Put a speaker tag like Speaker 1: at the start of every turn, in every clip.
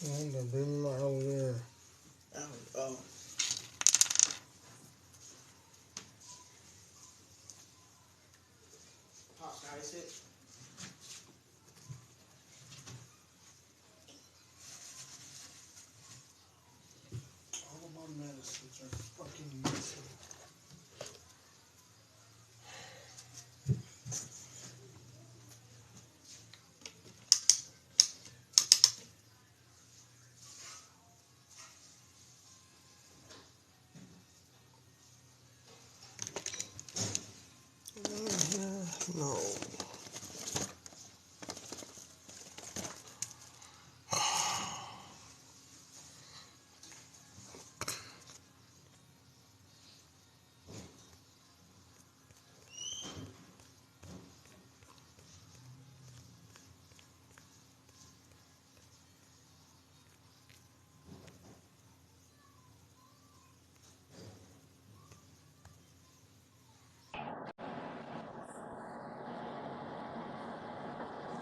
Speaker 1: I'm gonna bring him over there. Oh, pop ice it. All of my medicines are fucking missing. No.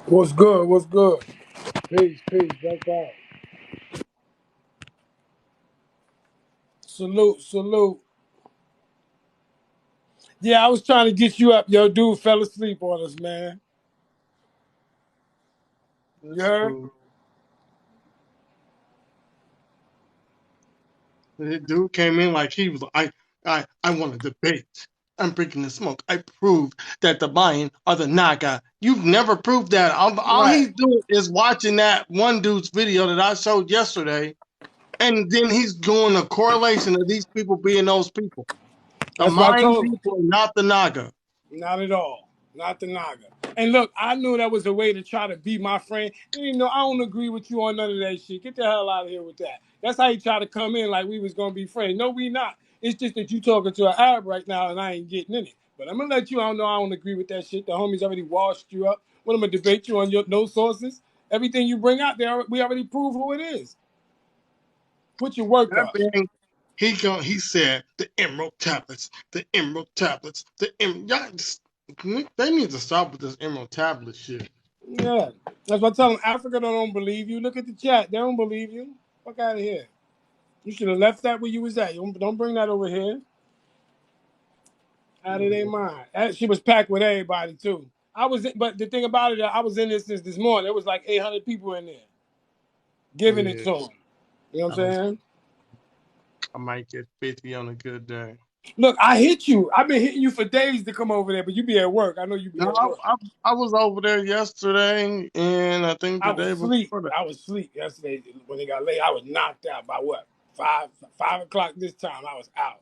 Speaker 2: What's good? What's good? Peace, peace. That's all. Salute, salute. Yeah, I was trying to get you up. Yo, dude fell asleep on us, man. You
Speaker 1: That's
Speaker 2: heard?
Speaker 1: cool. The dude came in like he was. I want to debate. I'm breaking the smoke. I proved that the Mayan are the Naga. You've never proved that. All
Speaker 2: Right.
Speaker 1: he's doing is watching that one dude's video that I showed yesterday, and then he's doing a correlation of these people being those people. The
Speaker 2: That's what I
Speaker 1: Mayan
Speaker 2: told him.
Speaker 1: people are not the Naga.
Speaker 2: Not at all. Not the Naga. And look, I knew that was a way to try to be my friend. You know, I don't agree with you on none of that shit. Get the hell out of here with that. That's how he tried to come in like we was gonna be friends. No, we not. It's just that you talking to an Arab right now and I ain't getting in it. But I'm gonna let you. I don't know. I don't agree with that shit. The homies already washed you up. What I'm gonna debate you on your no sources. Everything you bring out there, we already prove who it is. Put your work
Speaker 1: That
Speaker 2: up.
Speaker 1: man, he said the Emerald tablets, the Emerald tablets, the Emerald. They need to stop with this Emerald tablet shit.
Speaker 2: Yeah. That's what I tell them. Africa don't believe you. Look at the chat. They don't believe you. Fuck out of here. You should have left that where you was at. Don't bring that over here. Out of their mind. She was packed with everybody too. But the thing about it, I was in this since this morning. There was like 800 people in there giving it
Speaker 1: Yeah,
Speaker 2: to them. You know what
Speaker 1: I
Speaker 2: I'm
Speaker 1: was.
Speaker 2: saying?
Speaker 1: I might get 50 on a good day.
Speaker 2: Look, I hit you. I've been hitting you for days to come over there, but you be at work. I know you be
Speaker 1: No,
Speaker 2: at work.
Speaker 1: I was over there yesterday, and I think
Speaker 2: I
Speaker 1: the
Speaker 2: was
Speaker 1: day
Speaker 2: asleep.
Speaker 1: before that.
Speaker 2: I was asleep yesterday when it got late. I was knocked out by what? 5 o'clock this time. I was out.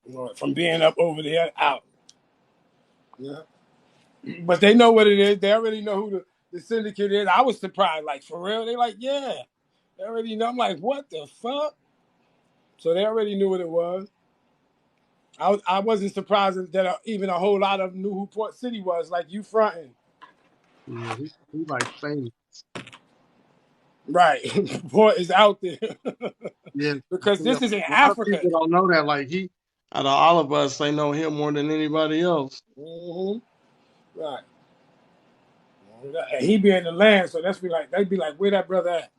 Speaker 2: You know, from being up over there, out. Yeah. But they know what it is. They already know who the syndicate is. I was surprised, like for real. They like, yeah. They already know. I'm like, what the fuck? So they already knew what it was. I wasn't surprised that even a whole lot of them knew who Port City was, like you fronting.
Speaker 1: Yeah, he like famous.
Speaker 2: Right. Port is out there.
Speaker 1: Yeah,
Speaker 2: Because
Speaker 1: yeah,
Speaker 2: this is in
Speaker 1: a lot of
Speaker 2: Africa.
Speaker 1: people don't know that. Like out of all of us, they know him more than anybody else.
Speaker 2: Hmm. Right. And he be in the land, so they'd be like, where that brother at?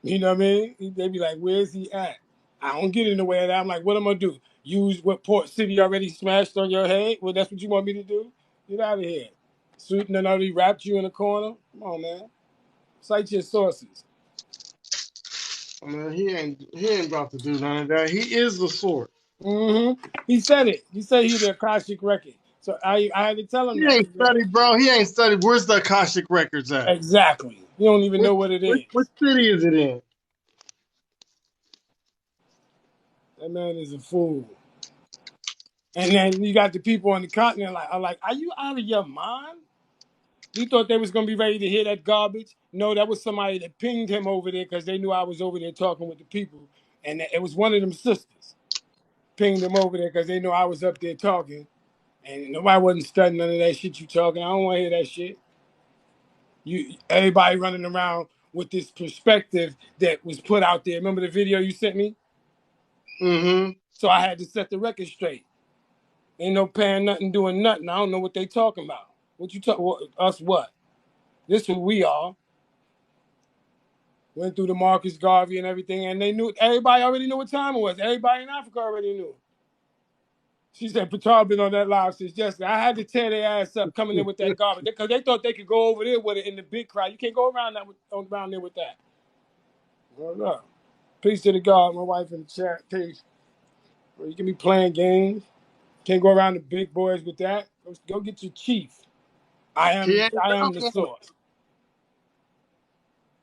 Speaker 2: You know what I mean? They'd be like, where's he at? I don't get in the way of that. I'm like, what am I gonna do? Use what Port City already smashed on your head? Well, that's what you want me to do? Get out of here. Suiting and already wrapped you in a corner. Come on, man. Cite your sources.
Speaker 1: I mean, he ain't about to do none of that. He is the sword.
Speaker 2: He said it. He said he the Akashic record. So I had to tell him
Speaker 1: He
Speaker 2: that.
Speaker 1: ain't studied, bro. He ain't studied. Where's the Akashic records at?
Speaker 2: Exactly. You don't even
Speaker 1: What
Speaker 2: know what it
Speaker 1: what
Speaker 2: is.
Speaker 1: city is it in?
Speaker 2: That man is a fool. And then you got the people on the continent like, are you out of your mind? You thought they was gonna be ready to hear that garbage? No, that was somebody that pinged him over there because they knew I was over there talking with the people, and it was one of them sisters pinged him over there because they knew I was up there talking, and nobody wasn't studying none of that shit you talking. I don't want to hear that shit. Everybody running around with this perspective that was put out there. Remember the video you sent me?
Speaker 1: Mm-hmm.
Speaker 2: So I had to set the record straight. Ain't no paying nothing, doing nothing. I don't know what they talking about. What you talk? Us what? This who we are. Went through the Marcus Garvey and everything, and everybody already knew what time it was. Everybody in Africa already knew. She said Patar been on that live since yesterday. I had to tear their ass up coming in with that garbage because they thought they could go over there with it in the big crowd. You can't go around there with that. Well, no. Peace to the God, my wife in the chat. Peace. You can be playing games. Can't go around the big boys with that. Go get your chief. I am the source.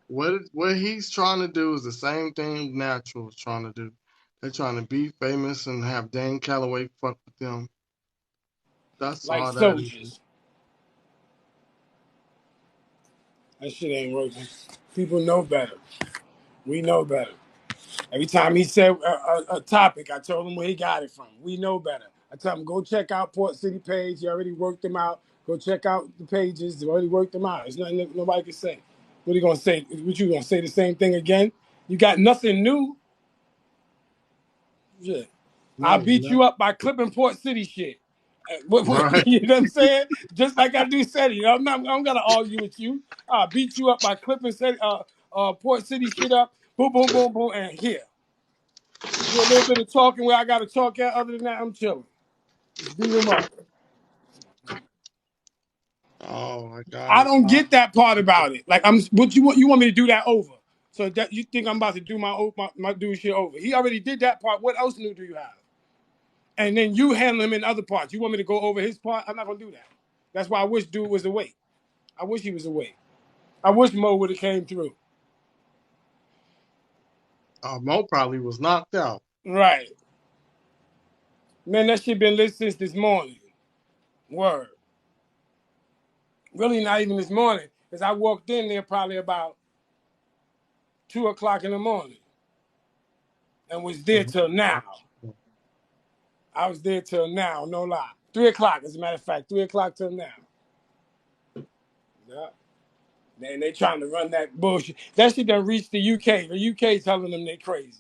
Speaker 1: What he's trying to do is the same thing Natural is trying to do. They're trying to be famous and have Dan Calloway fuck with them. That's
Speaker 2: Like
Speaker 1: all that is.
Speaker 2: soldiers. That shit ain't working. People know better. We know better. Every time he said a topic, I told him where he got it from. We know better. I tell him, go check out Port City page. You already worked them out. Go check out the pages. They already worked them out. There's nothing nobody can say. What are you going to say? What you going to say the same thing again? You got nothing new? Shit. I beat you up by clipping Port City shit.
Speaker 1: Right.
Speaker 2: You know what I'm saying? Just like I do Seti. I don't got to argue with you. I beat you up by clipping Port City shit up. Boom, boom, boom, boom, and here. Do a little bit of talking where I got to talk at. Other than that, I'm chilling. Just beat him up.
Speaker 1: Oh my God.
Speaker 2: I don't get that part about it. Like what you want me to do that over? So that you think I'm about to do my dude shit over? He already did that part. What else new do you have? And then you handle him in other parts. You want me to go over his part? I'm not gonna do that. That's why I wish dude was awake. I wish he was awake. I wish Mo would have came through.
Speaker 1: Mo probably was knocked out.
Speaker 2: Right. Man, that shit been lit since this morning. Word. Really not even this morning. Because I walked in there probably about 2 o'clock in the morning. And was there till now. I was there till now, no lie. 3 o'clock, as a matter of fact. 3 o'clock till now. Yeah. And they trying to run that bullshit. That shit done reached the UK. The UK telling them they crazy.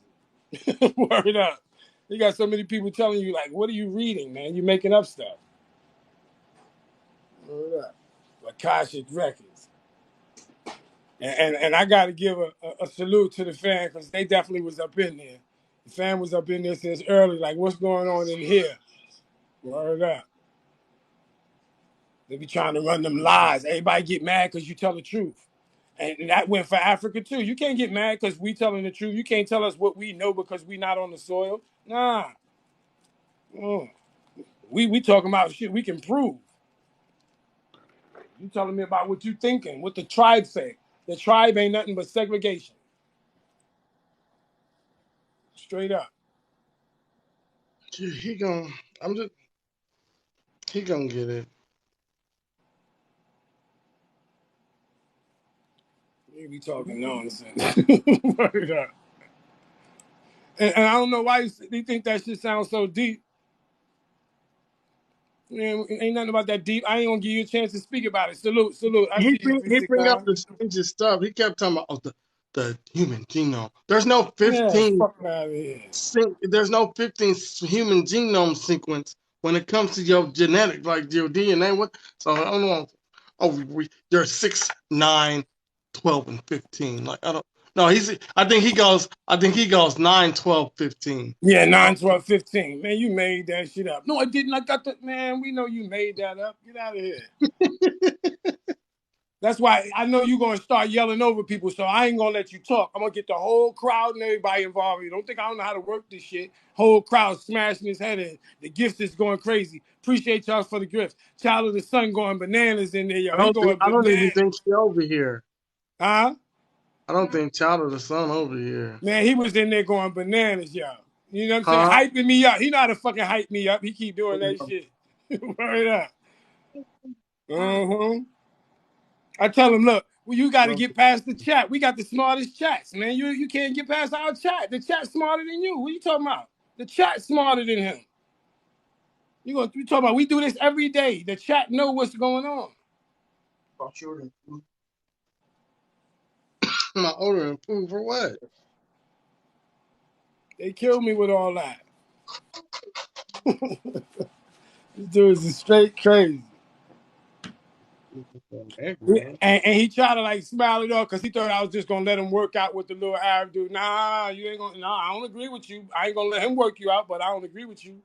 Speaker 2: Word up. You got so many people telling you, like, what are you reading, man? You making up stuff. Word up. Akashic Records. And I got to give a salute to the fan because they definitely was up in there. The fan was up in there since early, like, what's going on in here? Word up. They be trying to run them lies. Everybody get mad because you tell the truth. And that went for Africa too. You can't get mad because we telling the truth. You can't tell us what we know because we not on the soil. Nah. We talking about shit we can prove. You telling me about what you thinking, what the tribe say. The tribe ain't nothing but segregation. Straight up.
Speaker 1: He gonna get it.
Speaker 2: You be talking nonsense. Word up. And I don't know why you think that shit sounds so deep. Man, ain't nothing about that deep. I ain't gonna give you a chance to speak about it. Salute. I
Speaker 1: He
Speaker 2: see you,
Speaker 1: bring up
Speaker 2: 369.
Speaker 1: the strangest stuff. He kept talking about the human genome. There's no
Speaker 2: Yeah,
Speaker 1: 15.
Speaker 2: fuck out of here.
Speaker 1: There's no 15 human genome sequence when it comes to your genetics, like your DNA. What? So I don't know. Oh, you're 6, 9, 12, and 15. Like I don't. No, I think he goes 9, 12, 15.
Speaker 2: Yeah, 9, 12, 15. Man, you made that shit up. No, I didn't. I got that. Man, we know you made that up. Get out of here. That's why I know you're going to start yelling over people, so I ain't going to let you talk. I'm going to get the whole crowd and everybody involved. You don't think I don't know how to work this shit. Whole crowd smashing his head in. The gift is going crazy. Appreciate y'all for the gifts. Child of the Sun going bananas in there, yo. He going
Speaker 1: I don't even
Speaker 2: bananas.
Speaker 1: think she over here.
Speaker 2: Huh?
Speaker 1: I don't think Child of the Sun over here.
Speaker 2: Man, he was in there going bananas, yo. You know what I'm saying?
Speaker 1: Huh?
Speaker 2: Hyping me up. He know how to fucking hype me up. He keep doing that shit. Word up. I tell him, look, well, you got to get past the chat. We got the smartest chats, man. You can't get past our chat. The chat's smarter than you. What are you talking about? The chat's smarter than him. You talking about we do this every day. The chat know what's going on.
Speaker 1: My order improved for what?
Speaker 2: They killed me with all that. This dude is straight crazy. And he tried to like smile it off because he thought I was just gonna let him work out with the little Arab dude. Nah, you ain't gonna. Nah, I don't agree with you. I ain't gonna let him work you out, but I don't agree with you.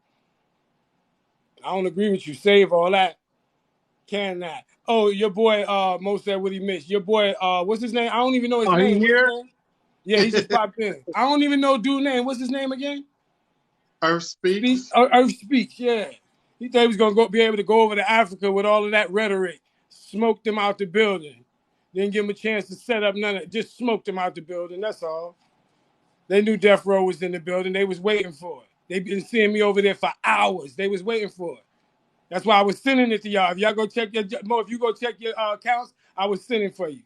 Speaker 2: I don't agree with you. Save all that. Can that? Oh, your boy Mo said what he missed. Your boy what's his name? I don't even know his
Speaker 1: Oh, he
Speaker 2: name. What's his
Speaker 1: here?
Speaker 2: name? Yeah, he just popped in. I don't even know dude's name. What's his name again?
Speaker 1: Earth speaks.
Speaker 2: Earth Speaks, yeah. He thought he was gonna be able to go over to Africa with all of that rhetoric. Smoked him out the building. Didn't give him a chance to set up none of it. Just smoked him out the building. That's all. They knew Death Row was in the building. They was waiting for it. They've been seeing me over there for hours. They was waiting for it. That's why I was sending it to y'all. If y'all go check your Mo, if you go check your accounts, I was sending for you.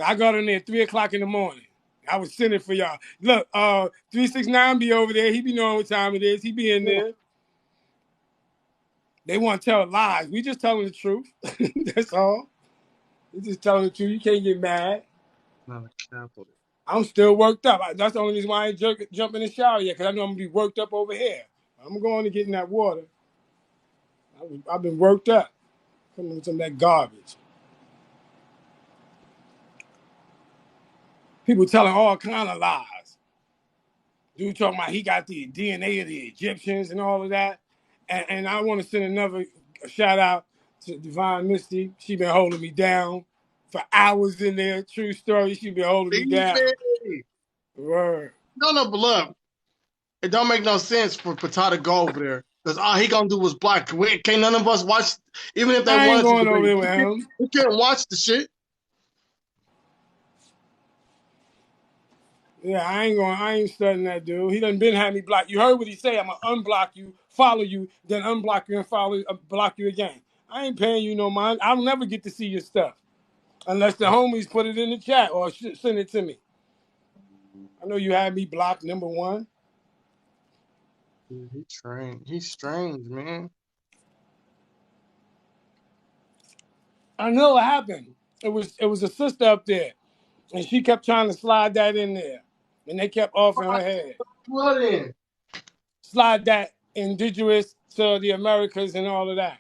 Speaker 2: I got in there at 3:00 in the morning. I was sending for y'all. Look, 369 be over there. He be knowing what time it is. He be in there. They want to tell lies. We just telling the truth. That's all. We just telling the truth. You can't get mad.
Speaker 1: Not a capital.
Speaker 2: I'm still worked up. That's the only reason why I ain't jump in the shower yet, because I know I'm going to be worked up over here. I'm going to get in that water. I've been worked up. Coming with some of that garbage. People telling all kind of lies. Dude talking about he got the DNA of the Egyptians and all of that. And I want to send another shout out to Divine Misty. She been holding me down for hours in there. True story. She been holding me down. Word.
Speaker 1: No, beloved. It don't make no sense for Patah to go over there. Because all he gonna do was block. Can't none of us watch, even if they
Speaker 2: I ain't
Speaker 1: wanted
Speaker 2: going
Speaker 1: to
Speaker 2: over
Speaker 1: debate.
Speaker 2: there with him.
Speaker 1: We can't watch the shit.
Speaker 2: Yeah, I ain't studying that dude. He done been had me blocked. You heard what he say. I'm gonna unblock you, follow you, then unblock you and block you again. I ain't paying you no mind. I'll never get to see your stuff unless the homies put it in the chat or send it to me. I know you had me blocked, number one.
Speaker 1: Dude, he's strange, man.
Speaker 2: I know what happened. It was a sister up there, and she kept trying to slide that in there, and they kept offering her head.
Speaker 1: What in?
Speaker 2: Slide that indigenous to the Americas and all of that.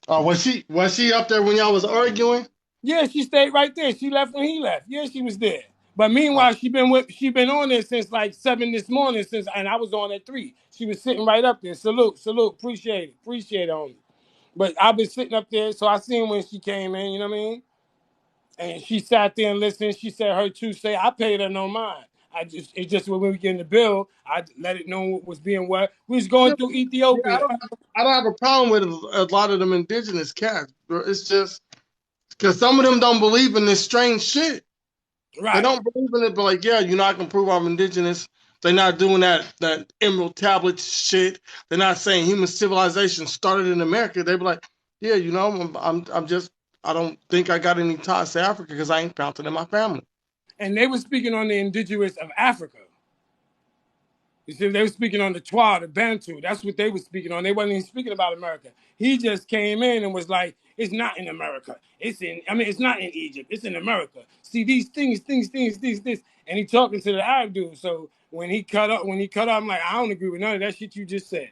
Speaker 1: Oh, was she up there when y'all was arguing?
Speaker 2: Yeah, she stayed right there. She left when he left. Yeah, she was there. But meanwhile, she been on there since like 7 this morning, and I was on at 3. She was sitting right up there. Salute, appreciate it, homie. But I've been sitting up there, so I seen when she came in, you know what I mean? And she sat there and listened. She said her two say, I paid her no mind. It's just when we get in the bill, I let it know what was being what. We was going through
Speaker 1: Yeah,
Speaker 2: Ethiopia.
Speaker 1: I don't have a problem with a lot of them indigenous cats, bro. It's just because some of them don't believe in this strange shit. They
Speaker 2: Right.
Speaker 1: don't believe in it, but like, yeah, you're not gonna prove I'm indigenous. They're not doing that Emerald Tablet shit. They're not saying human civilization started in America. They be like, yeah, I'm just, I don't think I got any ties to Africa because I ain't found it in my family.
Speaker 2: And they were speaking on the indigenous of Africa. You see, they were speaking on the Twa, the Bantu. That's what they were speaking on. They wasn't even speaking about America. He just came in and was like, it's not in America. It's not in Egypt. It's in America. See, these things. And he talking to the Arab dude. So when he cut up, I'm like, I don't agree with none of that shit you just said.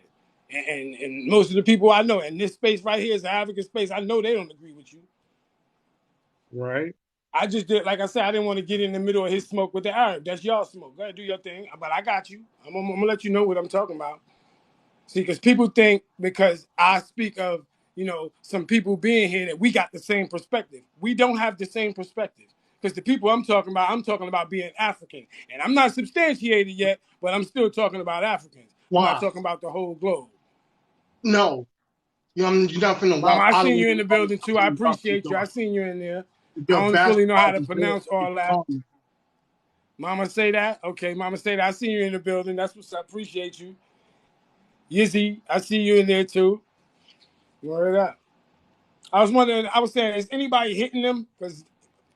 Speaker 2: And most of the people I know, and this space right here is the African space, I know they don't agree with you.
Speaker 1: Right.
Speaker 2: I just did, like I said, I didn't want to get in the middle of his smoke with the Arab. That's y'all smoke. Go ahead, do your thing. But I got you. I'm gonna let you know what I'm talking about. See, because people think because I speak of, some people being here that we got the same perspective. We don't have the same perspective. Because the people I'm talking about being African. And I'm not substantiated yet, but I'm still talking about Africans. I'm not
Speaker 1: Why?
Speaker 2: talking about the whole globe.
Speaker 1: No. You're not finna
Speaker 2: Mama,
Speaker 1: walk
Speaker 2: I
Speaker 1: out of
Speaker 2: seen
Speaker 1: here
Speaker 2: you in the building too. I
Speaker 1: without your
Speaker 2: appreciate you. I
Speaker 1: daughter.
Speaker 2: seen you in there. I
Speaker 1: Your
Speaker 2: don't fully know how to
Speaker 1: basketball is
Speaker 2: pronounce all that.
Speaker 1: dead.
Speaker 2: Mama say that? Okay, Mama say that. I see you in the building. That's what's up. Appreciate you. Yizzy, I see you in there too. Word up. I was saying, is anybody hitting them? Because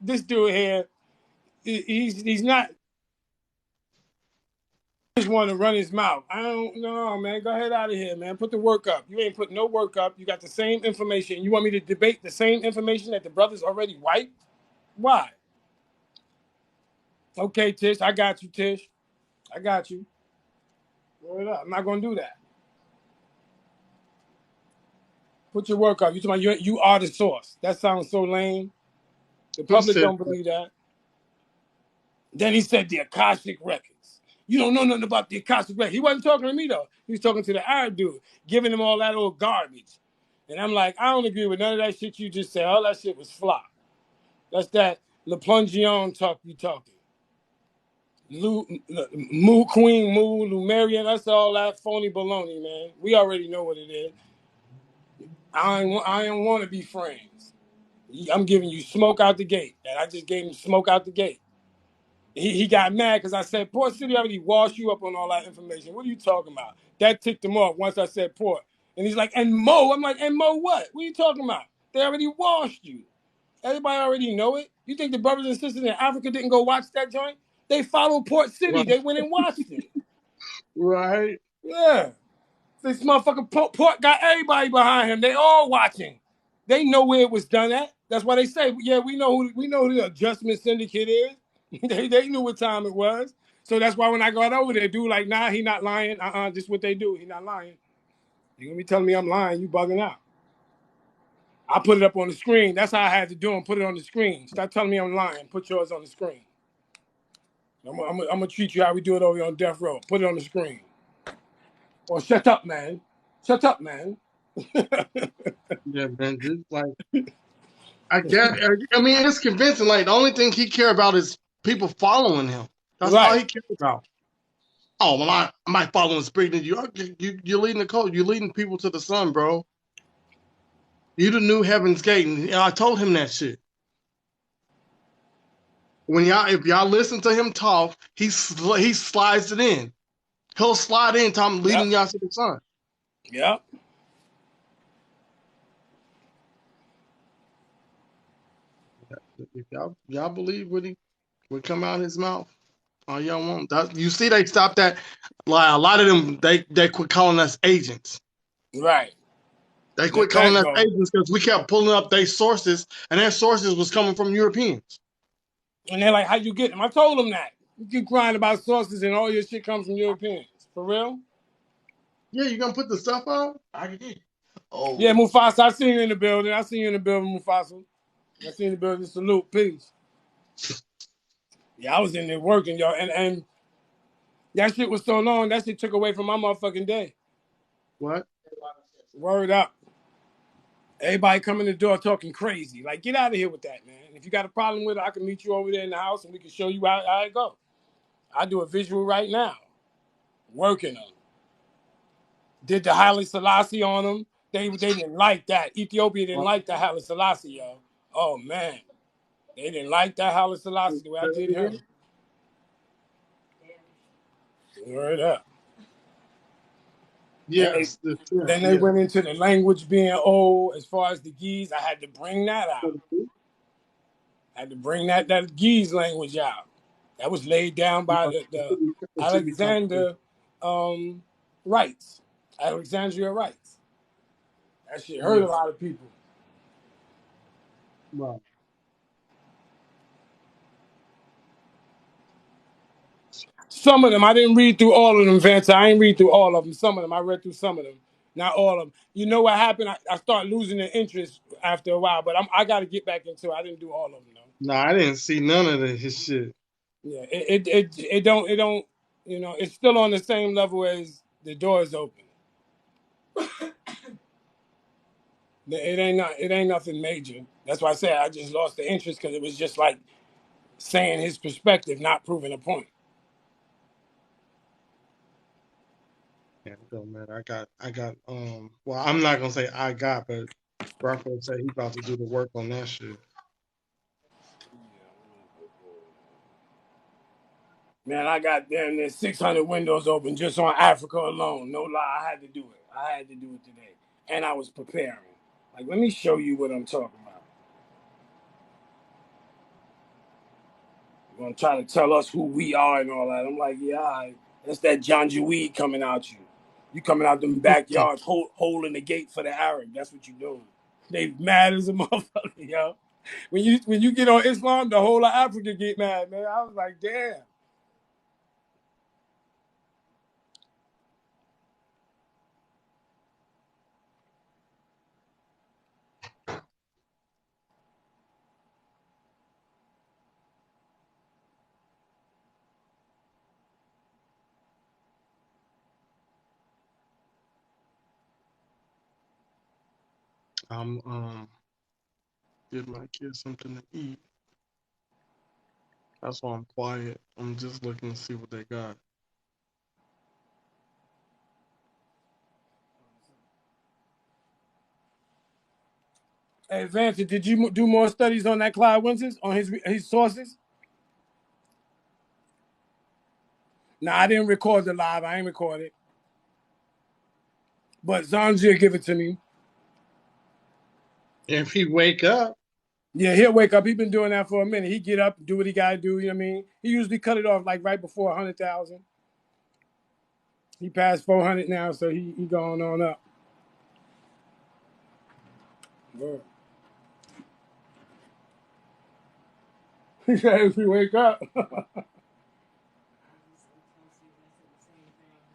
Speaker 2: this dude here, he's not just want to run his mouth. I don't know, man. Go ahead out of here, man. Put the work up. You ain't put no work up. You got the same information. You want me to debate the same information that the brothers already wiped? Why? Okay, Tish. I got you, Tish. I got you. Word up. I'm not going to do that. Put your work up. You talking about you are the source. That sounds so lame. The
Speaker 1: Who
Speaker 2: public
Speaker 1: said
Speaker 2: don't
Speaker 1: that?
Speaker 2: believe that. Then he said the Akashic Records. You don't know nothing about the Akashic Records. He wasn't talking to me though. He was talking to the Arab dude, giving him all that old garbage. And I'm like, I don't agree with none of that shit you just said. All that shit was flop. That's that Le Plongeon talk you talking. Moo Queen Moo Lumerian. That's all that phony baloney, man. We already know what it is. I don't want to be friends. I'm giving you smoke out the gate. And I just gave him smoke out the gate. He got mad because I said, Port City already washed you up on all that information. What are you talking about? That ticked him off once I said Port. And he's like, and Mo. I'm like, and Mo what? What are you talking about? They already washed you. Everybody already know it. You think the brothers and sisters in Africa didn't go watch that joint? They followed Port City.
Speaker 1: Right.
Speaker 2: They went and watched it.
Speaker 1: Right.
Speaker 2: Yeah. This motherfucker Port got everybody behind him. They all watching. They know where it was done at. That's why they say, yeah, we know who the adjustment syndicate is. they knew what time it was. So that's why when I got over there, dude, like, nah, he not lying. This is what they do. He not lying. You gonna be telling me I'm lying? You bugging out. I put it up on the screen. That's how I had to do them. Put it on the screen. Stop telling me I'm lying. Put yours on the screen. I'm gonna treat you how we do it over here on death row. Put it on the screen. Or shut up, man. Shut up, man.
Speaker 1: Yeah, man. Just like I get. I mean, it's convincing. Like the only thing he care about is people following him. That's all
Speaker 2: Right.
Speaker 1: he cares about. Oh, well, I might follow and speak to you. You're leading the code. You're leading people to the sun, bro. You the new heaven's gate. And I told him that shit. If y'all listen to him talk, he slides it in. He'll slide in. I'm
Speaker 2: Yep.
Speaker 1: leading y'all to the sun.
Speaker 2: Yep.
Speaker 1: If y'all believe what he would come out of his mouth, all y'all want. You see, they stopped that. Like a lot of them, they quit calling us agents.
Speaker 2: Right.
Speaker 1: They
Speaker 2: Let
Speaker 1: quit calling
Speaker 2: that
Speaker 1: us
Speaker 2: go.
Speaker 1: agents because we kept pulling up their sources, and their sources was coming from Europeans.
Speaker 2: And they're like, how you get them? I told them that. You keep crying about sources and all your shit comes from Europeans. For real?
Speaker 1: Yeah, you gonna put the stuff out? I can hear.
Speaker 2: Yeah,
Speaker 1: Oh,
Speaker 2: Mufasa, I see you in the building. I see you in the building, Mufasa. I see you in the building. Salute. Peace. Yeah, I was in there working, y'all. And that shit was so long, that shit took away from my motherfucking day.
Speaker 1: what?
Speaker 2: Word up. Everybody come in the door talking crazy. Like, get out of here with that, man. If you got a problem with it, I can meet you over there in the house and we can show you how it go. I do a visual right now. Working them. Did the Haile Selassie on them. They didn't like that. Ethiopia didn't like the Haile Selassie, yo. Oh, man. They didn't like that Haile Selassie the way I did him. Word up. Then they,
Speaker 1: Yes,
Speaker 2: then they
Speaker 1: yeah.
Speaker 2: went into the language being old as far as the Geese. I had to bring that out. I had to bring that Geese language out. That was laid down by the
Speaker 1: It should be talking.
Speaker 2: Alexander Rights. Alexandria Rights. That shit hurt a
Speaker 1: Yeah,
Speaker 2: lot of people.
Speaker 1: right.
Speaker 2: Some of them, I didn't read through all of them, Vance. I ain't read through all of them. Some of them, I read through some of them. Not all of them. You know what happened? I started losing the interest after a while, but I got to get back into it. I didn't do all of them, though.
Speaker 1: No, I didn't see none of his shit.
Speaker 2: Yeah, it don't, it's still on the same level as the door is open. It ain't nothing major. That's why I said I just lost the interest because it was just like saying his perspective, not proving a point.
Speaker 1: Yeah, it don't matter. I got. Well, I'm not gonna say I got, but Rocco said he about to do the work on that shit.
Speaker 2: Man, I got damn near 600 windows open just on Africa alone. No lie, I had to do it. I had to do it today, and I was preparing. Like, let me show you what I'm talking about. You're gonna try to tell us who we are and all that. I'm like, yeah, all right. That's that John Weed coming out you. You coming out them backyards, holding the gate for the Arab. That's what you doing. They mad as a motherfucker, yo. When you get on Islam, the whole of Africa get mad, man. I was like, damn.
Speaker 1: I'm give my kids something to eat. That's why I'm quiet. I'm just looking to see what they got.
Speaker 2: Hey, Vance, did you do more studies on that Clyde Winters, on his sources? Nah, I didn't record the live. I ain't recorded. But Zanjir give it to me.
Speaker 1: If he wake up,
Speaker 2: Yeah, he'll wake up. He's been doing that for a minute. He get up, do what he gotta do. You know what I mean? He usually cut it off like right before 100,000. He passed 400 now, so he going on up. Good. He said if we wake up.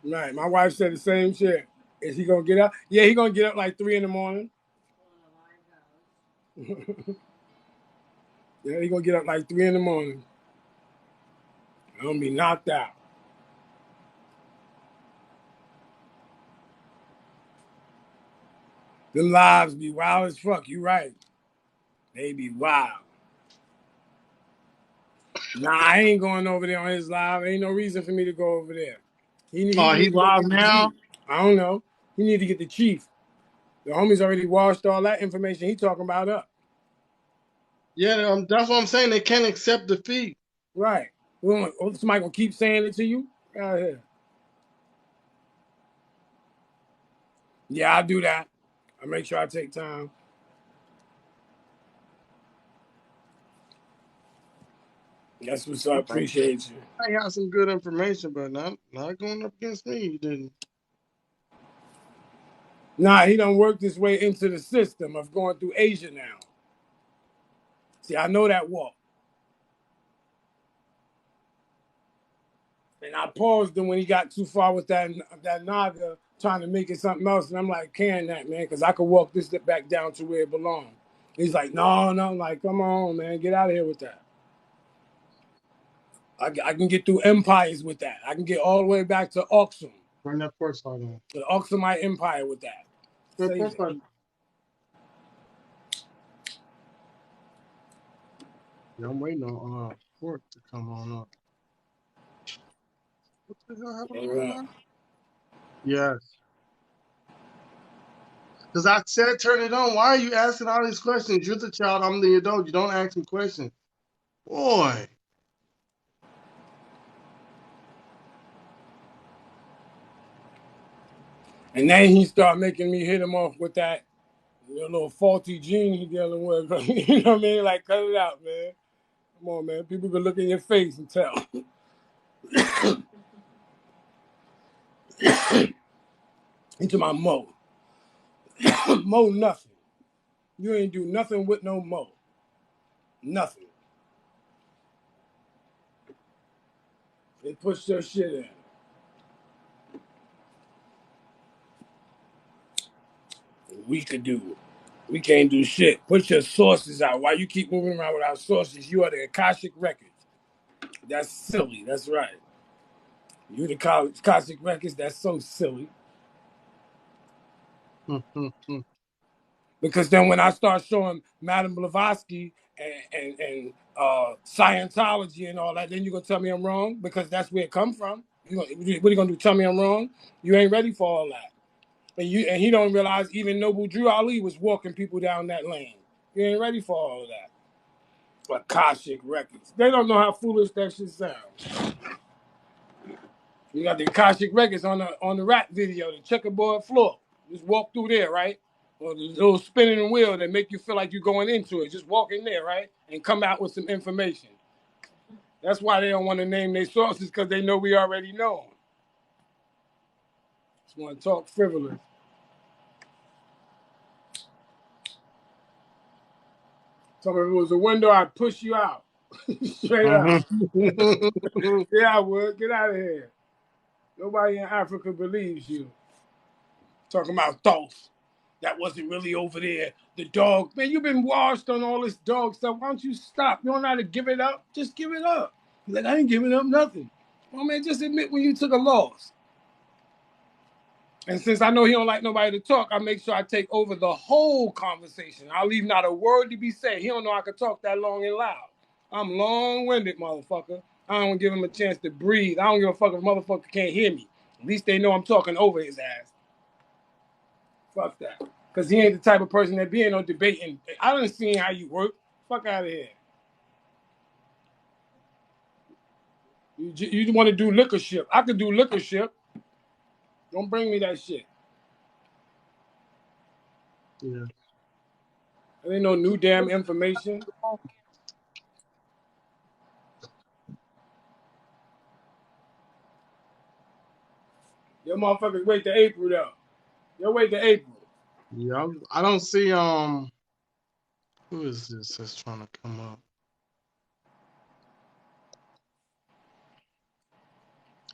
Speaker 2: Right. My wife said the same shit. Is he gonna get up? Yeah, he gonna get up like 3 in the morning. Yeah, he gonna get up like 3 in the morning. I'm gonna be knocked out. Them lives be wild as fuck. You right. They be wild. Nah, I ain't going over there on his live. Ain't no reason for me to go over there. He
Speaker 1: he
Speaker 2: need to go
Speaker 1: live
Speaker 2: get the
Speaker 1: now.
Speaker 2: chief. I don't know. He need to get the chief. The homie's already washed all that information he talking about up.
Speaker 1: Yeah, that's what I'm saying. They can't accept defeat.
Speaker 2: Right. Somebody gonna keep saying it to you? Out here. Yeah, I'll do that. I make sure I take time. That's what's up. Appreciate you.
Speaker 1: I got some good information, but not going up against me. He didn't.
Speaker 2: Nah, he done worked his way into the system of going through Asia now. See, I know that walk. And I paused him when he got too far with that Naga trying to make it something else. And I'm like, can that, man? Because I could walk this back down to where it belongs. He's like, no. I'm like, come on, man. Get out of here with that. I can get through empires with that. I can get all the way back to Aksum,
Speaker 1: Bring that first light on.
Speaker 2: the Aksumite Empire with that.
Speaker 1: That
Speaker 2: Save
Speaker 1: first
Speaker 2: it.
Speaker 1: light. Yeah, I'm waiting on Court to come on up. What the hell happened right now? Yes. Because I said turn it on. Why are you asking all these questions? You're the child, I'm the adult. You don't ask me questions. Boy.
Speaker 2: And then he started making me hit him off with that little faulty gene he dealing with. You know what I mean? Like, cut it out, man. Come on, man. People can look in your face and tell. Into my Mo. Mo nothing. You ain't do nothing with no Mo. Nothing. They push their shit in. We could do it. We can't do shit. Put your sources out. Why you keep moving around without sources? You are the Akashic Records. That's silly. That's right. You the Akashic Records. That's so silly. Because then when I start showing Madame Blavatsky and Scientology and all that, then you're going to tell me I'm wrong? Because that's where it come from. What are you going to do, tell me I'm wrong? You ain't ready for all that. And he don't realize even Noble Drew Ali was walking people down that lane. You ain't ready for all of that. Akashic Records. They don't know how foolish that shit sounds. You got the Akashic Records on the rap video, the checkerboard floor. Just walk through there, right? Or the little spinning wheel that make you feel like you're going into it. Just walk in there, right? And come out with some information. That's why they don't want to name their sources, because they know we already know them. Just want to talk frivolous. So if it was a window, I'd push you out. Straight up. Yeah, I would. Get out of here. Nobody in Africa believes you. Talking about thoughts. That wasn't really over there. The dog. Man, you've been washed on all this dog stuff. Why don't you stop? You don't know how to give it up? Just give it up. He's like, I ain't giving up nothing. Well, man, just admit when you took a loss. And since I know he don't like nobody to talk, I make sure I take over the whole conversation. I leave not a word to be said. He don't know I can talk that long and loud. I'm long-winded, motherfucker. I don't give him a chance to breathe. I don't give a fuck if a motherfucker can't hear me. At least they know I'm talking over his ass. Fuck that. Because he ain't the type of person that be in no debating. I done seen how you work. Fuck out of here. You want to do liquor ship. I could do liquor ship. Don't bring me that shit.
Speaker 1: Yeah.
Speaker 2: There ain't no new damn information. Your motherfuckers wait to April though. Yo, wait to April.
Speaker 1: Yeah. I don't see who is this that's trying to come up?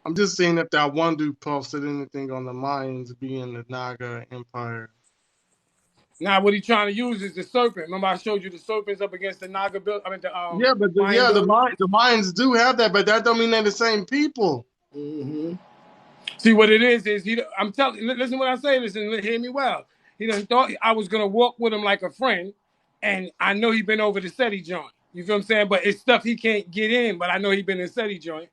Speaker 1: I'm just seeing if that one dude posted anything on the Mayans being the Naga Empire.
Speaker 2: Now what he trying to use is the serpent. Remember I showed you the serpents up against the Naga build. I mean the
Speaker 1: Yeah, but
Speaker 2: Mayan building.
Speaker 1: the Mayans do have that, but that don't mean they're the same people.
Speaker 2: Mm-hmm. See what it is he. I'm telling. Listen what I say. Listen, hear me well. He done thought I was gonna walk with him like a friend, and I know he been over the SETI joint. You feel what I'm saying? But it's stuff he can't get in. But I know he been in SETI joint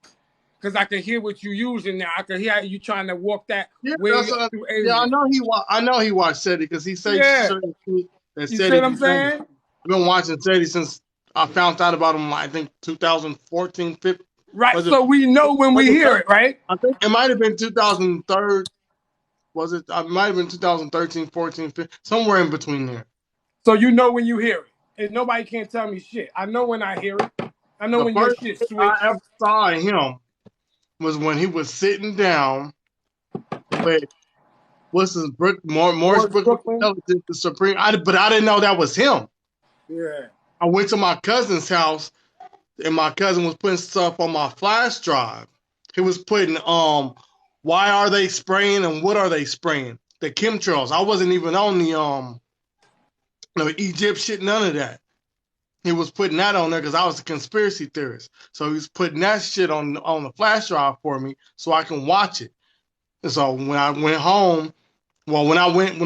Speaker 2: because I can hear what you using now. I can hear you trying to walk that
Speaker 1: Yeah,
Speaker 2: way
Speaker 1: that's
Speaker 2: up through
Speaker 1: yeah.
Speaker 2: Asia.
Speaker 1: I know he watched SETI because he says
Speaker 2: Yeah,
Speaker 1: certain shit that
Speaker 2: you see
Speaker 1: SETI
Speaker 2: what
Speaker 1: be
Speaker 2: I'm
Speaker 1: saying.
Speaker 2: saying?
Speaker 1: I've been watching SETI since I found out about him. I think 2014, 15.
Speaker 2: Right.
Speaker 1: Was it?
Speaker 2: So we know when
Speaker 1: Was
Speaker 2: we
Speaker 1: it?
Speaker 2: hear it, right?
Speaker 1: I think it might have been 2003. Was it? It might have been 2013, 14, 15, somewhere in between there.
Speaker 2: So you know when you hear it. And nobody can't tell me shit. I know when I hear it. I know
Speaker 1: The
Speaker 2: when your
Speaker 1: first
Speaker 2: shit
Speaker 1: thing I
Speaker 2: switch.
Speaker 1: ever saw him was when he was sitting down with what's his Morris
Speaker 2: Morris
Speaker 1: Brooklyn
Speaker 2: Brooklyn.
Speaker 1: Intelligence, the Supreme. But I didn't know that was him.
Speaker 2: Yeah.
Speaker 1: I went to my cousin's house and my cousin was putting stuff on my flash drive. He was putting why are they spraying and what are they spraying? The chemtrails. I wasn't even on the no Egypt shit, none of that. He was putting that on there because I was a conspiracy theorist. So he was putting that shit on the flash drive for me so I can watch it. And so when I went home, well, when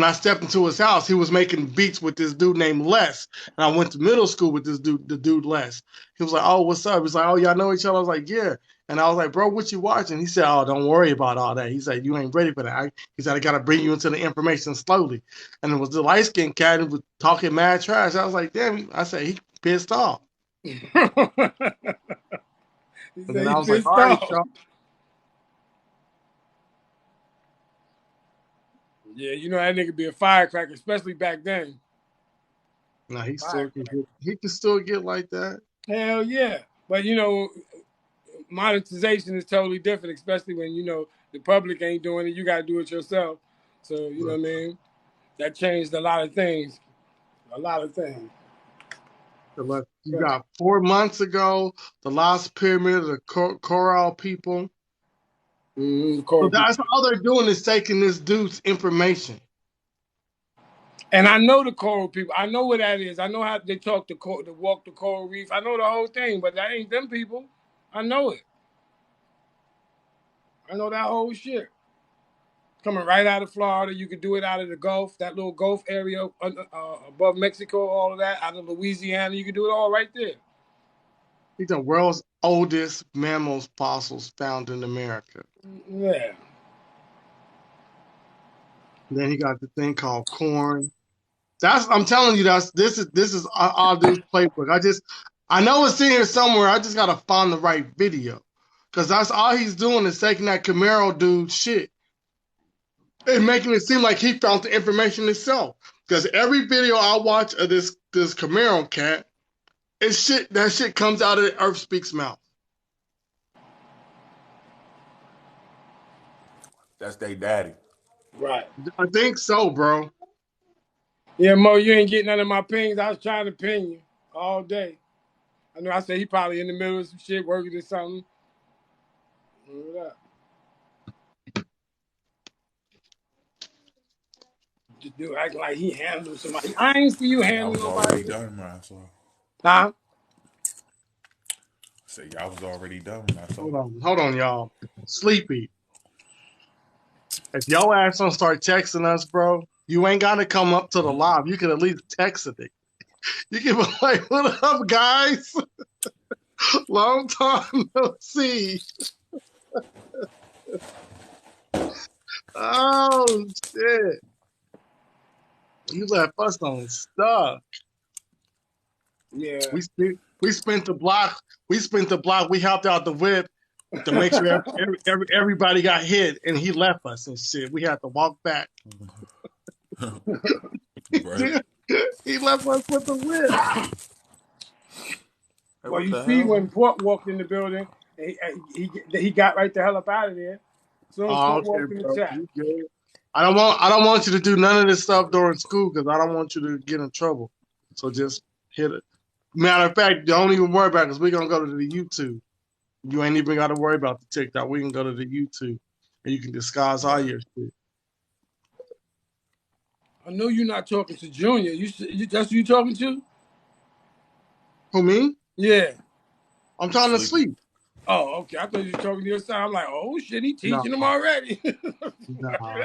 Speaker 1: I stepped into his house, he was making beats with this dude named Les. And I went to middle school with this dude, the dude Les. He was like, "Oh, what's up?" He's like, "Oh, y'all know each other?" I was like, "Yeah." And I was like, "Bro, what you watching?" He said, "Oh, don't worry about all that." He said, "You ain't ready for that." He said, "I gotta bring you into the information slowly." And it was the light skinned cat who was talking mad trash. I was like, "Damn!" I said, "He pissed off."
Speaker 2: He
Speaker 1: And
Speaker 2: said
Speaker 1: then
Speaker 2: he
Speaker 1: I was like,
Speaker 2: pissed
Speaker 1: "All right,
Speaker 2: off.
Speaker 1: y'all."
Speaker 2: Yeah, you know that nigga be a firecracker, especially back then.
Speaker 1: No,
Speaker 2: Firecracker.
Speaker 1: he can still get like that.
Speaker 2: Hell yeah. But you know, monetization is totally different, especially when you know the public ain't doing it. You gotta do it yourself. So you know what I mean. That changed a lot of things. A lot of things.
Speaker 1: You
Speaker 2: Yeah.
Speaker 1: got 4 months ago, the last pyramid of the Coral people. So
Speaker 2: Mm-hmm.
Speaker 1: that's all they're doing is taking this dude's information.
Speaker 2: And I know the coral people. I know what that is. I know how they talk to walk the coral reef. I know the whole thing, but that ain't them people. I know it. I know that whole shit. Coming right out of Florida, you could do it out of the Gulf, that little Gulf area above Mexico, all of that. Out of Louisiana, you could do it all right there.
Speaker 1: These are world's oldest mammals fossils found in America.
Speaker 2: Yeah.
Speaker 1: And then he got the thing called corn. I'm telling you, this is all dude's playbook. I know it's in here somewhere. I just gotta find the right video. Cause that's all he's doing is taking that Camaro dude shit and making it seem like he found the information himself. Because every video I watch of this Camaro cat, that shit comes out of the Earth Speaks mouth.
Speaker 3: That's they daddy.
Speaker 2: Right.
Speaker 1: I think so, bro.
Speaker 2: Yeah, Mo, you ain't getting none of my pings. I was trying to ping you all day. I know I said he probably in the middle of some shit, working or something. What up? The dude acting like he handled somebody. I ain't see you
Speaker 3: Y'all
Speaker 2: handle
Speaker 3: was already
Speaker 2: nobody.
Speaker 3: done when I saw.
Speaker 2: Huh?
Speaker 3: Say y'all was already done when I saw.
Speaker 1: Hold on, y'all. Sleepy. If your ass don't start texting us, bro, you ain't gotta come up to the live. You can at least text it. You can be like, "What up, guys? Long time no see." Oh shit! You left us on stuff.
Speaker 2: Yeah.
Speaker 1: We spent the block. We spent the block. We hopped out the whip to make sure everybody got hit, and he left us and shit. We had to walk back.
Speaker 3: Right.
Speaker 1: He left us with the whip.
Speaker 3: Hey,
Speaker 2: Well,
Speaker 3: what
Speaker 2: you
Speaker 3: the
Speaker 2: see,
Speaker 3: hell?
Speaker 2: when Port walked in the building, he got right the hell up out of there. As soon as
Speaker 1: Oh,
Speaker 2: Port
Speaker 1: okay,
Speaker 2: walked in the
Speaker 1: bro.
Speaker 2: chat.
Speaker 1: You good? I don't want you to do none of this stuff during school because I don't want you to get in trouble. So just hit it. Matter of fact, don't even worry about it because we're gonna go to the YouTube. You ain't even got to worry about the TikTok. We can go to the YouTube and you can disguise all
Speaker 3: Right.
Speaker 1: your shit.
Speaker 2: I know you're not talking to Junior. That's who you talking to?
Speaker 1: For me,
Speaker 2: Yeah.
Speaker 1: I'm trying to
Speaker 3: Sleeping.
Speaker 1: sleep.
Speaker 2: Oh, okay. I thought you were talking to your son. I'm like, oh shit, he
Speaker 1: No,
Speaker 2: teaching him already.
Speaker 1: no.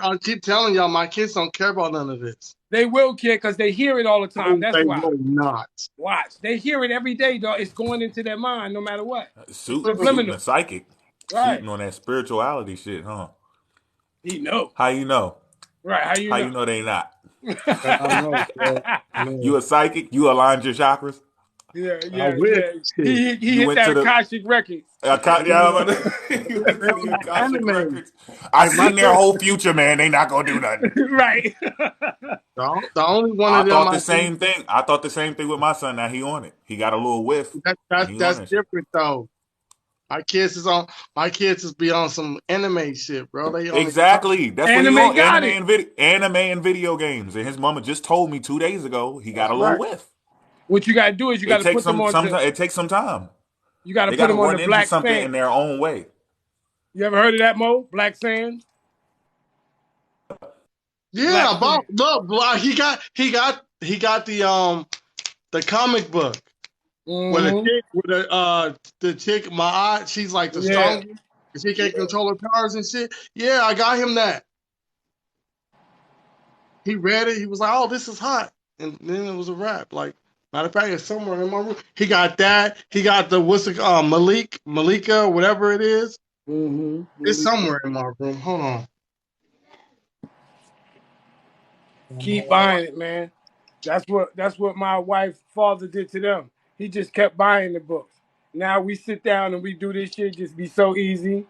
Speaker 1: I keep telling y'all, my kids don't care about none of this.
Speaker 2: They will care because they hear it all the time.
Speaker 1: No,
Speaker 2: That's
Speaker 1: they
Speaker 2: why.
Speaker 1: will not.
Speaker 2: Watch. They hear it every day, dog. It's going into their mind no matter what.
Speaker 3: Shooting
Speaker 2: Subliminal.
Speaker 3: a psychic.
Speaker 2: Right.
Speaker 3: Shooting on that spirituality shit, huh?
Speaker 2: He know.
Speaker 3: How you know?
Speaker 2: Right. How you
Speaker 3: How
Speaker 2: know?
Speaker 3: you know they not?
Speaker 1: I know, bro. I know.
Speaker 3: You a psychic? You aligned your chakras?
Speaker 2: Yeah,
Speaker 1: I
Speaker 2: yeah,
Speaker 1: wish.
Speaker 2: yeah.
Speaker 1: Shit.
Speaker 2: He
Speaker 3: You
Speaker 2: hit
Speaker 3: went to
Speaker 2: that
Speaker 3: the
Speaker 2: Akashic Records.
Speaker 3: you went
Speaker 1: They
Speaker 3: to
Speaker 1: on
Speaker 3: the
Speaker 1: that
Speaker 3: Akashic
Speaker 1: anime.
Speaker 3: records. I
Speaker 1: Like my
Speaker 3: seen their
Speaker 1: kid,
Speaker 3: whole future, man. They not gonna do nothing.
Speaker 2: Right.
Speaker 1: the only one
Speaker 3: I
Speaker 1: of them
Speaker 3: thought
Speaker 1: I
Speaker 3: the
Speaker 1: think
Speaker 3: same thing. I thought the same thing with my son. Now he on it. He got a little whiff, and he on
Speaker 1: that's
Speaker 3: that shit.
Speaker 1: different though. My kids is be on some anime shit, bro. They on
Speaker 3: Exactly. That's what he
Speaker 2: Anime
Speaker 3: on.
Speaker 2: got it.
Speaker 3: Anime and video games. And his mama just told me 2 days ago he got
Speaker 2: That's
Speaker 3: a little
Speaker 2: right.
Speaker 3: whiff.
Speaker 2: What you gotta do is you
Speaker 3: It
Speaker 2: gotta
Speaker 3: takes
Speaker 2: put them
Speaker 3: some
Speaker 2: on to
Speaker 3: it takes some time.
Speaker 2: you gotta
Speaker 3: They
Speaker 2: put
Speaker 3: got to
Speaker 2: them on the
Speaker 3: run into
Speaker 2: Black
Speaker 3: something in
Speaker 2: Sand.
Speaker 3: their own way.
Speaker 2: You ever heard of that, Mo? Black Sand? Black
Speaker 1: Yeah,
Speaker 2: Sand.
Speaker 1: look, he got the comic book where
Speaker 2: Mm-hmm.
Speaker 1: the chick my aunt, she's like the
Speaker 2: Yeah.
Speaker 1: strongest and she can't control her powers and shit. Yeah, I got him that. He read it, he was like, "Oh, this is hot." And then it was a wrap. Like matter of fact, it's somewhere in my room. He got that. He got the what's it Malika, whatever it is. It's
Speaker 2: Mm-hmm.
Speaker 1: somewhere in my room. Hold on.
Speaker 2: Keep buying it, man. That's what my wife's father did to them. He just kept buying the books. Now we sit down and we do this shit just be so easy.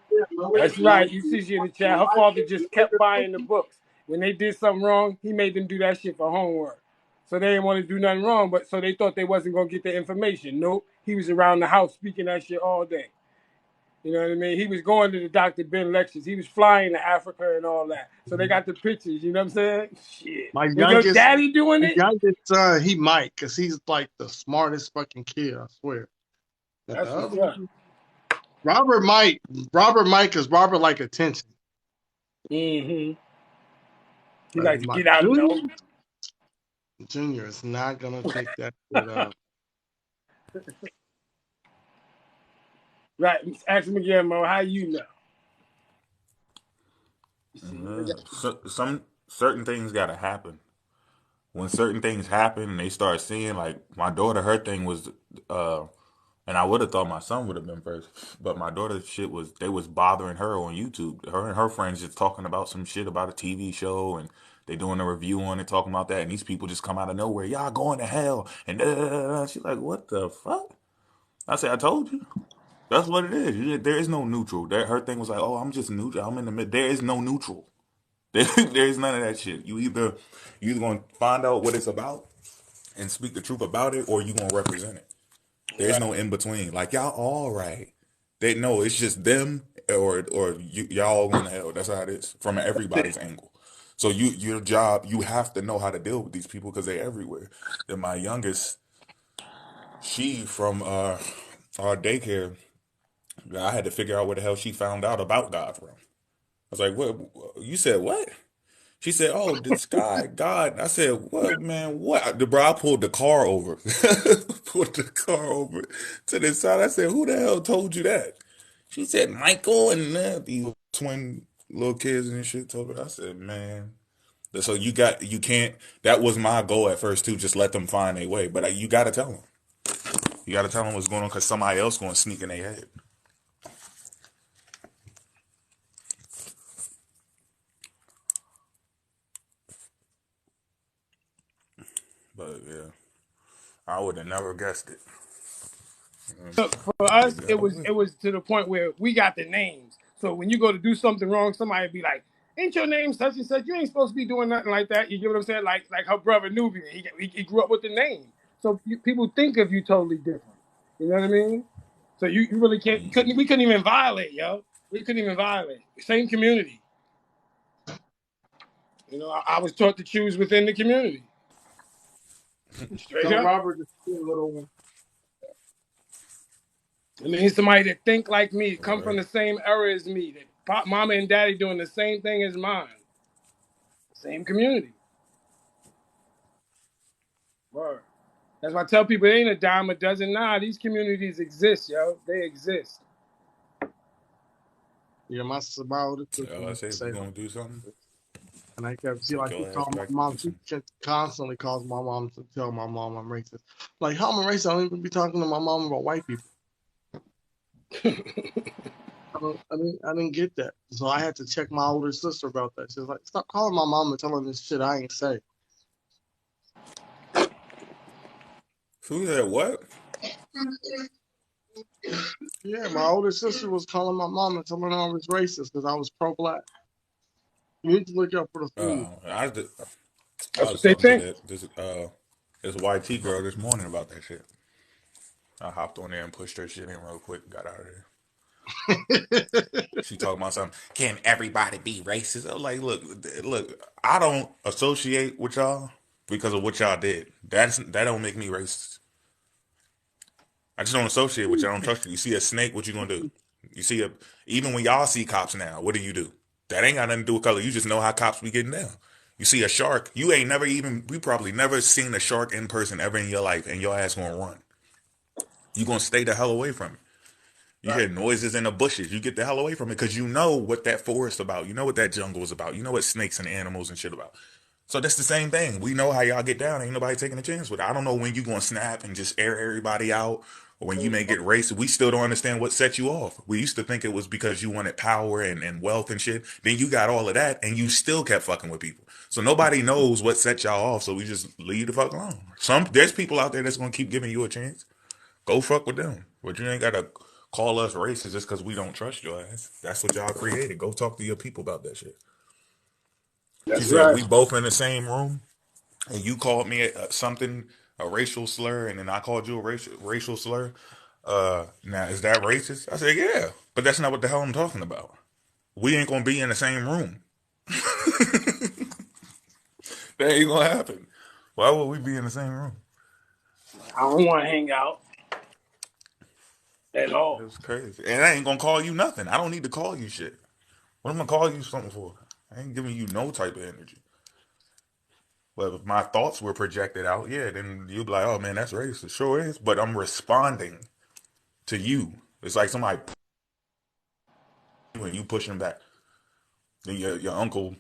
Speaker 2: That's right. You see she in the chat. Her father just kept buying the books. When they did something wrong, he made them do that shit for homework. So they didn't want to do nothing wrong, but so they thought they wasn't gonna get the information. Nope. He was around the house speaking that shit all day. You know what I mean? He was going to the Dr. Ben lectures. He was flying to Africa and all that. So they got the pictures. You know what I'm saying? Shit.
Speaker 1: My
Speaker 2: Was your
Speaker 1: youngest,
Speaker 2: daddy doing
Speaker 1: my
Speaker 2: it?
Speaker 1: youngest son, he might, cause he's like the smartest fucking kid. I swear. But the
Speaker 2: That's what's
Speaker 1: other
Speaker 2: up.
Speaker 1: one, Robert might, cause Robert like attention.
Speaker 2: Mm-hmm. He
Speaker 1: But
Speaker 2: like to
Speaker 1: my
Speaker 2: get out and
Speaker 1: junior,
Speaker 2: know.
Speaker 1: junior is not gonna pick that shit up.
Speaker 2: Right. Ask him again, Mo. How you know? You see,
Speaker 3: Some certain things got to happen. When certain things happen and they start seeing, like my daughter, her thing was, and I would have thought my son would have been first, but my daughter's shit was they was bothering her on YouTube. Her and her friends just talking about some shit about a TV show and they doing a review on it, talking about that, and these people just come out of nowhere, y'all going to hell, and she's like, what the fuck? I said, I told you. That's what it is. There is no neutral. Her thing was like, oh, I'm just neutral. I'm in the mid. There is no neutral. There's none of that shit. You either gonna find out what it's about and speak the truth about it, or you gonna represent it. There's
Speaker 2: right.
Speaker 3: no in between. Like y'all all right. They know it's just them or y'all going to hell. That's how it is from everybody's angle. So your job, you have to know how to deal with these people because they're everywhere. Then my youngest, she from our daycare, I had to figure out where the hell she found out about God from. I was like, what? You said what? She said, "Oh, the sky, God." I said, "What, man? What?" The bro, I pulled the car over, pulled the car over to the side. I said, "Who the hell told you that?" She said, "Michael and these twin little kids and shit told me. I said, man. So you can't. That was my goal at first too. Just let them find their way. But you got to tell them. You got to tell them what's going on because somebody else going to sneak in their head. But yeah, I would have never guessed it.
Speaker 2: Look, for us, it was to the point where we got the names. So when you go to do something wrong, somebody be like, "Ain't your name such and such? You ain't supposed to be doing nothing like that." You get what I'm saying? Like her brother Nubian, he grew up with the name, so people think of you totally different. You know what I mean? So you really can't. We couldn't even violate, yo. We couldn't even violate. Same community. You know, I was taught to choose within the community. Straight
Speaker 1: So
Speaker 2: up.
Speaker 1: Robert is still a little.
Speaker 2: I mean, somebody that think like me, come from
Speaker 3: Right.
Speaker 2: the same era as me, that pop, mama and daddy doing the same thing as mine, same community. Word. That's why I tell people it ain't a dime a dozen. Nah, these communities exist, yo. They exist.
Speaker 1: Yeah, my older
Speaker 3: I
Speaker 1: sister
Speaker 3: say if
Speaker 1: say,
Speaker 3: we're gonna do something,
Speaker 1: and I kept see
Speaker 3: take
Speaker 1: like she
Speaker 3: your ass
Speaker 1: called my
Speaker 3: back to
Speaker 1: mom. She
Speaker 3: Houston.
Speaker 1: just constantly calls my mom to tell my mom I'm racist. Like how I'm racist? I don't even be talking to my mom about white people. I didn't get that. So I had to check my older sister about that. She's like, stop calling my mom and telling this shit I ain't say.
Speaker 3: Who said what?
Speaker 1: Yeah, my older sister was calling my mom and telling her I was racist because I was pro-black. You need to look out for the food.
Speaker 3: I
Speaker 2: That's
Speaker 3: was
Speaker 2: what they
Speaker 3: talking to
Speaker 2: think.
Speaker 3: this YT girl this morning about that shit. I hopped on there and pushed her shit in real quick and got out of there. She talking about something. Can everybody be racist? I was like, look. I don't associate with y'all because of what y'all did. That don't make me racist. I just don't associate with y'all. I don't trust you. You see a snake, what you gonna do? You see even when y'all see cops now, what do? That ain't got nothing to do with color. You just know how cops be getting down. You see a shark, you probably never seen a shark in person ever in your life, and your ass gonna run. You gonna stay the hell away from it. You
Speaker 2: Right.
Speaker 3: hear noises in the bushes. You get the hell away from it because you know what that forest about. You know what that jungle is about. You know what snakes and animals and shit about. So that's the same thing. We know how y'all get down. Ain't nobody taking a chance with it. I don't know when you gonna snap and just air everybody out, or when you may get racist. We still don't understand what set you off. We used to think it was because you wanted power and wealth and shit. Then you got all of that, and you still kept fucking with people. So nobody knows what set y'all off. So we just leave the fuck alone. There's people out there that's gonna keep giving you a chance. Go fuck with them. But you ain't gotta call us racist just because we don't trust your ass. That's what y'all created. Go talk to your people about that shit. She
Speaker 2: That's
Speaker 3: said, if
Speaker 2: right.
Speaker 3: we both in the same room and you called me a racial slur, and then I called you a racial slur, now is that racist? I said, yeah, but that's not what the hell I'm talking about. We ain't gonna be in the same room. That ain't gonna happen. Why would we be in the same room?
Speaker 2: I don't want to hang out at
Speaker 3: It
Speaker 2: all.
Speaker 3: was crazy. And I ain't gonna call you nothing. I don't need to call you shit. What am I gonna call you something for? I ain't giving you no type of energy. But if my thoughts were projected out, yeah, then you'd be like, oh man, that's racist. Sure is. But I'm responding to you. It's like somebody when you pushing back. Then your uncle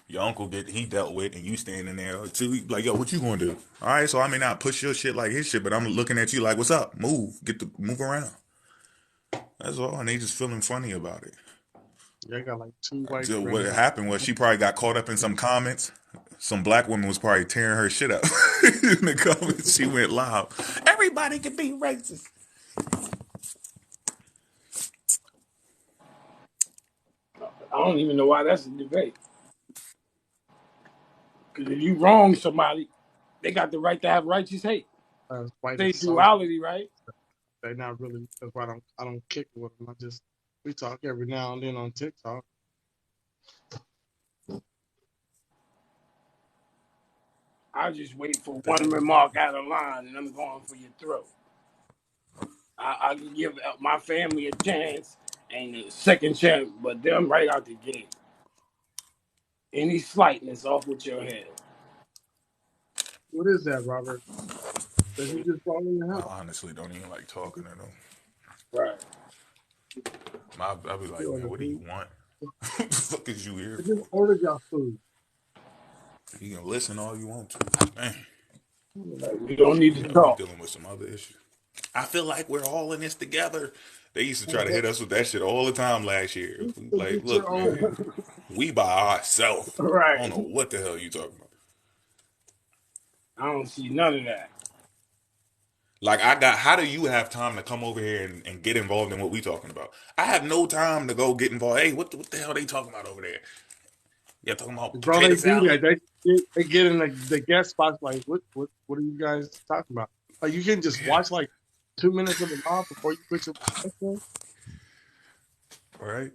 Speaker 3: he dealt with, and you standing there too. Like, yo, what you gonna do? All right, so I may not push your shit like his shit, but I'm looking at you like, what's up? Move around. That's all, and they just feeling funny about it.
Speaker 1: Yeah, I got like two white
Speaker 3: So what
Speaker 1: friends.
Speaker 3: happened was she probably got caught up in some comments. Some black woman was probably tearing her shit up in the comments. She went loud. Everybody can be racist.
Speaker 2: I don't even know why that's a debate. Because if you wrong somebody, they got the right to have righteous hate.
Speaker 1: White
Speaker 2: Say
Speaker 1: as snow.
Speaker 2: duality, right?
Speaker 1: They're not really. That's why I don't kick with them. We talk every now and then on TikTok.
Speaker 2: I just wait for
Speaker 3: What the
Speaker 2: one
Speaker 3: hell is
Speaker 2: remark
Speaker 3: that?
Speaker 2: out of line and I'm going for your throat. I can give my family a chance and a second chance, but them right out the gate. Any slightness off with your head.
Speaker 1: What is that, Robert? That you just brought in the
Speaker 3: I
Speaker 1: house?
Speaker 3: honestly don't even like talking to them.
Speaker 2: Right.
Speaker 3: I'll be like,
Speaker 1: You on
Speaker 3: man,
Speaker 1: the
Speaker 3: what do you
Speaker 1: food?
Speaker 3: want? What the fuck is you here
Speaker 1: I just
Speaker 3: for?
Speaker 1: ordered y'all food.
Speaker 3: You can listen all you want to. Man,
Speaker 2: Like, we don't need
Speaker 3: you
Speaker 2: to
Speaker 3: know we
Speaker 2: talk.
Speaker 3: dealing with some other issues. I feel like we're all in this together. They used to try to hit us with that shit all the time last year.
Speaker 1: So
Speaker 3: Like,
Speaker 1: get your
Speaker 3: look,
Speaker 1: own.
Speaker 3: man, we by ourselves. I don't
Speaker 2: Right.
Speaker 3: know what the hell you talking about.
Speaker 2: I don't see none of that.
Speaker 3: Like, how do you have time to come over here and get involved in what we talking about? I have no time to go get involved. Hey, what the hell they talking about over there? Yeah, talking about
Speaker 1: Bro, they
Speaker 3: potato
Speaker 1: do
Speaker 3: salad.
Speaker 1: that. They get in the guest spots like, what are you guys talking about? Like, you can just
Speaker 3: Yeah,
Speaker 1: watch like 2 minutes of the mob before you put your in.
Speaker 3: right.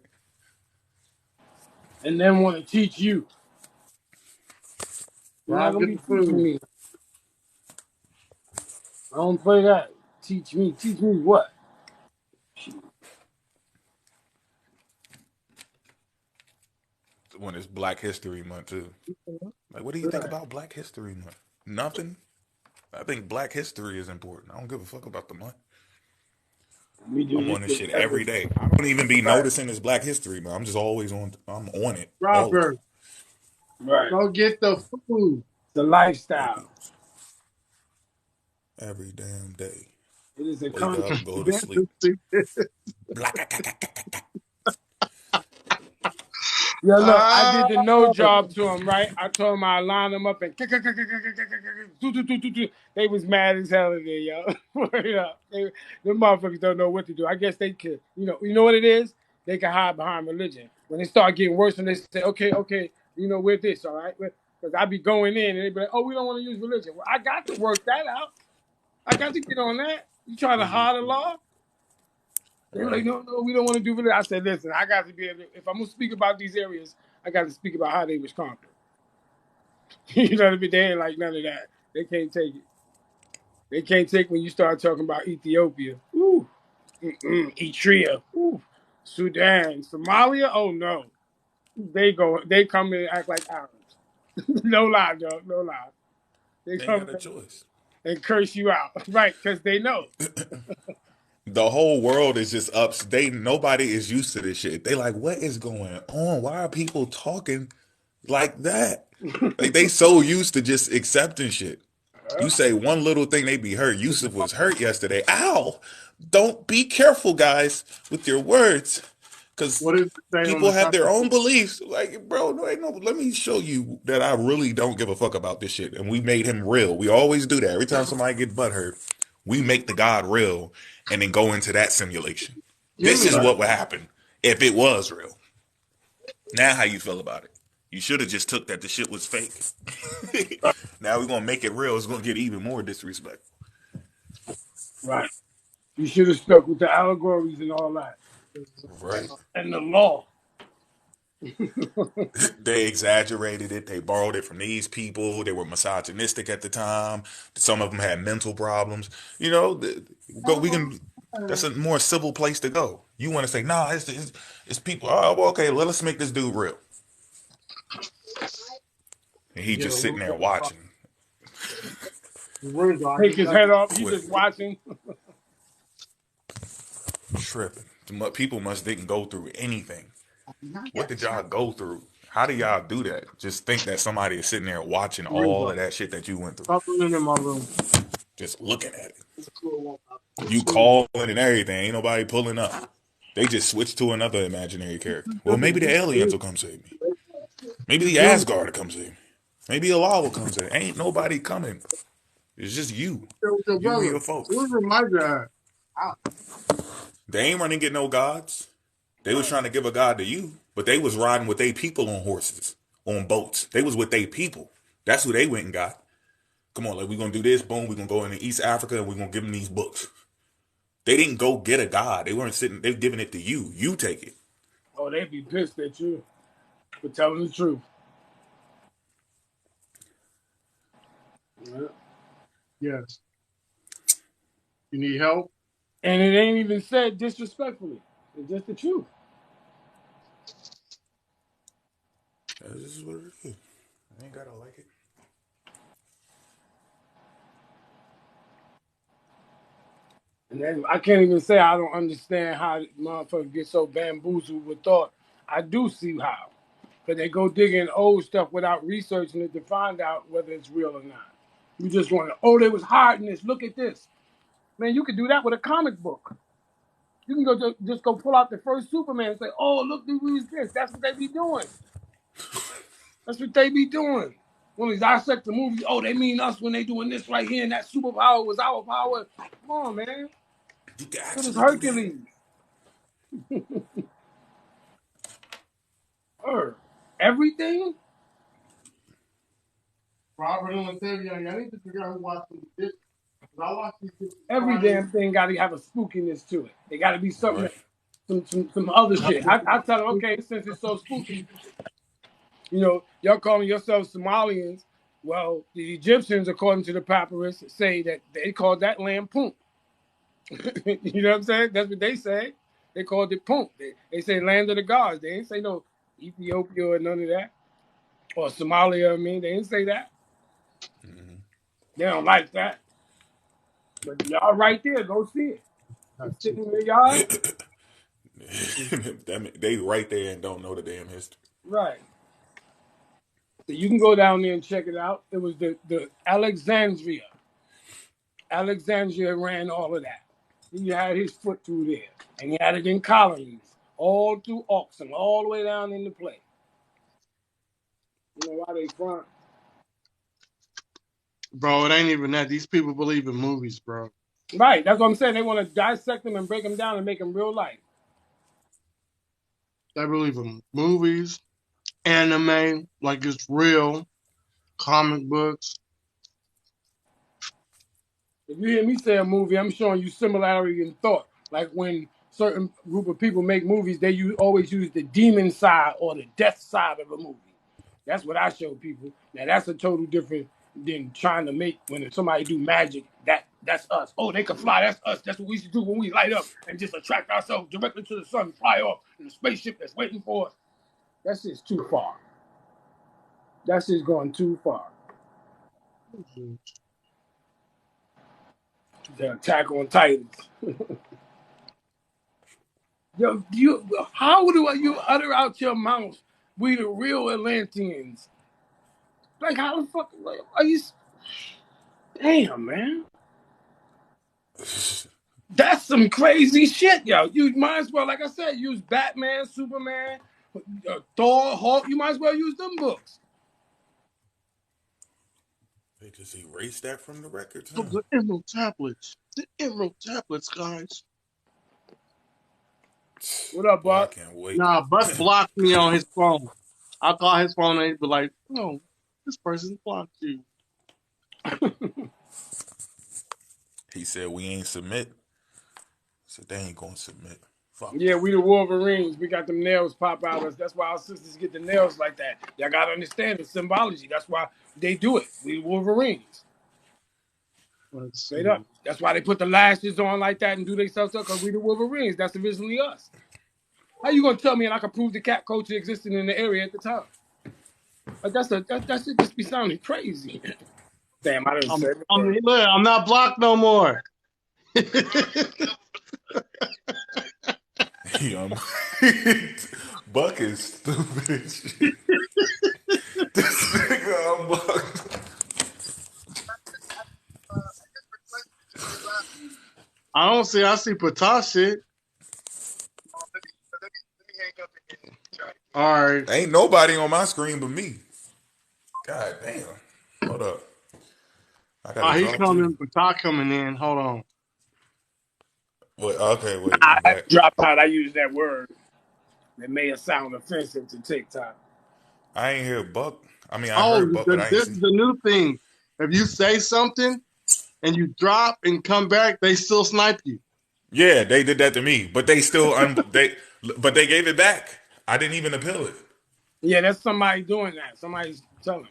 Speaker 2: And then want to teach you. You're not
Speaker 1: Rob,
Speaker 2: gonna
Speaker 1: get
Speaker 2: be
Speaker 1: the
Speaker 2: teaching
Speaker 1: food.
Speaker 2: me. I don't play that. Teach me. Teach me what?
Speaker 3: When it's Black History Month too. Like, what do you think
Speaker 2: Right.
Speaker 3: about Black History Month? Nothing. I think Black history is important. I don't give a fuck about the month.
Speaker 2: We do
Speaker 3: I'm
Speaker 2: this
Speaker 3: on this
Speaker 2: shit
Speaker 3: shit
Speaker 2: every
Speaker 3: every day. I don't even be
Speaker 2: right.
Speaker 3: noticing it's Black History, but I'm just always on. I'm on it all the
Speaker 1: Robert,
Speaker 3: time.
Speaker 2: Right.
Speaker 1: go get the food.
Speaker 2: The
Speaker 3: White
Speaker 2: lifestyle.
Speaker 3: people every damn day.
Speaker 2: It is a
Speaker 3: Wake
Speaker 2: constant.
Speaker 3: up, go to sleep. Black.
Speaker 2: Yeah, look, I
Speaker 1: Ah,
Speaker 2: did the no job to him, right? I told him I line them up and they was mad as hell in there, yo. Word up. Them motherfuckers don't know what to do. I guess they could, you know what it is? They can hide behind religion. When they start getting worse and they say, okay, we're this, all right? Because I be going in and they be like, oh, we don't want to use religion. Well, I got to work that out. I got to get on that. You trying to hide the law? They were like,
Speaker 3: Right.
Speaker 2: no, we don't want to do it. I said, listen, I got to be able to, if I'm going to speak about these areas, I got to speak about how they was conquered. You know what I mean? They ain't like none of that. They can't take it. They can't take when you start talking about Ethiopia. Ooh. Eritrea. Ooh. Sudan. Somalia. Oh, no. They come in and act like Arabs. No lie, dog. No lie. They
Speaker 3: They ain't
Speaker 2: come
Speaker 3: got a
Speaker 2: in
Speaker 3: choice.
Speaker 2: and curse you out. Right, because they know.
Speaker 3: The whole world is just up. Nobody is used to this shit. They like, what is going on? Why are people talking like that? Like they so used to just accepting shit. You say one little thing, they be hurt. Yusuf was hurt yesterday. Ow! Don't be careful, guys, with your words, because
Speaker 1: what did it say on
Speaker 3: people
Speaker 1: the
Speaker 3: have
Speaker 1: top
Speaker 3: their
Speaker 1: of
Speaker 3: own
Speaker 1: it?
Speaker 3: beliefs. Like, bro, no, ain't no. Let me show you that I really don't give a fuck about this shit. And we made him real. We always do that. Every time somebody get butthurt, we make the God real, and then go into that simulation.
Speaker 1: Give
Speaker 3: This is
Speaker 1: me.
Speaker 2: Right.
Speaker 3: what would happen if it was real. Now, how you feel about it? You should have just took that the shit was fake. Now we're gonna make it real. It's gonna get even more disrespectful.
Speaker 2: Right. You should have stuck with the allegories and all that.
Speaker 3: Right.
Speaker 2: And the law.
Speaker 3: They exaggerated it. They borrowed it from these people. They were misogynistic at the time. Some of them had mental problems. You know, go. We can. That's a more civil place to go. You want to say, nah, it's people. Oh, well, okay. Well, let's make this dude real. And he
Speaker 1: Get a
Speaker 3: just sitting
Speaker 1: little
Speaker 3: there
Speaker 1: bit of
Speaker 3: watching,
Speaker 1: window. I
Speaker 2: Take
Speaker 1: just
Speaker 2: his
Speaker 1: got
Speaker 2: head off. He
Speaker 3: with
Speaker 2: just watching.
Speaker 3: tripping. People must didn't go through anything. What did
Speaker 1: the
Speaker 3: y'all go through? How do y'all do that? Just think that somebody is sitting there watching all
Speaker 1: window.
Speaker 3: of that shit that you went through,
Speaker 1: Stop running in my room.
Speaker 3: just looking at it. You calling and everything. Ain't nobody pulling up. They just switched to another imaginary character. Well, maybe the aliens will come save me. Maybe the
Speaker 1: Yo,
Speaker 3: Asgard will come save me. Maybe Allah will come save me. Ain't nobody coming. It's just you.
Speaker 1: with your
Speaker 3: You and
Speaker 1: brother.
Speaker 3: your folks.
Speaker 1: Where's Reminder at?
Speaker 3: They ain't running to get no gods. They was trying to give a god to you, but they was riding with their people on horses, on boats. They was with their people. That's who they went and got. Come on, like we gonna do this. Boom, we gonna go into East Africa and we gonna give them these books. They didn't go get a god. They weren't sitting. They giving it to you. You take it.
Speaker 2: Oh, they'd be pissed at you for telling the truth. Yeah.
Speaker 1: Yes. You need help?
Speaker 2: And it ain't even said disrespectfully. It's just the truth.
Speaker 3: This is what it is. I ain't gotta like it.
Speaker 2: And then I can't even say I don't understand how motherfuckers get so bamboozled with thought. I do see how. But they go digging old stuff without researching it to find out whether it's real or not. You just want to, oh, they was hiding this. Look at this. Man, you could do that with a comic book. You can just go pull out the first Superman and say, oh, look, who's this. That's what they be doing. That's what they be doing. When we dissect the movie, oh, they mean us when they doing this right here, and that superpower was our power. Come on, man.
Speaker 3: You can
Speaker 2: It was
Speaker 3: actually do that.
Speaker 2: Hercules. Everything?
Speaker 1: Robert and Latavia, y'all need to figure out who watching this. I watch these shit
Speaker 2: Every
Speaker 1: Friday.
Speaker 2: damn thing got to have a spookiness to it. It got to be something,
Speaker 3: Right.
Speaker 2: some other shit. I tell them, okay, since it's so spooky, y'all calling yourselves Somalians. Well, the Egyptians, according to the papyrus, say that they called that land Punt. You know what I'm saying? That's what they say. They called it Punt. They say land of the gods. They ain't say no Ethiopia or none of that. Or Somalia, they didn't say that.
Speaker 3: Mm-hmm.
Speaker 2: They don't like that. But y'all right there, go see it. It's sitting in your yard.
Speaker 3: They right there and don't know the damn history.
Speaker 2: Right. So you can go down there and check it out. It was the Alexandria. Alexandria ran all of that. He had his foot through there. And he had it in colonies, all through Oxen, all the way down into play. You know why they front?
Speaker 1: Bro, it ain't even that. These people believe in movies, bro.
Speaker 2: Right. That's what I'm saying. They want to dissect them and break them down and make them real life.
Speaker 1: They believe in movies, anime, like it's real, comic books.
Speaker 2: If you hear me say a movie, I'm showing you similarity in thought. Like when certain group of people make movies, they always use the demon side or the death side of a movie. That's what I show people. Now that's a total different than trying to make when somebody do magic. That's us. Oh, they can fly. That's us. That's what we should do when we light up and just attract ourselves directly to the sun, fly off in a spaceship that's waiting for us. That's just too far. That's just going too far. The Attack on Titans. Yo, how do you utter out your mouth? We the real Atlanteans. Like how the fuck are you? Damn, man. That's some crazy shit, yo. You might as well, like I said, use Batman, Superman, Thor, Hulk. You might as well use them books.
Speaker 3: They just erased that from the records.
Speaker 1: Huh? The Emerald tablets. The Emerald tablets, guys.
Speaker 2: What up,
Speaker 3: Boy, I
Speaker 2: Buck?
Speaker 3: can't wait.
Speaker 1: Nah, Buck blocked me on his phone. I'll call his phone and he'd be like, no, this person blocked you.
Speaker 3: He said we ain't submit. So they ain't gonna submit. Fuck.
Speaker 2: Yeah, we the Wolverines. We got them nails pop out us. That's why our sisters get the nails like that. Y'all gotta understand the symbology. That's why they do it. We the Wolverines. Straight up. That's why they put the lashes on like that and do themselves stuff because we the Wolverines. That's originally us. How you gonna tell me and I can prove the cat culture existed in the area at the time? Like that should just be sounding crazy. Damn, I didn't say it.
Speaker 1: I'm not blocked no more.
Speaker 3: Buck is stupid. This nigga, I'm Buck.
Speaker 1: I see Pata shit. All right.
Speaker 3: Ain't nobody on my screen but me. God damn. Hold up.
Speaker 1: He's coming. Pata coming in. Hold on.
Speaker 3: Wait, okay, wait.
Speaker 2: I dropped out. I used that word. That may have sounded offensive to TikTok.
Speaker 3: I ain't hear Buck. I heard Buck, but I ain't
Speaker 1: this is the new thing. If you say something and you drop and come back, they still snipe you.
Speaker 3: Yeah, they did that to me, but they still they gave it back. I didn't even appeal it.
Speaker 2: Yeah, that's somebody doing that. Somebody's telling.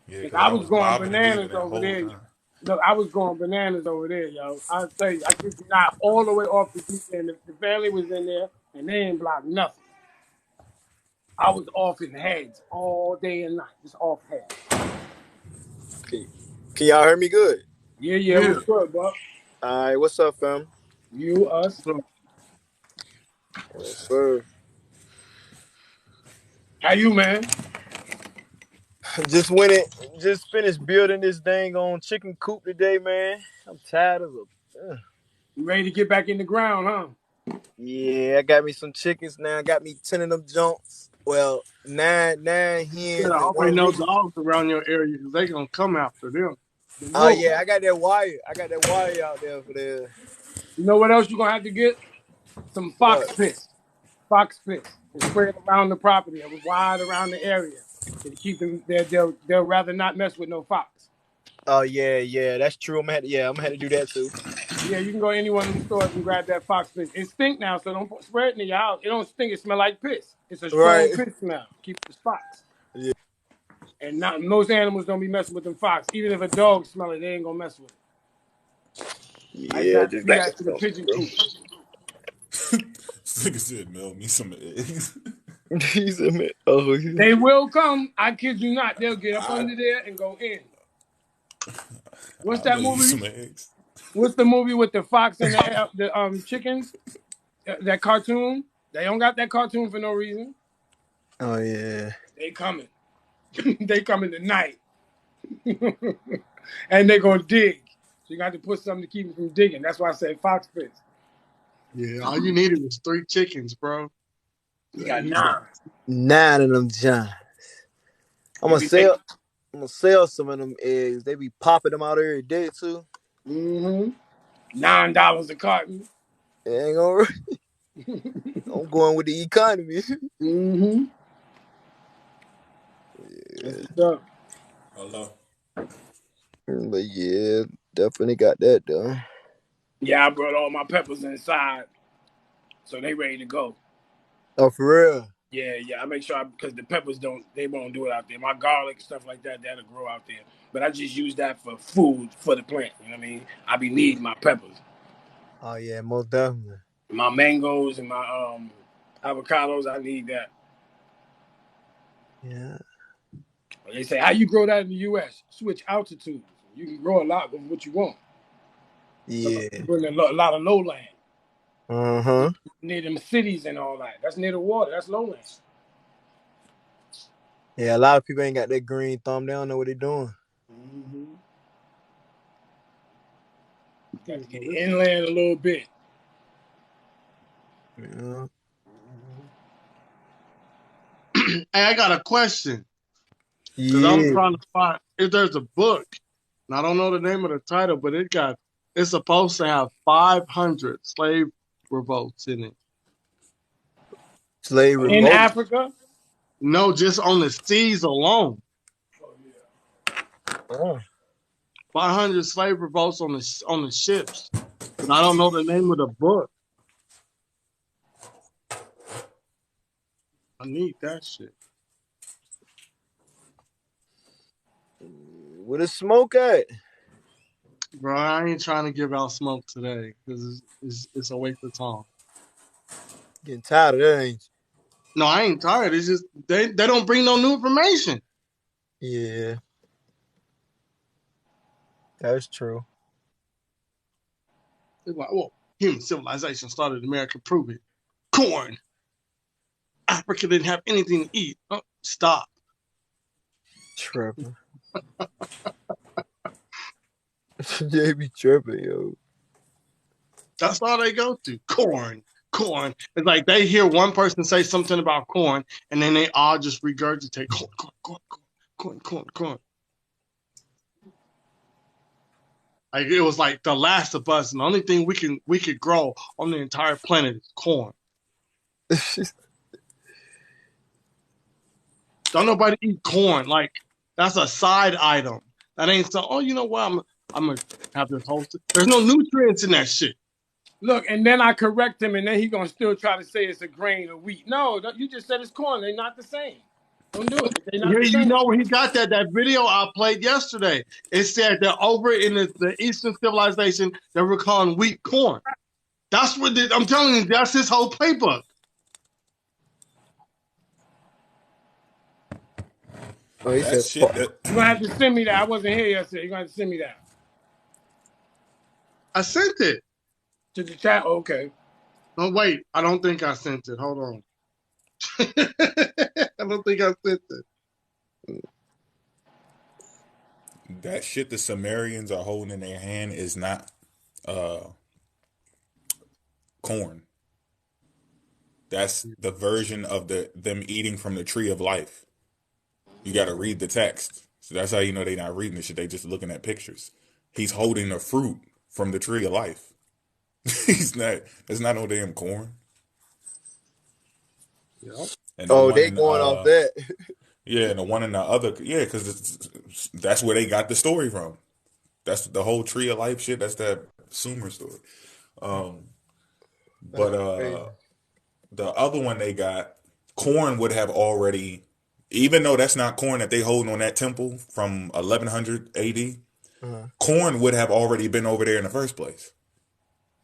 Speaker 3: Yeah,
Speaker 2: I was going bananas over there. Look, I was going bananas over there, yo. I'll tell you, I kid you not, all the way off the deep end. The family was in there, and they ain't blocked nothing. I was off in heads all day and night, just off heads.
Speaker 4: Can y'all hear me good?
Speaker 2: Yeah, what's good, bro?
Speaker 4: All right, what's up, fam?
Speaker 2: You, us.
Speaker 1: So,
Speaker 4: Yes, sir.
Speaker 2: How you, man?
Speaker 4: Just finished building this dang on chicken coop today, man. I'm tired of it.
Speaker 2: You ready to get back in the ground, huh?
Speaker 4: Yeah, I got me some chickens now. I got me 10 of them junks. Well, nine
Speaker 1: you
Speaker 4: hens
Speaker 1: gotta
Speaker 4: and
Speaker 1: always
Speaker 4: one
Speaker 1: know
Speaker 4: rooster.
Speaker 1: dogs around your area because they gonna come after them. The
Speaker 4: Oh
Speaker 1: wolf.
Speaker 4: yeah, I got that wire. I got that wire out there for the
Speaker 2: You know what else you're gonna have to get? Some fox
Speaker 4: what?
Speaker 2: piss. Fox piss. And spray it around the property, wide around the area. To keep them there, they'll rather not mess with no fox.
Speaker 4: Oh yeah, that's true. I'm gonna have to do that too.
Speaker 2: Yeah, you can go to any one of them stores and grab that fox piss. It stink now, so don't spray it in your house. It don't stink. It smell like piss. It's a strong
Speaker 4: Right.
Speaker 2: piss smell. Keep the spots.
Speaker 4: Yeah.
Speaker 2: And not most animals don't be messing with them fox. Even if a dog smell it, they ain't gonna mess with it. I used to
Speaker 4: Yeah,
Speaker 2: have to
Speaker 4: just
Speaker 2: do
Speaker 4: back
Speaker 2: that to the pigeon coop.
Speaker 3: Nigga said, "Mail me some eggs."
Speaker 4: He said, man, oh yeah.
Speaker 2: They will come. I kid you not. They'll get up under there and go in. What's
Speaker 3: I'll
Speaker 2: that
Speaker 3: mail you
Speaker 2: movie?
Speaker 3: some eggs.
Speaker 2: What's the movie with the fox and the chickens? That cartoon. They don't got that cartoon for no reason.
Speaker 4: Oh yeah.
Speaker 2: They coming. They coming tonight. And they gonna dig. So you got to put something to keep them from digging. That's why I said fox pits.
Speaker 1: Yeah, all you needed was 3 chickens, bro.
Speaker 2: You got
Speaker 1: You
Speaker 2: 9.
Speaker 4: 9 of them Johns. I'm
Speaker 2: They
Speaker 4: gonna
Speaker 2: be making.
Speaker 4: sell some of them eggs. They be popping them out every day too.
Speaker 2: $9 a carton.
Speaker 4: It ain't gonna. I'm going with the economy.
Speaker 2: That's what's up.
Speaker 3: Hello.
Speaker 4: But yeah, definitely got that done.
Speaker 2: Yeah, I brought all my peppers inside, so they ready to go.
Speaker 4: Oh, for real?
Speaker 2: Yeah. I make sure because the peppers they won't do it out there. My garlic stuff like that'll grow out there. But I just use that for food for the plant. You know what I mean? I be needing my peppers,
Speaker 4: Oh yeah, most definitely.
Speaker 2: my mangoes and my avocados. I need that.
Speaker 4: Yeah.
Speaker 2: They say, how you grow that in the U.S.? Switch altitudes. You can grow a lot of what you want.
Speaker 4: Yeah.
Speaker 2: Bring a lot of lowland.
Speaker 4: Uh-huh.
Speaker 2: Near them cities and all that. That's near the water. That's lowland.
Speaker 4: Yeah, a lot of people ain't got that green thumb. They don't know what they're doing.
Speaker 2: Got to get inland a little bit.
Speaker 4: Yeah.
Speaker 1: Hey, I got a question. Because I'm
Speaker 4: Yeah.
Speaker 1: trying to find if there's a book, and I don't know the name of the title, but it's supposed to have 500 slave revolts in it.
Speaker 4: Slave
Speaker 2: In
Speaker 4: revolt.
Speaker 2: Africa?
Speaker 1: No, just on the seas alone.
Speaker 4: Oh.
Speaker 1: 500 slave revolts on the ships. But I don't know the name of the book. I need that shit.
Speaker 4: Where the smoke at?
Speaker 1: Bro, I ain't trying to give out smoke today because it's a waste of time.
Speaker 4: Getting tired of that, ain't
Speaker 1: No, I ain't tired. It's just they don't bring no new information.
Speaker 4: you? Yeah. That's true.
Speaker 1: It's like, well, human civilization started in America. Prove it. Corn. Africa didn't have anything to eat. Oh, stop.
Speaker 4: Tripping. They be tripping, yo.
Speaker 1: That's all they go to. Corn. It's like they hear one person say something about corn, and then they all just regurgitate corn. Like it was like The Last of Us, and the only thing we could grow on the entire planet is corn. Don't nobody eat corn. Like that's a side item. That ain't so. Oh, you know what? I'm gonna have this whole. There's no nutrients in that shit.
Speaker 2: Look, and then I correct him, and then he gonna still try to say it's a grain of wheat. No, you just said it's corn. They're not the same. Don't do it. They're not
Speaker 1: Yeah,
Speaker 2: the
Speaker 1: you
Speaker 2: same.
Speaker 1: know where he got that. That video I played yesterday. It said that over in the Eastern civilization, they were calling wheat corn. That's what I'm telling you. That's his whole playbook.
Speaker 4: Oh, he
Speaker 3: That
Speaker 4: said,
Speaker 3: shit. That
Speaker 2: You're gonna have to send me that. I wasn't here yesterday. You're gonna have to send me that.
Speaker 1: I sent it.
Speaker 2: To the chat. Okay.
Speaker 1: Oh wait, I don't think I sent it. Hold on. I don't think I sent it.
Speaker 3: That shit the Sumerians are holding in their hand is not uh corn. That's the version of them eating from the tree of life. You got to read the text. So that's how you know they're not reading the shit. They just looking at pictures. He's holding the fruit from the tree of life. He's not. That's not no damn corn.
Speaker 1: Yep.
Speaker 3: And the
Speaker 4: Oh,
Speaker 3: one
Speaker 4: they
Speaker 3: in
Speaker 4: going off that.
Speaker 3: yeah, and the one in the other yeah, because that's where they got the story from. That's the whole tree of life shit. That's that Sumer story. Um, but
Speaker 4: That's crazy.
Speaker 3: the other one they got, corn would have already, even though that's not corn that they hold on that temple from 1100 AD,
Speaker 4: Uh-huh.
Speaker 3: corn would have already been over there in the first place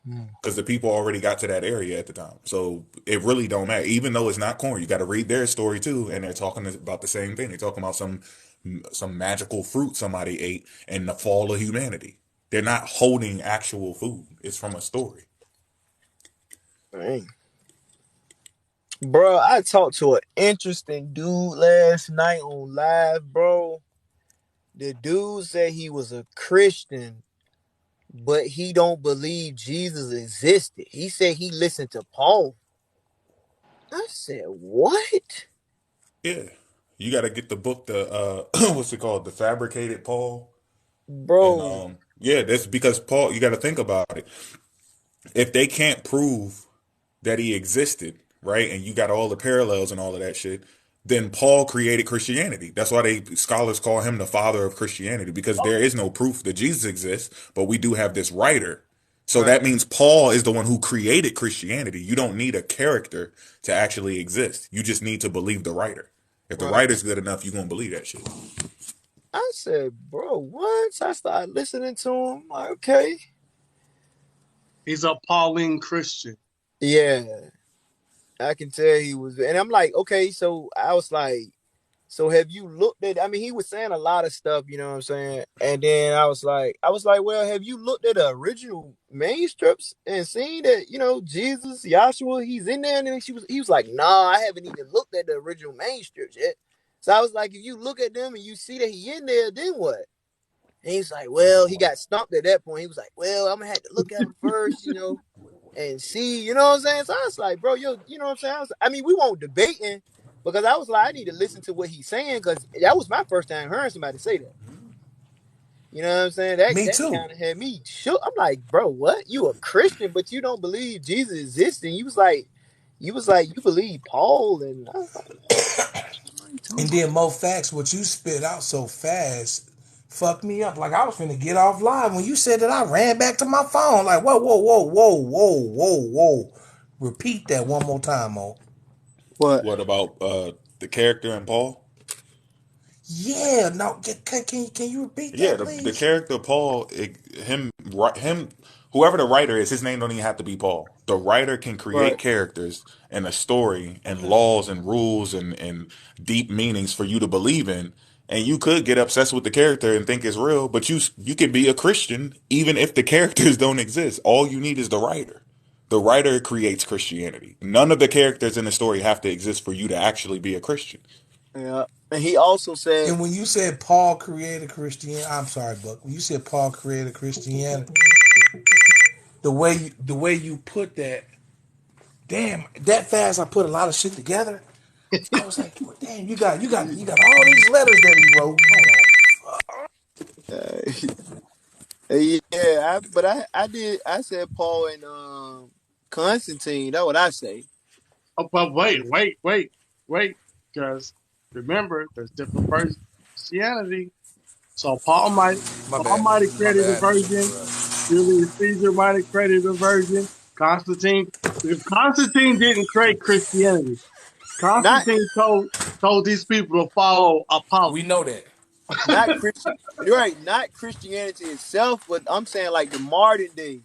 Speaker 4: Mm.
Speaker 3: because the people already got to that area at the time. So it really don't matter. Even though it's not corn, you got to read their story too, and they're talking about the same thing. They're talking about some magical fruit somebody ate and the fall of humanity. They're not holding actual food. It's from a story.
Speaker 4: Dang. Bro, I talked to an interesting dude last night on live, bro. The dude said he was a Christian, but he don't believe Jesus existed. He said he listened to Paul. I said, what?
Speaker 3: Yeah. You got to get the book, the what's it called, the Fabricated Paul, and
Speaker 4: Bro,
Speaker 3: yeah, that's because Paul. You got to think about it. If they can't prove that he existed, right, and you got all the parallels and all of that shit, then Paul created Christianity. That's why scholars call him the father of Christianity because there is no proof that Jesus exists, but we do have this writer. So
Speaker 1: Right.
Speaker 3: that means Paul is the one who created Christianity. You don't need a character to actually exist. You just need to believe the writer. If the
Speaker 1: Right.
Speaker 3: writer's good enough, you're gonna believe that shit.
Speaker 4: I said, bro, once I started listening to him, I'm like, okay.
Speaker 1: He's a Pauline Christian.
Speaker 4: Yeah, I can tell he was. And I'm like, okay, so I was like, so have you looked at, I mean, he was saying a lot of stuff, you know what I'm saying? And then I was like, well, have you looked at the original manuscripts and seen that, Jesus, Yahshua, he's in there? And then he was like, nah, I haven't even looked at the original manuscripts yet. So I was like, if you look at them and you see that he in there, then what? And he's like, well, he got stumped at that point. He was like, well, I'm gonna have to look at him first, and see, you know what I'm saying? So I was like, bro, you know what I'm saying? I mean, we won't debating because I was like, I need to listen to what he's saying because that was my first time hearing somebody say that. You know what I'm saying? That
Speaker 5: Me
Speaker 4: that
Speaker 5: too.
Speaker 4: kind of had me shook. I'm like, bro, what? You a Christian, but you don't believe Jesus exists? And you believe Paul, and I was like,
Speaker 5: And then Mo Facts, what you spit out so fast, fucked me up. Like I was finna get off live when you said that. I ran back to my phone. Like whoa, whoa, whoa, whoa, whoa, whoa, whoa. Repeat that one more time, Mo.
Speaker 4: what?
Speaker 3: What about the character in Paul?
Speaker 5: Yeah, no, can you repeat
Speaker 3: Yeah,
Speaker 5: that,
Speaker 3: the
Speaker 5: please?
Speaker 3: character Paul, him, whoever the writer is, his name don't even have to be Paul. The writer can
Speaker 4: Right.
Speaker 3: create characters and a story and laws and rules and deep meanings for you to believe in. And you could get obsessed with the character and think it's real, but you could be a Christian even if the characters don't exist. All you need is the writer. The writer creates Christianity. None of the characters in the story have to exist for you to actually be a Christian.
Speaker 4: Yeah. And he also said,
Speaker 5: And when you said Paul created Christianity, I'm sorry, Buck. When you said Paul created Christianity, the way you put that, damn, that fast I put a lot of shit together. I was like, well, damn, you got all these letters that he wrote. Hold
Speaker 4: uh, yeah, I said Paul and Constantine. That's what I say.
Speaker 1: Oh, but wait. Because remember, there's different versions of Christianity. So
Speaker 5: on. My
Speaker 1: Paul
Speaker 5: bad.
Speaker 1: might have
Speaker 5: My
Speaker 1: credited a
Speaker 5: bad.
Speaker 1: version. Julius Caesar might have credited a version. Constantine. If Constantine didn't create Christianity,
Speaker 4: Not
Speaker 1: Constantine told these people to follow Apollo.
Speaker 5: We know that.
Speaker 4: not Christian, right? Not Christianity itself, but I'm saying like the modern day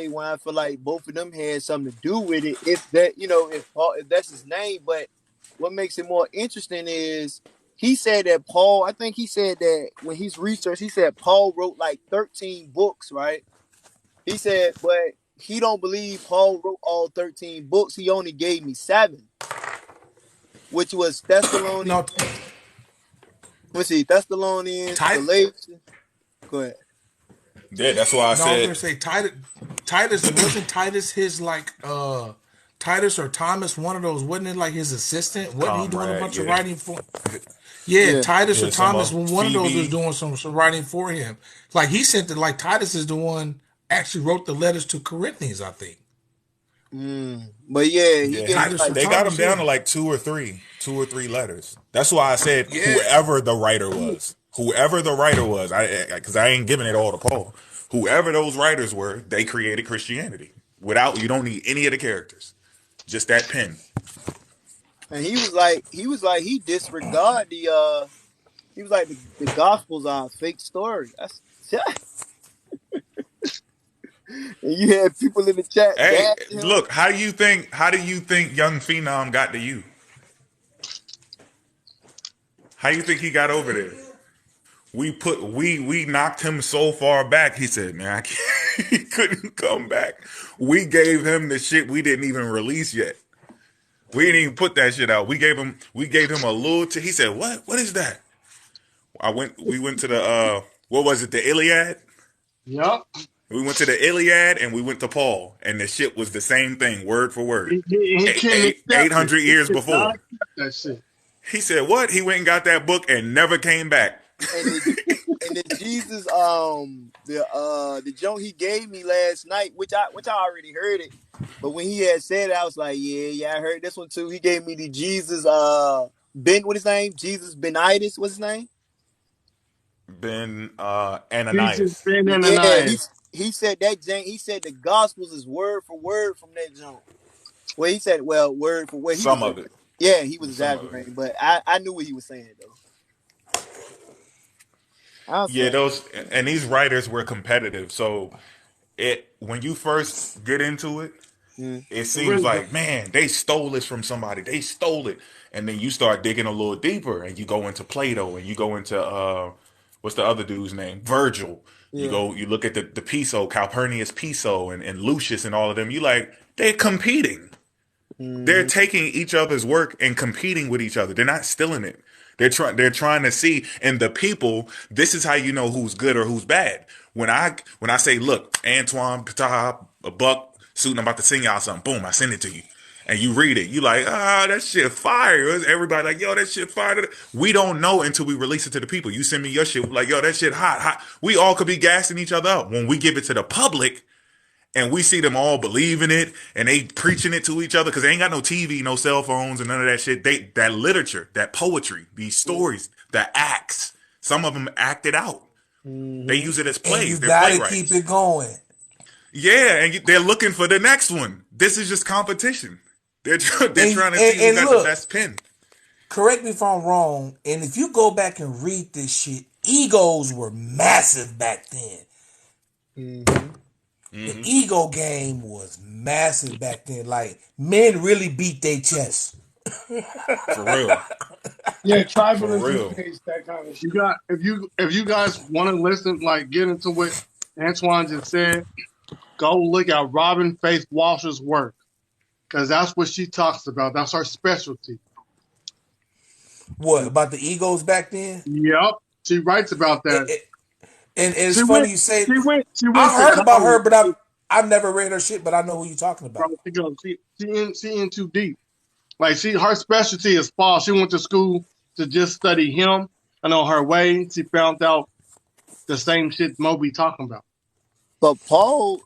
Speaker 4: when I feel like both of them had something to do with it. If that, if that's his name, but what makes it more interesting is he said that Paul. I think he said that when he's researched, he said Paul wrote like 13 books, right? He said, but he don't believe Paul wrote all 13 books. He only gave me 7, which was Thessalonians.
Speaker 5: No,
Speaker 4: Let's see, Thessalonians,
Speaker 5: Titus.
Speaker 4: Galatians. Go ahead.
Speaker 3: Yeah, that's why I
Speaker 5: No, I was
Speaker 3: said.
Speaker 5: gonna say Titus. Titus wasn't Titus his like Titus or Thomas, one of those, wasn't it like his assistant? Wasn't he doing a
Speaker 3: Comrade,
Speaker 5: bunch of
Speaker 3: yeah.
Speaker 5: writing for? Yeah,
Speaker 4: Yeah.
Speaker 5: Titus
Speaker 3: Yeah,
Speaker 5: or
Speaker 3: some
Speaker 5: Thomas,
Speaker 3: of
Speaker 5: one of those was
Speaker 3: Phoebe.
Speaker 5: doing some writing for him. Like he sent it. Like Titus is the one actually wrote the letters to Corinthians, I think.
Speaker 4: But yeah, he
Speaker 3: Yeah,
Speaker 4: gave me
Speaker 5: Titus or
Speaker 4: like,
Speaker 3: they got
Speaker 5: Thomas,
Speaker 3: him down
Speaker 5: yeah.
Speaker 3: to like two or three letters. That's why I said
Speaker 5: Yeah.
Speaker 3: whoever the writer was, because I ain't giving it all to Paul. Whoever those writers were, they created Christianity. Without, you don't need any of the characters, just that pen.
Speaker 4: and he was like, he disregard the he was like the Gospels are a fake story. That's and you had people in the chat
Speaker 3: Hey,
Speaker 4: bashing him.
Speaker 3: look, how do you think Young Phenom got to you? How you think he got over there? We knocked him so far back. He said, "Man, I can't." He couldn't come back. We gave him the shit we didn't even release yet. We didn't even put that shit out. We gave him a little. He said, "What? What is that?" We went to the what was it? The Iliad.
Speaker 1: Yup.
Speaker 3: We went to the Iliad and we went to Paul, and the shit was the same thing, word for word.
Speaker 1: He couldn't accept it.
Speaker 3: 800
Speaker 1: He
Speaker 3: years
Speaker 1: could
Speaker 3: before.
Speaker 1: not accept that shit.
Speaker 3: He said, "What?" He went and got that book and never came back.
Speaker 4: And the Jesus the joke he gave me last night, which I already heard it, but when he had said it, I was like, yeah, I heard this one too. He gave me the Jesus what his name? Jesus Benitis, what's his name?
Speaker 3: Ben
Speaker 1: He's just
Speaker 3: Ananias.
Speaker 1: been in the
Speaker 4: Yeah,
Speaker 1: night.
Speaker 4: he said that he said the Gospels is word for word from that joke. Well, he said, word for word.
Speaker 3: Some of it.
Speaker 4: Yeah, he was
Speaker 3: Some of it.
Speaker 4: exaggerating, but I knew what he was saying though.
Speaker 3: Yeah, these writers were competitive. So when you first get into it, it seems
Speaker 1: Really,
Speaker 3: like, man, they stole this from somebody. They stole it. And then you start digging a little deeper and you go into Plato and you go into what's the other dude's name? Virgil.
Speaker 4: Yeah.
Speaker 3: You look at the Piso, Calpurnius Piso and Lucius and all of them. You like, they're competing. They're taking each other's work and competing with each other. They're not stealing it. They're trying to see, and the people, this is how you know who's good or who's bad. When I say, look, Antoine, Pataha, a Buck, Suit, I'm about to sing y'all something. Boom, I send it to you. And you read it. You like, that shit fire. Everybody like, yo, that shit fire. We don't know until we release it to the people. You send me your shit, like, yo, that shit hot. We all could be gassing each other up. When we give it to the public, and we see them all believing it and they preaching it to each other because they ain't got no TV, no cell phones, and none of that shit. That literature, that poetry, these stories, the acts, some of them act it out. They use it as
Speaker 5: And
Speaker 3: plays.
Speaker 5: you
Speaker 3: They're
Speaker 5: gotta
Speaker 3: playwrights.
Speaker 5: keep it going.
Speaker 3: Yeah, and they're looking for the next one. This is just competition. They're trying to see who got the best pen. Correct
Speaker 5: me if I'm wrong, and if you go back and read this shit, egos were massive back then. The ego game was massive back then. Like, men really beat their chest.
Speaker 3: For real.
Speaker 2: Yeah,
Speaker 3: For
Speaker 2: tribalism
Speaker 3: real.
Speaker 2: creates that kind of shit.
Speaker 1: you got if you guys want to listen, like get into what Antoine just said, go look at Robin Faith Walsh's work, because that's what she talks about. That's her specialty.
Speaker 5: What, about the egos back then?
Speaker 1: Yep, she writes about that.
Speaker 5: And it's
Speaker 1: She
Speaker 5: funny
Speaker 1: went-
Speaker 5: you say.
Speaker 1: She went
Speaker 5: I
Speaker 1: to
Speaker 5: heard about her,
Speaker 1: college.
Speaker 5: but I've never read her shit. But I know who you're talking about.
Speaker 1: She in too deep. Like her specialty is Paul. She went to school to just study him, and on her way, she found out the same shit Moby talking about.
Speaker 4: But Paul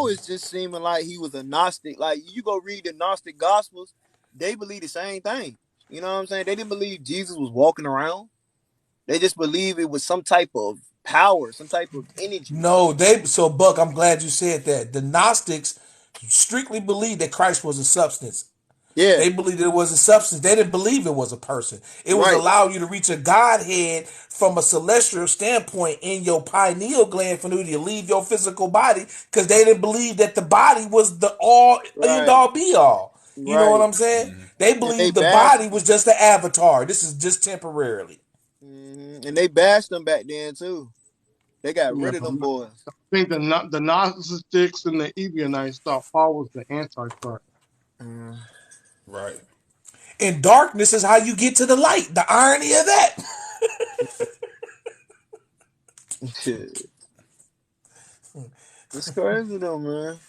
Speaker 4: is just seeming like he was a Gnostic. Like, you go read the Gnostic Gospels, they believe the same thing. You know what I'm saying? They didn't believe Jesus was walking around. They just believe it was some type of power, some type of energy.
Speaker 5: No, so Buck, I'm glad you said that. The Gnostics strictly believed that Christ was a substance.
Speaker 4: Yeah.
Speaker 5: They believed it was a substance. They didn't believe it was a person. It was
Speaker 4: Right.
Speaker 5: allow you to reach a Godhead from a celestial standpoint in your pineal gland for you to leave your physical body, because they didn't believe that the body was the end all be all. You know what I'm saying? They believed the body was just the avatar. This is just temporarily.
Speaker 4: And they bashed them back then too. They got
Speaker 1: Yeah,
Speaker 4: rid of
Speaker 1: but
Speaker 4: them boys.
Speaker 1: I think the Gnostics and the Ebionites thought Paul was the Antichrist.
Speaker 4: Mm.
Speaker 3: Right.
Speaker 5: And darkness is how you get to the light. The irony of that.
Speaker 4: Shit. It's crazy though, man.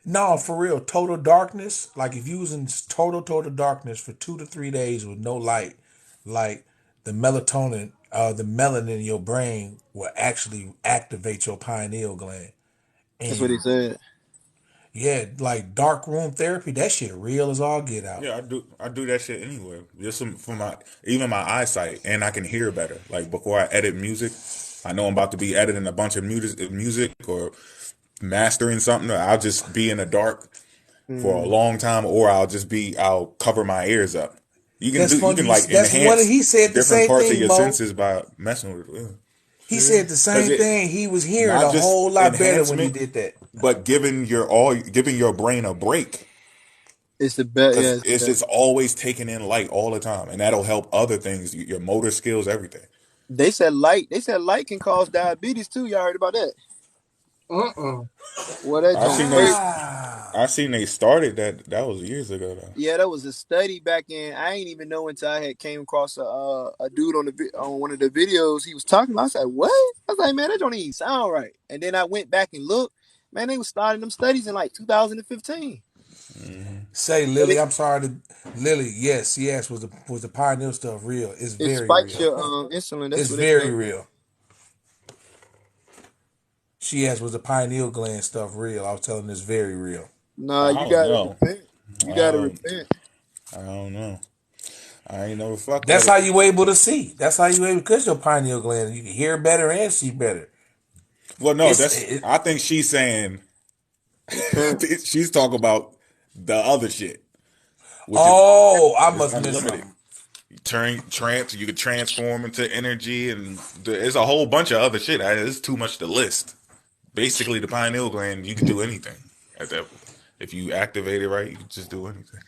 Speaker 5: No, for real. Total darkness. Like if you was in total darkness for 2 to 3 days with no light, like the the melanin in your brain will actually activate your pineal gland.
Speaker 4: That's what he
Speaker 5: And
Speaker 4: said.
Speaker 5: yeah, like dark room therapy, that shit real as all get out.
Speaker 3: Yeah, I do that shit anyway. Just for my even my eyesight, and I can hear better. Like before I edit music, I know I'm about to be editing a bunch of music or mastering something. I'll just be in the dark for a
Speaker 4: Mm.
Speaker 3: long time, or I'll cover my ears up.
Speaker 5: That's
Speaker 3: You can
Speaker 5: funny.
Speaker 3: like
Speaker 5: That's one.
Speaker 3: enhance
Speaker 5: He said the
Speaker 3: different
Speaker 5: same
Speaker 3: parts of
Speaker 5: thing,
Speaker 3: your
Speaker 5: Mo.
Speaker 3: senses by messing with it.
Speaker 5: He
Speaker 4: Yeah.
Speaker 5: said the
Speaker 3: Because
Speaker 5: same
Speaker 3: it
Speaker 5: thing. He was hearing
Speaker 3: not
Speaker 5: a
Speaker 3: just
Speaker 5: whole lot better when he
Speaker 3: enhancement,
Speaker 5: did that.
Speaker 3: but giving your brain a break.
Speaker 4: It's the best. Yeah,
Speaker 3: Because
Speaker 4: it's the
Speaker 3: it's
Speaker 4: best.
Speaker 3: just always taking in light all the time, and that'll help other things, your motor skills, everything.
Speaker 4: They said light. They said light can cause diabetes too. Y'all heard about that?
Speaker 1: Uh-uh.
Speaker 4: Well, that
Speaker 3: I
Speaker 4: Joe
Speaker 3: seen they,
Speaker 4: crazy.
Speaker 5: Ah.
Speaker 3: I seen they started that. That was years ago though.
Speaker 4: Yeah, that was a study back in. I ain't even know until I had came across a dude on on one of the videos. He was talking about. I said, "What?" I was like, "Man, that don't even sound right." And then I went back and looked. Man, they was starting them studies in like 2015.
Speaker 3: Hmm.
Speaker 5: Say
Speaker 4: And
Speaker 5: Lily, I'm sorry to Lily. Yes, was the pioneer stuff real? It's
Speaker 4: it
Speaker 5: very
Speaker 4: spikes
Speaker 5: real.
Speaker 4: your insulin. That's
Speaker 5: It's
Speaker 4: what it
Speaker 5: very
Speaker 4: does.
Speaker 5: real. She asked, was the pineal gland stuff real? I was telling her it's very real.
Speaker 4: Nah,
Speaker 3: I
Speaker 4: you
Speaker 3: don't
Speaker 4: gotta
Speaker 3: know.
Speaker 4: repent.
Speaker 3: I
Speaker 4: You gotta
Speaker 3: don't.
Speaker 4: repent.
Speaker 3: I don't know. I ain't never fucked
Speaker 5: That's
Speaker 3: with
Speaker 5: how
Speaker 3: it.
Speaker 5: you able to see. That's how you able because your pineal gland. You can hear better and see better.
Speaker 3: Well, no,
Speaker 5: It's
Speaker 3: that's. I think she's saying
Speaker 4: Repent.
Speaker 3: she's talking about the other shit, which
Speaker 5: oh, I
Speaker 3: is
Speaker 5: must miss
Speaker 3: unlimited.
Speaker 5: something.
Speaker 3: You could transform into energy, and there's a whole bunch of other shit. It's too much to list. Basically, the pineal gland, you can do anything at that. If you activate it right, you can just do anything.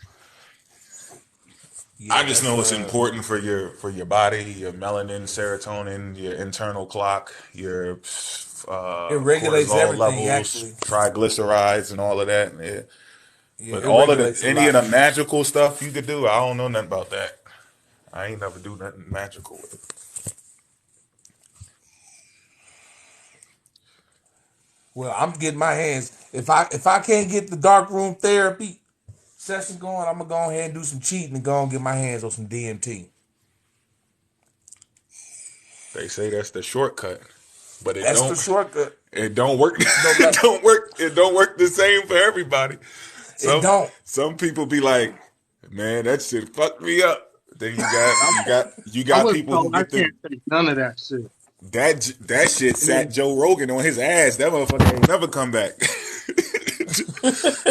Speaker 3: I
Speaker 5: Yeah,
Speaker 3: just
Speaker 5: that's
Speaker 3: know it's important for your body, your melanin, serotonin, your internal clock, your
Speaker 5: it regulates
Speaker 3: cortisol
Speaker 5: everything
Speaker 3: levels,
Speaker 5: actually.
Speaker 3: triglycerides, and all of that. Yeah.
Speaker 5: Yeah,
Speaker 3: But
Speaker 5: it
Speaker 3: all of
Speaker 5: regulates a
Speaker 3: any of
Speaker 5: lot.
Speaker 3: the magical stuff you could do, I don't know nothing about that. I ain't never do nothing magical with it.
Speaker 5: Well, I'm getting my hands. If I can't get the dark room therapy session going, I'm gonna go ahead and do some cheating and go and get my hands on some DMT.
Speaker 3: They say that's the shortcut, but it
Speaker 5: That's the
Speaker 3: don't.
Speaker 5: shortcut.
Speaker 3: It don't work.
Speaker 5: No,
Speaker 3: It don't work. It don't work the same for everybody.
Speaker 5: it
Speaker 3: Some
Speaker 5: don't.
Speaker 3: some people be like, man, that shit fucked me up. Then you
Speaker 1: I
Speaker 3: got
Speaker 1: was
Speaker 3: people
Speaker 1: told
Speaker 3: who
Speaker 1: I
Speaker 3: get the
Speaker 1: can't take none of that shit.
Speaker 3: that shit
Speaker 1: I
Speaker 3: sat
Speaker 1: mean,
Speaker 3: Joe Rogan on his ass. That motherfucker ain't never come back.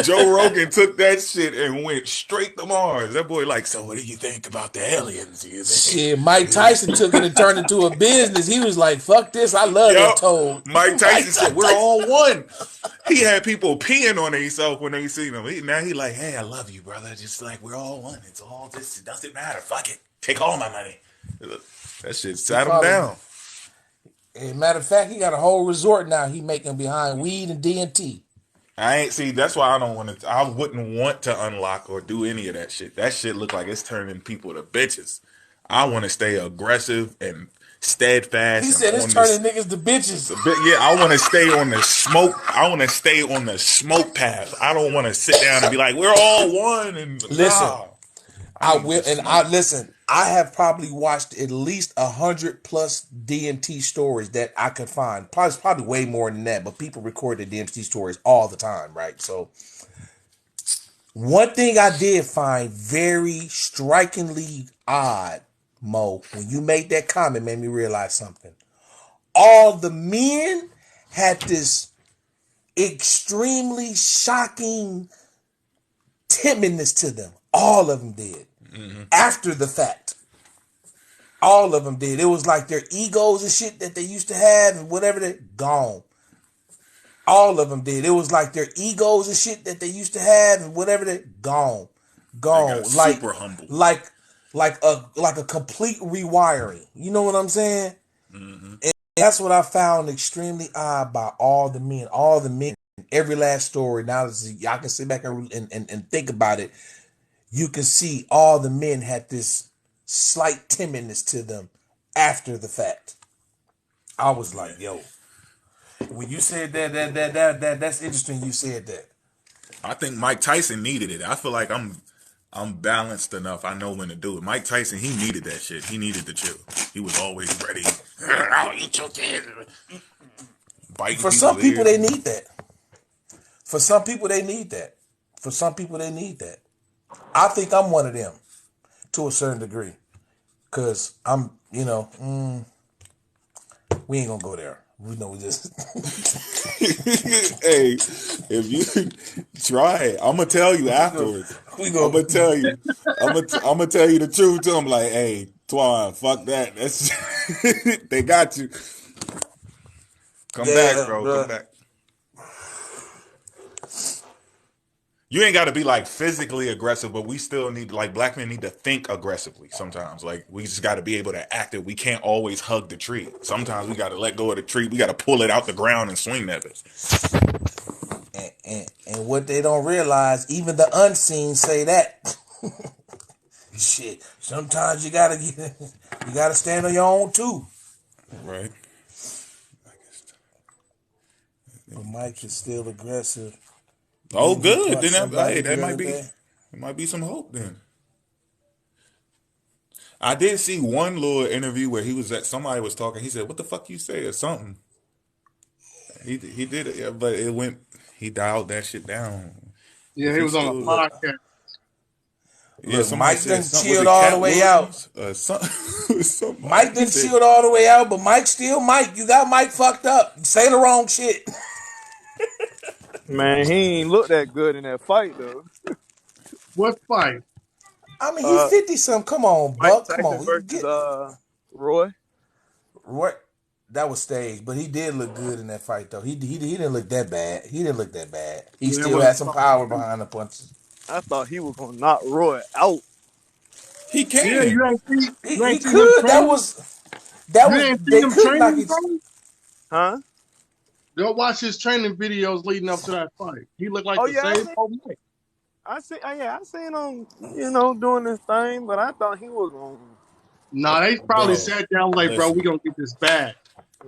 Speaker 3: Joe Rogan took that shit and went straight to Mars. That boy like, so what do you think about the aliens? You think?
Speaker 5: Shit, Mike Tyson took it and turned it into a business. He was like, "Fuck this! I love
Speaker 3: Yo,
Speaker 5: that toad."
Speaker 3: Mike
Speaker 5: Mike
Speaker 3: Tyson said, "We're
Speaker 5: Tyson.
Speaker 3: all one." He had people peeing on themselves when they seen him. Now he like, "Hey, I love you, brother. Just like we're all one. It's all this. It doesn't matter. Fuck it. Take all my money." That shit
Speaker 5: He
Speaker 3: sat him
Speaker 5: probably.
Speaker 3: down.
Speaker 5: Matter of fact, he got a whole resort now. He making behind weed and DMT.
Speaker 3: I ain't see. That's why I don't want to. I wouldn't want to unlock or do any of that shit. That shit look like it's turning people to bitches. I want to stay aggressive and
Speaker 5: He
Speaker 3: steadfast and
Speaker 5: said it's
Speaker 3: on this.
Speaker 5: turning niggas to bitches.
Speaker 3: Yeah, I want to stay on the smoke. I want to stay on the smoke path. I don't want to sit down and be like, we're all one. And
Speaker 5: Listen,
Speaker 3: nah, I
Speaker 5: I
Speaker 3: need
Speaker 5: will,
Speaker 3: the
Speaker 5: and
Speaker 3: smoke.
Speaker 5: I have probably watched at least 100+ DMT stories that I could find. Probably way more than that. But people record the DMT stories all the time, right? So one thing I did find very strikingly odd, Mo, when you made that comment, made me realize something. All the men had this extremely shocking timidness to them. All of them did. After the fact. All of them did. It was like their egos and shit that they used to have and whatever they gone. All of them did. It was like their egos and shit that they used to have and whatever they gone.
Speaker 3: They got
Speaker 5: Gone.
Speaker 3: super humble.
Speaker 5: Like a complete rewiring. You know what I'm saying? That's what I found extremely odd by all the men. All the men, every last story. Now that y'all can sit back and think about it, you can see all the men had this slight timidness to them after the fact. I was like, yo, when you said that's interesting. You said that.
Speaker 3: I think Mike Tyson needed it. I feel like I'm balanced enough. I know when to do it. Mike Tyson, he needed that shit. He needed to chill. He was always ready. I'll eat your kid. Biting
Speaker 5: For some
Speaker 3: people's
Speaker 5: people,
Speaker 3: ears.
Speaker 5: they need that. For some people, they need that. For some people, they need that. I think I'm one of them to a certain degree. Because I'm, we ain't going to go there. We know we just.
Speaker 3: Hey, if you try it, I'm gonna tell you afterwards.
Speaker 5: We
Speaker 3: I'm
Speaker 5: go.
Speaker 3: gonna tell you. I'm gonna tell you the truth too. I'm like, hey, Twan, fuck that. That's they got you. Come back, bro. Come back. You ain't got to be like physically aggressive, but we still need, like, black men need to think aggressively sometimes. Like, we just got to be able to act it. We can't always hug the tree. Sometimes we got to let go of the tree. We got to pull it out the ground and swing that bitch.
Speaker 5: And what they don't realize, even the unseen say that. Shit. Sometimes you gotta stand on your own too.
Speaker 3: Right.
Speaker 5: But Mike is still aggressive.
Speaker 3: Oh,
Speaker 5: Didn't he
Speaker 3: good.
Speaker 5: punch
Speaker 3: Then
Speaker 5: somebody
Speaker 3: that
Speaker 5: the
Speaker 3: might
Speaker 5: other
Speaker 3: be,
Speaker 5: day?
Speaker 3: it might be some hope then. I did see one little interview where he was at, somebody was talking. He said, "What the fuck you say?" or something. He did it, yeah, but it went. He dialed that shit down.
Speaker 1: Yeah,
Speaker 3: If
Speaker 1: he
Speaker 3: he
Speaker 1: was on a
Speaker 3: still look,
Speaker 1: podcast.
Speaker 3: yeah,
Speaker 5: Look,
Speaker 3: somebody
Speaker 5: Mike
Speaker 3: said
Speaker 5: done
Speaker 3: something. Was
Speaker 5: chilled
Speaker 3: it
Speaker 5: all the
Speaker 3: Cat
Speaker 5: way out.
Speaker 3: Williams? Somebody
Speaker 5: Mike
Speaker 3: he
Speaker 5: done
Speaker 3: said.
Speaker 5: chilled all the way out, but Mike still Mike. You got Mike fucked up. You say the wrong shit.
Speaker 4: Man, he ain't look that good in that fight though.
Speaker 1: What fight?
Speaker 5: I mean, he
Speaker 4: Uh,
Speaker 5: 50 something. Come on,
Speaker 4: Mike
Speaker 5: Buck. Come
Speaker 4: Tyson
Speaker 5: on. You
Speaker 4: versus
Speaker 5: get
Speaker 4: Roy.
Speaker 5: what? That was staged, but he did look good in that fight, though. He didn't look that bad. He didn't look that bad. He
Speaker 1: Yeah,
Speaker 5: still had some power behind the punches.
Speaker 4: I thought he was gonna knock Roy out.
Speaker 3: He
Speaker 1: yeah,
Speaker 3: can.
Speaker 1: you
Speaker 5: He
Speaker 1: ain't seen him
Speaker 5: could.
Speaker 1: training. You ain't seen
Speaker 5: They
Speaker 1: him
Speaker 5: could knock
Speaker 1: training,
Speaker 5: it.
Speaker 1: bro.
Speaker 4: Huh?
Speaker 1: Go watch his training videos leading up to that fight. He looked like
Speaker 4: Oh
Speaker 1: the
Speaker 4: yeah,
Speaker 1: same old Mike.
Speaker 4: I seen him, doing this thing, but I thought he was gonna.
Speaker 1: Nah, they probably
Speaker 3: Bro,
Speaker 1: sat down like, bro, we
Speaker 3: listen.
Speaker 1: gonna get this bad.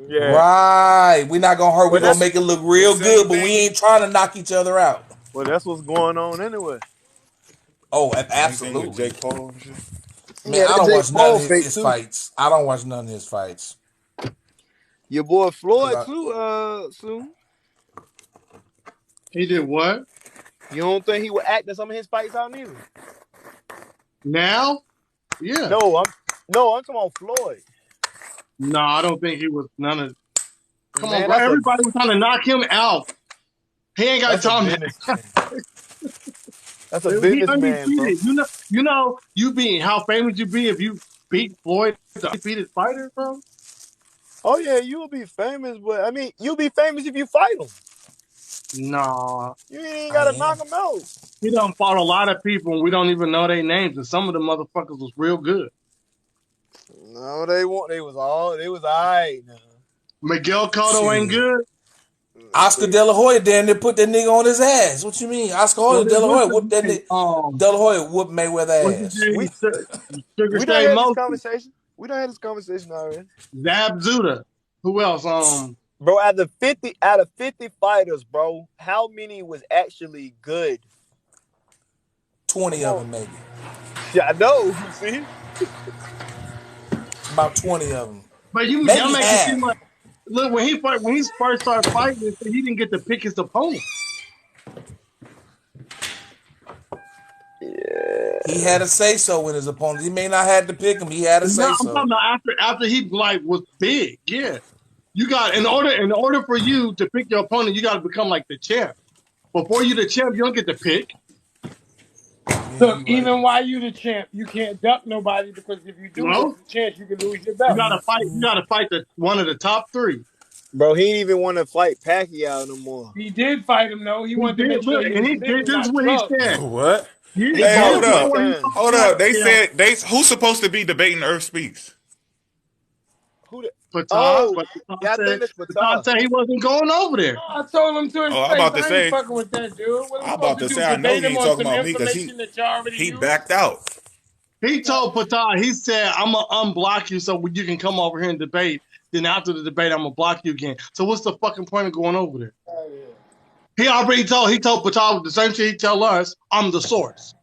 Speaker 4: Yeah,
Speaker 5: Right. We're not gonna hurt. We're
Speaker 4: but
Speaker 5: gonna
Speaker 4: that's
Speaker 5: make it look
Speaker 3: The
Speaker 5: real
Speaker 3: same
Speaker 5: good, but we
Speaker 3: thing.
Speaker 5: ain't trying to knock each other out.
Speaker 4: what's going on anyway.
Speaker 5: Oh,
Speaker 3: Same thing with
Speaker 5: absolutely.
Speaker 3: Jake Paul and shit.
Speaker 5: Man,
Speaker 4: Yeah,
Speaker 5: I
Speaker 4: that
Speaker 5: don't
Speaker 4: Jake
Speaker 5: watch none of
Speaker 4: Paul
Speaker 5: his,
Speaker 4: fake
Speaker 5: his
Speaker 4: too.
Speaker 5: fights. I don't watch none of his fights.
Speaker 4: Your boy
Speaker 5: Cause
Speaker 4: Floyd too. Soon.
Speaker 1: He did what?
Speaker 4: You don't think he would act in some of his fights out neither?
Speaker 1: Now? Yeah.
Speaker 4: No, I'm talking about Floyd.
Speaker 1: No, I don't think he was none of. Come on,
Speaker 4: Man,
Speaker 1: bro. Everybody was trying to knock him out. He ain't got
Speaker 4: that's a
Speaker 1: time.
Speaker 4: businessman. That's a
Speaker 1: He
Speaker 4: businessman, bro.
Speaker 1: undefeated. You being how famous you be if you beat Floyd, the undefeated fighter, bro.
Speaker 4: Oh yeah, you'll be famous, but I mean, you'll be famous if you fight him.
Speaker 1: Nah,
Speaker 4: You ain't
Speaker 5: I
Speaker 4: gotta
Speaker 5: am.
Speaker 4: knock him out.
Speaker 1: he done fought a lot of people and we don't even know their names, and some of the motherfuckers was real good.
Speaker 4: No, they won't. They was alright.
Speaker 1: Miguel Cotto ain't
Speaker 5: Shit.
Speaker 1: good.
Speaker 5: Oscar De La Hoya damn near put that nigga on his ass. What you mean? Oscar
Speaker 1: What
Speaker 5: Hoya, De La
Speaker 1: what's
Speaker 5: Hoya
Speaker 1: his
Speaker 5: whooped that
Speaker 1: name?
Speaker 5: nigga. De La Hoya whooped
Speaker 1: What's
Speaker 5: Mayweather
Speaker 1: his
Speaker 5: ass.
Speaker 1: name?
Speaker 4: We
Speaker 1: Sugar
Speaker 4: we done
Speaker 1: Shane
Speaker 4: had this
Speaker 1: Mosley,
Speaker 4: conversation. We done had this conversation already.
Speaker 1: Zab Zuda. Who else?
Speaker 4: Bro, out of 50 fighters, bro, how many was actually good?
Speaker 5: 20
Speaker 4: Come
Speaker 5: of
Speaker 4: on.
Speaker 5: them, maybe.
Speaker 4: Yeah, I know. See?
Speaker 5: About 20 of them.
Speaker 1: But y'all
Speaker 5: Maybe
Speaker 1: make it seem
Speaker 5: half.
Speaker 1: like look when he first started fighting, he didn't get to pick his opponent.
Speaker 4: Yeah.
Speaker 5: He had a say so in his opponent. He may not have to pick him. He had a
Speaker 1: No,
Speaker 5: say
Speaker 1: I'm talking
Speaker 5: so.
Speaker 1: about after he like was big. Yeah, you got in order for you to pick your opponent, you got to become like the champ. Before you the champ, you don't get to pick.
Speaker 5: Yeah,
Speaker 2: Look,
Speaker 5: you right.
Speaker 2: even while you the champ, you can't duck nobody because if you do, there's
Speaker 1: No,
Speaker 2: a chance you can lose your
Speaker 1: you
Speaker 2: belt.
Speaker 1: got to fight. You got to fight one of the top three.
Speaker 4: Bro, he didn't even want to fight Pacquiao no more.
Speaker 2: He did fight him though. He
Speaker 1: He
Speaker 2: wanted to
Speaker 1: did
Speaker 2: make sure
Speaker 1: look,
Speaker 2: he
Speaker 1: and
Speaker 2: was
Speaker 1: he
Speaker 2: big
Speaker 1: did.
Speaker 2: and
Speaker 1: This is
Speaker 2: not
Speaker 1: what he
Speaker 2: drugged.
Speaker 1: said.
Speaker 3: What?
Speaker 1: He
Speaker 4: He
Speaker 3: Hey,
Speaker 4: fought
Speaker 1: did
Speaker 3: hold
Speaker 4: him 10
Speaker 3: up.
Speaker 1: before he
Speaker 4: times.
Speaker 1: fought
Speaker 3: Hold up. They
Speaker 1: Pacquiao.
Speaker 3: said who's supposed to be debating Earth Speaks?
Speaker 4: Who the?
Speaker 1: Patah,
Speaker 4: Oh,
Speaker 1: but
Speaker 4: yeah, I think that's
Speaker 1: Patah
Speaker 4: Fatah.
Speaker 1: said he wasn't going over there.
Speaker 2: I told him to his
Speaker 3: Oh, I'm
Speaker 2: face,
Speaker 3: about to
Speaker 2: I ain't
Speaker 3: say,
Speaker 2: fucking with that dude. What am I
Speaker 3: I'm
Speaker 2: supposed
Speaker 3: about
Speaker 2: to
Speaker 3: to
Speaker 2: do?
Speaker 3: say, I know
Speaker 2: Debate
Speaker 3: you
Speaker 2: him
Speaker 3: ain't
Speaker 2: on
Speaker 3: talking
Speaker 2: some
Speaker 3: about me because
Speaker 2: information that y'all already
Speaker 3: he
Speaker 2: used?
Speaker 3: backed out.
Speaker 1: He told Patah, he said, I'm going to unblock you so you can come over here and debate. Then after the debate, I'm going to block you again. So what's the fucking point of going over there?
Speaker 2: Oh, yeah.
Speaker 1: He told Patah the same shit he tell us, I'm the source.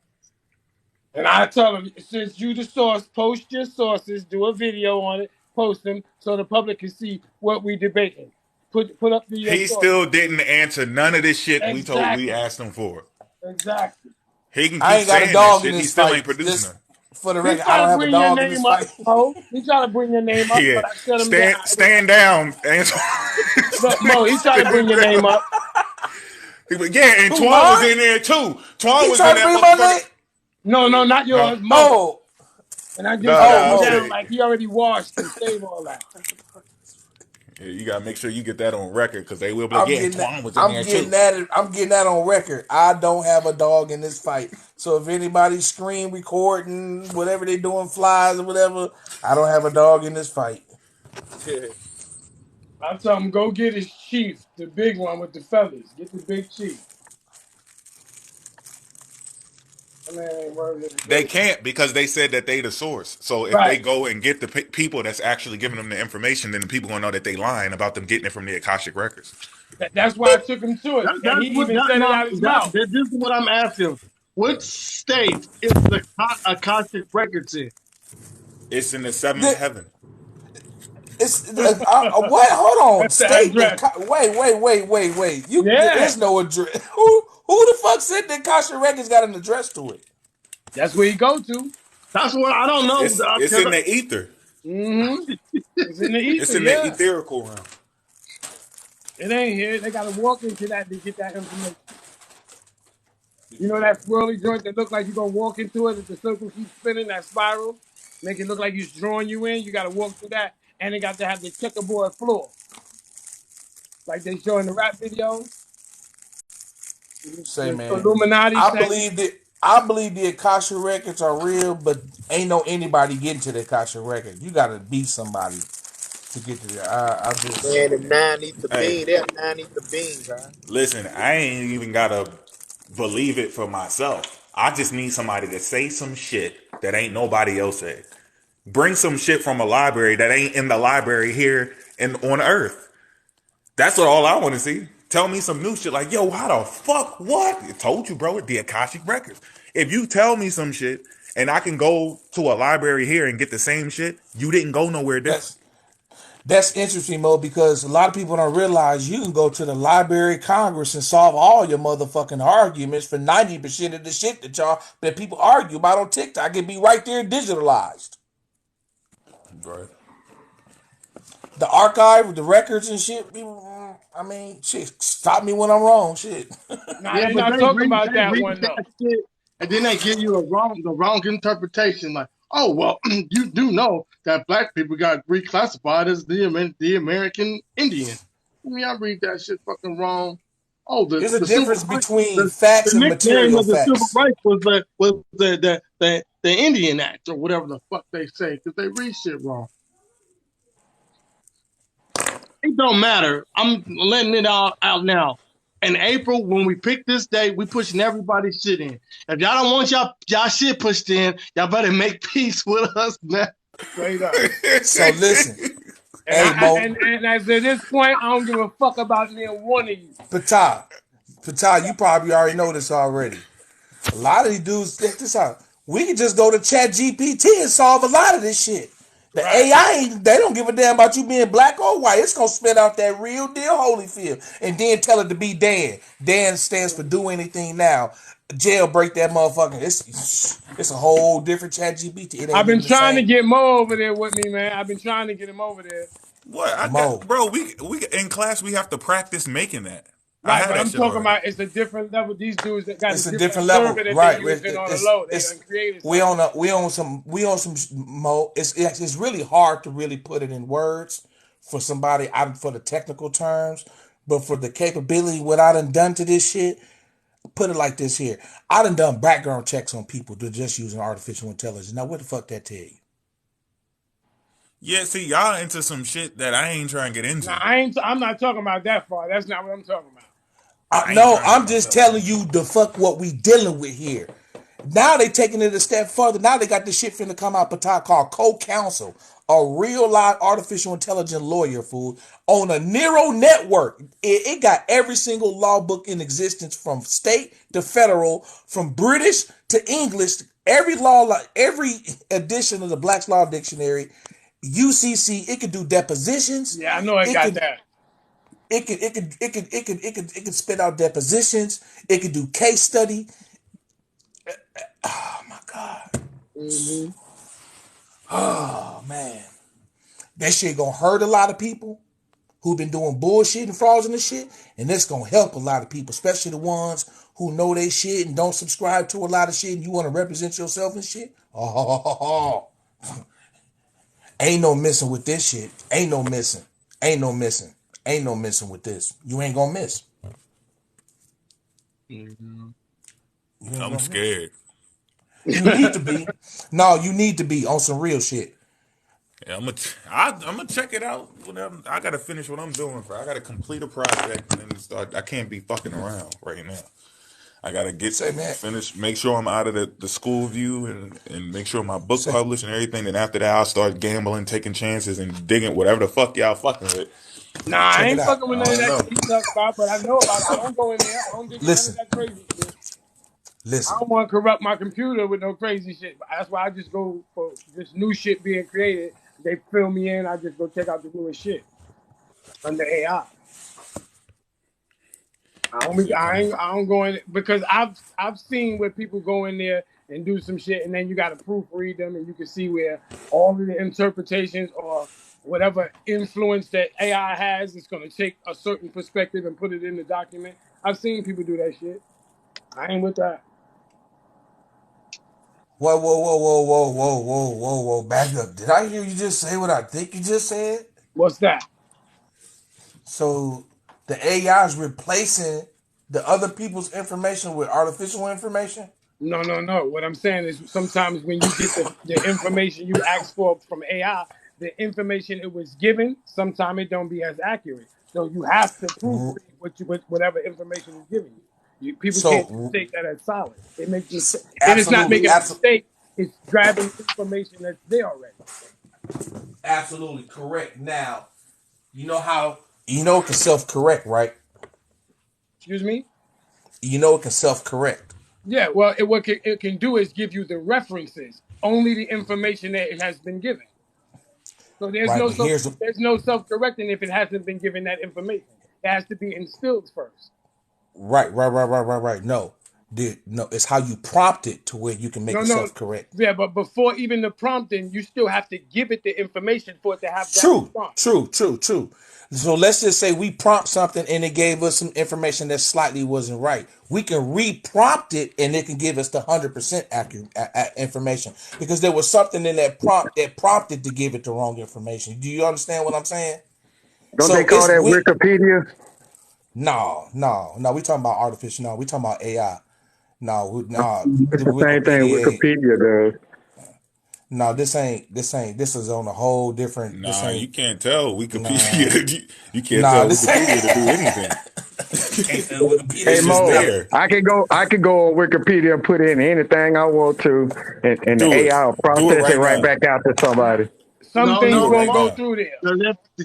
Speaker 2: And I tell him, since you the source, post your sources, do a video on it, post them so the public can see what we debating. Put up the
Speaker 3: He
Speaker 2: sources.
Speaker 3: still didn't answer none of this shit we
Speaker 2: Exactly.
Speaker 3: asked him for.
Speaker 2: Exactly.
Speaker 3: He can
Speaker 5: I
Speaker 3: keep
Speaker 5: ain't got a
Speaker 3: saying that
Speaker 5: dog in
Speaker 3: shit. He
Speaker 5: this
Speaker 3: still
Speaker 5: fight.
Speaker 3: ain't producing
Speaker 5: Just
Speaker 3: none.
Speaker 5: for the
Speaker 2: He
Speaker 5: record, I
Speaker 2: trying
Speaker 5: don't
Speaker 2: to
Speaker 5: have a
Speaker 2: bring your
Speaker 5: dog in this
Speaker 2: name up,
Speaker 5: fight.
Speaker 2: Mo. He trying to bring your name up,
Speaker 3: Yeah,
Speaker 2: but I shut him down.
Speaker 3: stand down. Answer.
Speaker 2: Look, Mo, he trying to bring
Speaker 3: stand
Speaker 2: your name
Speaker 3: down.
Speaker 2: up.
Speaker 3: Yeah, and
Speaker 5: Who,
Speaker 3: Twan was
Speaker 5: mine?
Speaker 3: in there too. Twan
Speaker 5: He
Speaker 3: was in
Speaker 5: tried to
Speaker 3: that
Speaker 5: bring my
Speaker 3: motherfucker.
Speaker 5: name.
Speaker 2: No, no, not
Speaker 3: Huh?
Speaker 2: yours, Mo.
Speaker 5: Oh,
Speaker 2: And I just
Speaker 3: No,
Speaker 2: shut
Speaker 5: oh,
Speaker 3: no,
Speaker 2: him
Speaker 3: I'm
Speaker 5: Mo.
Speaker 2: down
Speaker 3: saying
Speaker 2: like he already washed you. Save all that.
Speaker 3: yeah, you gotta make sure you get that on record because they will be like,
Speaker 5: I'm
Speaker 3: yeah,
Speaker 5: getting that.
Speaker 3: Twan was in
Speaker 5: I'm
Speaker 3: there
Speaker 5: getting
Speaker 3: too.
Speaker 5: that. I'm getting that on record. I don't have a dog in this fight. So if anybody screen recording, whatever they doing, flies or whatever, I don't have a dog in this fight.
Speaker 2: I tell him, go get his chief, the big one with the feathers. Get the big chief. That man ain't worthy of the
Speaker 3: They
Speaker 2: debate.
Speaker 3: can't because they said that they the source. So if they
Speaker 2: Right.
Speaker 3: go and get the people that's actually giving them the information, then the people gonna know that they lying about them getting it from the Akashic records.
Speaker 2: That's why I took him to it. And he even said it out his mouth.
Speaker 1: This is what I'm asking. Which state is the Akashic Records in?
Speaker 3: It's in the seventh
Speaker 5: The-
Speaker 3: heaven.
Speaker 5: It's what? Hold on.
Speaker 2: That's the
Speaker 5: State the
Speaker 2: address.
Speaker 5: wait. There
Speaker 2: Yeah.
Speaker 5: is no address. Who the fuck said that Kasha Records got an address to it?
Speaker 2: That's where he go to.
Speaker 1: That's what I don't know.
Speaker 3: It's in the ether.
Speaker 2: Mm-hmm. It's in the
Speaker 3: It's
Speaker 2: ether,
Speaker 3: in the
Speaker 2: yeah.
Speaker 3: etherical realm.
Speaker 2: It ain't here. They gotta walk into that to get that information. You know that swirly joint that look like you're gonna walk into it if the circle keeps spinning, that spiral, make it look like it's drawing you in. You gotta walk through that, and they got to have the checkerboard floor, like they show in the rap videos.
Speaker 5: Say,
Speaker 2: The
Speaker 5: man,
Speaker 2: Illuminati
Speaker 5: I
Speaker 2: saying
Speaker 5: believe that. I believe the Akasha records are real, but ain't no anybody getting to the Akasha record. You gotta be somebody to get to there. I just
Speaker 4: Man, them nine eat the
Speaker 3: Hey,
Speaker 4: bean. They're nine eat the beans, huh?
Speaker 3: listen, I ain't even gotta believe it for myself. I just need somebody to say some shit that ain't nobody else said. Bring some shit from a library that ain't in the library here and on Earth. That's what all I want to see. Tell me some new shit like, yo, how the fuck? What? I told you, bro, the Akashic Records. If you tell me some shit and I can go to a library here and get the same shit, you didn't go nowhere different.
Speaker 5: that's interesting, Mo, because a lot of people don't realize you can go to the Library of Congress and solve all your motherfucking arguments for 90% of the shit that people argue about on TikTok. It be right there digitalized.
Speaker 3: Right.
Speaker 5: The archive, the records and shit. I mean, shit, stop me when I'm wrong. Shit.
Speaker 2: nah,
Speaker 1: Yeah,
Speaker 2: they
Speaker 1: but
Speaker 2: not talking
Speaker 1: they
Speaker 2: about that
Speaker 1: read
Speaker 2: one though.
Speaker 1: that shit, and then they give you the wrong interpretation. Like, oh well, you do know that black people got reclassified as the American Indian. I mean, I read that shit fucking wrong. Oh,
Speaker 5: There's a
Speaker 1: the civil
Speaker 5: difference
Speaker 1: rights,
Speaker 5: between
Speaker 1: the
Speaker 5: facts and
Speaker 1: nickname
Speaker 5: material
Speaker 1: of the civil
Speaker 5: facts.
Speaker 1: rights was the Indian Act or whatever the fuck they say because they read shit wrong. It don't matter. I'm letting it all out now. In April, when we pick this date, we pushing everybody's shit in. If y'all don't want y'all shit pushed in, y'all better make peace with us now.
Speaker 2: Straight up.
Speaker 5: So listen,
Speaker 2: And
Speaker 5: hey Mo,
Speaker 2: and as at this point, I don't give a fuck about near one of you.
Speaker 5: Patah, you probably already know this already. A lot of these dudes, check this out. We can just go to Chat GPT and solve a lot of this shit. The
Speaker 2: Right.
Speaker 5: AI, they don't give a damn about you being black or white. It's gonna spit out that real deal Holyfield and then tell it to be Dan. Dan stands for do anything now. Jailbreak that motherfucker. It's a whole different Chat GPT. It
Speaker 2: I've
Speaker 5: ain't
Speaker 2: been
Speaker 5: even the
Speaker 2: trying to
Speaker 5: same.
Speaker 2: get Mo over there with me, man. I've been trying to get him over there.
Speaker 3: What I got,
Speaker 5: Mo.
Speaker 3: bro? We in class. We have to practice making that. I
Speaker 2: Right,
Speaker 3: had
Speaker 2: but
Speaker 3: that
Speaker 2: I'm
Speaker 3: shit
Speaker 2: talking
Speaker 3: already.
Speaker 2: about it's a different level. These dudes that got a
Speaker 5: It's a
Speaker 2: different
Speaker 5: different
Speaker 2: server
Speaker 5: level,
Speaker 2: that they
Speaker 5: right?
Speaker 2: using on the low. They done created something.
Speaker 5: We on some Mo. It's really hard to really put it in words for somebody out for the technical terms, but for the capability what I done to this shit. Put it like this here. I done background checks on people to just using artificial intelligence. Now what the fuck that tell you?
Speaker 3: Yeah, see, y'all into some shit that I ain't trying to get into.
Speaker 2: Nah, I'm not talking about that far. That's not what I'm talking about.
Speaker 3: I ain't
Speaker 5: No,
Speaker 3: trying to get
Speaker 5: I'm just
Speaker 3: myself in.
Speaker 5: telling you the fuck what we dealing with here. Now they taking it a step further. Now they got this shit finna come out called Co-Counsel, a real live artificial intelligence lawyer fool on a neural network. It got every single law book in existence from state to federal, from British to English. Every law, every edition of the Black's Law Dictionary, UCC. It could do depositions.
Speaker 2: Yeah, I know I
Speaker 5: It
Speaker 2: got
Speaker 5: could
Speaker 2: that.
Speaker 5: it could spit out depositions. It could do case study. Oh my god.
Speaker 2: Mm-hmm.
Speaker 5: Oh man. That shit gonna hurt a lot of people who've been doing bullshit and frauds and shit. And that's gonna help a lot of people, especially the ones who know they shit and don't subscribe to a lot of shit and you wanna represent yourself and shit. Oh, ain't no missing with this shit. Ain't no missing. Ain't no missing. Ain't no missing with this. You ain't gonna miss.
Speaker 1: Mm-hmm.
Speaker 5: You ain't
Speaker 3: I'm
Speaker 5: gonna miss.
Speaker 3: scared.
Speaker 5: You need to be. No, you need to be on some real shit.
Speaker 3: Yeah, I'm gonna check it out. I gotta finish what I'm doing. I gotta complete a project and then start. I can't be fucking around right now. I gotta get
Speaker 5: Say, man.
Speaker 3: finished. Make sure I'm out of the school view and make sure my book
Speaker 5: Say,
Speaker 3: published and everything. Then after that, I'll start gambling, taking chances, and digging whatever the fuck y'all fucking with.
Speaker 2: Nah, I
Speaker 5: check it
Speaker 2: ain't
Speaker 5: out.
Speaker 2: fucking with
Speaker 3: I
Speaker 2: none of
Speaker 3: don't
Speaker 2: that
Speaker 3: know.
Speaker 2: shit you talk about, but I know about it. I don't go in there. I don't dig in none of
Speaker 5: Listen,
Speaker 2: that crazy shit. I
Speaker 5: listen.
Speaker 2: don't want to corrupt my computer with no crazy shit. That's why I just go for this new shit being created. They fill me in. I just go check out the newest shit under AI.
Speaker 3: Shit coming.
Speaker 2: I don't go in because I've seen where people go in there and do some shit, and then you got to proofread them, and you can see where all of the interpretations or whatever influence that AI has is going to take a certain perspective and put it in the document. I've seen people do that shit. I ain't with that.
Speaker 5: Whoa, whoa, whoa, whoa, whoa, whoa, whoa, whoa, whoa. Back up. Did I hear you just say what I think you just said?
Speaker 2: What's that?
Speaker 5: So the AI is replacing the other people's information with artificial information?
Speaker 2: No, no, no. What I'm saying is sometimes when you get the information you ask for from AI, the information it was given, sometimes it don't be as accurate. So you have to proofread whatever information is given you. People can't just
Speaker 5: So
Speaker 2: take that as solid. It makes mistake. Then it's not
Speaker 5: absolutely,
Speaker 2: making a
Speaker 5: absolutely,
Speaker 2: mistake. It's grabbing information that's there already.
Speaker 5: absolutely correct. Now, you know how it can self-correct, right?
Speaker 2: Excuse me?
Speaker 5: It can self-correct.
Speaker 2: Yeah, well, what it can do is give you the references, only the information that it has been given. So
Speaker 5: Right, but here's the
Speaker 2: there's no self-correcting if it hasn't been given that information. It has to be instilled first.
Speaker 5: right. No, it's how you prompt it to where you can make
Speaker 2: No,
Speaker 5: it
Speaker 2: no,
Speaker 5: self-correct.
Speaker 2: yeah, but before even the prompting, you still have to give it the information for it to have that
Speaker 5: True,
Speaker 2: response.
Speaker 5: true. So let's just say we prompt something and it gave us some information that slightly wasn't right. We can re-prompt it and it can give us the 100% accurate information because there was something in that prompt that prompted to give it the wrong information. Do you understand what I'm saying?
Speaker 6: Don't they
Speaker 5: So
Speaker 6: call that Wikipedia?
Speaker 5: no. We talking about artificial. No, we talking about AI. No,
Speaker 6: It's
Speaker 5: the
Speaker 6: the same thing
Speaker 5: Wikipedia.
Speaker 6: Wikipedia does.
Speaker 5: No, this is on a whole different. This
Speaker 3: Nah, you
Speaker 5: ain't
Speaker 3: can't tell
Speaker 5: nah.
Speaker 3: Wikipedia. You can't
Speaker 5: Nah,
Speaker 3: tell
Speaker 5: this
Speaker 3: Wikipedia to do anything.
Speaker 5: ain't Wikipedia
Speaker 6: Hey
Speaker 3: It's
Speaker 5: to do
Speaker 3: just
Speaker 6: Mo,
Speaker 5: nothing.
Speaker 3: there.
Speaker 6: I can go on Wikipedia and put in anything I want to, and the
Speaker 3: Do it.
Speaker 6: AI will
Speaker 3: Do it
Speaker 6: process it
Speaker 3: right
Speaker 6: right
Speaker 3: now.
Speaker 6: back out to somebody.
Speaker 2: Some
Speaker 1: No,
Speaker 2: things
Speaker 3: Do it
Speaker 1: no,
Speaker 3: right
Speaker 2: won't go
Speaker 1: Mo.
Speaker 3: now.
Speaker 2: through there.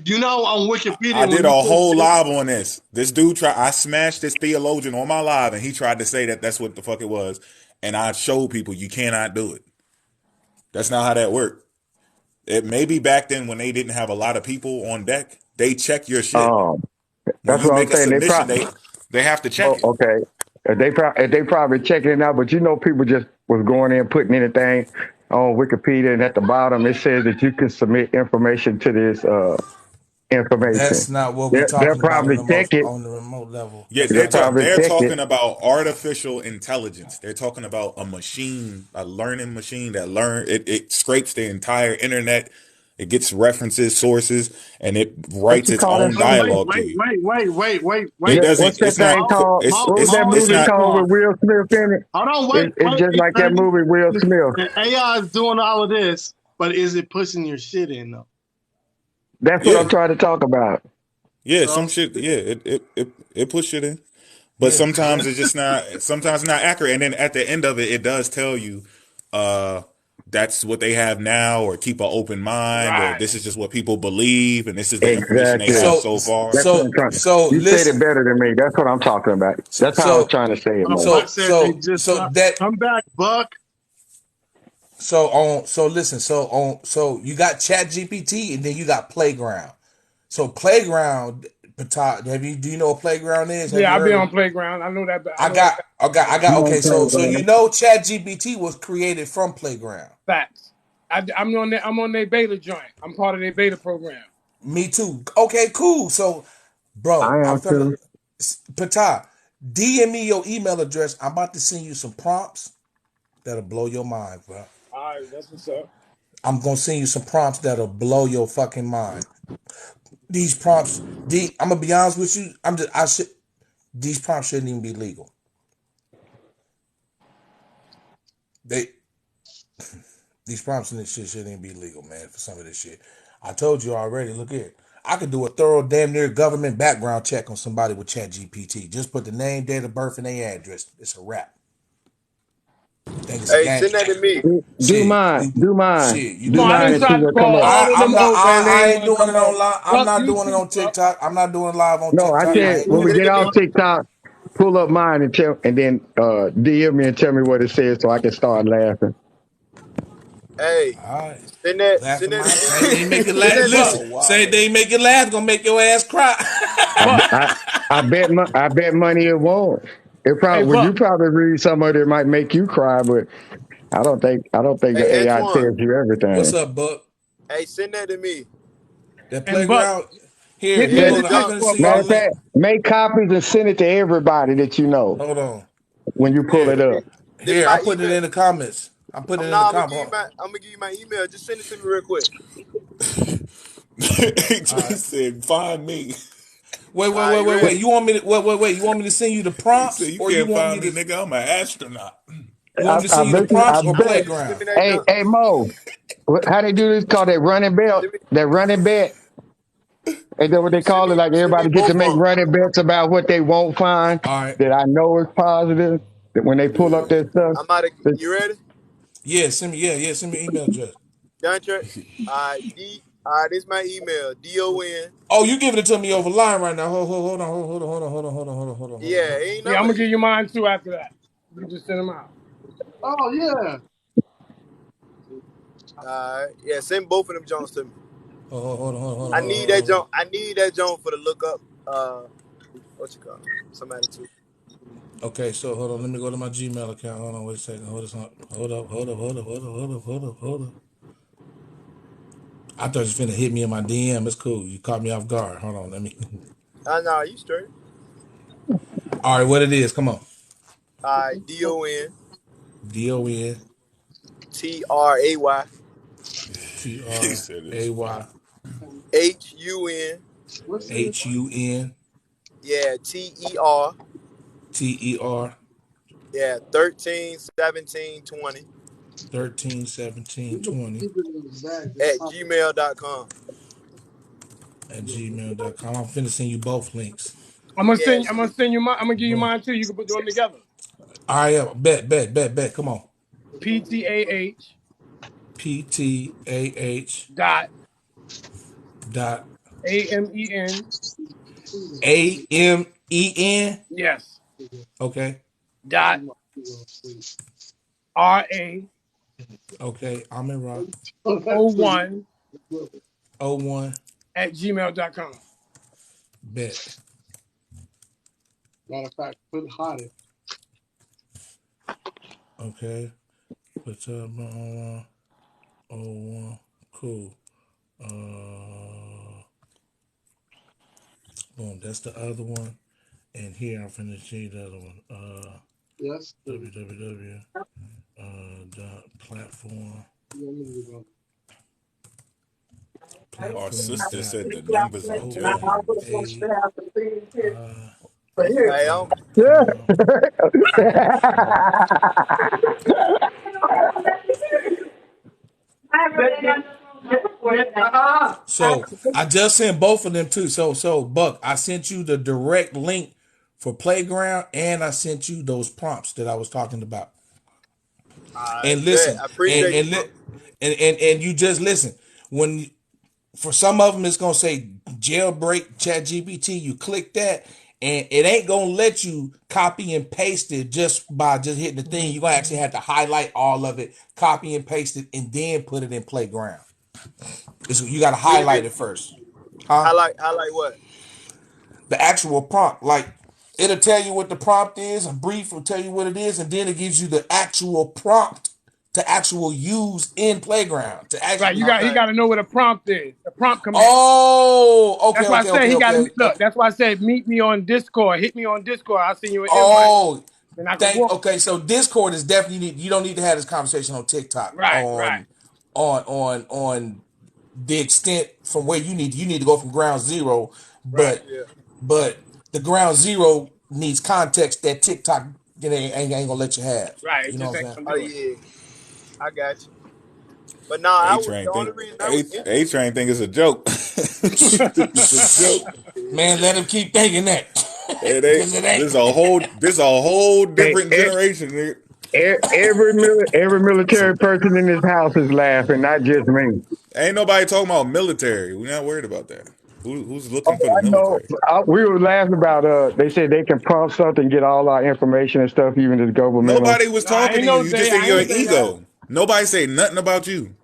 Speaker 1: You know, on Wikipedia,
Speaker 3: I
Speaker 1: when
Speaker 3: did
Speaker 1: you
Speaker 3: a
Speaker 1: put
Speaker 3: whole live on this. This dude I smashed this theologian on my live, and he tried to say that that's what the fuck it was. And I showed people you cannot do it. That's not how that worked. It maybe back then when they didn't have a lot of people on deck, they check your shit.
Speaker 6: Um,
Speaker 3: When
Speaker 6: that's
Speaker 3: you
Speaker 6: what I'm
Speaker 3: make a
Speaker 6: saying. They
Speaker 3: submission,
Speaker 6: probably
Speaker 3: they have to check
Speaker 6: oh,
Speaker 3: it.
Speaker 6: okay. They probably checking it out, but people just was going in putting anything on Wikipedia, and at the bottom it says that you can submit information to this information.
Speaker 5: That's not what we
Speaker 6: They'll
Speaker 5: talking about
Speaker 6: probably check it.
Speaker 5: on the remote level.
Speaker 3: Yeah,
Speaker 5: That's not
Speaker 6: They'll
Speaker 5: what we talking
Speaker 6: probably
Speaker 3: they're
Speaker 5: about.
Speaker 6: check it.
Speaker 3: talking about artificial intelligence. They're talking about a machine, a learning machine that it scrapes the entire internet. It gets references, sources, and it
Speaker 6: What
Speaker 3: writes
Speaker 6: you
Speaker 3: its
Speaker 6: call that
Speaker 3: own
Speaker 1: oh,
Speaker 6: shit?
Speaker 3: dialogue to you. It
Speaker 6: What's
Speaker 3: doesn't.
Speaker 6: that
Speaker 3: It's
Speaker 6: thing
Speaker 3: not.
Speaker 1: Mo,
Speaker 6: called?
Speaker 1: Mo,
Speaker 6: What was that
Speaker 1: Mo,
Speaker 3: It's
Speaker 6: movie
Speaker 1: listen,
Speaker 3: not.
Speaker 6: called
Speaker 1: Mo.
Speaker 6: with Will Smith in it?
Speaker 1: Hold on,
Speaker 6: It's just like that movie Will Smith.
Speaker 1: The AI is doing all of this, but is it pushing your shit in though?
Speaker 6: That's what
Speaker 3: Yeah,
Speaker 6: I'm trying to talk about.
Speaker 3: yeah, some
Speaker 1: So
Speaker 3: shit. Yeah, it puts shit in, but
Speaker 5: Yeah.
Speaker 3: sometimes it's just not. Sometimes not accurate, and then at the end of it, it does tell you, uh, that's what they have now, or keep an open mind, or
Speaker 2: Right.
Speaker 3: this is just what people believe, and this is the information they
Speaker 6: Exactly.
Speaker 3: have
Speaker 5: So
Speaker 3: so far.
Speaker 6: That's what I'm
Speaker 5: so
Speaker 6: trying.
Speaker 5: so
Speaker 6: You said it
Speaker 5: listen.
Speaker 6: better than me. That's what I'm talking about. That's how I was
Speaker 5: So
Speaker 6: trying to say it, Mo.
Speaker 1: Buck
Speaker 5: so
Speaker 1: said they
Speaker 5: so
Speaker 1: just
Speaker 5: so
Speaker 1: left.
Speaker 5: that
Speaker 1: Come back, Buck.
Speaker 5: so you got Chat GPT and then you got Playground. So Playground, Patah, do you know what Playground is? Have
Speaker 2: Yeah,
Speaker 5: you
Speaker 2: I be
Speaker 5: heard
Speaker 2: on
Speaker 5: of?
Speaker 2: Playground. I know that. I know that
Speaker 5: Okay. So you know Chat GPT was created from Playground.
Speaker 2: facts. I'm on their. I'm on their beta joint. I'm part of their beta program.
Speaker 5: Me too. Okay, cool. So, bro,
Speaker 6: I
Speaker 5: I'm
Speaker 6: am
Speaker 5: finna
Speaker 6: too.
Speaker 5: Patah, DM me your email address. I'm about to send you some prompts that'll blow your mind, bro.
Speaker 2: All right, that's what's up.
Speaker 5: I'm gonna send you some prompts that'll blow your fucking mind. These prompts, I'm gonna be honest with you. These prompts shouldn't even be legal. They These prompts and this shit shouldn't even be legal, man. For some of this shit, I told you already. Look here, I could do a thorough, damn near government background check on somebody with Chat GPT. Just put the name, date of birth, and their address. It's a wrap. You think it's a
Speaker 4: Hey,
Speaker 5: game?
Speaker 4: send that to me.
Speaker 6: Do
Speaker 5: Shit,
Speaker 6: mine. Do mine.
Speaker 5: you
Speaker 6: Do
Speaker 2: Come on, I
Speaker 5: think
Speaker 6: mine
Speaker 2: done
Speaker 6: and
Speaker 5: you?
Speaker 6: see
Speaker 2: tried to
Speaker 6: what come
Speaker 2: call
Speaker 6: up.
Speaker 2: all of
Speaker 5: I'm
Speaker 2: them
Speaker 5: not.
Speaker 2: hoes, man. They
Speaker 5: I
Speaker 2: ain't
Speaker 5: ain't
Speaker 2: want to
Speaker 5: doing
Speaker 2: come
Speaker 5: it on
Speaker 2: on.
Speaker 5: live. I'm
Speaker 2: Fuck
Speaker 5: not
Speaker 2: you
Speaker 5: doing it
Speaker 2: too,
Speaker 5: on
Speaker 2: fuck.
Speaker 5: TikTok. I'm not doing live on
Speaker 6: No, I
Speaker 5: TikTok. I
Speaker 6: said
Speaker 5: ain't
Speaker 6: when we
Speaker 5: doing
Speaker 4: Send
Speaker 5: it.
Speaker 4: it
Speaker 6: get
Speaker 4: to
Speaker 6: off
Speaker 4: me.
Speaker 6: TikTok, pull up mine and then DM me and tell me what it says so I can start laughing.
Speaker 4: Hey,
Speaker 5: All right.
Speaker 4: send
Speaker 5: Laughing
Speaker 4: that
Speaker 5: my
Speaker 4: to me.
Speaker 5: same thing make you
Speaker 4: Send
Speaker 5: laugh.
Speaker 4: that to
Speaker 2: Buck,
Speaker 4: me.
Speaker 5: Listen, same thing make you laugh, gonna make your ass cry.
Speaker 6: I
Speaker 2: Buck.
Speaker 6: I, I bet money it won't. It
Speaker 2: Hey,
Speaker 6: probably when you
Speaker 2: Buck.
Speaker 6: probably read some of it, it might make you cry, but I don't think the
Speaker 4: Hey,
Speaker 6: AI
Speaker 4: Antoine.
Speaker 6: tells you
Speaker 5: What's
Speaker 6: everything.
Speaker 5: up, Buck?
Speaker 4: Hey, send that to me.
Speaker 5: That
Speaker 2: And Buck,
Speaker 5: playground. Here,
Speaker 2: hit me
Speaker 4: Yeah,
Speaker 2: in
Speaker 4: the
Speaker 2: the
Speaker 5: I'm
Speaker 4: junk.
Speaker 5: finna
Speaker 2: Discord,
Speaker 5: send you
Speaker 6: Matter
Speaker 5: the
Speaker 2: Buck.
Speaker 6: of
Speaker 5: link.
Speaker 6: fact, make copies and send it to everybody that you know
Speaker 5: Hold on.
Speaker 6: when you pull it
Speaker 5: Here.
Speaker 6: up.
Speaker 4: This
Speaker 5: Here,
Speaker 4: my
Speaker 5: I'm putting it
Speaker 4: email.
Speaker 5: in the comments. I'm putting it in the
Speaker 4: I'm gonna
Speaker 5: comment.
Speaker 4: give you my email. Just send it to me real quick.
Speaker 3: He
Speaker 5: All right.
Speaker 3: said, "Find me."
Speaker 5: Wait,
Speaker 4: All right, you
Speaker 5: wait.
Speaker 4: ready?
Speaker 5: You want me to wait. You want me to send you the
Speaker 3: He said,
Speaker 5: prompts
Speaker 3: "You
Speaker 5: or you
Speaker 3: can't
Speaker 5: want me
Speaker 3: find me,
Speaker 5: to
Speaker 3: nigga. I'm an astronaut."
Speaker 6: I
Speaker 5: send you the
Speaker 6: bet you. I
Speaker 5: prompts or
Speaker 6: bet.
Speaker 4: Send me
Speaker 5: playground?
Speaker 4: that
Speaker 6: Hey,
Speaker 4: junk.
Speaker 6: hey, Mo, how they do this? Call that running bet.
Speaker 4: Send me,
Speaker 6: That running bet. Ain't that what they call it? Like
Speaker 4: send me
Speaker 6: everybody get to
Speaker 4: both
Speaker 6: make
Speaker 4: of them.
Speaker 6: running bets about what they won't find
Speaker 5: All right.
Speaker 6: that I know is positive. That when they pull
Speaker 3: Yeah.
Speaker 6: up that stuff,
Speaker 4: I'm out of. You ready?
Speaker 5: Yeah, send me. Yeah. Send me an email address.
Speaker 4: Done, Trey? This is my email. DON.
Speaker 5: Oh, you giving it to me over line right now? Hold on.
Speaker 4: Yeah, ain't
Speaker 2: Yeah, I'm
Speaker 4: number.
Speaker 2: gonna give you mine too after that. You just send them out.
Speaker 1: Oh yeah.
Speaker 4: Yeah, send both of them joints to me.
Speaker 5: Hold
Speaker 4: I need that
Speaker 5: on.
Speaker 4: junk. I need that junk for the lookup. What you call it? Somebody too.
Speaker 5: Okay, so hold on. Let me go to my Gmail account. Hold on. Wait a second. Hold up. I thought you was finna hit me in my DM. It's cool. You caught me off guard. Hold on. Let me.
Speaker 4: Nah, you straight.
Speaker 5: All right, what it is? Come on.
Speaker 4: DON
Speaker 5: DON
Speaker 4: TRAY
Speaker 3: He said it's
Speaker 5: TRAY
Speaker 4: HUN.
Speaker 1: What's in
Speaker 5: HUN
Speaker 4: Yeah, TER.
Speaker 5: TER
Speaker 4: Yeah, 13 17 20
Speaker 5: 13 17
Speaker 1: You can
Speaker 5: 20
Speaker 1: keep it in the bag. Just
Speaker 4: at
Speaker 1: pop it.
Speaker 4: gmail.com.
Speaker 5: at gmail.com. I'm finna send you both links.
Speaker 2: I'm gonna
Speaker 4: Yeah,
Speaker 2: send. I'm gonna send you mine. I'm gonna give you
Speaker 5: Boom.
Speaker 2: mine too. You can put them together.
Speaker 5: All right, yeah. Bet. Come on.
Speaker 2: PTAH
Speaker 5: PTAH
Speaker 2: dot
Speaker 5: dot
Speaker 2: AMEN.
Speaker 5: AMEN.
Speaker 2: Yes.
Speaker 5: Okay.
Speaker 2: Dot RA
Speaker 5: Okay. I'm in rock.
Speaker 1: Oh, that's true.
Speaker 2: 01
Speaker 5: 01.
Speaker 2: at gmail.com.
Speaker 5: Bet.
Speaker 1: Matter of fact, put it hotter.
Speaker 5: Okay. What's up, 01. Cool. Boom. That's the other one. And here I'm finna change the other one.
Speaker 1: Yes.
Speaker 5: www. Dot platform.
Speaker 3: our
Speaker 5: Platform
Speaker 3: sister
Speaker 5: dot
Speaker 3: said the numbers will tell you.
Speaker 5: OpenAI
Speaker 4: Hey,
Speaker 6: yeah.
Speaker 5: platform. So I just sent both of them too. So Buck, I sent you the direct link for Playground, and I sent you those prompts that I was talking about.
Speaker 4: I
Speaker 5: And
Speaker 4: bet.
Speaker 5: listen,
Speaker 4: I appreciate you,
Speaker 5: and
Speaker 4: bro.
Speaker 5: and you just listen. When for some of them it's gonna say jailbreak ChatGPT. You click that, and it ain't gonna let you copy and paste it just by just hitting the thing. You're gonna actually have to highlight all of it, copy and paste it, and then put it in Playground. You got to
Speaker 4: What do you
Speaker 5: highlight
Speaker 4: mean?
Speaker 5: it first, huh?
Speaker 4: Highlight what?
Speaker 5: The actual prompt, like it'll tell you what the prompt is. A brief will tell you what it is, and then it gives you the actual prompt to actual use in Playground to
Speaker 2: Right,
Speaker 5: actually.
Speaker 2: he
Speaker 4: Okay.
Speaker 2: got to know what a prompt is. The prompt command.
Speaker 5: Oh, okay,
Speaker 2: That's why I
Speaker 5: okay,
Speaker 2: said
Speaker 5: okay,
Speaker 2: he got
Speaker 5: okay,
Speaker 2: to look.
Speaker 5: okay.
Speaker 2: That's why I said meet me on Discord. Hit me on Discord. I'll send you an invite,
Speaker 5: Oh,
Speaker 2: and I can walk.
Speaker 5: okay. So Discord is definitely you don't need to have this conversation on TikTok
Speaker 2: Right, right,
Speaker 5: on the extent from where you need to go from ground zero,
Speaker 2: right,
Speaker 4: Yeah.
Speaker 5: but the ground zero needs context that TikTok ain't gonna let you have.
Speaker 2: right. It
Speaker 5: You know
Speaker 2: just
Speaker 5: what I'm
Speaker 2: ain't
Speaker 5: saying?
Speaker 2: gonna
Speaker 4: Oh
Speaker 2: do it.
Speaker 4: yeah. I got you. But no, I
Speaker 3: A
Speaker 4: was the
Speaker 3: Train
Speaker 4: only
Speaker 3: think
Speaker 4: reason I was
Speaker 3: A
Speaker 4: interested.
Speaker 3: Train think it's a joke. It's a joke.
Speaker 5: Man, let him keep thinking that.
Speaker 3: It
Speaker 5: Because it
Speaker 3: ain't.
Speaker 5: ain't.
Speaker 3: This a whole
Speaker 6: Hey,
Speaker 3: different generation. Nigga.
Speaker 6: every military person in this house is laughing, not just me.
Speaker 3: Ain't nobody talking about military. We're not worried about that. Who's
Speaker 6: Oh,
Speaker 3: looking for the
Speaker 6: I know.
Speaker 3: military?
Speaker 6: We were laughing about. They said they can prompt something, get all our information and stuff, even as governmental.
Speaker 3: Nobody was
Speaker 2: No, I
Speaker 3: talking
Speaker 2: ain't
Speaker 3: to you.
Speaker 2: no
Speaker 3: You just
Speaker 2: say.
Speaker 3: say
Speaker 2: I
Speaker 3: your
Speaker 2: ain't say that.
Speaker 3: ego. Nobody say nothing about you.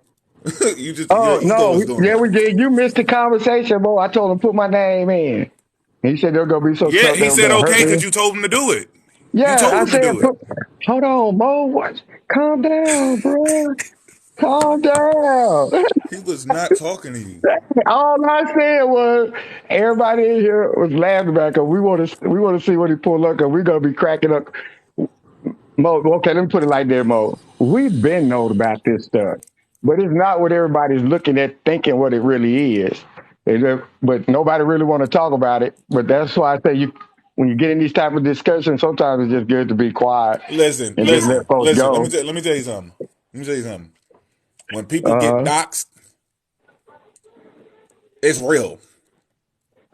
Speaker 3: Your
Speaker 6: Oh
Speaker 3: ego
Speaker 6: no,
Speaker 3: is doing
Speaker 6: yeah,
Speaker 3: that.
Speaker 6: we did. You missed the conversation, boy. I told him put my name in. He said they're gonna be so
Speaker 3: Yeah,
Speaker 6: tough
Speaker 3: he
Speaker 6: they're
Speaker 3: said
Speaker 6: gonna hurt
Speaker 3: okay because
Speaker 6: me.
Speaker 3: you told him to do it. You
Speaker 6: Yeah,
Speaker 3: told
Speaker 6: I
Speaker 3: him to
Speaker 6: said
Speaker 3: do it.
Speaker 6: hold on, Mo. What? Calm down, bro. Calm down.
Speaker 3: He was not talking to you.
Speaker 6: All I said was everybody in here was laughing back because we want to see what he pulled up because we're gonna be cracking up. Mo, okay, let me put it like that, Mo. We've been known about this stuff, but it's not what everybody's looking at, thinking what it really is. But nobody really want to talk about it. But that's why I say when you get in these type of discussions, sometimes it's just good to be quiet
Speaker 3: Listen,
Speaker 6: and just let
Speaker 3: listen,
Speaker 6: folks
Speaker 3: listen.
Speaker 6: go.
Speaker 3: Let me tell you something. Let me tell you something. When people get
Speaker 6: Uh,
Speaker 3: doxxed, it's real.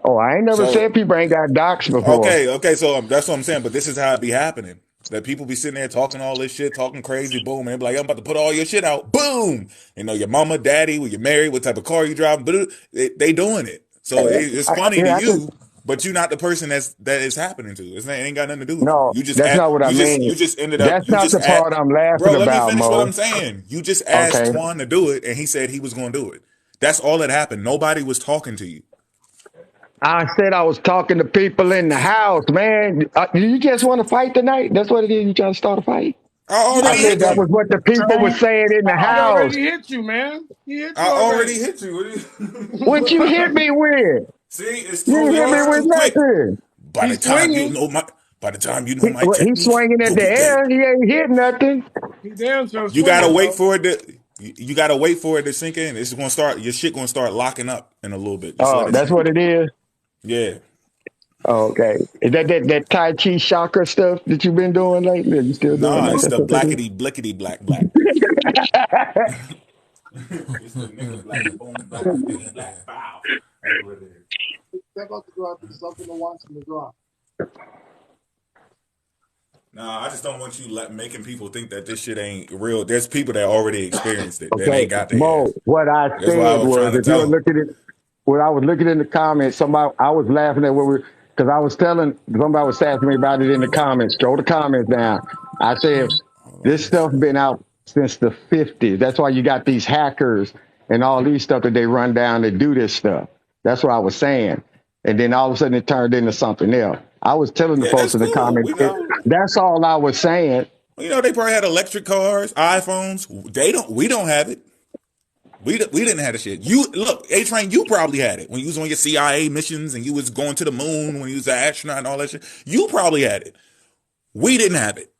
Speaker 6: oh, I ain't never
Speaker 3: So
Speaker 6: said people ain't got docs before.
Speaker 3: okay. So that's what I'm saying. But this is how it be happening. That people be sitting there talking all this shit, talking crazy, boom, and they be like, I'm about to put all your shit out, boom. You know, your mama, daddy, where you married, what type of car you drive, but they doing it. So it's funny to
Speaker 6: Yeah, I could.
Speaker 3: you, but you're not the person that is happening to. It ain't got nothing to do with you.
Speaker 6: No, that's not what I mean.
Speaker 3: You just ended up,
Speaker 6: That's not the part I'm laughing
Speaker 3: bro. Let me
Speaker 6: about,
Speaker 3: finish what
Speaker 6: Mo.
Speaker 3: I'm saying. You just asked
Speaker 6: Okay.
Speaker 3: Twan to do it, and he said he was going to do it. That's all that happened. Nobody was talking to you.
Speaker 6: I said I was talking to people in the house, man. You just want to fight tonight? That's what it is. You trying to start a fight?
Speaker 3: I
Speaker 2: You
Speaker 6: I
Speaker 3: already
Speaker 6: said
Speaker 3: hit
Speaker 6: that
Speaker 2: already,
Speaker 3: you.
Speaker 6: was what the people were saying in the
Speaker 2: he
Speaker 6: house.
Speaker 2: already hit you, man. He hit
Speaker 3: I
Speaker 2: you
Speaker 3: already
Speaker 2: already.
Speaker 3: hit you.
Speaker 6: What you hit me with?
Speaker 3: See, it's
Speaker 6: You
Speaker 3: too
Speaker 6: didn't hit me with
Speaker 3: too quick.
Speaker 6: nothing.
Speaker 3: By the
Speaker 2: He's
Speaker 3: time you
Speaker 2: swinging.
Speaker 3: know my, by the time you know my
Speaker 6: He's
Speaker 3: technique,
Speaker 6: swinging at
Speaker 3: you'll
Speaker 6: the
Speaker 3: be dead.
Speaker 6: air. He ain't hit nothing.
Speaker 2: He damn sure
Speaker 3: You gotta
Speaker 2: swinging
Speaker 3: wait
Speaker 2: though.
Speaker 3: for it to. You gotta wait for it to sink in. It's gonna start. Your shit gonna start locking up in a little bit. Just let
Speaker 6: Oh,
Speaker 3: it
Speaker 6: that's
Speaker 3: sink
Speaker 6: what
Speaker 3: in.
Speaker 6: it is.
Speaker 3: Yeah.
Speaker 6: Oh, okay. Is that Tai Chi chakra stuff that you've been doing lately? Are you still doing
Speaker 3: Nah,
Speaker 6: that?
Speaker 3: it's
Speaker 6: That's
Speaker 3: the
Speaker 6: what that is.
Speaker 3: blackety blickety black. It's the nigga black boom blackety bitty black bow. That's what it is.
Speaker 1: Step out the garage, there's something to watch in the garage.
Speaker 3: Nah, I just don't want you making people think that this shit ain't real. There's people that already experienced it that
Speaker 6: Okay,
Speaker 3: ain't got their
Speaker 6: Mo.
Speaker 3: ass.
Speaker 6: What I
Speaker 3: That's why I
Speaker 6: said
Speaker 3: was
Speaker 6: was,
Speaker 3: trying to
Speaker 6: if you
Speaker 3: tell
Speaker 6: were
Speaker 3: them.
Speaker 6: looking at when I was looking in the comments, somebody I was laughing at what we because I was telling somebody was asking me about it in the comments. Scroll the comments down. I said
Speaker 3: Hold on,
Speaker 6: this
Speaker 3: let me
Speaker 6: stuff
Speaker 3: see.
Speaker 6: been out since the '50s. That's why you got these hackers and all these stuff that they run down to do this stuff. That's what I was saying. And then all of a sudden it turned into something else. I was telling the
Speaker 3: Yeah,
Speaker 6: folks
Speaker 3: that's
Speaker 6: in the
Speaker 3: cool.
Speaker 6: comments,
Speaker 3: We know.
Speaker 6: that's all I was saying.
Speaker 3: You know, they probably had electric cars, iPhones. They don't. We don't have it. We didn't have the shit. You look, A Train. You probably had it when you was on your CIA missions and you was going to the moon when you was an astronaut and all that shit. You probably had it. We didn't have it.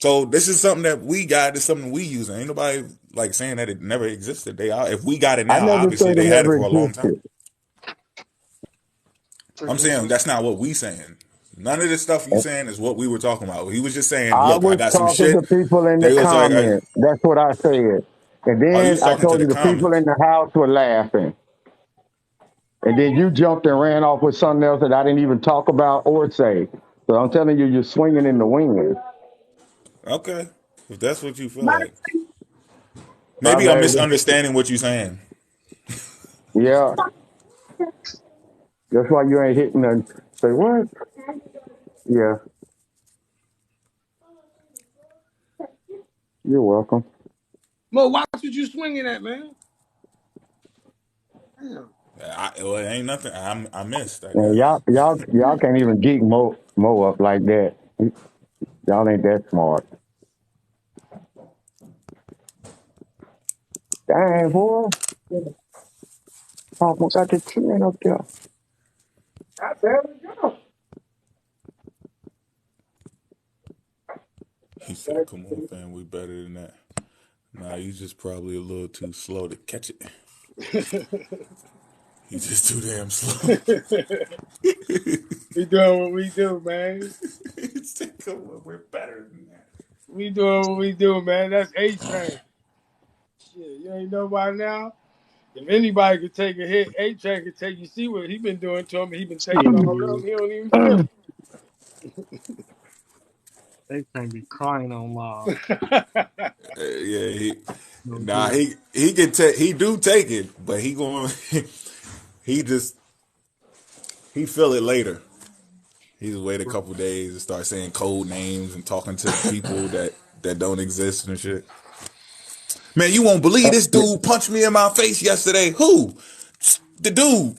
Speaker 3: So this is something that we got. It's something we use. Ain't nobody like saying that it never existed. They are. If we got it
Speaker 6: I
Speaker 3: now,
Speaker 6: never
Speaker 3: obviously
Speaker 6: said it
Speaker 3: they had it
Speaker 6: never
Speaker 3: for a long time.
Speaker 6: existed.
Speaker 3: I'm saying that's not what we saying. None of the stuff you saying is what we were talking about. He was just saying,
Speaker 6: I
Speaker 3: look, I
Speaker 6: was
Speaker 3: got some
Speaker 6: talking to
Speaker 3: shit.
Speaker 6: people in the
Speaker 3: They was like,
Speaker 6: comments. That's what I said. And
Speaker 3: Oh, you
Speaker 6: then
Speaker 3: was
Speaker 6: I
Speaker 3: talking to
Speaker 6: told
Speaker 3: the
Speaker 6: you the people in
Speaker 3: comments.
Speaker 6: the house were laughing. And then you jumped and ran off with something else that I didn't even talk about or say. So I'm telling you, you're swinging in the wind.
Speaker 3: Okay, if that's what you feel like.
Speaker 6: My
Speaker 3: Maybe I'm
Speaker 6: baby.
Speaker 3: misunderstanding what you're saying.
Speaker 6: Yeah. That's why you ain't hitting the say what? Yeah, you're welcome.
Speaker 2: Mo, watch what you swinging at, man. Damn.
Speaker 3: Well, it ain't nothing I missed, I
Speaker 6: And
Speaker 3: guess.
Speaker 6: y'all can't even geek Mo up like that. Y'all ain't that smart. Dang boy. Almost got the 10 up there.
Speaker 3: He said, "Come on, fam, we better than that." Nah, you just probably a little too slow to catch it. You just too damn slow.
Speaker 2: We doing what we do, man.
Speaker 3: He said, "Come on, we're better than that."
Speaker 2: We doing what we do, man. That's A-Train. Shit, you ain't know by now? If anybody could take a hit, A-Train could take. You see what he been doing to him? He been taking all of them. He don't even feel
Speaker 1: They can't be crying on live.
Speaker 2: it.
Speaker 3: Yeah,
Speaker 1: No
Speaker 3: nah,
Speaker 1: good.
Speaker 3: he can take, he do take it, but he going, he just, he feel it later. He just wait a couple days and start saying code names and talking to people that don't exist and shit. Man, you won't believe this dude punched me in my face yesterday. Who? The dude.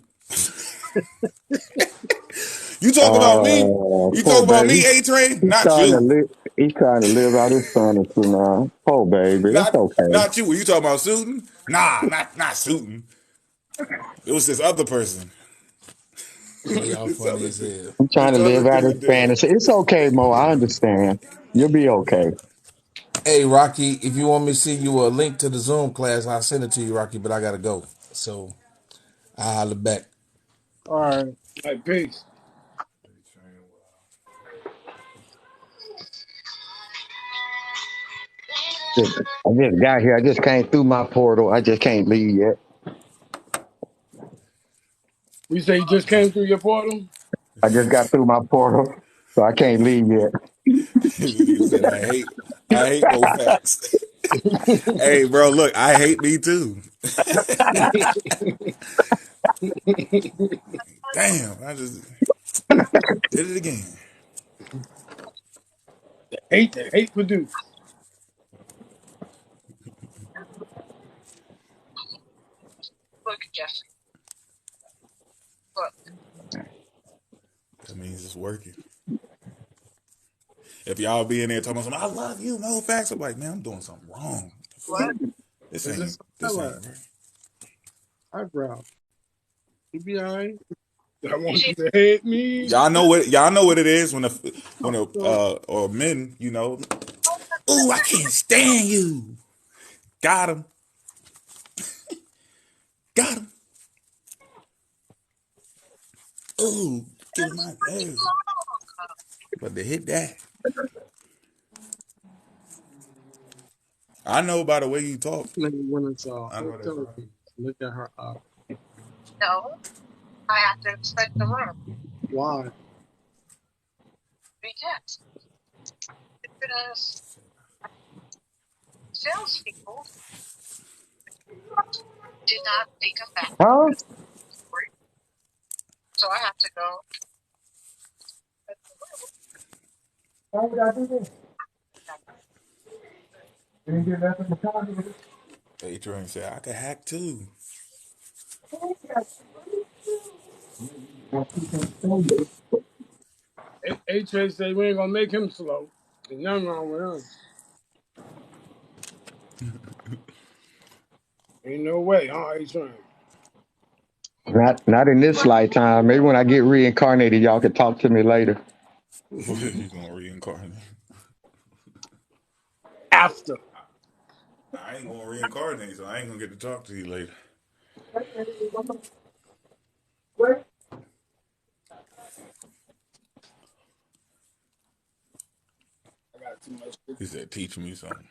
Speaker 3: You talk about me? You
Speaker 6: Poor
Speaker 3: talk about me,
Speaker 6: baby.
Speaker 3: A-Train?
Speaker 6: He's
Speaker 3: Not
Speaker 6: trying to
Speaker 3: you.
Speaker 6: live. He's trying to live out his fantasy now. Poor baby. It's okay.
Speaker 3: Not you. Were you talking about Suiton? Nah, not Suiton. It was this other person.
Speaker 5: Boy, y'all
Speaker 3: This
Speaker 5: funny
Speaker 3: other
Speaker 5: as
Speaker 3: dude.
Speaker 5: hell.
Speaker 6: He's trying
Speaker 3: This
Speaker 6: to
Speaker 3: other
Speaker 6: live out his
Speaker 3: dude did it.
Speaker 6: fantasy. It's okay, Mo. I understand. You'll be okay.
Speaker 5: Hey, Rocky, if you want me to send you a link to the Zoom class, I'll send it to you, Rocky, but I got to go. So I'll holler back.
Speaker 1: All right.
Speaker 2: Like, peace.
Speaker 6: I just got here. I just came through my portal. I just can't leave yet.
Speaker 2: We say you just came through your portal?
Speaker 6: I just got through my portal, so I can't leave yet.
Speaker 3: This nigga said, I hate Mo Facts. Hey, bro, look, I hate me too. Damn, I just did it again.
Speaker 2: Hate produce.
Speaker 3: That means it's working. If y'all be in there talking about something, I love you, Mo Facts. I'm like, man, I'm doing something wrong. Fuck. This
Speaker 1: Is
Speaker 3: ain't
Speaker 1: this
Speaker 3: this ain't right.
Speaker 1: eyebrow? You be all right?
Speaker 2: I want you to hit me.
Speaker 3: Y'all know what it is when a
Speaker 1: So,
Speaker 3: or men, you know, ooh, I can't stand you. Got him. Got him. Ooh, getting my nerves. But to hit that, I know by the way you talk.
Speaker 1: nigga, when it's
Speaker 3: I know that's
Speaker 1: hotel
Speaker 3: right.
Speaker 1: room, look at her eye. Why?
Speaker 6: Huh?
Speaker 3: Adrian said I could hack too.
Speaker 2: A-Train say we ain't gonna make him slow. There's nothing wrong with him. Ain't no way, huh, A-Train?
Speaker 6: Not in this lifetime. Maybe when I get reincarnated, y'all can talk to me later.
Speaker 3: You gonna reincarnate?
Speaker 2: After.
Speaker 3: I ain't gonna reincarnate, so I ain't gonna get to talk to you later.
Speaker 2: I got too much.
Speaker 3: He said, teach me something.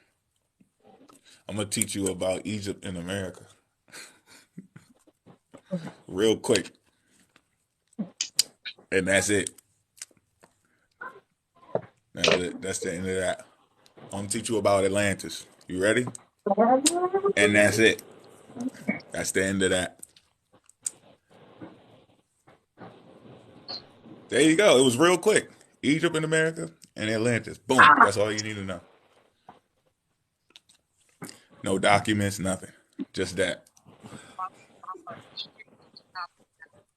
Speaker 3: I'm gonna teach you about Egypt and America real quick, and that's it. That's it. That's the end of that. I'm gonna teach you about Atlantis. You ready? And that's it. That's the end of that. There you go. It was real quick. Egypt and America and Atlantis. Boom. That's all you need to know. No documents, nothing. Just that.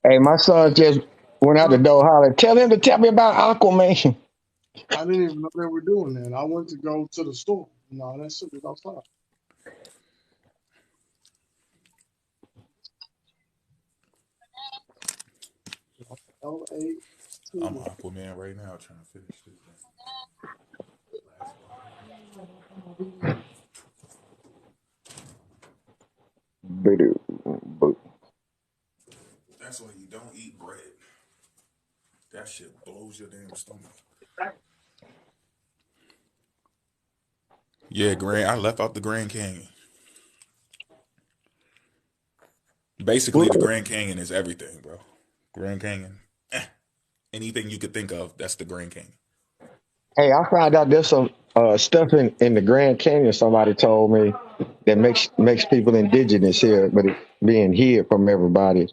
Speaker 6: Hey, my son just went out the door hollering, tell him to tell me about Aquaman.
Speaker 1: I didn't even know they were doing that. I went to go to the store. No, that shit was outside. L-A-T.
Speaker 3: I'm Aquaman right now trying to finish this. That's why you don't eat bread. That shit blows your damn stomach. Yeah, I left out the Grand Canyon. Basically, the Grand Canyon is everything, bro. Grand Canyon. Anything you could think of, that's the Grand Canyon.
Speaker 6: Hey, I found out there's some stuff in the Grand Canyon. Somebody told me that makes people indigenous here, but it's being hid from everybody.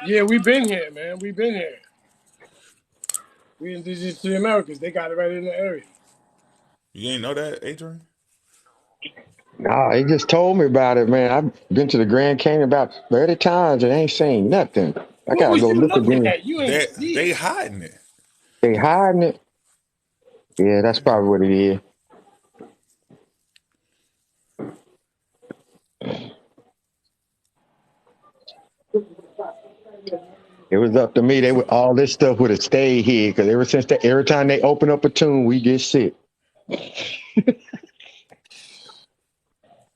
Speaker 2: Yeah, we've been here, man. We've been here. We indigenous to the Americas. They got it right in the area.
Speaker 3: You ain't know that, Adrian?
Speaker 6: Nah, he just told me about it, man. I've been to the Grand Canyon about 30 times and ain't seen nothing. I
Speaker 2: What
Speaker 6: gotta
Speaker 2: was
Speaker 6: go
Speaker 2: you
Speaker 6: look
Speaker 2: looking
Speaker 6: again.
Speaker 2: at? You ain't see
Speaker 3: They
Speaker 2: it.
Speaker 3: hiding it.
Speaker 6: They hiding it. Yeah, that's probably what it is. It was up to me. All this stuff would have stayed here because every time they open up a tune, we get sick.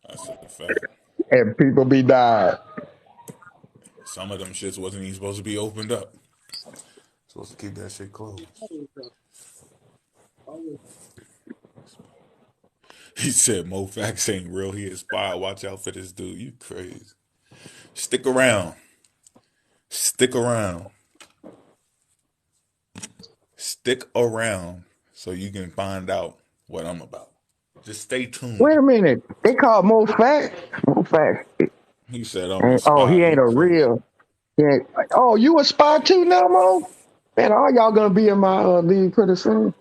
Speaker 3: That's a fact.
Speaker 6: And people be dying.
Speaker 3: Some of them shits wasn't even supposed to be opened up. Supposed to keep that shit closed. He said Mo Facts ain't real. He inspired. Watch out for this dude. You crazy. Stick around. Stick around. Stick around so you can find out what I'm about. Just stay tuned.
Speaker 6: Wait a minute. They call Mo Facts. Mo Facts.
Speaker 3: He said I'm a spy.
Speaker 6: Oh, he ain't a real. Yeah. Oh, you a spy too now, Mo? Man, all y'all gonna be in my league pretty soon.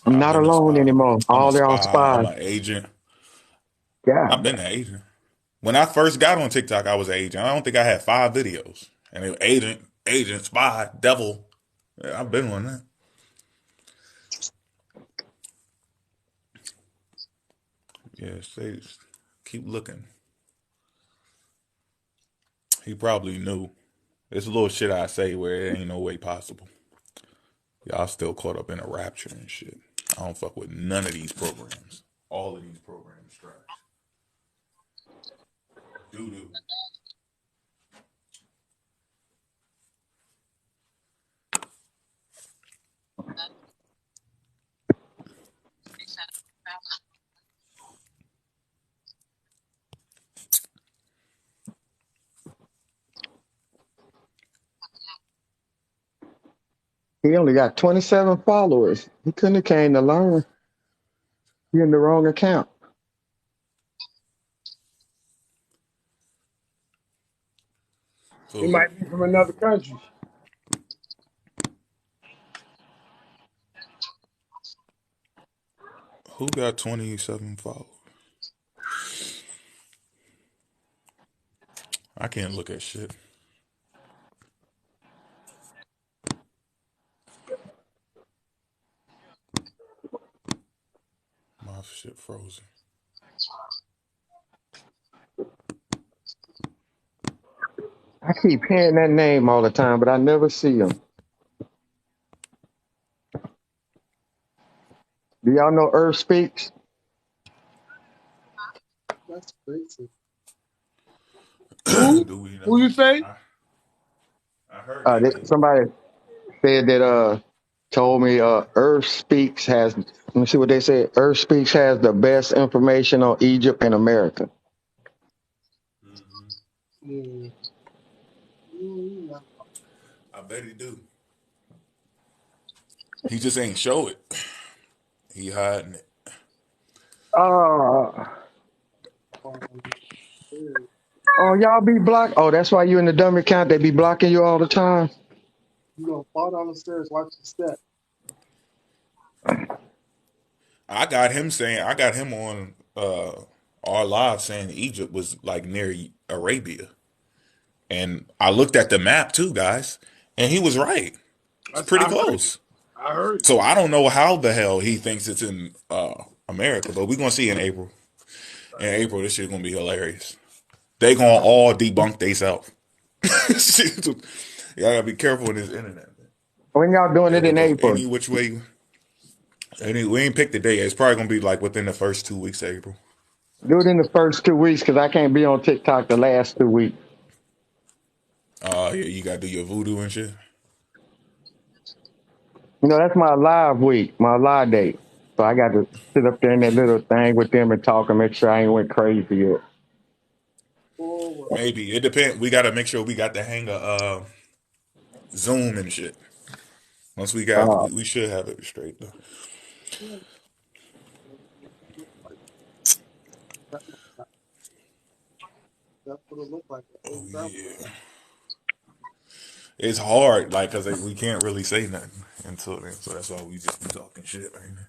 Speaker 6: I'm
Speaker 3: I've
Speaker 6: not
Speaker 3: been a
Speaker 6: alone
Speaker 3: spy.
Speaker 6: anymore.
Speaker 3: I'm a
Speaker 6: All y'all
Speaker 3: spy. I'm
Speaker 6: spies.
Speaker 3: an agent. I've
Speaker 6: God.
Speaker 3: been an agent. When I first got on TikTok, I was an agent. I don't think I had 5 videos. And it was agent, spy, devil. Yeah, I've been on that. Yeah, keep looking. He probably knew. There's a little shit I say where it ain't no way possible. Y'all still caught up in a rapture and shit. I don't fuck with none of these programs. All of these programs trash. Doo-doo.
Speaker 6: He only got 27 followers. He couldn't have came to learn. He in the wrong account.
Speaker 2: He might be from another country.
Speaker 3: Who got 27 followers? I can't look at shit. My shit frozen.
Speaker 6: I keep hearing that name all the time, but I never see him. Do y'all know Earth Speaks?
Speaker 1: That's crazy.
Speaker 2: Who?
Speaker 3: Do we know?
Speaker 2: Who you say?
Speaker 3: I heard that name.
Speaker 6: Somebody said that told me Earth Speaks has, let me see what they said. Earth Speaks has the best information on Egypt and America.
Speaker 1: Mm. Mm.
Speaker 3: I bet he do. He just ain't show it. He hiding it.
Speaker 6: Uh,
Speaker 1: You
Speaker 6: oh, y'all be blocked. Oh, that's why you in the dummy account. They be blocking you all the time.
Speaker 1: gonna fall down the stairs, watch the step.
Speaker 3: I got him on our live saying Egypt was like near Arabia. And I looked at the map too, guys, and he was right. It's pretty
Speaker 2: I heard you.
Speaker 3: close.
Speaker 2: I heard
Speaker 3: So I don't know how the hell he thinks it's in America, but we're gonna see in April. In April, this shit's gonna be hilarious. They gonna all debunk themselves. Y'all gotta be careful with this internet. Man.
Speaker 6: When y'all doing it
Speaker 3: It'll
Speaker 6: in
Speaker 3: go
Speaker 6: April?
Speaker 3: any which way. We ain't picked the day. It's probably gonna be like within the first 2 weeks of April.
Speaker 6: Do it in the first 2 weeks because I can't be on TikTok the last 2 weeks.
Speaker 3: Yeah, you gotta do your voodoo and shit.
Speaker 6: You know, that's my live week, my live date. So I got to sit up there in that little thing with them and talk and make sure I ain't went crazy yet.
Speaker 1: Forward.
Speaker 3: Maybe it depends. We gotta make sure we got the hang of Zoom and shit. Once we got,
Speaker 6: Uh,
Speaker 3: we should have it straight though.
Speaker 1: That's what it looked like.
Speaker 3: Oh yeah, it's hard, like, cause we can't really say nothing until then. So that's why we just be talking shit right now.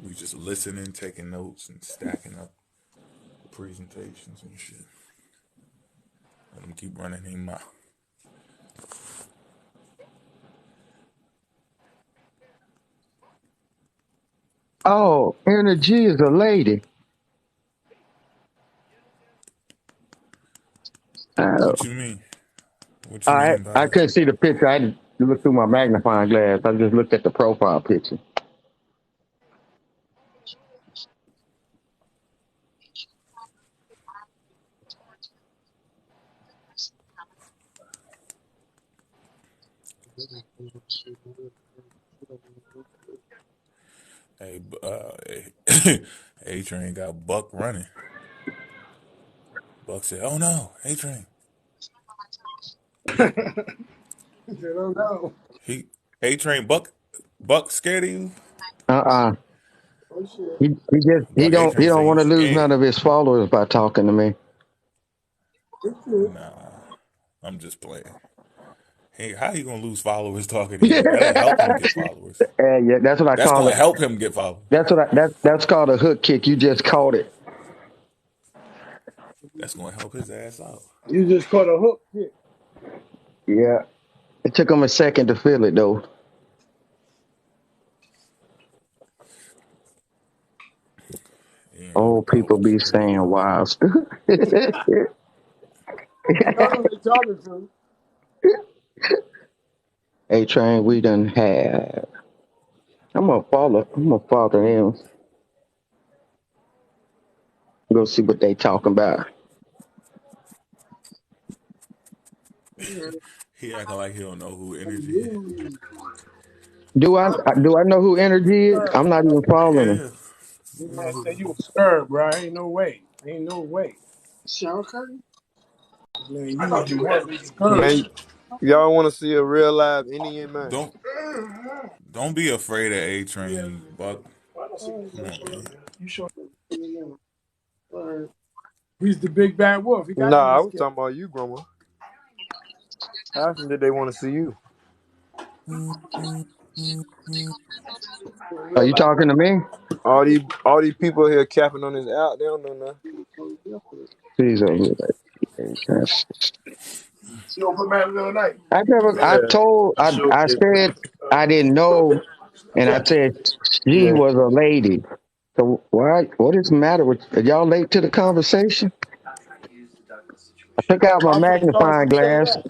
Speaker 3: We just listening, taking notes, and stacking up the presentations and shit. Let them keep running their mouth.
Speaker 6: oh, Energy is a lady.
Speaker 3: What you mean? What you mean by
Speaker 6: I
Speaker 3: that?
Speaker 6: couldn't see the picture. I had to look through my magnifying glass. I just looked at the profile picture.
Speaker 3: Hey, A Train got Buck running. Buck said, "Oh no, A Train."
Speaker 2: I don't know.
Speaker 3: He A Train Buck scared of you?
Speaker 6: Uh-uh.
Speaker 1: Oh shit.
Speaker 6: He
Speaker 3: Buck A
Speaker 6: don't
Speaker 3: Train say
Speaker 6: want
Speaker 3: you
Speaker 6: to lose
Speaker 3: scared.
Speaker 6: none of his followers by talking to me.
Speaker 3: Nah, I'm just playing. Hey, how you gonna lose followers talking to you? That'll help him get followers.
Speaker 6: Yeah, that's what I
Speaker 3: That's
Speaker 6: call
Speaker 3: gonna
Speaker 6: it.
Speaker 3: help him get followers.
Speaker 6: That's called a hook kick. You just caught it.
Speaker 3: That's gonna help his ass out.
Speaker 2: You just caught a hook kick.
Speaker 6: Yeah. It took him a second to feel it though.
Speaker 3: He ain't know the
Speaker 6: Old
Speaker 3: dog
Speaker 6: people
Speaker 3: was
Speaker 6: be
Speaker 3: scared of
Speaker 6: saying
Speaker 3: him.
Speaker 6: wild stuff.
Speaker 2: You know who they talking to.
Speaker 6: A Train, we done had. I'm gonna follow him. Go see what they talking about.
Speaker 3: He acting like he don't know who Energy is.
Speaker 6: Do I know who Energy is? I'm not even following him.
Speaker 3: Yeah.
Speaker 2: This man said you a scared, bro. Ain't no way. Ain't no way.
Speaker 1: Shower curtain?
Speaker 2: Man, you was the one scared.
Speaker 4: Man, y'all want to see a real live Indian man?
Speaker 3: Don't don't be afraid of A Train, Buck. Come on, man.
Speaker 1: Alright.
Speaker 2: He's the big bad wolf. He got to
Speaker 4: Nah,
Speaker 2: be
Speaker 4: I was
Speaker 2: scared.
Speaker 4: talking about you, Grandma. How often did they want to see you?
Speaker 6: Are you talking to me?
Speaker 4: All these people here capping on this out. They don't know nothing.
Speaker 6: Please over here.
Speaker 2: You don't put man the other night.
Speaker 4: Yeah,
Speaker 6: I said I didn't know, and I said she
Speaker 4: yeah.
Speaker 6: was a lady. So what is the matter with are y'all late to the conversation? I took out my
Speaker 2: I'm finna start
Speaker 6: magnifying
Speaker 2: saying
Speaker 6: glass.
Speaker 2: that.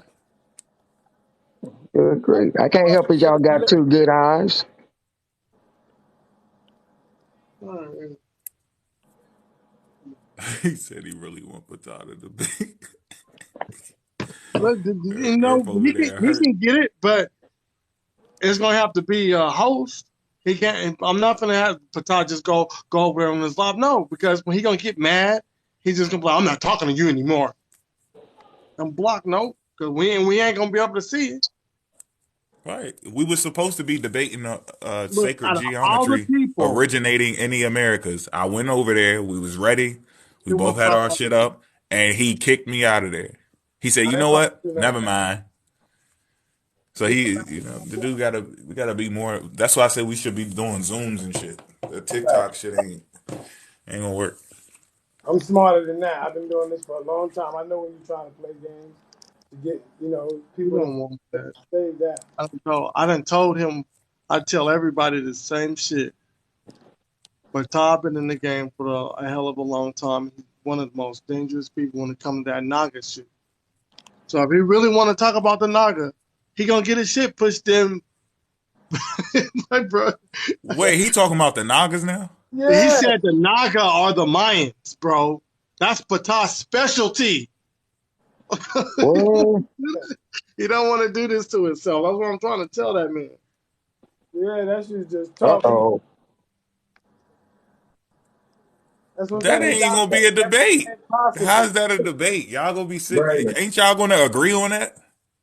Speaker 6: Good grief. I can't help it y'all got two good eyes.
Speaker 1: Alright.
Speaker 3: He said he really want potato to be.
Speaker 1: Look, you know,
Speaker 3: Earth over there
Speaker 1: he
Speaker 3: hurt.
Speaker 1: can get it, but it's gonna have to be a host. He can't. I'm not gonna have Patah just go over there on his live. No, because when he gonna get mad, he's just gonna be like, I'm not talking to you anymore. And block no, because we ain't gonna be able to see it.
Speaker 3: Right. We were supposed to be debating
Speaker 1: Look,
Speaker 3: sacred
Speaker 1: out of all the
Speaker 3: geometry
Speaker 1: people,
Speaker 3: originating in the Americas. I went over there. We was ready. We
Speaker 1: it
Speaker 3: both
Speaker 1: was
Speaker 3: had our shit up, and he kicked me out of there. He said, "You know what? Never mind." So the dude we gotta be more. That's why I said we should be doing Zooms and shit. The TikTok shit ain't gonna work.
Speaker 2: I'm smarter than that. I've been doing this for a long time. I know when you're trying to play games to get,
Speaker 1: you
Speaker 2: people to
Speaker 1: don't want that.
Speaker 2: save that.
Speaker 1: I done told him. I tell everybody the same shit. But Todd been in the game for a hell of a long time. He's one of the most dangerous people when it comes to that Naga shit. So if he really want to talk about the Naga, he gonna get his shit pushed in. Like, bro,
Speaker 3: Wait, he talking about the Nagas now?
Speaker 1: he
Speaker 2: Yeah,
Speaker 1: said the Naga are the Mayans, bro. That's Patah's specialty.
Speaker 6: Well,
Speaker 1: He don't want to do this to himself. That's what I'm trying to tell that man.
Speaker 2: yeah, that shit's just talking.
Speaker 6: uh-oh.
Speaker 2: That's what I'm
Speaker 3: That
Speaker 2: saying.
Speaker 3: ain't gonna be a debate.
Speaker 2: That's impossible.
Speaker 3: How's that a debate? Y'all gonna be
Speaker 6: Right.
Speaker 3: sitting? Ain't y'all gonna agree on that?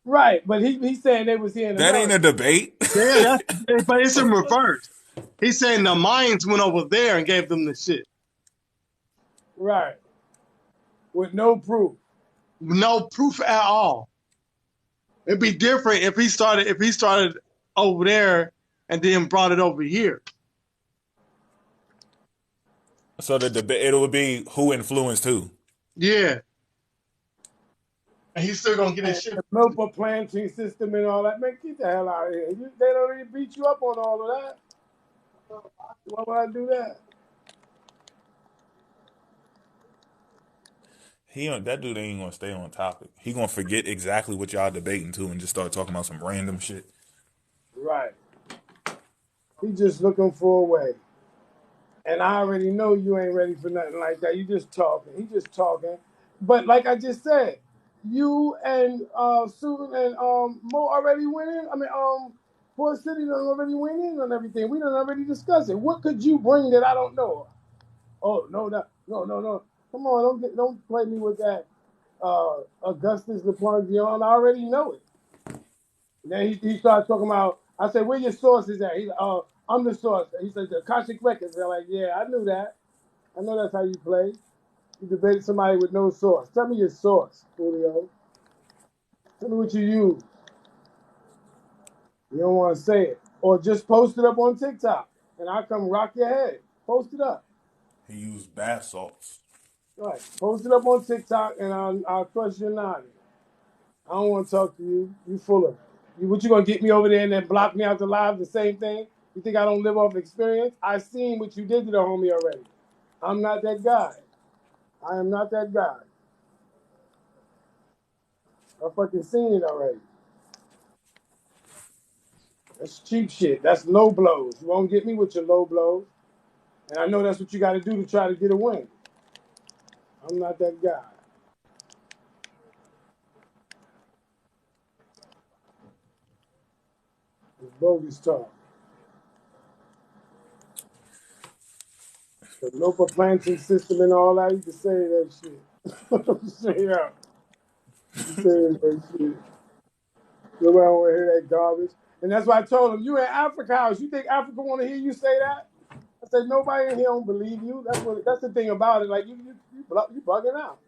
Speaker 2: Right, but he's saying they was here in
Speaker 3: That ain't
Speaker 2: America.
Speaker 3: a debate.
Speaker 1: Yeah, but it's in reverse. He's saying the Mayans went over there and gave them the shit.
Speaker 2: Right, with no proof.
Speaker 1: No proof at all. It'd be different if he started over there and then brought it over here.
Speaker 3: So the debate it would be who influenced who.
Speaker 1: Yeah. And he's still gonna get his
Speaker 2: And
Speaker 1: shit.
Speaker 2: the Milpa planting system and all that. Man, get the hell out of here. They don't even beat you up on all of that. Why would I do that?
Speaker 3: That dude ain't gonna stay on topic. He gonna forget exactly what y'all debating to and just start talking about some random shit.
Speaker 2: Right. He's just looking for a way. And I already know you ain't ready for nothing like that. You just talking. He just talking. But like I just said, you and Susan and Mo already went in. I mean, Ford City done already went in on everything. We done already discussed it. What could you bring that I don't know? Oh no, no. Come on, don't play me with that. Augustus LePlangion. I already know it. And then he started talking about. I said, "Where your sources at?" He's I'm the source. He said, "The Akashic Records." They're like, "Yeah, I knew that. I know that's how you play. You debated somebody with no source. Tell me your source, Julio. Tell me what you use. You don't want to say it, or just post it up on TikTok, and I'll come rock your head. Post it up,
Speaker 3: He used bath salts.
Speaker 2: right? Post it up on TikTok, and I'll crush your noggin. I don't want to talk to you. You full of it. What you gonna get me over there and then block me out the live? The same thing. You think I don't live off experience? I seen what you did to the homie already. I'm not that guy. I am not that guy. I fucking seen it already. That's cheap shit. That's low blows. You won't get me with your low blows. And I know that's what you got to do to try to get a win. I'm not that guy. It's bogus talk. The local planting system and all that, you can say that shit. Straight up. You can say that shit. Nobody want to hear that garbage. And that's why I told him, you in Africa House. You think Africa want to hear you say that? I said, nobody in here don't believe you. That's the thing about it. Like, you bugging out.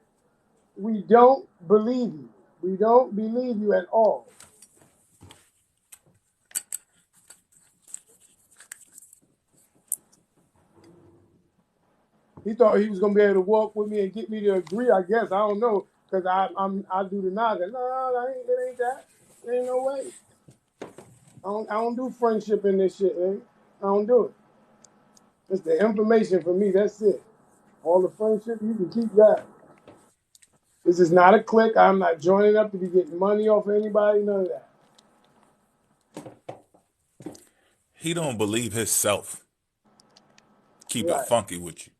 Speaker 2: We don't believe you. We don't believe you at all. He thought he was gonna be able to walk with me and get me to agree. I guess I don't know because I do the Naga. No, it ain't that. There ain't no way. I don't do friendship in this shit, man. I don't do it. It's the information for me. That's it. All the friendship, you can keep that. This is not a clique. I'm not joining up to be getting money off of anybody. None of that.
Speaker 3: He don't believe himself. Keep it
Speaker 2: Right.
Speaker 3: funky with you.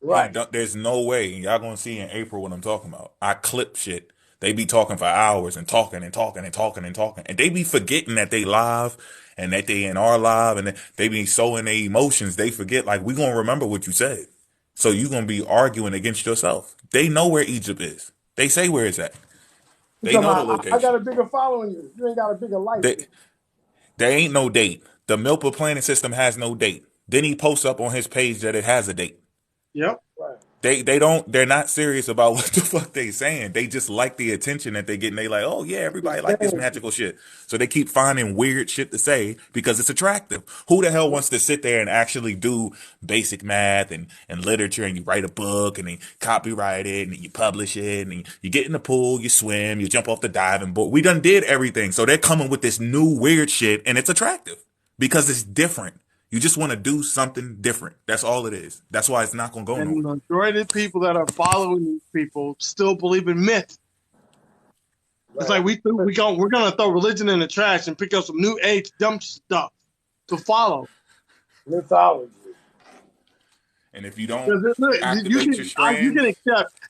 Speaker 2: Right.
Speaker 3: There's no way. Y'all gonna see in April what I'm talking about. I clip shit They be talking for hours and talking and talking and talking and talking. And they be forgetting that they live and that they in our live and they be so in their emotions, they forget, like, we gonna remember what you said. So you gonna be arguing against yourself. They know where Egypt is. They say where it's at.
Speaker 2: You
Speaker 3: They
Speaker 2: talking
Speaker 3: know the
Speaker 2: about, I got
Speaker 3: location.
Speaker 2: a bigger following you. You ain't got a bigger life.
Speaker 3: They, there ain't no date. The Milpa planning system has no date. Then he posts up on his page that it has a date.
Speaker 1: Yep.
Speaker 2: Right.
Speaker 3: They're not serious about what the fuck they saying. They just like the attention that they get, and they like, oh yeah, everybody like this magical shit. So they keep finding weird shit to say because it's attractive. Who the hell wants to sit there and actually do basic math and literature, and you write a book and you copyright it and you publish it and you get in the pool, you swim, you jump off the diving board. We done did everything. So they're coming with this new weird shit, and it's attractive because it's different. You just want to do something different. That's all it is. That's why it's not going to go
Speaker 1: And
Speaker 3: nowhere.
Speaker 1: the majority of people that are following these people still believe in myth. It's like we're gonna throw religion in the trash and pick up some new age dumb stuff to follow.
Speaker 2: Mythology.
Speaker 3: And if you don't
Speaker 1: Look,
Speaker 3: activate your strand,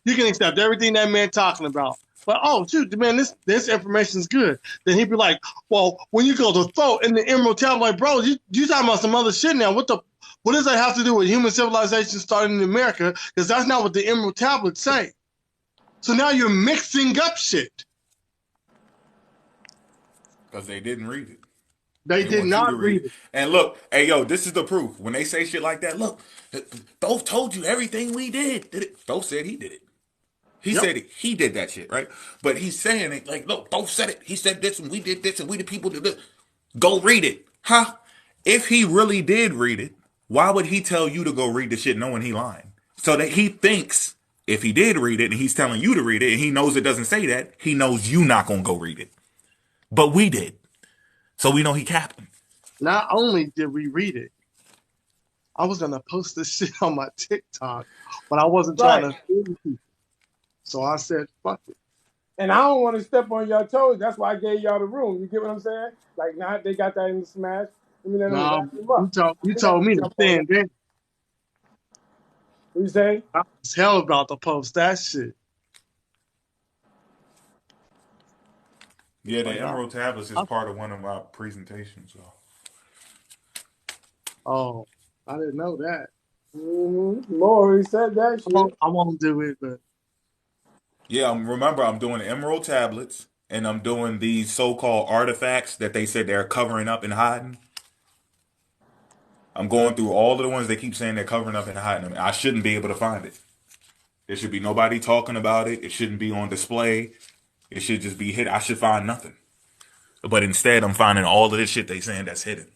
Speaker 1: you can accept everything that man talking about. But oh shoot, man, this information is good. Then he'd be like, well, when you go to throw in the Emerald Tablet, like, bro, you talking about some other shit now. What does that have to do with human civilization starting in America? Because that's not what the Emerald Tablets say. So now you're mixing up shit.
Speaker 3: because they didn't read it.
Speaker 1: They did
Speaker 3: want you
Speaker 1: not
Speaker 3: to
Speaker 1: read it.
Speaker 3: And look, hey, yo, this is the proof. When they say shit like that, look, Thoth told you everything we did. Thoth said he did it. He
Speaker 1: Yep.
Speaker 3: said it. He did that shit, right? But he's saying it like, look, Thoth said it. He said this and we did this and we the people did this. Go read it. Huh? If he really did read it, why would he tell you to go read the shit knowing he lying? So that he thinks if he did read it and he's telling you to read it and he knows it doesn't say that, he knows you not going to go read it. But we did. So we know he capping.
Speaker 1: Not only did we read it, I was gonna post this shit on my TikTok, but I wasn't trying to fool people. So I said, fuck it.
Speaker 2: And I don't want to step on your toes. That's why I gave y'all the room. You get what I'm saying? Like, now they got that in the smash. I mean,
Speaker 1: No, you told me to stand there.
Speaker 2: What you say?
Speaker 1: I was hell about to post that shit.
Speaker 3: Yeah, the Emerald Tablets is part of one of our presentations. So.
Speaker 1: Oh, I didn't know that.
Speaker 2: More, he said that shit.
Speaker 1: I won't do it, but
Speaker 3: yeah, remember, I'm doing Emerald Tablets, and I'm doing these so-called artifacts that they said they're covering up and hiding. I'm going through all of the ones they keep saying they're covering up and hiding them. I shouldn't be able to find it. There should be nobody talking about it. It shouldn't be on display. It should just be hidden. I should find nothing. But instead, I'm finding all of this shit they saying that's hidden.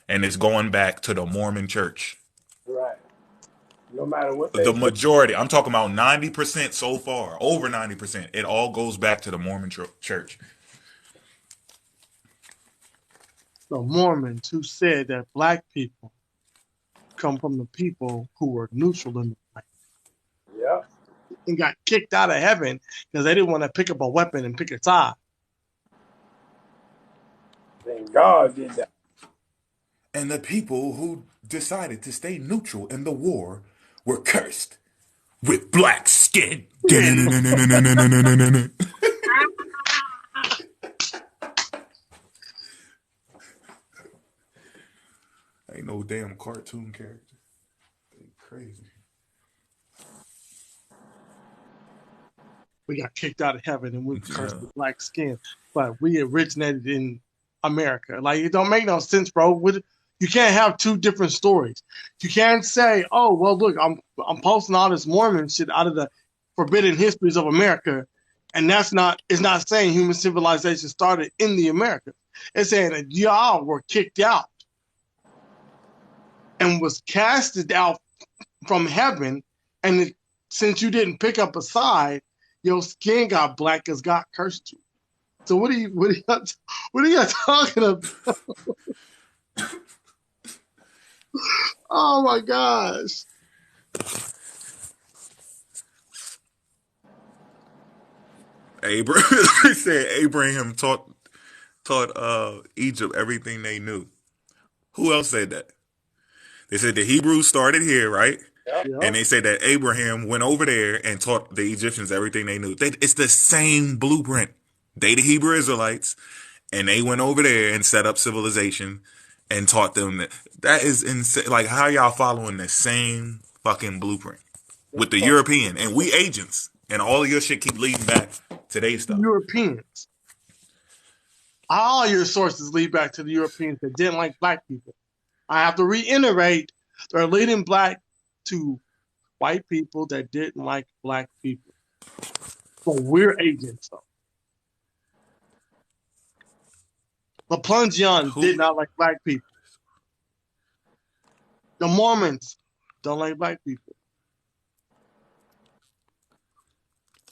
Speaker 3: And it's going back to the Mormon church.
Speaker 2: Right. No matter what
Speaker 3: The majority, I'm talking about 90% so far, over 90%, it all goes back to the Mormon church.
Speaker 1: the Mormons who said that black people come from the people who were neutral in the fight.
Speaker 2: Yeah.
Speaker 1: And got kicked out of heaven because they didn't want to pick up a weapon and pick a side.
Speaker 2: Thank God did that.
Speaker 3: And the people who decided to stay neutral in the war were cursed with black skin. Ain't no damn cartoon character. They crazy.
Speaker 1: We got kicked out of heaven and we were cursed with black skin. But we originated in America. Like, it don't make no sense, bro. You can't have two different stories. You can't say, oh, well, look, I'm posting all this Mormon shit out of the forbidden histories of America, and it's not saying human civilization started in the Americas. It's saying that y'all were kicked out and was casted out from heaven, and since you didn't pick up a side, your skin got black because God cursed you. So what are you talking about? Oh my gosh.
Speaker 3: He said Abraham taught Egypt everything they knew. Who else said that? They said the Hebrews started here, right?
Speaker 1: Yeah.
Speaker 3: And they say that Abraham went over there and taught the Egyptians everything they knew. It's the same blueprint. They the Hebrew Israelites, and they went over there and set up civilization and taught them that is insane. Like, how y'all following the same fucking blueprint with the European, and we agents, and all of your shit keep leading back to their stuff.
Speaker 1: Europeans. All your sources lead back to the Europeans that didn't like black people. I have to reiterate, they're leading black to white people that didn't like black people. So we're agents, though. LaPlongeon did not like black people. The Mormons don't like black people.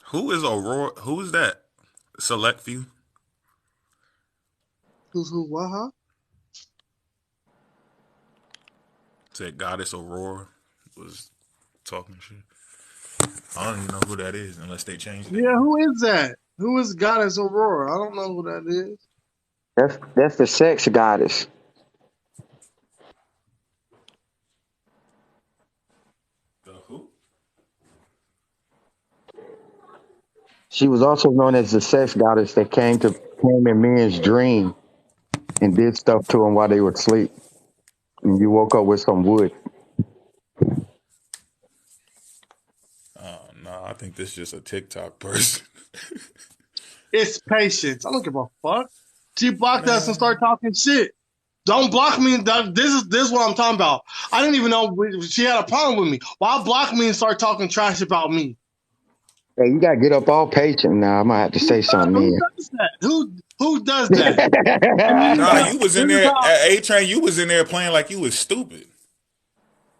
Speaker 3: Who is Aurora? Who is that? Select few.
Speaker 1: Who's who? What? Huh?
Speaker 3: Said Goddess Aurora was talking shit. I don't even know who that is unless they changed it.
Speaker 1: Yeah, who is that? Who is Goddess Aurora? I don't know who that is.
Speaker 6: That's the sex goddess.
Speaker 3: The who?
Speaker 6: She was also known as the sex goddess that came in men's dream and did stuff to them while they were asleep. And you woke up with some wood.
Speaker 3: No, I think this is just a TikTok person.
Speaker 1: It's patience. I don't give a fuck. She blocked us and started talking shit. Don't block me. This is what I'm talking about. I didn't even know she had a problem with me. Why block me and start talking trash about me?
Speaker 6: Hey, you gotta get up all patient now. I might have to say something.
Speaker 1: Who does that? Who does that?
Speaker 3: Nah, you was in there at A-Train. You was in there playing like you was stupid.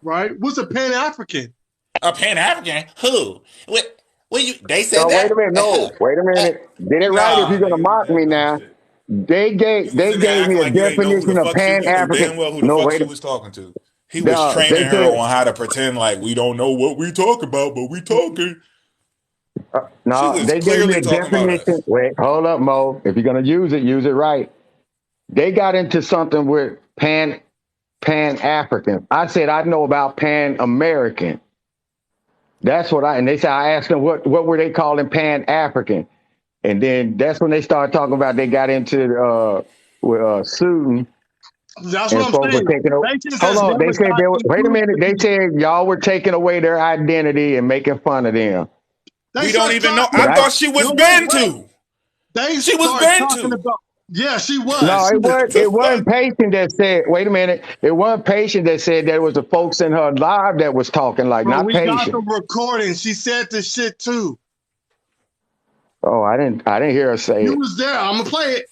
Speaker 1: Right? What's a Pan-African?
Speaker 3: A Pan-African? Who? What you? They said
Speaker 6: no,
Speaker 3: that.
Speaker 6: Wait a minute. No, wait a minute. Get it right if you're gonna mock me now. They gave me a definition of Pan-African.
Speaker 3: Damn well who the fuck she was talking to. He was training her on how to pretend like we don't know what we talk about, but we talking.
Speaker 6: No, they gave me a definition. Wait, hold up, Mo. If you're gonna use it right. They got into something with Pan-African. I said I know about Pan-American. That's what and they said I asked them what were they calling Pan-African, and then that's when they started talking about they got into suiting.
Speaker 1: That's what I'm saying.
Speaker 6: Hold on, they said wait a minute. They said y'all were taking away their identity and making fun of them.
Speaker 3: We don't even know. I thought she was Bantu.
Speaker 1: She was Bantu. Yeah, she was.
Speaker 6: No, it wasn't patient that said, wait a minute. It wasn't patient that said there was the folks in her live that was talking like, not patient. We got
Speaker 1: the recording. She said this shit too.
Speaker 6: Oh, I didn't hear her say it.
Speaker 1: You was there. I'm gonna play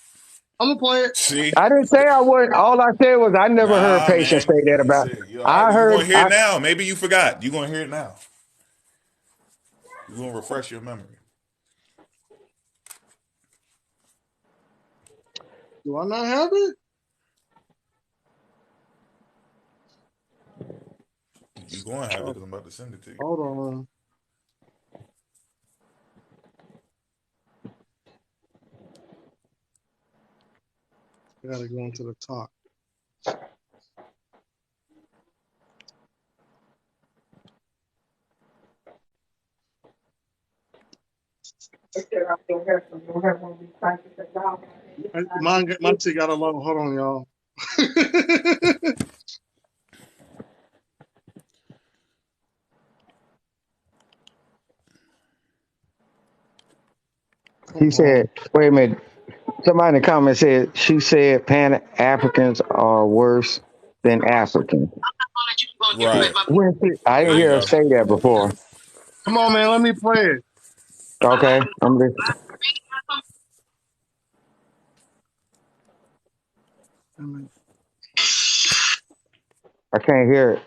Speaker 1: it.
Speaker 3: See?
Speaker 6: I didn't say I would. All I said was I never heard patient say that about it. I heard.
Speaker 3: You're gonna hear it now. Maybe you forgot. You're gonna hear it now. You're gonna refresh your memory.
Speaker 1: Do I not have it?
Speaker 3: You're going to have it because I'm about to send it to you.
Speaker 1: Hold on. I gotta go into the talk. My shit got a low. Hold on, y'all.
Speaker 6: He said, wait a minute. Somebody in the comments said, she said Pan-Africans are worse than Africans.
Speaker 3: Right.
Speaker 6: I didn't hear her say that before.
Speaker 1: Come on, man. Let me play it.
Speaker 6: Okay. I'm listening. I can't hear it.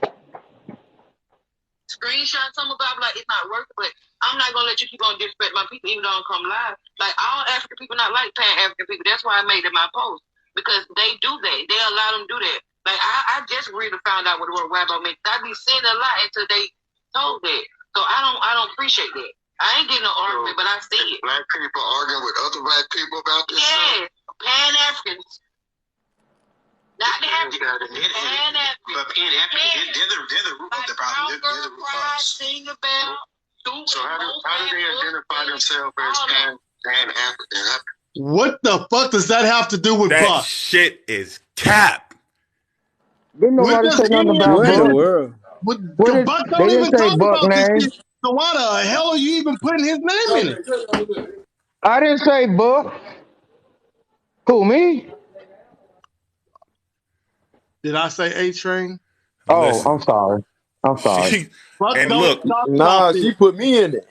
Speaker 7: Screenshot some about like it's not working, but I'm not gonna let you keep on disrespect my people even though I don't come live. Like all African people not like Pan-African people. That's why I made it my post. Because they do that. They allow them to do that. Like I just really found out what the word Wabo meant. I be seeing a lot until they told that. So I don't appreciate that. I ain't getting no argument, but I see it.
Speaker 8: Black people arguing with other black people about this?
Speaker 7: Yeah. Pan-Africans. Not the African. And African. But they're the root of the problem. They're the root cause. Sing about. So how do they identify themselves as Pan-African?
Speaker 1: What the fuck does that have to do with
Speaker 3: That
Speaker 1: Buck?
Speaker 3: shit is cap.
Speaker 6: Didn't
Speaker 1: What
Speaker 6: nobody
Speaker 1: does
Speaker 6: say nothing
Speaker 1: any
Speaker 6: about
Speaker 4: What in the
Speaker 6: Buck.
Speaker 4: world?
Speaker 1: What
Speaker 6: What
Speaker 1: Buck
Speaker 6: they
Speaker 1: don't
Speaker 6: didn't
Speaker 1: even
Speaker 6: say
Speaker 1: talk
Speaker 6: Buck
Speaker 1: about this
Speaker 6: name.
Speaker 1: shit. So why the hell are you even putting his name in it?
Speaker 6: I didn't say Buck. Who, me?
Speaker 1: Did I say A Train?
Speaker 6: Oh,
Speaker 3: Listen,
Speaker 6: I'm sorry. I'm sorry.
Speaker 3: she,
Speaker 1: Buck
Speaker 3: and
Speaker 1: don't
Speaker 3: look
Speaker 1: talk
Speaker 4: Nah,
Speaker 1: about this.
Speaker 4: she put me in it.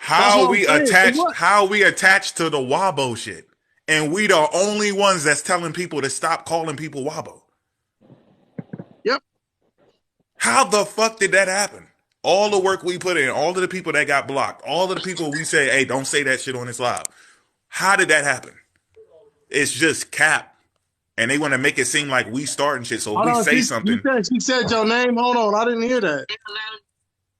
Speaker 1: That's
Speaker 3: how
Speaker 1: what I'm
Speaker 3: we
Speaker 1: saying. So
Speaker 3: attached,
Speaker 1: what?
Speaker 3: how we attached to the Wabo shit, and we the only ones that's telling people to stop calling people Wabo.
Speaker 1: Yep.
Speaker 3: How the fuck did that happen? All the work we put in, all of the people that got blocked, all of the people we say, hey, don't say that shit on this live. How did that happen? It's just cap. And they want to make it seem like we starting shit. So if
Speaker 1: Hold
Speaker 3: we
Speaker 1: on.
Speaker 3: say
Speaker 1: You
Speaker 3: something,
Speaker 1: said she said your name. Hold on. I didn't hear that.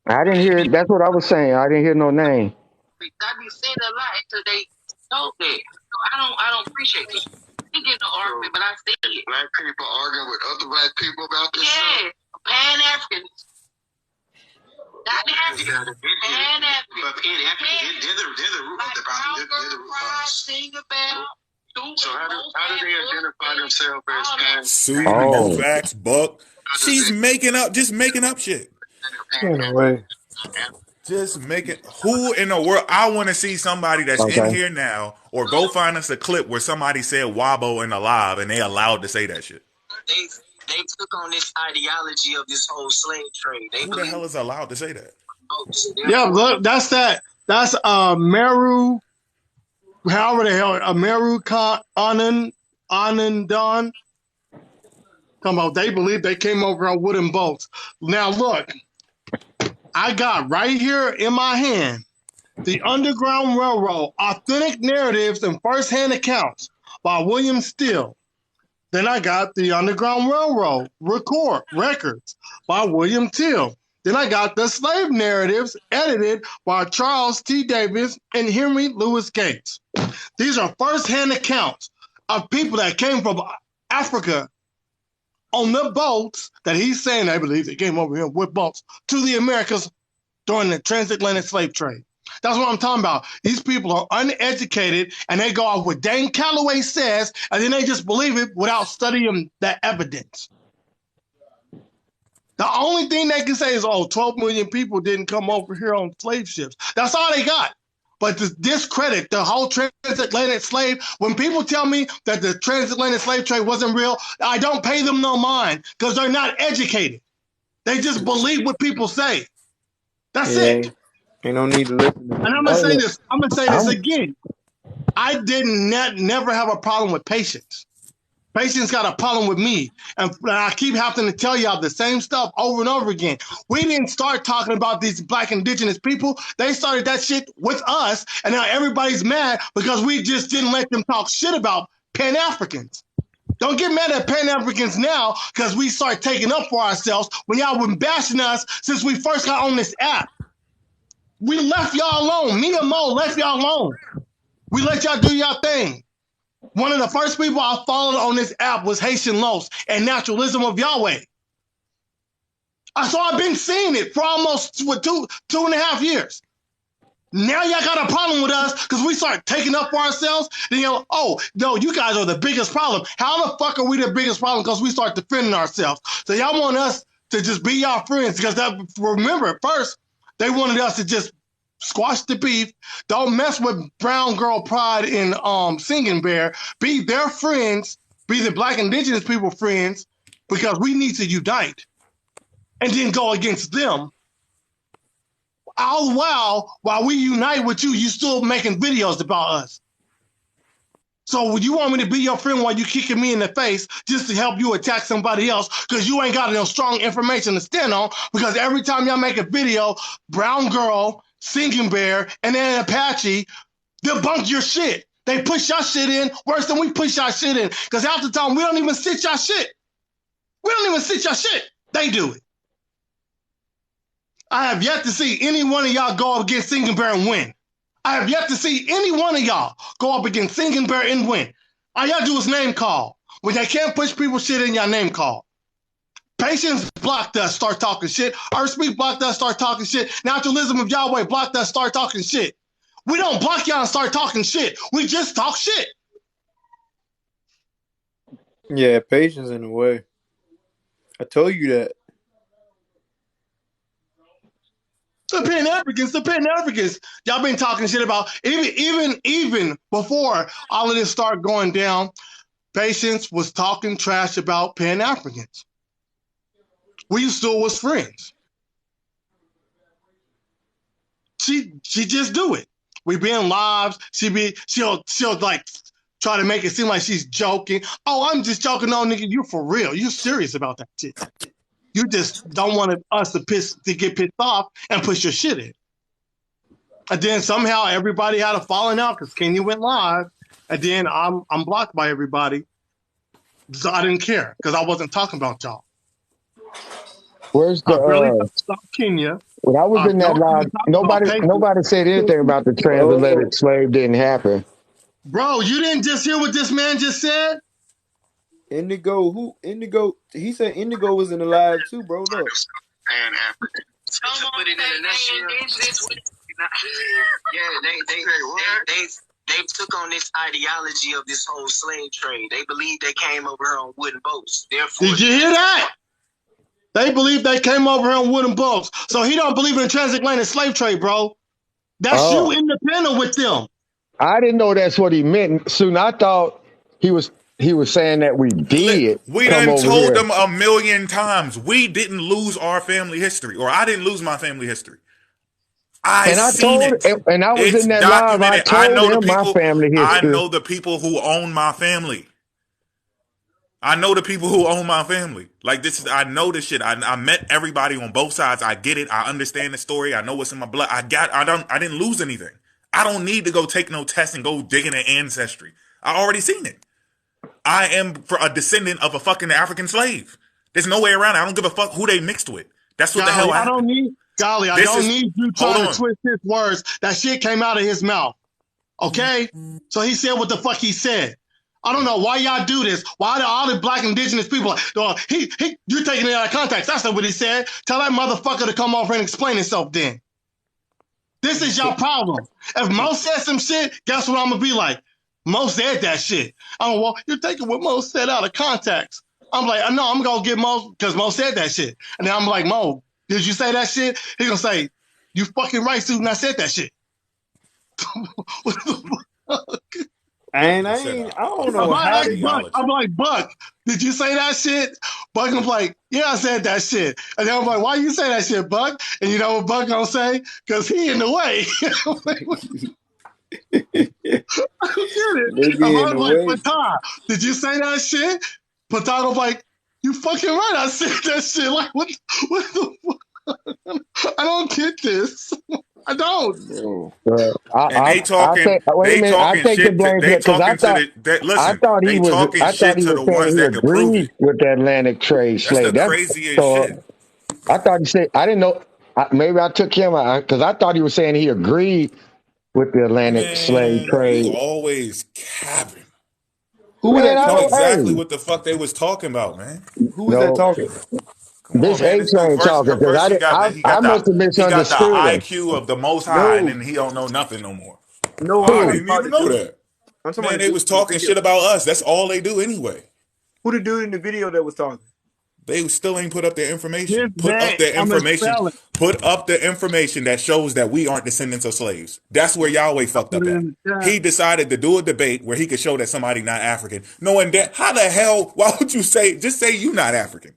Speaker 6: I didn't hear it. That's what I was saying. I didn't hear no name.
Speaker 7: I be saying a lot until they know that. So I don't appreciate it. He get no argument, but I see it. Black people arguing with other black people about this stuff? Pan-Africans. Not the Africans. Pan-Africans. But Pan-Africans, they're the root of the problem. They're the root cause. Sing about. So how do they identify themselves as Pan?
Speaker 3: Sue,
Speaker 6: Oh.
Speaker 3: Facts, Buck. She's making up shit.
Speaker 4: Anyway.
Speaker 3: Just making. Who in the world? I want to see somebody that's in
Speaker 6: Okay.
Speaker 3: here now, or go find us a clip where somebody said Wabo in the live and they allowed to say that shit.
Speaker 7: They took on this ideology of this whole slave trade.
Speaker 3: Who the hell is allowed to say that?
Speaker 1: Yeah, look, that's that. That's Meru, however the hell, Meru Anandan. Come on, they believe they came over on wooden boats. Now look, I got right here in my hand the Underground Railroad, Authentic Narratives and First-Hand Accounts by William Steele. Then I got the Underground Railroad Records by William Till. Then I got the Slave Narratives edited by Charles T. Davis and Henry Louis Gates. These are first-hand accounts of people that came from Africa on the boats that he's saying they believe they came over here with boats to the Americas during the transatlantic slave trade. That's what I'm talking about. These people are uneducated and they go off what Dane Calloway says and then they just believe it without studying the evidence. The only thing they can say is, 12 million people didn't come over here on slave ships. That's all they got. But to discredit the whole transatlantic slave, when people tell me that the transatlantic slave trade wasn't real, I don't pay them no mind because they're not educated. They just believe what people say. That's it.
Speaker 4: Ain't no need to listen to
Speaker 1: And I'm gonna say this. I'm gonna say this again. I never have a problem with patience. Patience got a problem with me, and I keep having to tell y'all the same stuff over and over again. We didn't start talking about these black indigenous people. They started that shit with us, and now everybody's mad because we just didn't let them talk shit about Pan-Africans. Don't get mad at Pan-Africans now because we start taking up for ourselves when y'all been bashing us since we first got on this app. We left y'all alone. Me and Mo left y'all alone. We let y'all do y'all thing. One of the first people I followed on this app was Haitian Los and Naturalism of Yahweh. So I've been seeing it for almost 2.5 years. Now y'all got a problem with us because we start taking up for ourselves. Then oh, no, you guys are the biggest problem. How the fuck are we the biggest problem? Because we start defending ourselves. So y'all want us to just be y'all friends because remember, at first, they wanted us to just squash the beef. Don't mess with Brown Girl Pride and Singing Bear. Be their friends. Be the black indigenous people friends because we need to unite and then go against them. All while we unite with you, you still making videos about us. So would you want me to be your friend while you kicking me in the face just to help you attack somebody else because you ain't got no strong information to stand on because every time y'all make a video, Brown Girl, Singing Bear, and then Apache debunk your shit. They push your shit in worse than we push our shit in because half the time we don't even sit your shit. We don't even sit your shit. They do it. I have yet to see any one of y'all go up against Singing Bear and win. I have yet to see any one of y'all go up against Singing Bear and win. All y'all do is name call. when they can't push people's shit in your name call. Patience blocked us, start talking shit. Earthspeak blocked us, start talking shit. Naturalism of Yahweh blocked us, start talking shit. We don't block y'all and start talking shit. We just talk shit.
Speaker 4: Yeah, patience in a way. I told you that.
Speaker 1: The Pan-Africans. Y'all been talking shit about even before all of this started going down. Patience was talking trash about Pan-Africans. We still was friends. She just do it. We be in lives. She'll like try to make it seem like she's joking. Oh, I'm just joking. No, nigga, you for real. You serious about that shit. You just don't want us to get pissed off and push your shit in. And then somehow everybody had a falling out because Kenya went live. And then I'm blocked by everybody. So I didn't care because I wasn't talking about y'all.
Speaker 6: Where's
Speaker 1: I really
Speaker 6: the
Speaker 1: stopped Kenya.
Speaker 6: when I was in that live, nobody said anything about the transatlantic slave didn't happen.
Speaker 1: Bro, you didn't just hear what this man just said?
Speaker 4: Indigo, he said Indigo was in the live too, bro. Look.
Speaker 7: Pan-African. To put it in a nutshell. Yeah, they took on this ideology of this whole slave trade. They believe they came over here on wooden boats. Therefore,
Speaker 1: did you hear that? They believe they came over here on wooden boats. So he don't believe in the transatlantic slave trade, bro. That's you independent with them.
Speaker 6: I didn't know that's what he meant. Soon I thought he was saying that we did.
Speaker 3: We done told them a million times we didn't lose our family history, or I didn't lose my family history. I was
Speaker 6: in that live. I told him my family history.
Speaker 3: I know the people who own my family. I know the people who own my family. Like I know this shit. I met everybody on both sides. I get it. I understand the story. I know what's in my blood. I didn't lose anything. I don't need to go take no test and go digging in ancestry. I already seen it. I am a descendant of a fucking African slave. There's no way around it. I don't give a fuck who they mixed with. That's what the hell happened.
Speaker 1: I don't need you trying to twist his words. That shit came out of his mouth. Okay? So he said what the fuck he said. I don't know why y'all do this. Why do all the black indigenous people, you're taking it out of context. That's not what he said. Tell that motherfucker to come over and explain himself then. This is your problem. If Mo said some shit, guess what I'm going to be like? Mo said that shit. Well, you're taking what Mo said out of context. I'm like, no, I'm going to get Mo because Mo said that shit. And then I'm like, Mo, did you say that shit? He's going to say, you fucking right, Susan, I said that shit. What the fuck?
Speaker 4: I don't know.
Speaker 1: I'm like, Buck, did you say that shit? Buck was like, yeah, I said that shit. And then I'm like, why you say that shit, Buck? And you know what Buck gonna say? Because he in the way. I don't get it. I'm like, Patah, did you say that shit? Patah was like, you fucking right, I said that shit. Like, what the fuck? I don't get this. I don't.
Speaker 3: And they talking shit to the ones that could prove it.
Speaker 6: With the Atlantic trade slave.
Speaker 3: That's the craziest shit.
Speaker 6: I thought he said, I didn't know. Maybe I took him because I thought he was saying he agreed with the Atlantic slave trade.
Speaker 3: You always capping.
Speaker 4: Who was that
Speaker 3: talking? Exactly what the fuck they was talking about, man.
Speaker 4: Who was that talking?
Speaker 6: This ain't talking because I must have misunderstood.
Speaker 3: He got the IQ of the Most High, and then he don't know nothing no more.
Speaker 4: No,
Speaker 3: I didn't even know that. Man, they was talking shit about us. That's all they do anyway.
Speaker 4: Who the dude in the video that was talking?
Speaker 3: They still ain't put up their information. Put up the information that shows that we aren't descendants of slaves. That's where Yahweh fucked up at. He decided to do a debate where he could show that somebody not African. Knowing that, how the hell, why would you just say you not African?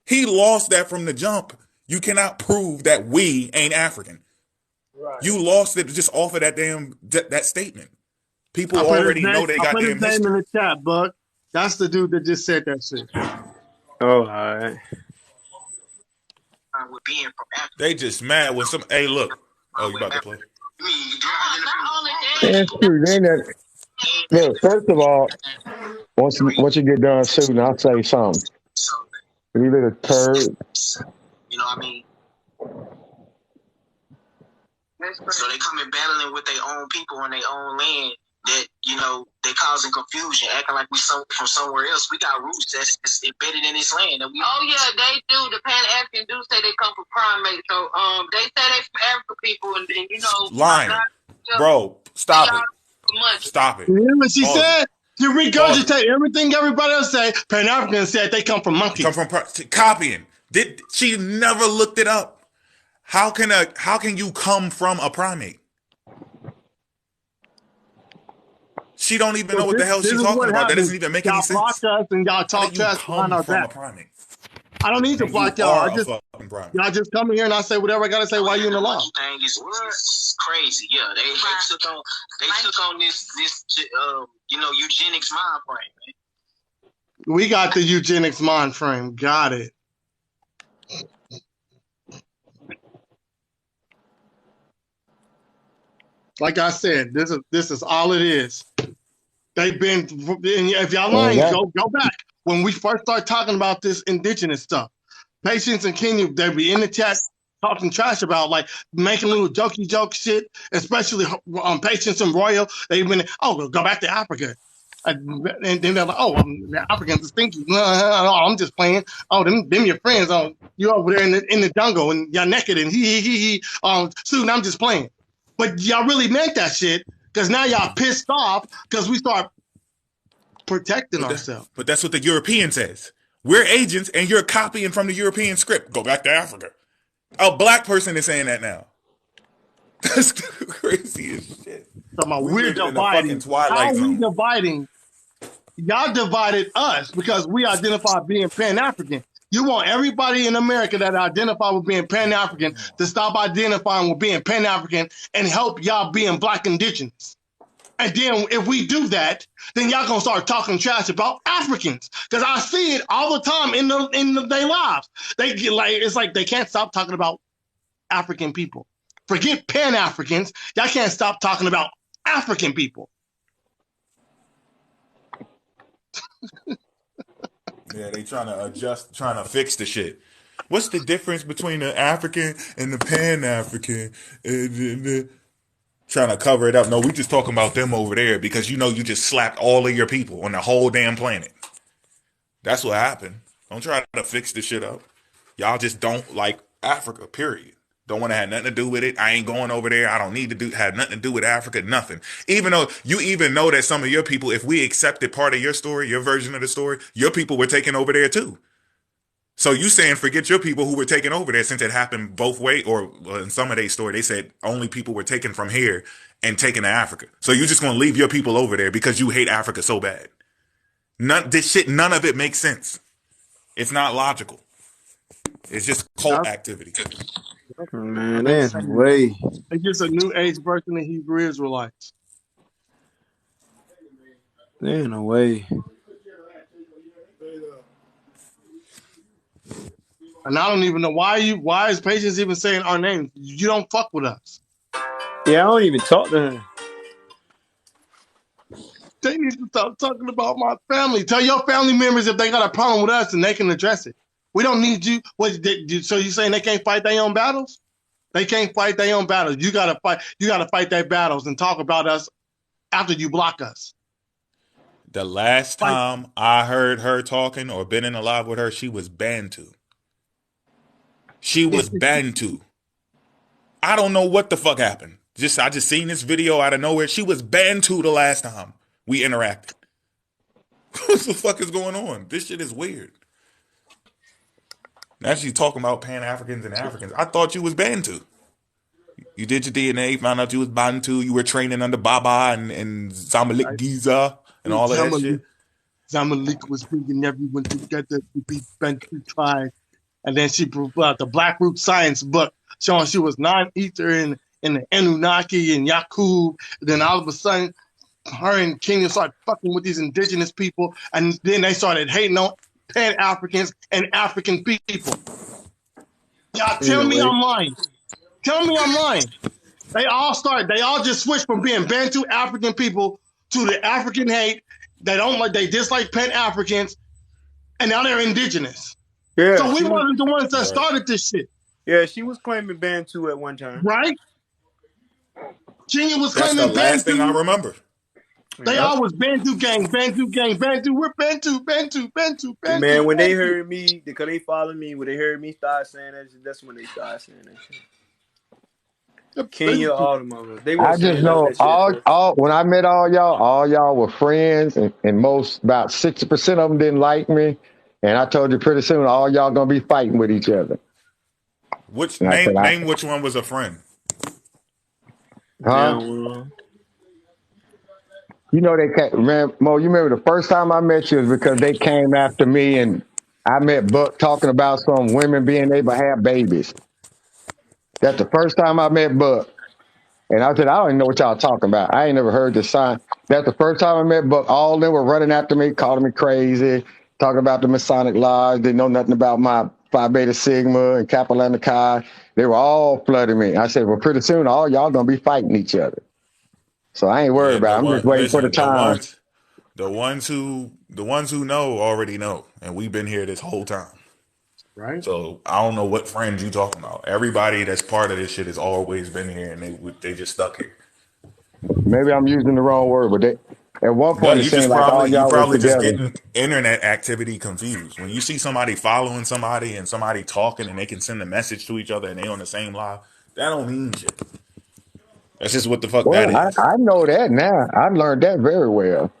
Speaker 3: He lost that from the jump. You cannot prove that we ain't African. Right. You lost it just off of that that statement. People already know they got damn history.
Speaker 1: Name in the chat, Buck. That's the dude that just said that shit.
Speaker 4: Oh, all right.
Speaker 3: They just mad when some. Hey, look. Oh, you about to play?
Speaker 6: That's true. Look, first of all, once you get done shooting, I'll say something. You little turd.
Speaker 7: You know what I mean? So they come in battling with their own people on their own land,
Speaker 8: that, you know, they causing confusion, acting like we from somewhere else. We got roots that's embedded in this land. That we
Speaker 7: they do. The Pan-African do say they come from primates. So they say they from African people, and you know,
Speaker 3: lying, bro. Stop it. Stop it.
Speaker 1: You hear what she
Speaker 3: Pause
Speaker 1: said? You regurgitate everything everybody else say. Pan-Africans said they come from monkeys.
Speaker 3: Come from copying. Did she never looked it up? How can you come from a primate? She don't even know what the hell she's talking about. That doesn't even make any sense.
Speaker 1: Y'all block us and y'all talk to us behind our back. I don't need to block y'all. Y'all just come in here and I say whatever I gotta say while you in the law.
Speaker 8: Thing is crazy. Yeah, they took on this you know, eugenics mind frame, man.
Speaker 1: We got the eugenics mind frame. Got it. Like I said, this is all it is. They've been, if y'all lying, go back. When we first started talking about this indigenous stuff, Patience and Kenya, they'd be in the chat talking trash about, like, making little jokey joke shit, especially Patience and Royal. They've been, go back to Africa. And then they're like, the Africans are stinky. No, I'm just playing. Them your friends. You over there in the jungle and y'all naked and Susan, I'm just playing. But y'all really meant that shit because now y'all pissed off because we start protecting ourselves.
Speaker 3: But that's what the European says. We're agents and you're copying from the European script. Go back to Africa. A black person is saying that now. That's crazy as shit.
Speaker 1: We're dividing. How are we dividing? Y'all divided us because we identify being Pan-African. You want everybody in America that identify with being Pan-African to stop identifying with being Pan-African and help y'all being Black indigenous. And then if we do that, then y'all gonna start talking trash about Africans. Because I see it all the time in their lives. They get it's like they can't stop talking about African people. Forget Pan-Africans. Y'all can't stop talking about African people.
Speaker 3: Yeah, they trying to adjust, trying to fix the shit. What's the difference between the African and the Pan-African? Trying to cover it up. No, we just talking about them over there because you just slapped all of your people on the whole damn planet. That's what happened. Don't try to fix the shit up. Y'all just don't like Africa, period. Don't want to have nothing to do with it. I ain't going over there. I don't need to have nothing to do with Africa, nothing. Even though you even know that some of your people, if we accepted part of your story, your version of the story, your people were taken over there too. So you saying forget your people who were taken over there since it happened both ways, or in some of their story, they said only people were taken from here and taken to Africa. So you're just going to leave your people over there because you hate Africa so bad. None of it makes sense. It's not logical. It's just cult activity.
Speaker 4: Man, that's way.
Speaker 1: It's just a new age version of Hebrew Israelites.
Speaker 4: There no way.
Speaker 1: And I don't even know why is Patience even saying our names? You don't fuck with us.
Speaker 4: Yeah, I don't even talk to her.
Speaker 1: They need to stop talking about my family. Tell your family members if they got a problem with us and they can address it. We don't need you. So you saying they can't fight their own battles? They can't fight their own battles. You gotta fight. You gotta fight their battles and talk about us after you block us.
Speaker 3: The last time I heard her talking or been in a live with her, she was Bantu. She was Bantu. I don't know what the fuck happened. I just seen this video out of nowhere. She was Bantu the last time we interacted. What the fuck is going on? This shit is weird. Now she's talking about Pan-Africans and Africans. I thought you was Bantu. You did your DNA, found out you was Bantu. You were training under Baba and Zamalik Giza and all of that shit.
Speaker 1: Zamalik was bringing everyone together to be Bantu tribe. And then she brought out the Black Root Science book showing she was non-ether in the Anunnaki and Yakub. And then all of a sudden, her and Kenya started fucking with these indigenous people. And then they started hating on Pan-Africans and African people. Y'all tell me I'm lying. Tell me I'm lying. They all just switched from being Bantu African people to the African hate. They dislike Pan-Africans, and now they're indigenous.
Speaker 4: Yeah.
Speaker 1: So we wasn't the ones that started this shit.
Speaker 4: Yeah, she was claiming Bantu at one time.
Speaker 1: Right? Kenya was
Speaker 3: That's
Speaker 1: claiming
Speaker 3: the last
Speaker 1: Bantu.
Speaker 3: thing I remember.
Speaker 1: They
Speaker 4: Yep.
Speaker 1: always Bantu gang, Bantu gang, Bantu. We're Bantu, Bantu, Bantu, Bantu,
Speaker 4: Man, when they
Speaker 1: Bantu.
Speaker 4: heard me, because they followed me, when they heard me start saying that shit, that's when they started saying that shit.
Speaker 1: They're
Speaker 4: Kenya,
Speaker 1: Bantu.
Speaker 4: all the mama. They
Speaker 6: I
Speaker 4: weren't
Speaker 6: just
Speaker 4: saying none of
Speaker 6: know
Speaker 4: that shit first.
Speaker 6: when I met all y'all were friends, and most about 60% of them didn't like me. And I told you pretty soon, all y'all gonna be fighting with each other.
Speaker 3: Which
Speaker 6: And I said,
Speaker 3: name which one was a friend?
Speaker 6: huh?
Speaker 4: Damn.
Speaker 6: You know they came, man, Mo. You remember the first time I met you is because they came after me, and I met Buck talking about some women being able to have babies. That's the first time I met Buck. And I said, I don't even know what y'all talking about. I ain't never heard this sign. That's the first time I met Buck. All of them were running after me, calling me crazy, talking about the Masonic Lodge. Didn't know nothing about my Phi Beta Sigma and Kappa Lambda Chi. They were all flooding me. I said, well, pretty soon, all y'all gonna be fighting each other. So I ain't worried
Speaker 3: Yeah,
Speaker 6: about it. I'm just waiting for the time.
Speaker 3: the ones who know already know, and we've been here this whole time.
Speaker 1: Right?
Speaker 3: So I don't know what friends you talking about. Everybody that's part of this shit has always been here, and they just stuck here.
Speaker 6: Maybe I'm using the wrong word, but at one
Speaker 3: No,
Speaker 6: point it seemed like all
Speaker 3: you
Speaker 6: y'all was
Speaker 3: probably just
Speaker 6: together.
Speaker 3: getting internet activity confused. When you see somebody following somebody and somebody talking and they can send a message to each other and they on the same live, that don't mean shit. That's just what the fuck that
Speaker 6: Well,
Speaker 3: is.
Speaker 6: I know that now. I learned that very well.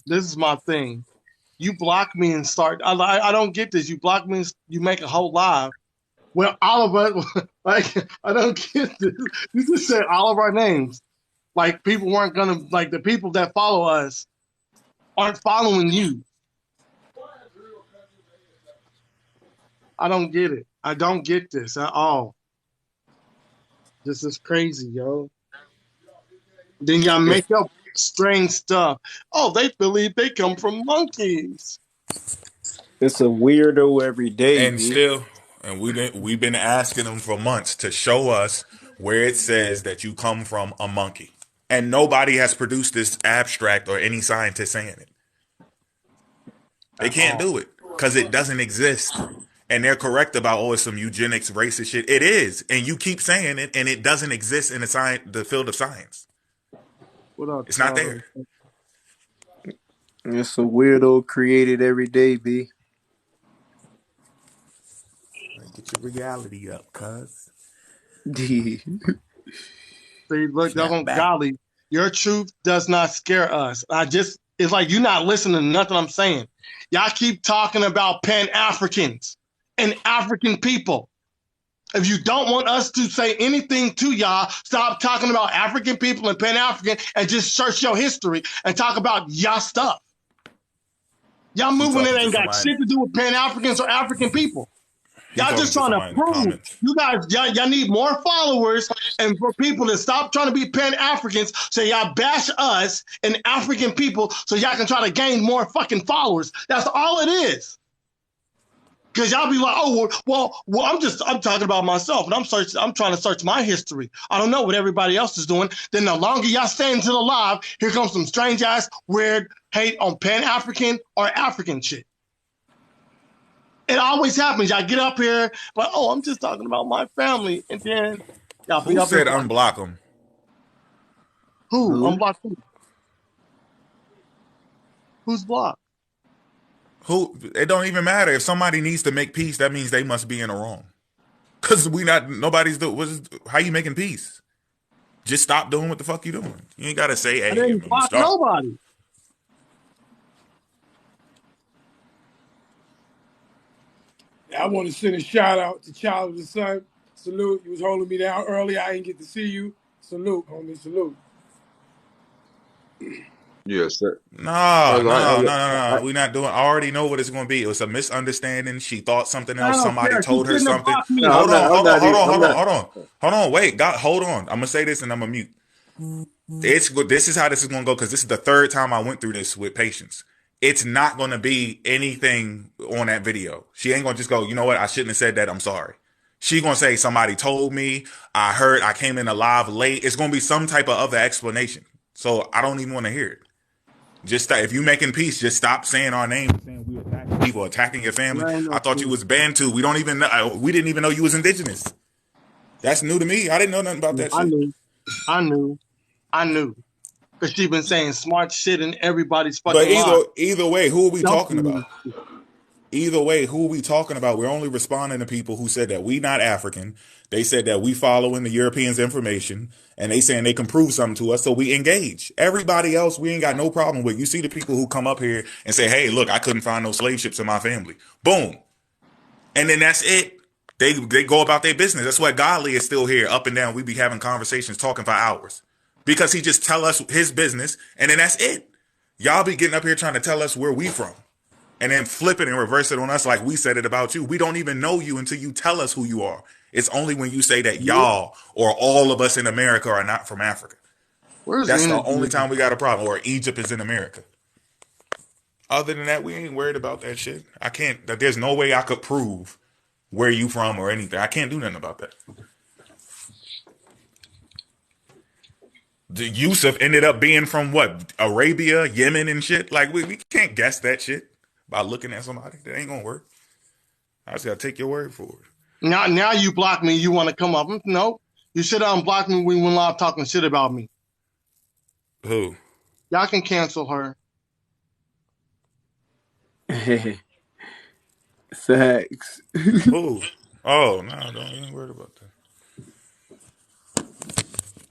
Speaker 1: This is my thing. You block me and start. I don't get this. You block me. You make a whole live. Well, all of us, like, I don't get this. You just said all of our names. Like, people weren't gonna, like, the people that follow us aren't following you. I don't get it. I don't get this at all. This is crazy, yo. Then y'all
Speaker 4: It's,
Speaker 1: make up strange stuff. Oh, they believe they come from monkeys.
Speaker 4: it's a weirdo every day,
Speaker 3: And
Speaker 4: B.
Speaker 3: still, and we've been asking them for months to show us where it says that you come from a monkey. And nobody has produced this abstract or any scientist saying it. They
Speaker 1: At
Speaker 3: can't
Speaker 1: all.
Speaker 3: do it because it doesn't exist. And they're correct about, oh, it's some eugenics, racist shit. It is, and you keep saying it, and it doesn't exist in the field of science.
Speaker 1: What up,
Speaker 3: It's not there.
Speaker 1: Charlie?
Speaker 4: It's a weirdo created every day, B.
Speaker 3: Get your reality up, cuz.
Speaker 4: D.
Speaker 1: See, look, that's
Speaker 3: Snap
Speaker 1: on
Speaker 3: back.
Speaker 1: golly. Your truth does not scare us. It's like you're not listening to nothing I'm saying. Y'all keep talking about Pan-Africans and African people. If you don't want us to say anything to y'all, stop talking about African people and Pan-African and just search your history and talk about y'all stuff. Y'all
Speaker 3: He
Speaker 1: moving it
Speaker 3: talking to
Speaker 1: ain't got
Speaker 3: somebody.
Speaker 1: shit to do with Pan-Africans or African people.
Speaker 3: He
Speaker 1: Y'all
Speaker 3: talking
Speaker 1: just
Speaker 3: to
Speaker 1: trying to
Speaker 3: somebody in the
Speaker 1: prove
Speaker 3: comments.
Speaker 1: you guys, y'all need more followers and for people to stop trying to be Pan-Africans so y'all bash us and African people so y'all can try to gain more fucking followers. That's all it is. Because y'all be like, oh, well, I'm talking about myself and I'm trying to search my history. I don't know what everybody else is doing. Then the longer y'all stay into the live, here comes some strange ass, weird hate on Pan-African or African shit. It always happens. Y'all get up here, but oh, I'm just talking about my family, and then y'all be
Speaker 3: Who
Speaker 1: up here
Speaker 3: said
Speaker 1: for like,
Speaker 3: unblock him?
Speaker 1: who?
Speaker 4: Who?
Speaker 1: Unblock who? Who's blocked?
Speaker 3: Who? It don't even matter. If somebody needs to make peace, that means they must be in the wrong. Cause nobody's doing. How you making peace? Just stop doing what the fuck you doing. You ain't gotta say,
Speaker 1: I
Speaker 3: hey, I'm
Speaker 1: didn't
Speaker 3: gonna
Speaker 1: block
Speaker 3: stop.
Speaker 1: nobody.
Speaker 2: I want to send a shout out to Child of the Sun. Salute. You was holding me down earlier. I didn't get to see you. Salute, homie. Salute.
Speaker 9: Yes, sir.
Speaker 3: No, no, no, no,
Speaker 9: I,
Speaker 3: no. We're not doing. I already know what it's going to be. It was a misunderstanding. She thought something
Speaker 1: I
Speaker 3: else.
Speaker 1: don't
Speaker 3: Somebody
Speaker 1: care. She
Speaker 3: told her
Speaker 1: shouldn't have
Speaker 3: something.
Speaker 1: blocked me.
Speaker 9: no,
Speaker 3: Hold on,
Speaker 9: I'm
Speaker 3: hold on,
Speaker 9: not
Speaker 3: hold
Speaker 9: even.
Speaker 3: on,
Speaker 9: I'm
Speaker 3: hold on,
Speaker 9: not.
Speaker 3: hold on, hold on. Wait, God, hold on. I'm gonna say this and I'm gonna mute. This is how this is gonna go because this is the third time I went through this with patience. It's not gonna be anything on that video. She ain't gonna just go, you know what? I shouldn't have said that. I'm sorry. She gonna say somebody told me. I heard. I came in alive late. It's gonna be some type of other explanation. So I don't even want to hear it. Just if you making peace, just stop saying our name, saying we attacking people, attacking your family.
Speaker 1: There ain't
Speaker 3: I
Speaker 1: no
Speaker 3: thought you
Speaker 1: peace.
Speaker 3: was Bantu. We don't even know. We didn't even know you was indigenous. That's new to me. I didn't know nothing about that
Speaker 1: I
Speaker 3: shit.
Speaker 1: knew. Because she been saying smart shit in everybody's
Speaker 3: But
Speaker 1: fucking life.
Speaker 3: either way, who are we talking
Speaker 1: Dumb.
Speaker 3: about? Either way, who are we talking about? We're only responding to people who said that we not African. They said that we following the Europeans' information, and they saying they can prove something to us, so we engage. Everybody else, we ain't got no problem with. You see the people who come up here and say, hey, look, I couldn't find no slave ships in my family. Boom. And then that's it. They go about their business. That's why Godly is still here, up and down. We be having conversations, talking for hours. Because he just tell us his business, and then that's it. Y'all be getting up here trying to tell us where we from. And then flip it and reverse it on us like we said it about you. We don't even know you until you tell us who you are. It's only when you say that y'all or all of us in America are not from Africa. That's the only time we got a problem. Or Egypt is in America. Other than that, we ain't worried about that shit. I can't. There's no way I could prove where you from or anything. I can't do nothing about that. The Yusuf ended up being from what? Arabia, Yemen and shit? Like, we can't guess that shit by looking at somebody. That ain't gonna work. I just gotta take your word for it.
Speaker 1: Now you block me. You want to come up? No, you should have unblocked me when you went live talking shit about me.
Speaker 3: Who?
Speaker 1: Y'all can cancel her.
Speaker 2: Facts.
Speaker 3: Who? Oh no, don't even worry about that.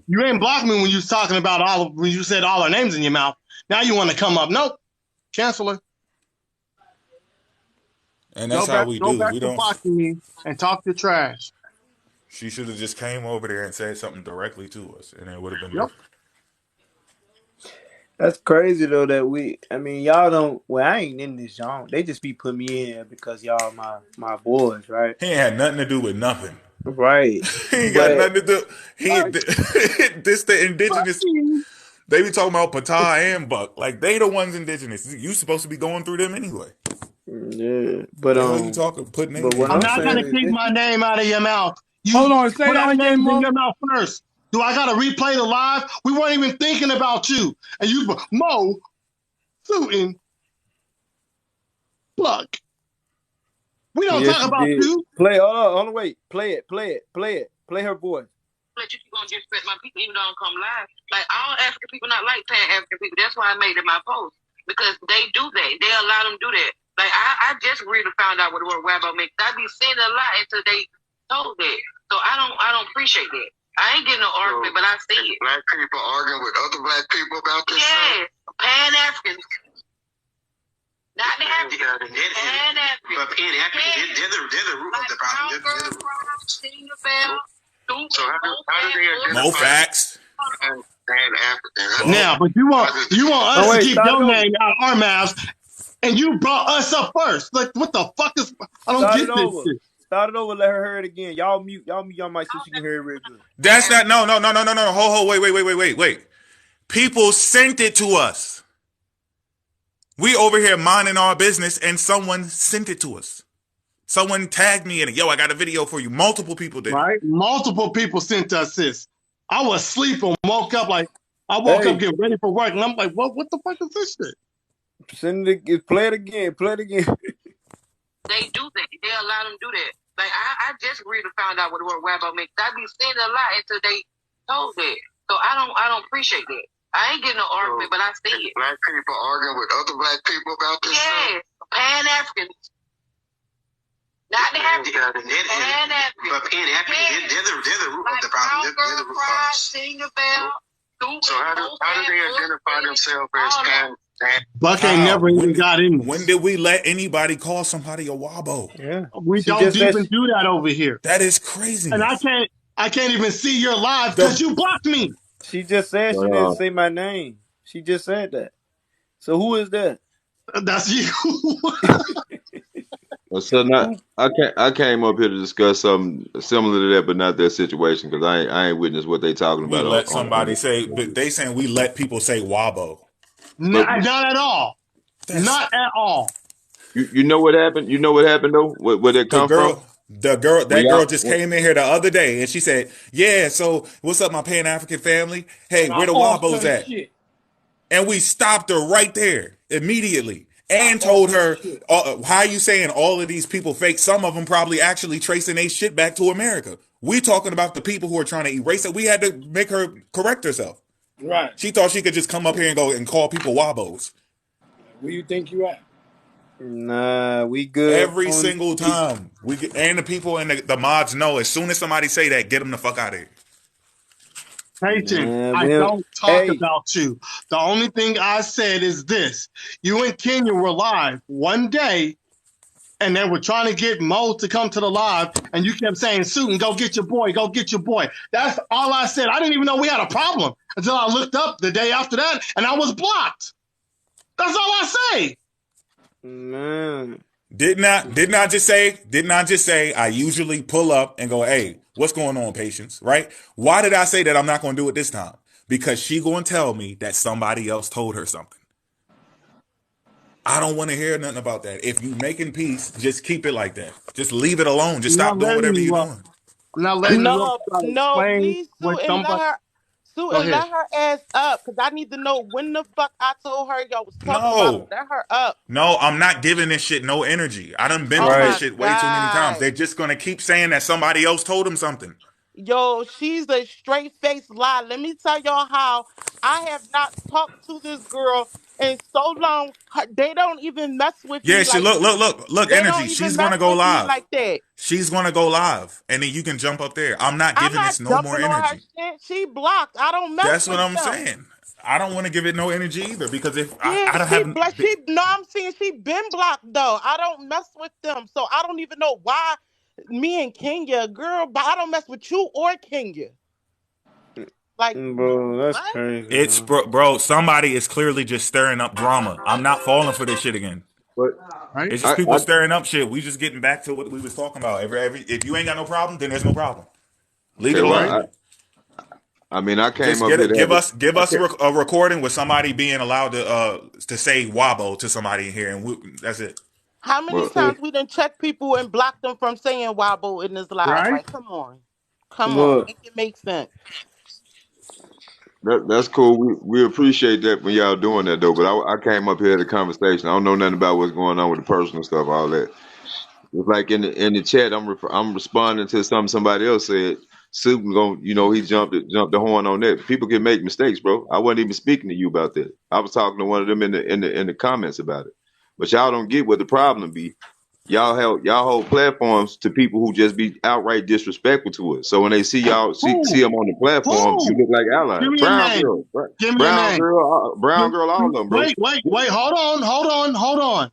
Speaker 1: You ain't blocked me when you was talking about when you said all her names in your mouth. Now you want to come up? Nope. Cancel her.
Speaker 3: And that's how we do.
Speaker 1: Go back
Speaker 3: We
Speaker 1: to
Speaker 3: don't.
Speaker 1: blocking me and talk your trash.
Speaker 3: She should have just came over there and said something directly to us, and it would have been
Speaker 1: Yep.
Speaker 3: different.
Speaker 4: That's crazy though y'all don't. Well, I ain't in this genre. They just be putting me in because y'all my boys, right?
Speaker 3: He ain't had nothing to do with nothing.
Speaker 4: Right.
Speaker 3: He ain't got nothing to do. This the indigenous. They be talking about Patah and Buck. Like, they the ones indigenous. You supposed to be going through them anyway.
Speaker 4: Yeah, but
Speaker 3: you talking, putting names.
Speaker 1: I'm not gonna keep my name out of your mouth.
Speaker 2: Hold on, say that again,
Speaker 1: Mo. In your mouth first. Do I gotta replay the live? We weren't even thinking about you, and you, Mo, Sutin, Buck. We don't talk about you.
Speaker 4: Play. Hold on, wait. Play it. Play her voice.
Speaker 7: Let you keep gonna disrespect my people even though I don't come live. Like, all African people not like Pan-African people. That's why I made it my post. Because they do that. They allow them to do that. Like, I just really found out what the word Wabo means. I be seeing a lot until they told that. So I don't appreciate that. I ain't getting no argument, but I see it.
Speaker 9: Black people arguing with other black people about this?
Speaker 7: Yes. Pan-Africans. Not the Africans. Pan-Africans.
Speaker 8: But Pan-Africans, they're the root of the problem.
Speaker 9: So how do they
Speaker 3: Mo facts.
Speaker 1: Now, but you want us to keep your name out of our mouths, and you brought us up first. Like, what the fuck is? I don't get this shit.
Speaker 4: Start it over. Let her hear it again. Y'all mute your mic so she can hear it real good.
Speaker 3: That's not. No. Wait. People sent it to us. We over here minding our business, and someone sent it to us. Someone tagged me in it. Yo, I got a video for you. Multiple people did.
Speaker 1: Right? Multiple people sent us this. I was asleep and woke up up, get ready for work, and I'm like, what the fuck is this shit?
Speaker 4: Send it, play it again.
Speaker 7: They do that. They allow them to do that. Like, I just really found out what the word Wabo means. I be seeing a lot until they told that. So I don't appreciate that. I ain't getting no argument, but I see it.
Speaker 9: Black people arguing with other black people about this?
Speaker 7: Yes. Pan-Africans. Not the Africans. Pan-Africans.
Speaker 8: But Pan-Africans, they're the root of the problem. They're the root of us.
Speaker 9: So how do they identify themselves as Pan?
Speaker 1: Buck ain't never even got in this.
Speaker 3: When did we let anybody call somebody a Wabo?
Speaker 4: Yeah.
Speaker 1: We don't even do that over here.
Speaker 3: That is crazy.
Speaker 1: And I can't even see your live because you blocked me.
Speaker 4: She just said she didn't say my name. She just said that. So who is that?
Speaker 1: That's you.
Speaker 10: Well, so I came up here to discuss something similar to that, but not that situation because I ain't witnessed what they talking about.
Speaker 3: We let somebody say, but they saying we let people say Wabo.
Speaker 1: Not at all. Not at all.
Speaker 10: You know what happened? You know what happened though? Where they come from?
Speaker 3: That girl just came in here the other day and she said, yeah, so what's up, my Pan-African family? Hey, where the Wabos at?
Speaker 2: Shit.
Speaker 3: And we stopped her right there immediately. and told her, how are you saying all of these people fake? Some of them probably actually tracing their shit back to America. We talking about the people who are trying to erase it. We had to make her correct herself.
Speaker 2: Right.
Speaker 3: She thought she could just come up here and go and call people wabos.
Speaker 2: Where you think you at?
Speaker 4: Nah, we good.
Speaker 3: Every single time. And the people and the mods know, as soon as somebody say that, get them the fuck out of here.
Speaker 1: Patient, I don't talk about you. The only thing I said is this. You and Kenya were live one day, and they were trying to get Mo to come to the live, and you kept saying, Suitin, go get your boy, go get your boy. That's all I said. I didn't even know we had a problem until I looked up the day after that, and I was blocked. That's all I say.
Speaker 4: Man.
Speaker 3: Didn't I just say I usually pull up and go, hey, what's going on, Patience, right? Why did I say that I'm not going to do it this time? Because she going to tell me that somebody else told her something. I don't want to hear nothing about that. If you making peace, just keep it like that. Just leave it alone. Just stop doing whatever you're doing.
Speaker 1: I'm not letting
Speaker 11: no, please, Sue, and let her ass up, because I need to know when the fuck I told her y'all was talking about. Let her up.
Speaker 3: No, I'm not giving this shit no energy. I done been through this shit way too many times. They're just going to keep saying that somebody else told them something.
Speaker 11: Yo, she's a straight-faced lie. Let me tell y'all how I have not talked to this girl in so long. They don't even mess with me.
Speaker 3: Yeah, she look,
Speaker 11: they
Speaker 3: energy. She's gonna go live.
Speaker 11: Like that.
Speaker 3: She's gonna go live, and then you can jump up there. I'm not giving this no more energy.
Speaker 11: She blocked. I don't mess.
Speaker 3: That's
Speaker 11: with
Speaker 3: what I'm
Speaker 11: them.
Speaker 3: saying. I don't want to give it no energy either, because if
Speaker 11: I'm saying she been blocked though. I don't mess with them, so I don't even know why. Me and Kenya, girl, but I don't mess with you or Kenya. Like,
Speaker 4: bro, that's crazy.
Speaker 3: It's bro. Somebody is clearly just stirring up drama. I'm not falling for this shit again.
Speaker 10: But
Speaker 3: it's just people stirring up shit. We just getting back to what we was talking about. If you ain't got no problem, then there's no problem. Leave it alone.
Speaker 10: I mean, I came
Speaker 3: just
Speaker 10: up here.
Speaker 3: Give us a recording with somebody being allowed to say wabo to somebody in here, and that's it.
Speaker 11: How many times we done check people and block them from saying wobble in this live?
Speaker 1: Right?
Speaker 11: Like, come on, make it make sense.
Speaker 10: That's cool. We appreciate that when y'all doing that though. But I came up here at a conversation. I don't know nothing about what's going on with the personal stuff, all that. It's like in the chat, I'm responding to somebody else said. Super going, he jumped the horn on that. People can make mistakes, bro. I wasn't even speaking to you about that. I was talking to one of them in the comments about it. But y'all don't get what the problem be. Y'all hold platforms to people who just be outright disrespectful to it. So when they see y'all see them on the platform, you look like allies. Brown girl, all of them, bro.
Speaker 1: Wait, hold on.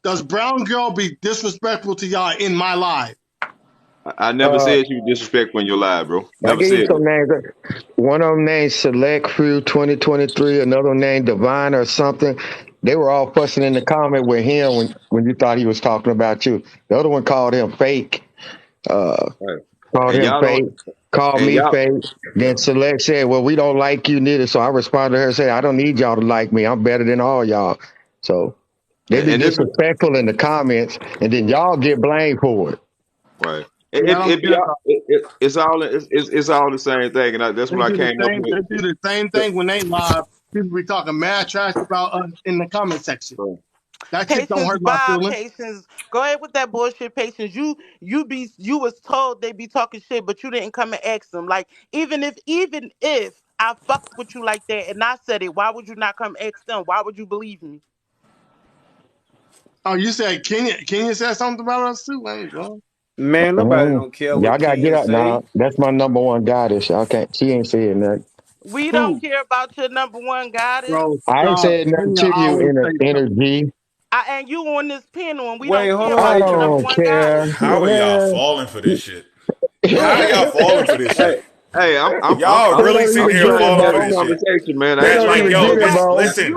Speaker 1: Does brown girl be disrespectful to y'all in my live?
Speaker 10: I never said you disrespectful in your live, bro.
Speaker 6: Never said some names. One of them named Select Crew 2023, another named Divine or something. They were all fussing in the comment with him when you thought he was talking about you. The other one called him fake. Called me fake. Then Select said, well, we don't like you neither. So I responded to her and said, I don't need y'all to like me. I'm better than all y'all. So they be disrespectful in the comments, and then y'all get blamed for it.
Speaker 10: Right. It's all the same thing, and that's what I came up with.
Speaker 1: They do the same thing when they live. People be talking mad trash about us in the comment section. That shit don't hurt my feelings.
Speaker 11: Patience, go ahead with that bullshit. Patience, you was told they be talking shit, but you didn't come and ask them. Like even if I fucked with you like that and I said it, why would you not come ask them? Why would you believe me?
Speaker 1: Oh, you said Kenya said something about us too? Bro.
Speaker 4: Man, nobody don't care.
Speaker 6: Y'all gotta get up now. That's my number one goddess. She ain't saying nothing.
Speaker 11: We don't care about your number one goddess.
Speaker 1: Bro,
Speaker 6: I ain't saying nothing to you in energy.
Speaker 11: And you on this panel, and we
Speaker 6: I don't care.
Speaker 3: How are y'all falling for this shit? How are y'all falling for this shit?
Speaker 10: Hey,
Speaker 3: y'all really sitting here falling for this shit,
Speaker 10: man.
Speaker 3: Like, yo, listen.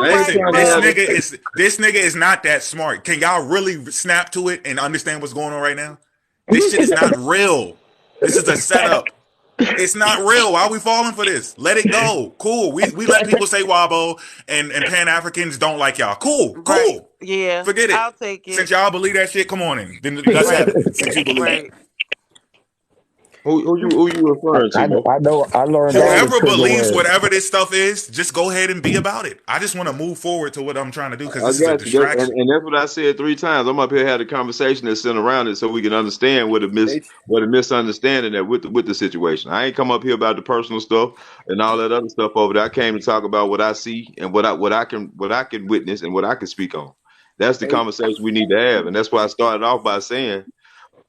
Speaker 3: This nigga is not that smart. Can y'all really snap to it and understand what's going on right now? This shit is not real. This is a setup. It's not real. Why are we falling for this? Let it go. Cool. We let people say wabo and Pan-Africans don't like y'all. Cool.
Speaker 11: Right. Yeah.
Speaker 3: Forget it.
Speaker 11: I'll take it.
Speaker 3: Since y'all believe that shit, come on in. Then let's have it. Since you believe it.
Speaker 10: Who you referring to, bro?
Speaker 6: I know. I learned all the
Speaker 3: Whoever
Speaker 6: trigger
Speaker 3: believes
Speaker 6: words.
Speaker 3: whatever this stuff is, just go ahead and be about it. I just want to move forward to what I'm trying to do because
Speaker 10: I
Speaker 3: this is a
Speaker 10: got you.
Speaker 3: distraction.
Speaker 10: And that's what I said 3 times. I'm up here had a conversation that's sent around it so we can understand what a misunderstanding that with the situation. I ain't come up here about the personal stuff and all that other stuff over there. I came to talk about what I see and what I can witness and what I can speak on. That's the conversation we need to have. And that's why I started off by saying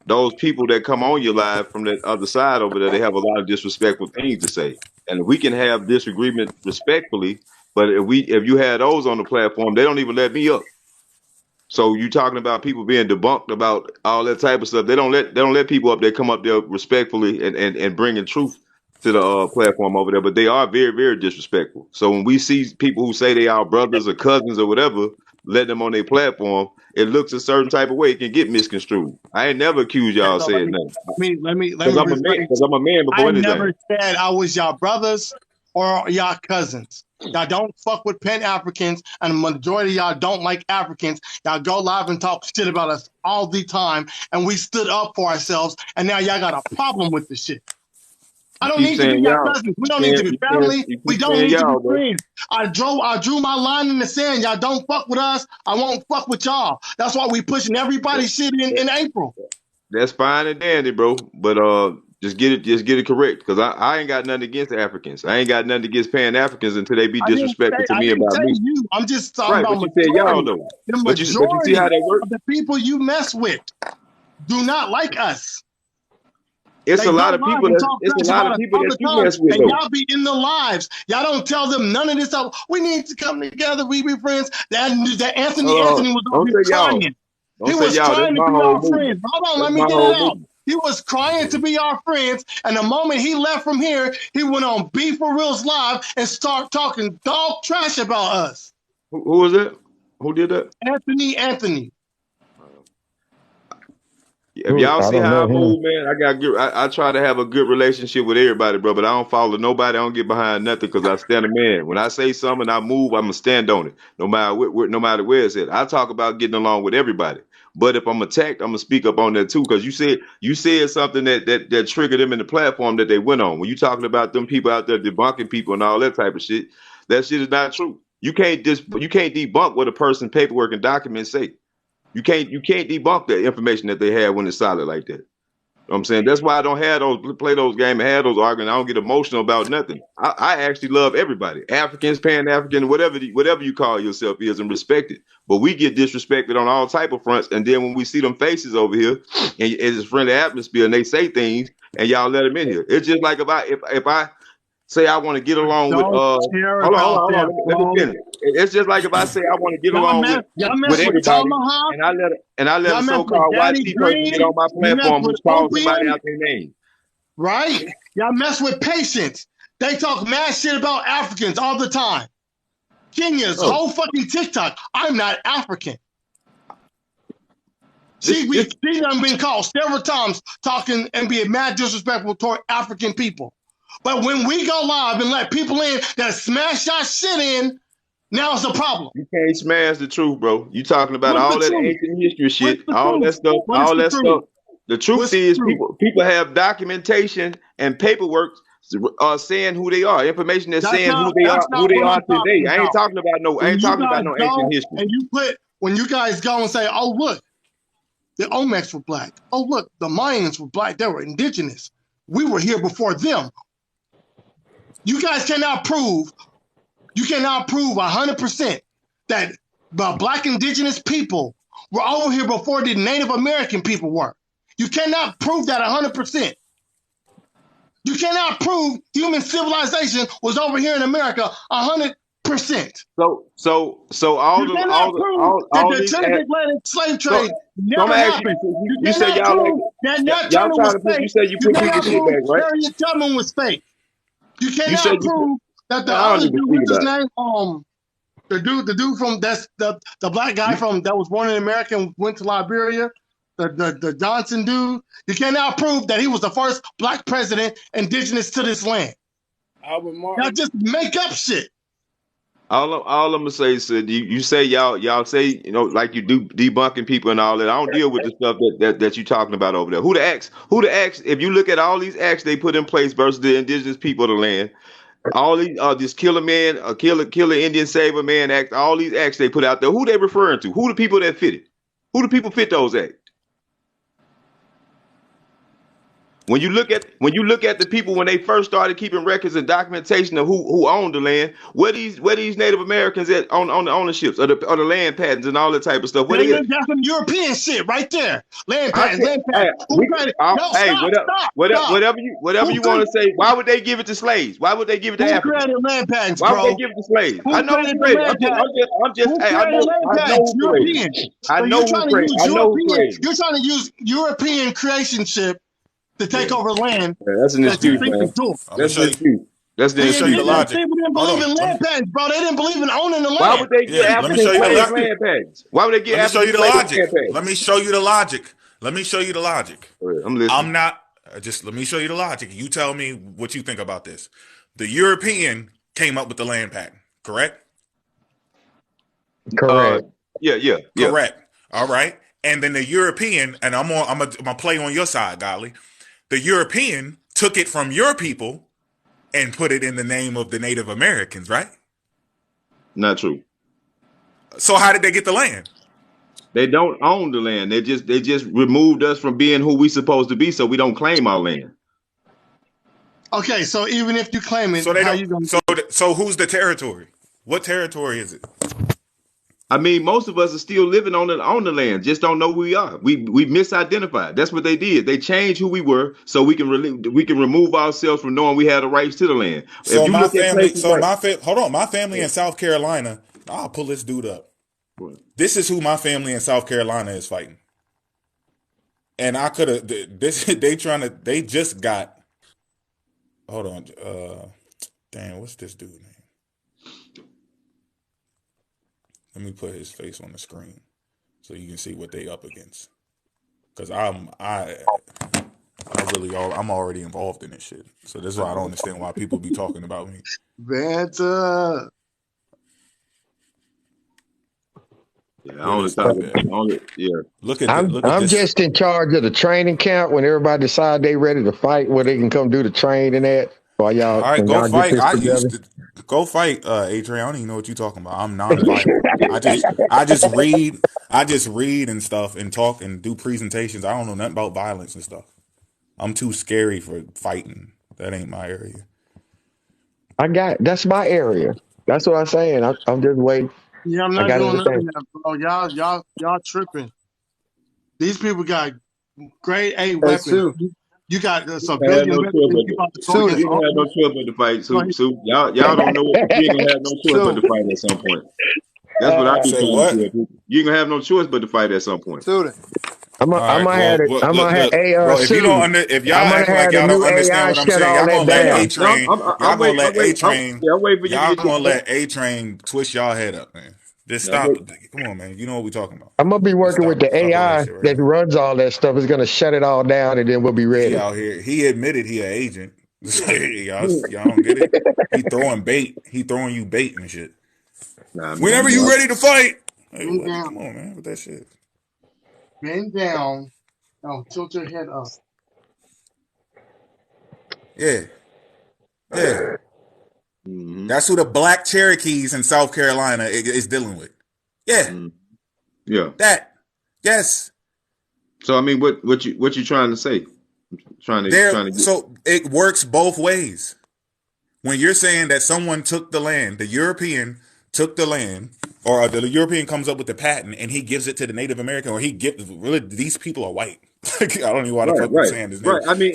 Speaker 10: those people that come on your live from that other side over there, they have a lot of disrespectful things to say. And we can have disagreement respectfully, but if you had those on the platform, they don't even let me up. So you talking about people being debunked about all that type of stuff. They don't let people up there come up there respectfully and bringing truth to the platform over there. But they are very, very disrespectful. So when we see people who say they are brothers or cousins or whatever, let them on their platform, it looks a certain type of way. It can get misconstrued. I ain't never accused y'all of
Speaker 1: So
Speaker 10: saying nothing.
Speaker 1: let me
Speaker 10: Because I'm a man before
Speaker 1: I
Speaker 10: anything.
Speaker 1: never said I was y'all brothers or y'all cousins. Y'all don't fuck with Pan-Africans, and the majority of y'all don't like Africans. Y'all go live and talk shit about us all the time, and we stood up for ourselves, and now y'all got a problem with the shit. I don't need to be your cousins. We don't need to be family. We don't need to be friends. I drew my line in the sand. Y'all don't fuck with us. I won't fuck with y'all. That's why we pushing everybody's shit in April.
Speaker 10: That's fine and dandy, bro. But just get it correct. Because I ain't got nothing against Africans. I ain't got nothing against Pan-Africans until they be disrespectful to me about me.
Speaker 1: You. I'm just talking
Speaker 10: Right,
Speaker 1: about
Speaker 10: but you said y'all though.
Speaker 1: the
Speaker 10: But you see
Speaker 1: majority
Speaker 10: how that works?
Speaker 1: of the people you mess with do not like us.
Speaker 10: It's
Speaker 1: They
Speaker 10: a lot
Speaker 1: go
Speaker 10: of
Speaker 1: live
Speaker 10: people
Speaker 1: and
Speaker 10: that
Speaker 1: talk
Speaker 10: it's a
Speaker 1: trash
Speaker 10: lot
Speaker 1: about
Speaker 10: of
Speaker 1: us
Speaker 10: people
Speaker 1: all
Speaker 10: that
Speaker 1: the
Speaker 10: you
Speaker 1: time,
Speaker 10: mess with
Speaker 1: and
Speaker 10: though.
Speaker 1: y'all be in the lives. Y'all don't tell them none of this stuff. We need to come together. We be friends. That Anthony was over
Speaker 10: Don't
Speaker 1: here
Speaker 10: say y'all.
Speaker 1: crying.
Speaker 10: Don't
Speaker 1: He
Speaker 10: say
Speaker 1: was
Speaker 10: y'all. That's
Speaker 1: trying to
Speaker 10: my
Speaker 1: be
Speaker 10: whole
Speaker 1: our
Speaker 10: movement.
Speaker 1: friend. Hold on,
Speaker 10: That's
Speaker 1: let me
Speaker 10: my
Speaker 1: get
Speaker 10: whole
Speaker 1: it out.
Speaker 10: movement.
Speaker 1: He was crying to be our friends, and the moment he left from here, he went on Be For Real's live and started talking dog trash about us.
Speaker 10: Who was it? Who did that?
Speaker 1: Anthony.
Speaker 10: If y'all
Speaker 6: I
Speaker 10: see
Speaker 6: don't
Speaker 10: how I
Speaker 6: know him.
Speaker 10: move, man, I try to have a good relationship with everybody, bro. But I don't follow nobody. I don't get behind nothing because I stand a man. When I say something, I move. I'ma stand on it, no matter where it's at. I talk about getting along with everybody. But if I'm attacked, I'm gonna speak up on that too. Because you said something that triggered them in the platform that they went on. When you talking about them people out there debunking people and all that type of shit, that shit is not true. You can't debunk what a person's paperwork and documents say. You can't debunk the information that they have when it's solid like that. You know what I'm saying? That's why I don't play those games and have those arguments. I don't get emotional about nothing. I actually love everybody. Africans, Pan-African, whatever you call yourself is, and respect it. But we get disrespected on all type of fronts. And then when we see them faces over here and it's a friendly atmosphere and they say things and y'all let them in here. It's just like if I say I want to get along with
Speaker 1: Don't care
Speaker 10: hold
Speaker 1: about
Speaker 10: on.
Speaker 1: that,
Speaker 10: Let me
Speaker 1: bro.
Speaker 10: finish. It's just like if I say I want to get
Speaker 1: Y'all
Speaker 10: along
Speaker 1: mess
Speaker 10: with
Speaker 1: with
Speaker 10: everybody,
Speaker 1: Tomahawk.
Speaker 10: and I let
Speaker 1: Y'all
Speaker 10: a
Speaker 1: mess with
Speaker 10: so-called
Speaker 1: Daddy
Speaker 10: YT person
Speaker 1: Green.
Speaker 10: get on my
Speaker 1: You mess
Speaker 10: platform
Speaker 1: with
Speaker 10: who's called somebody
Speaker 1: Opium,
Speaker 10: out their name.
Speaker 1: right? Y'all mess with Patience. They talk mad shit about Africans all the time. Kenya's whole fucking TikTok. I'm not African. She done been called several times talking and being mad disrespectful toward African people. But when we go live and let people in that smash our shit in, now it's a problem.
Speaker 10: You can't smash the truth, bro. You talking about
Speaker 1: What's
Speaker 10: all
Speaker 1: the
Speaker 10: that
Speaker 1: truth?
Speaker 10: ancient history shit,
Speaker 1: What's the
Speaker 10: all
Speaker 1: truth?
Speaker 10: that stuff,
Speaker 1: What is
Speaker 10: all
Speaker 1: the
Speaker 10: that
Speaker 1: truth?
Speaker 10: stuff. The truth
Speaker 1: What's
Speaker 10: is
Speaker 1: the truth?
Speaker 10: people have documentation and paperwork saying who they are, information that's saying who they
Speaker 1: That's not what
Speaker 10: are
Speaker 1: I'm talking
Speaker 10: today. I ain't
Speaker 1: about.
Speaker 10: talking about no ancient history.
Speaker 1: And when you guys go and say, oh, look, the Olmecs were black. Oh, look, the Mayans were black. They were indigenous. We were here before them. You guys cannot prove 100% that the black indigenous people were over here before the Native American people were. You cannot prove that 100%. You cannot prove human civilization was over here in America 100%.
Speaker 10: So all
Speaker 1: you cannot prove that the transatlantic slave trade never happened. You cannot prove that Nat Turner was fake. You cannot prove Harriet Tubman was fake. You cannot prove that the other dude, what's his name? The dude from that's the black guy from that was born in America and went to Liberia. The Johnson dude. You cannot prove that he was the first black president indigenous to this land.
Speaker 2: Albert Martin.
Speaker 1: Y'all just make up shit.
Speaker 10: All I'm gonna say is that you say y'all say like you do debunking people and all that. I don't deal with the stuff that you talking about over there. Who the acts? If you look at all these acts they put in place versus the indigenous people of the land, all these this killer man, killer Indian saver man act, all these acts they put out there. Who they referring to? Who the people that fit it? Who the people fit those acts? When you look at the people when they first started keeping records and documentation of who owned the land, where these Native Americans at on the ownerships or the land patents and all that type of stuff. Where they at?
Speaker 1: That's some European shit right there. Land patents.
Speaker 10: Whatever you want to say. Why would they give it to slaves? Why would they give it to Africans?
Speaker 1: Who created land patents,
Speaker 10: Why
Speaker 1: bro?
Speaker 10: would they give it to slaves?
Speaker 1: Who
Speaker 10: I know who created.
Speaker 1: European.
Speaker 10: I know who created.
Speaker 1: You're trying to use European creationship to take over land.
Speaker 10: That's an excuse, man. That's an excuse. That's the
Speaker 3: show you the logic.
Speaker 1: People didn't believe in land patents, bro. They didn't believe in owning the land.
Speaker 10: Why would they give Africans land patents? Why would they give Africans land patents?
Speaker 3: Let me show you the logic. Let me show you the logic.
Speaker 10: I'm listening.
Speaker 3: I'm not just let me show you the logic. You tell me what you think about this. The European came up with the land patent, correct?
Speaker 6: Correct.
Speaker 10: Yeah.
Speaker 3: Correct. All right. And then the European, and I'm gonna play on your side, Golly. The European took it from your people and put it in the name of the Native Americans, right?
Speaker 10: Not true.
Speaker 3: So how did they get the land?
Speaker 10: They don't own the land. They just removed us from being who we supposed to be, so we don't claim our land.
Speaker 1: Okay, so even if you claim it,
Speaker 3: so they don't. So who's the territory? What territory is it?
Speaker 10: I mean, most of us are still living on the land, just don't know who we are. We misidentified. That's what they did. They changed who we were so we can remove ourselves from knowing we had the rights to the land.
Speaker 3: So my family in South Carolina. I'll pull this dude up. What? This is who my family in South Carolina is fighting. And I could have they just got. Hold on. Damn, what's this dude name? Let me put his face on the screen so you can see what they up against. Cause I'm already involved in this shit. So that's why I don't understand why people be talking about me.
Speaker 1: Vanta.
Speaker 6: I'm just in charge of the training camp when everybody decide they ready to fight, where they can come do the training at. While y'all,
Speaker 3: all right, go fight. Go fight, Adrian. I don't even know what you're talking about. I'm non-violent. I just read and stuff and talk and do presentations. I don't know nothing about violence and stuff. I'm too scary for fighting. That ain't my area.
Speaker 6: That's my area. That's what I'm saying. I'm just waiting.
Speaker 1: Yeah, I'm not doing nothing, bro. Y'all tripping. These people got grade A weapons. You got civilian weapons.
Speaker 10: You don't have no choice but to fight. So y'all don't know what you ain't gonna have no choice but to fight at some point. That's what I be saying. You ain't gonna have no choice but to fight at some point.
Speaker 6: I'm gonna have AR.
Speaker 3: If y'all act like y'all don't understand what I'm saying, y'all gonna let A-Train. Y'all gonna let A-Train. Y'all gonna let A-Train twist y'all head up, man. Just stop. Come on, man. You know what we're talking about.
Speaker 6: I'm gonna be working with the AI that runs all that stuff. Is gonna shut it all down, and then we'll be ready.
Speaker 3: He out here. He admitted he an agent. y'all don't get it. He throwing bait. He throwing you bait and shit. Whenever you ready to fight. Hey, come on, man, with that shit.
Speaker 1: Bend down. Tilt your head up.
Speaker 3: Yeah. Mm-hmm. That's who the Black Cherokees in South Carolina is dealing with. Yeah.
Speaker 10: Mm-hmm. Yeah.
Speaker 3: That. Yes.
Speaker 10: So I mean, what you trying to say?
Speaker 3: So it works both ways. When you're saying that someone took the land, the European took the land, or the European comes up with the patent and he gives it to the Native American, or these people are white. I don't even want to fucking saying this name.
Speaker 10: Right. I mean,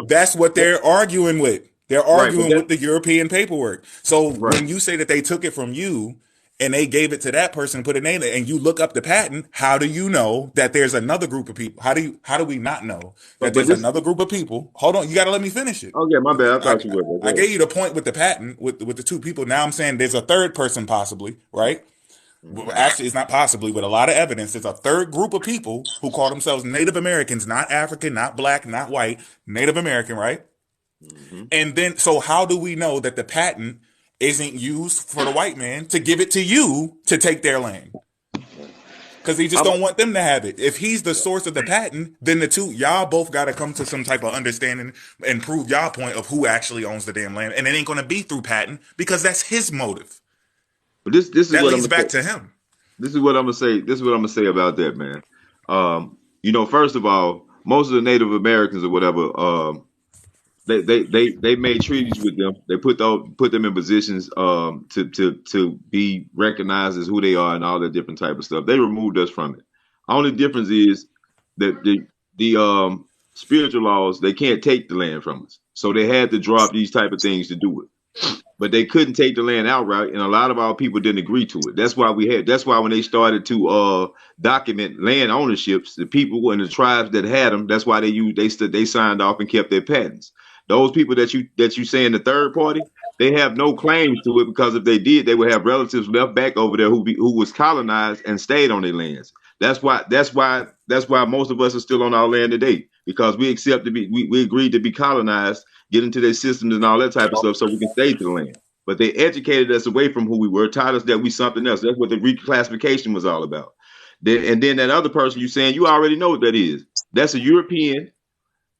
Speaker 3: that's what they're arguing with. They're arguing with the European paperwork. So when you say that they took it from you and they gave it to that person and put a name, and you look up the patent, how do you know that there's another group of people? How do we not know that there's another group of people? Hold on, you got to let me finish it.
Speaker 10: Oh yeah, my bad. I thought you would.
Speaker 3: I gave you the point with the patent with the two people. Now I'm saying there's a third person possibly, right? Well, actually, it's not possibly, with a lot of evidence. There's a third group of people who call themselves Native Americans, not African, not black, not white, Native American, right? Mm-hmm. And then, so how do we know that the patent isn't used for the white man to give it to you to take their land. Because he just don't want them to have it. If he's the source of the patent, then the two, y'all both got to come to some type of understanding and prove y'all point of who actually owns the damn land. And it ain't going to be through patent because that's his motive.
Speaker 10: But this is
Speaker 3: that
Speaker 10: what
Speaker 3: leads
Speaker 10: I'm
Speaker 3: back
Speaker 10: say.
Speaker 3: to him.
Speaker 10: This is what I'm gonna say. This is what I'm gonna say about that, man. First of all, most of the Native Americans or whatever, they made treaties with them. They put them in positions to be recognized as who they are and all that different type of stuff. They removed us from it. Only difference is that the spiritual laws, they can't take the land from us. So they had to drop these type of things to do it. But they couldn't take the land outright, and a lot of our people didn't agree to it. That's why when they started to document land ownerships, the people and the tribes that had them, that's why they signed off and kept their patents. Those people that you say in the third party, they have no claims to it, because if they did, they would have relatives left back over there who was colonized and stayed on their lands. That's why most of us are still on our land today, because we agreed to be colonized, get into their systems and all that type of stuff so we can stay to the land. But they educated us away from who we were, taught us that we something else. That's what the reclassification was all about. And then that other person you saying, you already know what that is. That's a European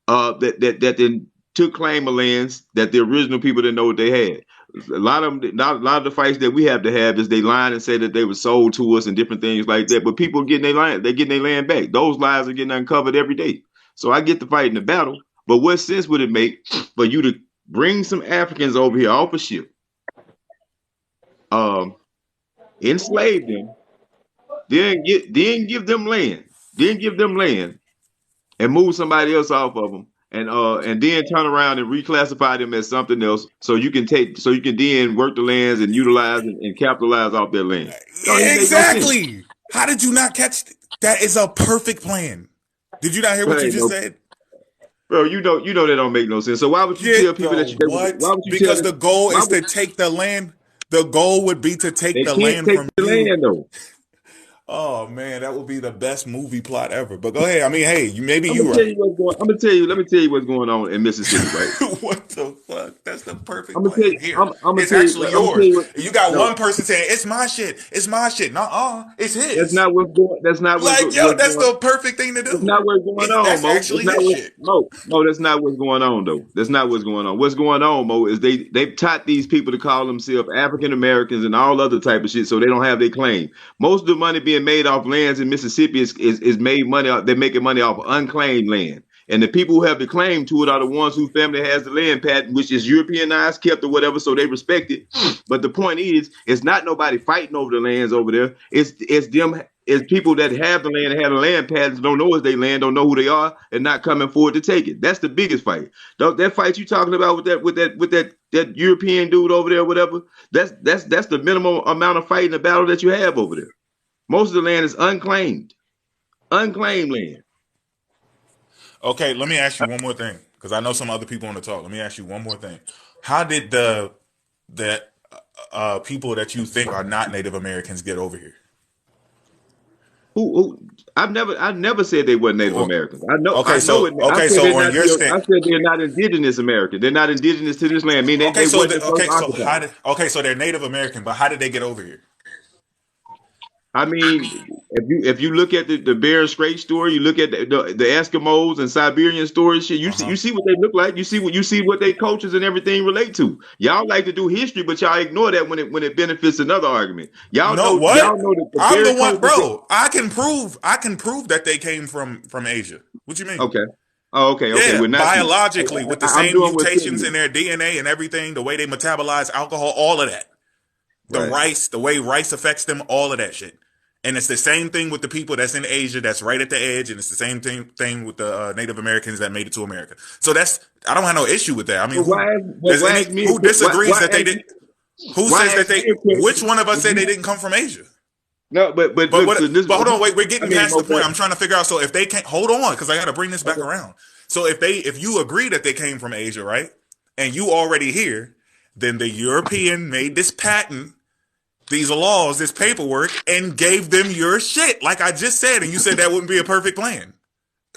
Speaker 10: that then took claim of lands that the original people didn't know what they had. A lot of the fights that we have to have is they lie and say that they were sold to us and different things like that. But people are getting their land, they're getting their land back. Those lies are getting uncovered every day. So I get to fight in the battle. But what sense would it make for you to bring some Africans over here off a ship, enslave them, then give them land, and move somebody else off of them, and then turn around and reclassify them as something else, so you can then work the lands and utilize and capitalize off their land.
Speaker 3: Exactly. How did you not catch that? Is a perfect plan. Did you not hear what you just said?
Speaker 10: Bro, you know that don't make no sense. So why would you tell people
Speaker 3: Because the goal is to take the land. The goal would be to take the land from you.
Speaker 10: Land, though.
Speaker 3: Oh man, that would be the best movie plot ever. But go ahead. I mean, hey, maybe
Speaker 10: Let me tell you what's going on in Mississippi, right?
Speaker 3: What the fuck? That's the perfect plan. It's actually yours. You got one person saying it's my shit. It's my shit. Nuh-uh. It's his.
Speaker 10: That's not what's going. That's
Speaker 3: the perfect thing to do.
Speaker 10: That's not what's going on,
Speaker 3: That's
Speaker 10: Mo.
Speaker 3: actually his shit.
Speaker 10: Mo, that's not what's going on, though. That's not what's going on. What's going on, Mo, is they've taught these people to call themselves African Americans and all other type of shit, so they don't have their claim. Most of the money being made off lands in Mississippi is made money. They're making money off unclaimed land. And the people who have the claim to it are the ones whose family has the land patent, which is Europeanized, kept or whatever, so they respect it. But the point is, it's not nobody fighting over the lands over there. It's people that have the land and have the land patents, don't know it's their land, don't know who they are, and not coming forward to take it. That's the biggest fight. That fight you talking about with that European dude over there, whatever. That's the minimum amount of fight in the battle that you have over there. Most of the land is unclaimed land.
Speaker 3: Okay, let me ask you one more thing, because I know some other people want to talk. Let me ask you one more thing. How did the people that you think are not Native Americans get over here?
Speaker 10: Who? I've never said they weren't Native Americans. I know.
Speaker 3: Okay,
Speaker 10: so
Speaker 3: on your stand,
Speaker 10: I said they're not indigenous American. They're not indigenous to this land. I mean, so
Speaker 3: they're Native American, but how did they get over here?
Speaker 10: I mean, if you look at the Bering Strait story, you look at the Eskimos and Siberian stories, shit, you see what they look like. You see what their cultures and everything relate to. Y'all like to do history, but y'all ignore that when it benefits another argument. Y'all know what? Y'all know that
Speaker 3: I'm the one, bro. I can prove that they came from Asia. What you mean?
Speaker 10: Okay. Oh, okay.
Speaker 3: Yeah, biologically, with the same mutations in their DNA and everything, the way they metabolize alcohol, all of that. The way rice affects them, all of that shit. And it's the same thing with the people that's in Asia, that's right at the edge, and it's the same thing with the Native Americans that made it to America. So I don't have no issue with that. I mean, who disagrees that they didn't? Who says that they? Which one of us said they didn't come from Asia?
Speaker 10: No, but
Speaker 3: hold on, wait, we're getting past the point. I'm trying to figure out. So if they can't, hold on, because I got to bring this back around. So if you agree that they came from Asia, right, and you already here, then the European made this patent, these laws, this paperwork, and gave them your shit, like I just said, and you said that wouldn't be a perfect plan.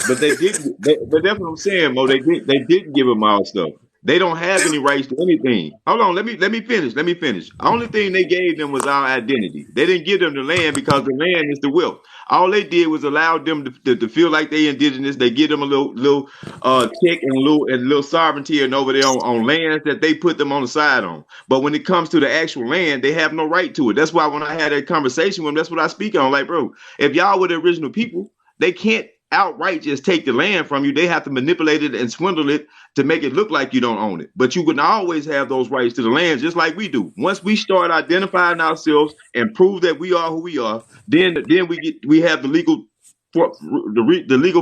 Speaker 10: But they didn't. But that's what I'm saying, Mo. They didn't give them all stuff. They don't have any rights to anything. Hold on, let me finish. Let me finish. Only thing they gave them was our identity. They didn't give them the land because the land is the wealth. All they did was allow them to feel like they indigenous. They give them a little check and a little sovereignty and over there on lands that they put them on the side on. But when it comes to the actual land, they have no right to it. That's why when I had that conversation with them, that's what I speak on. Like, bro, if y'all were the original people, they can't outright just take the land from you. They have to manipulate it and swindle it to make it look like you don't own it. But you would always have those rights to the land, just like we do. Once we start identifying ourselves and prove that we are who we are, then we have the legal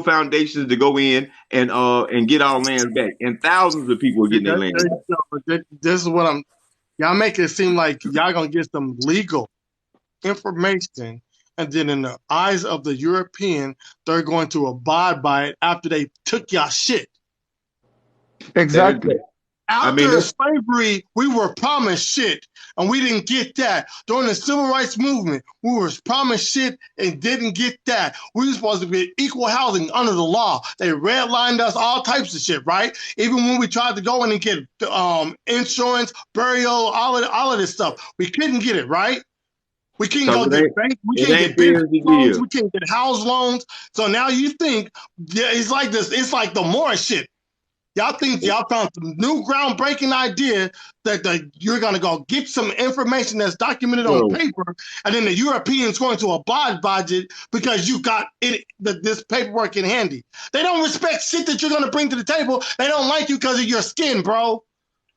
Speaker 10: foundations to go in and get our land back. And thousands of people are getting their land back.
Speaker 1: This is what y'all make it seem like y'all gonna get some legal information, and then in the eyes of the European, they're going to abide by it after they took y'all shit.
Speaker 6: Exactly.
Speaker 1: After slavery, we were promised shit, and we didn't get that. During the civil rights movement, we were promised shit and didn't get that. We were supposed to get equal housing under the law. They redlined us, all types of shit, right? Even when we tried to go in and get insurance, burial, all of this stuff, we couldn't get it, right? We can't go get bank. We can't get business loans. We can't get house loans. So now you think it's like this. It's like the Morris shit. Y'all think y'all found some new groundbreaking idea that you're gonna go get some information that's documented on paper, and then the Europeans going to abide by it because you got this paperwork in handy. They don't respect shit that you're gonna bring to the table. They don't like you because of your skin, bro.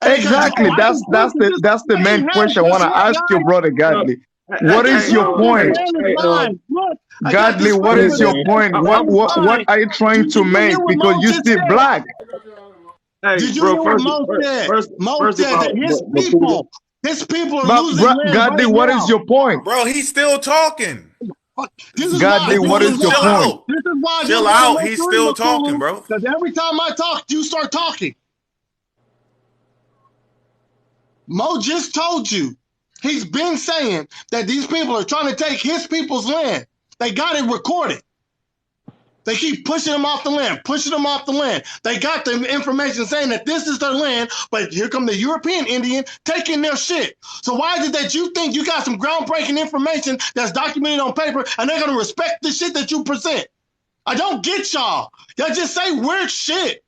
Speaker 6: Exactly. That's the main question I want to ask you, brother Godly. What is your point? Godly, what is your point? What are you trying to make? Because you see black.
Speaker 10: Hey,
Speaker 1: did you hear what Mo said? Mo said that his people are losing land.
Speaker 6: Godly, what is your point?
Speaker 3: Bro, he's still talking.
Speaker 6: Godly, what is your point?
Speaker 1: This is why
Speaker 3: chill out. He's still talking, bro.
Speaker 1: Because every time I talk, you start talking. Mo just told you. He's been saying that these people are trying to take his people's land. They got it recorded. They keep pushing them off the land, pushing them off the land. They got the information saying that this is their land, but here come the European Indian taking their shit. So why is it that you think you got some groundbreaking information that's documented on paper and they're going to respect the shit that you present? I don't get y'all. Y'all just say weird shit.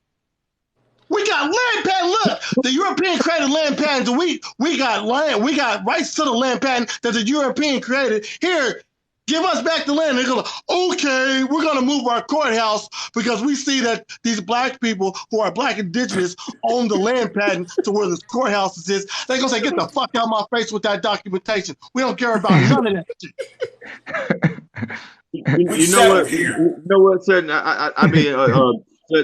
Speaker 1: We got land patent. Look, the European created land patents. We got land. We got rights to the land patent that the European created. Here, give us back the land. They're going to, okay, we're going to move our courthouse because we see that these black people who are black indigenous own the land patent to where this courthouse is. They're going to say, get the fuck out of my face with that documentation. We don't care about none of that shit.
Speaker 10: You know what, Sutton?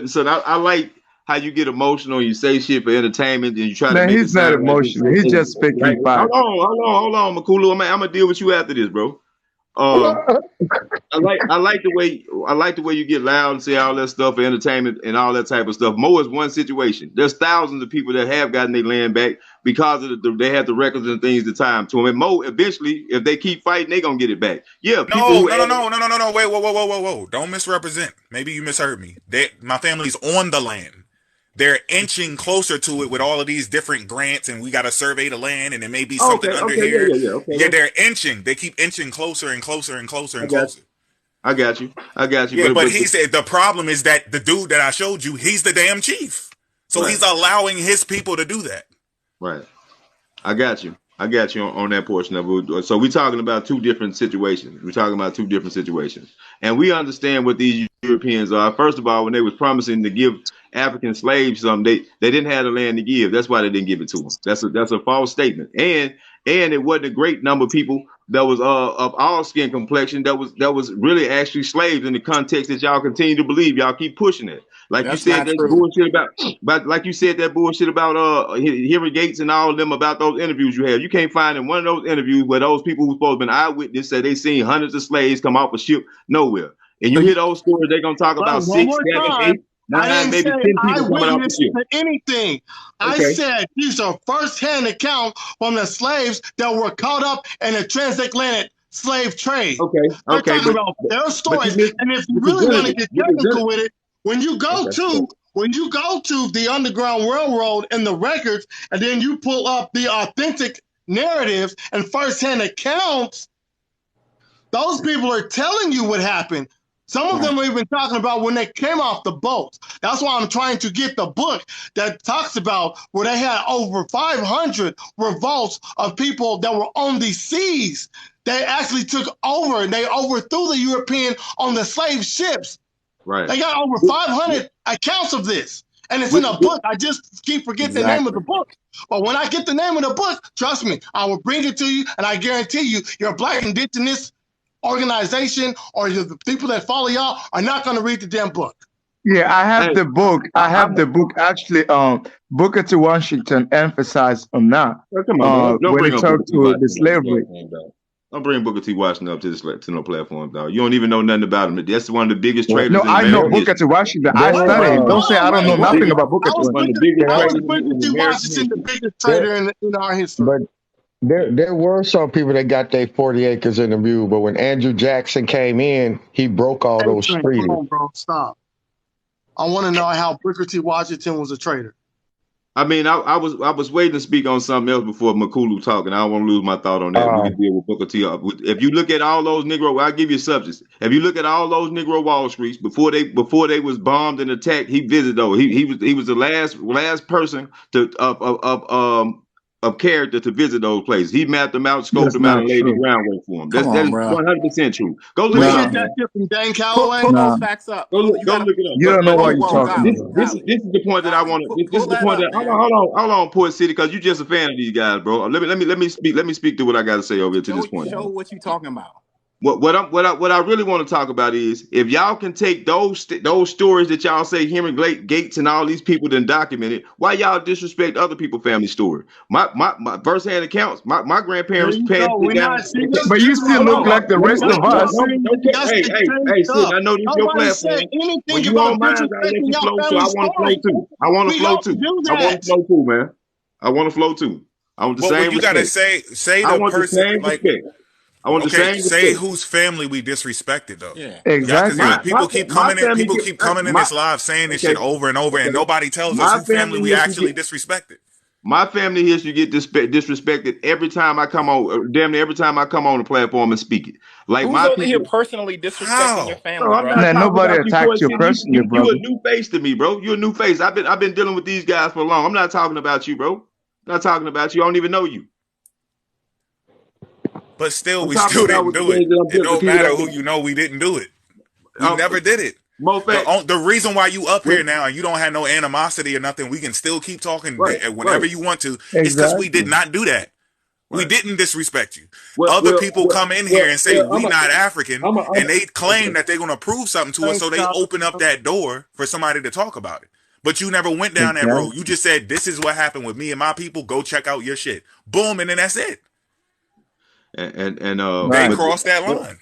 Speaker 10: Sutton, I like how you get emotional, you say shit for entertainment, and you try to make
Speaker 6: he's not emotional. He's just speaking facts.
Speaker 10: Hold on, Makulu. I'm gonna deal with you after this, bro. I like the way you get loud and say all that stuff for entertainment and all that type of stuff. Mo is one situation. There's thousands of people that have gotten their land back because of they have the records and things to time to them. And Mo, eventually, if they keep fighting, they gonna get it back. Yeah.
Speaker 3: No. Wait, whoa. Don't misrepresent. Maybe you misheard me. My family's on the land. They're inching closer to it with all of these different grants, and we got to survey the land, and there may be something under here. Yeah, they're inching. They keep inching closer and closer and closer and closer.
Speaker 10: I got you.
Speaker 3: Yeah, but he said the problem is that the dude that I showed you, he's the damn chief. So he's allowing his people to do that.
Speaker 10: Right. I got you on that portion of it. So we're talking about two different situations. And we understand what these Europeans are. First of all, when they was promising to give African slaves something, they didn't have the land to give. That's why they didn't give it to them. That's a false statement. And it wasn't a great number of people that was of all skin complexion that was really actually slaves in the context that y'all continue to believe. Y'all keep pushing it. Like you said that bullshit about like you said that bullshit about Henry Gates and all of them about those interviews you had. You can't find in one of those interviews where those people who supposed to be eyewitness said they seen hundreds of slaves come off a ship nowhere. And you hear those stories, they're gonna talk about 6, 7, 8, 9, maybe 10 people coming off the ship.
Speaker 1: Anything. I said these are first-hand accounts from the slaves that were caught up in the transatlantic slave trade. They're talking about their stories. And if you really want to get technical with it, when you go to when you go to the Underground Railroad and the records, and then you pull up the authentic narratives and firsthand accounts, those people are telling you what happened. Some of them are even talking about when they came off the boats. That's why I'm trying to get the book that talks about where they had over 500 revolts of people that were on the seas. They actually took over and they overthrew the European on the slave ships.
Speaker 10: Right.
Speaker 1: They got over 500 accounts of this. And it's in a book. I just keep forgetting the name of the book. But when I get the name of the book, trust me, I will bring it to you, and I guarantee you, your Black indigenous organization or the people that follow y'all are not going to read the damn book.
Speaker 12: Yeah, I have the book. I have the book. Actually, Booker T. Washington emphasized on that when he talked to the slavery.
Speaker 10: Don't bring Booker T. Washington up to no platform, dog. You don't even know nothing about him. That's one of the biggest traders.
Speaker 12: No, I know Booker T. Washington. I studied. Don't say I don't know nothing about Booker T.
Speaker 1: Booker T. Washington, the biggest trader in our history.
Speaker 6: But there were some people that got their 40 acres in the mule, but when Andrew Jackson came in, he broke all those treaties.
Speaker 1: Come on, bro, stop. I want to know how Booker T. Washington was a traitor.
Speaker 10: I mean, I was waiting to speak on something else before Makulu talking. I don't want to lose my thought on that. We can deal with Booker T. If you look at all those Negro, I'll give you substance. If you look at all those Negro Wall Streets before they was bombed and attacked, he visited those. He was the last person of character to visit those places. He mapped them out, scoped them out, and laid the groundwork for them. That is 100% true. Go look it up.
Speaker 1: That shit from Dan Calloway.
Speaker 13: Pull those facts up.
Speaker 10: Go look it up.
Speaker 12: You don't know what you're talking about.
Speaker 10: This is the point that I want to. This is the point that. Hold on, Port City, because you're just a fan of these guys, bro. Let me speak to what I got to say over here to this point.
Speaker 13: Show what you're talking about.
Speaker 10: What I really want to talk about is if y'all can take those stories that y'all say Henry Gates and all these people done documented, why y'all disrespect other people's family story? My first-hand accounts, my grandparents passed it down.
Speaker 12: But you still look like the rest of us.
Speaker 10: Hey, sis, I know this is your platform. When you on mine, I let you flow, so I want to flow too. I want to flow too, man. I want to flow too. I want the same.
Speaker 3: You gotta say the person like.
Speaker 10: I want
Speaker 3: say whose family we disrespected though.
Speaker 12: Yeah, exactly.
Speaker 3: People keep coming in this live saying this shit over and over, and nobody tells us whose family we actually disrespected.
Speaker 10: My family history get disrespected every time I come on. Damn near every time I come on the platform and speak it. Like
Speaker 13: who's over here personally disrespecting your family, bro?
Speaker 12: Man, nobody attacked you personally, bro.
Speaker 10: You're a new face to me, bro. You're a new face. I've been dealing with these guys for long. I'm not talking about you, bro. I'm not talking about you. I don't even know you.
Speaker 3: But still, we still didn't do it. It don't matter who you know, we didn't do it. We never did it. The reason why you up here now and you don't have no animosity or nothing, we can still keep talking whenever you want to. It's because we did not do that. We didn't disrespect you. Other people come in here and say we not African, and they claim that they're going to prove something to us, so they open up that door for somebody to talk about it. But you never went down that road. You just said, this is what happened with me and my people. Go check out your shit. Boom, and then that's it.
Speaker 10: And
Speaker 3: they crossed that line.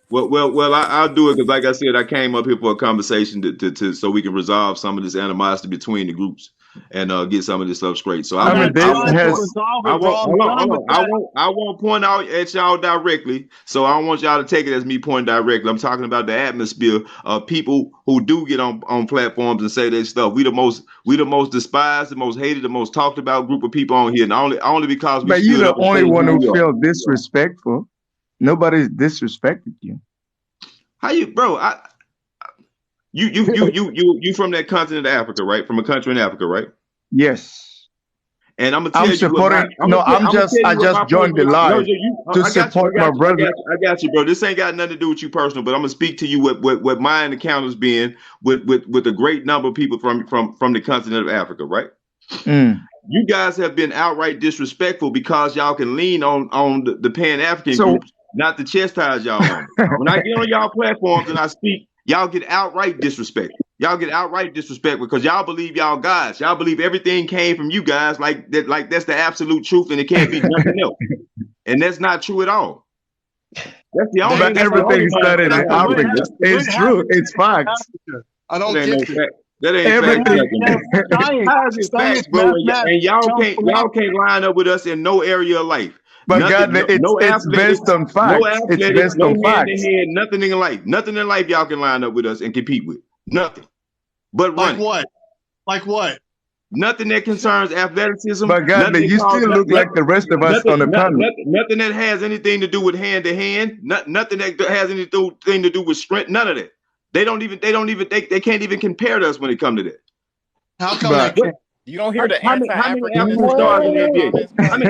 Speaker 10: Well, I'll do it because, like I said, I came up here for a conversation to so we can resolve some of this animosity between the groups and get some of this stuff straight. So I won't point out at y'all directly. So I don't want y'all to take it as me pointing directly. I'm talking about the atmosphere of people who do get on platforms and say their stuff. We the most despised, the most hated, the most talked about group of people on here, and only because.
Speaker 12: But you're the only one who feels disrespectful. Nobody's disrespected you.
Speaker 10: How you, bro? You from that continent of Africa, right? From a country in Africa, right?
Speaker 12: Yes.
Speaker 10: And I'm gonna tell
Speaker 12: I just joined the live to support my brother.
Speaker 10: I got you, bro. This ain't got nothing to do with you personal, but I'm gonna speak to you what my encounters been with a great number of people from the continent of Africa, right? You guys have been outright disrespectful because y'all can lean on the Pan-African groups, not to chastise y'all. When I get on y'all platforms and I speak, y'all get outright disrespectful. Y'all get outright disrespectful because y'all believe y'all guys. Y'all believe everything came from you guys, like that. Like that's the absolute truth, and it can't be nothing else. And that's not true at all. That's the only.
Speaker 12: But everything started in Africa. It's true. It's facts.
Speaker 1: I don't get you.
Speaker 10: That ain't everything. How is it facts, bro? And y'all can't line up with us in no area of life.
Speaker 12: But nothing, God, it's based on facts. It's based on facts.
Speaker 10: Nothing in life. Nothing in life y'all can line up with us and compete with. Nothing. But
Speaker 1: like what? Like what?
Speaker 10: Nothing that concerns athleticism.
Speaker 12: But God, you still look like the rest of us on the panel.
Speaker 10: Nothing that has anything to do with hand to hand. Nothing that has anything to do with strength. None of that. They can't even compare to us when it comes to that.
Speaker 1: How come that can't?
Speaker 13: You don't hear the
Speaker 10: How many African stars in the NBA?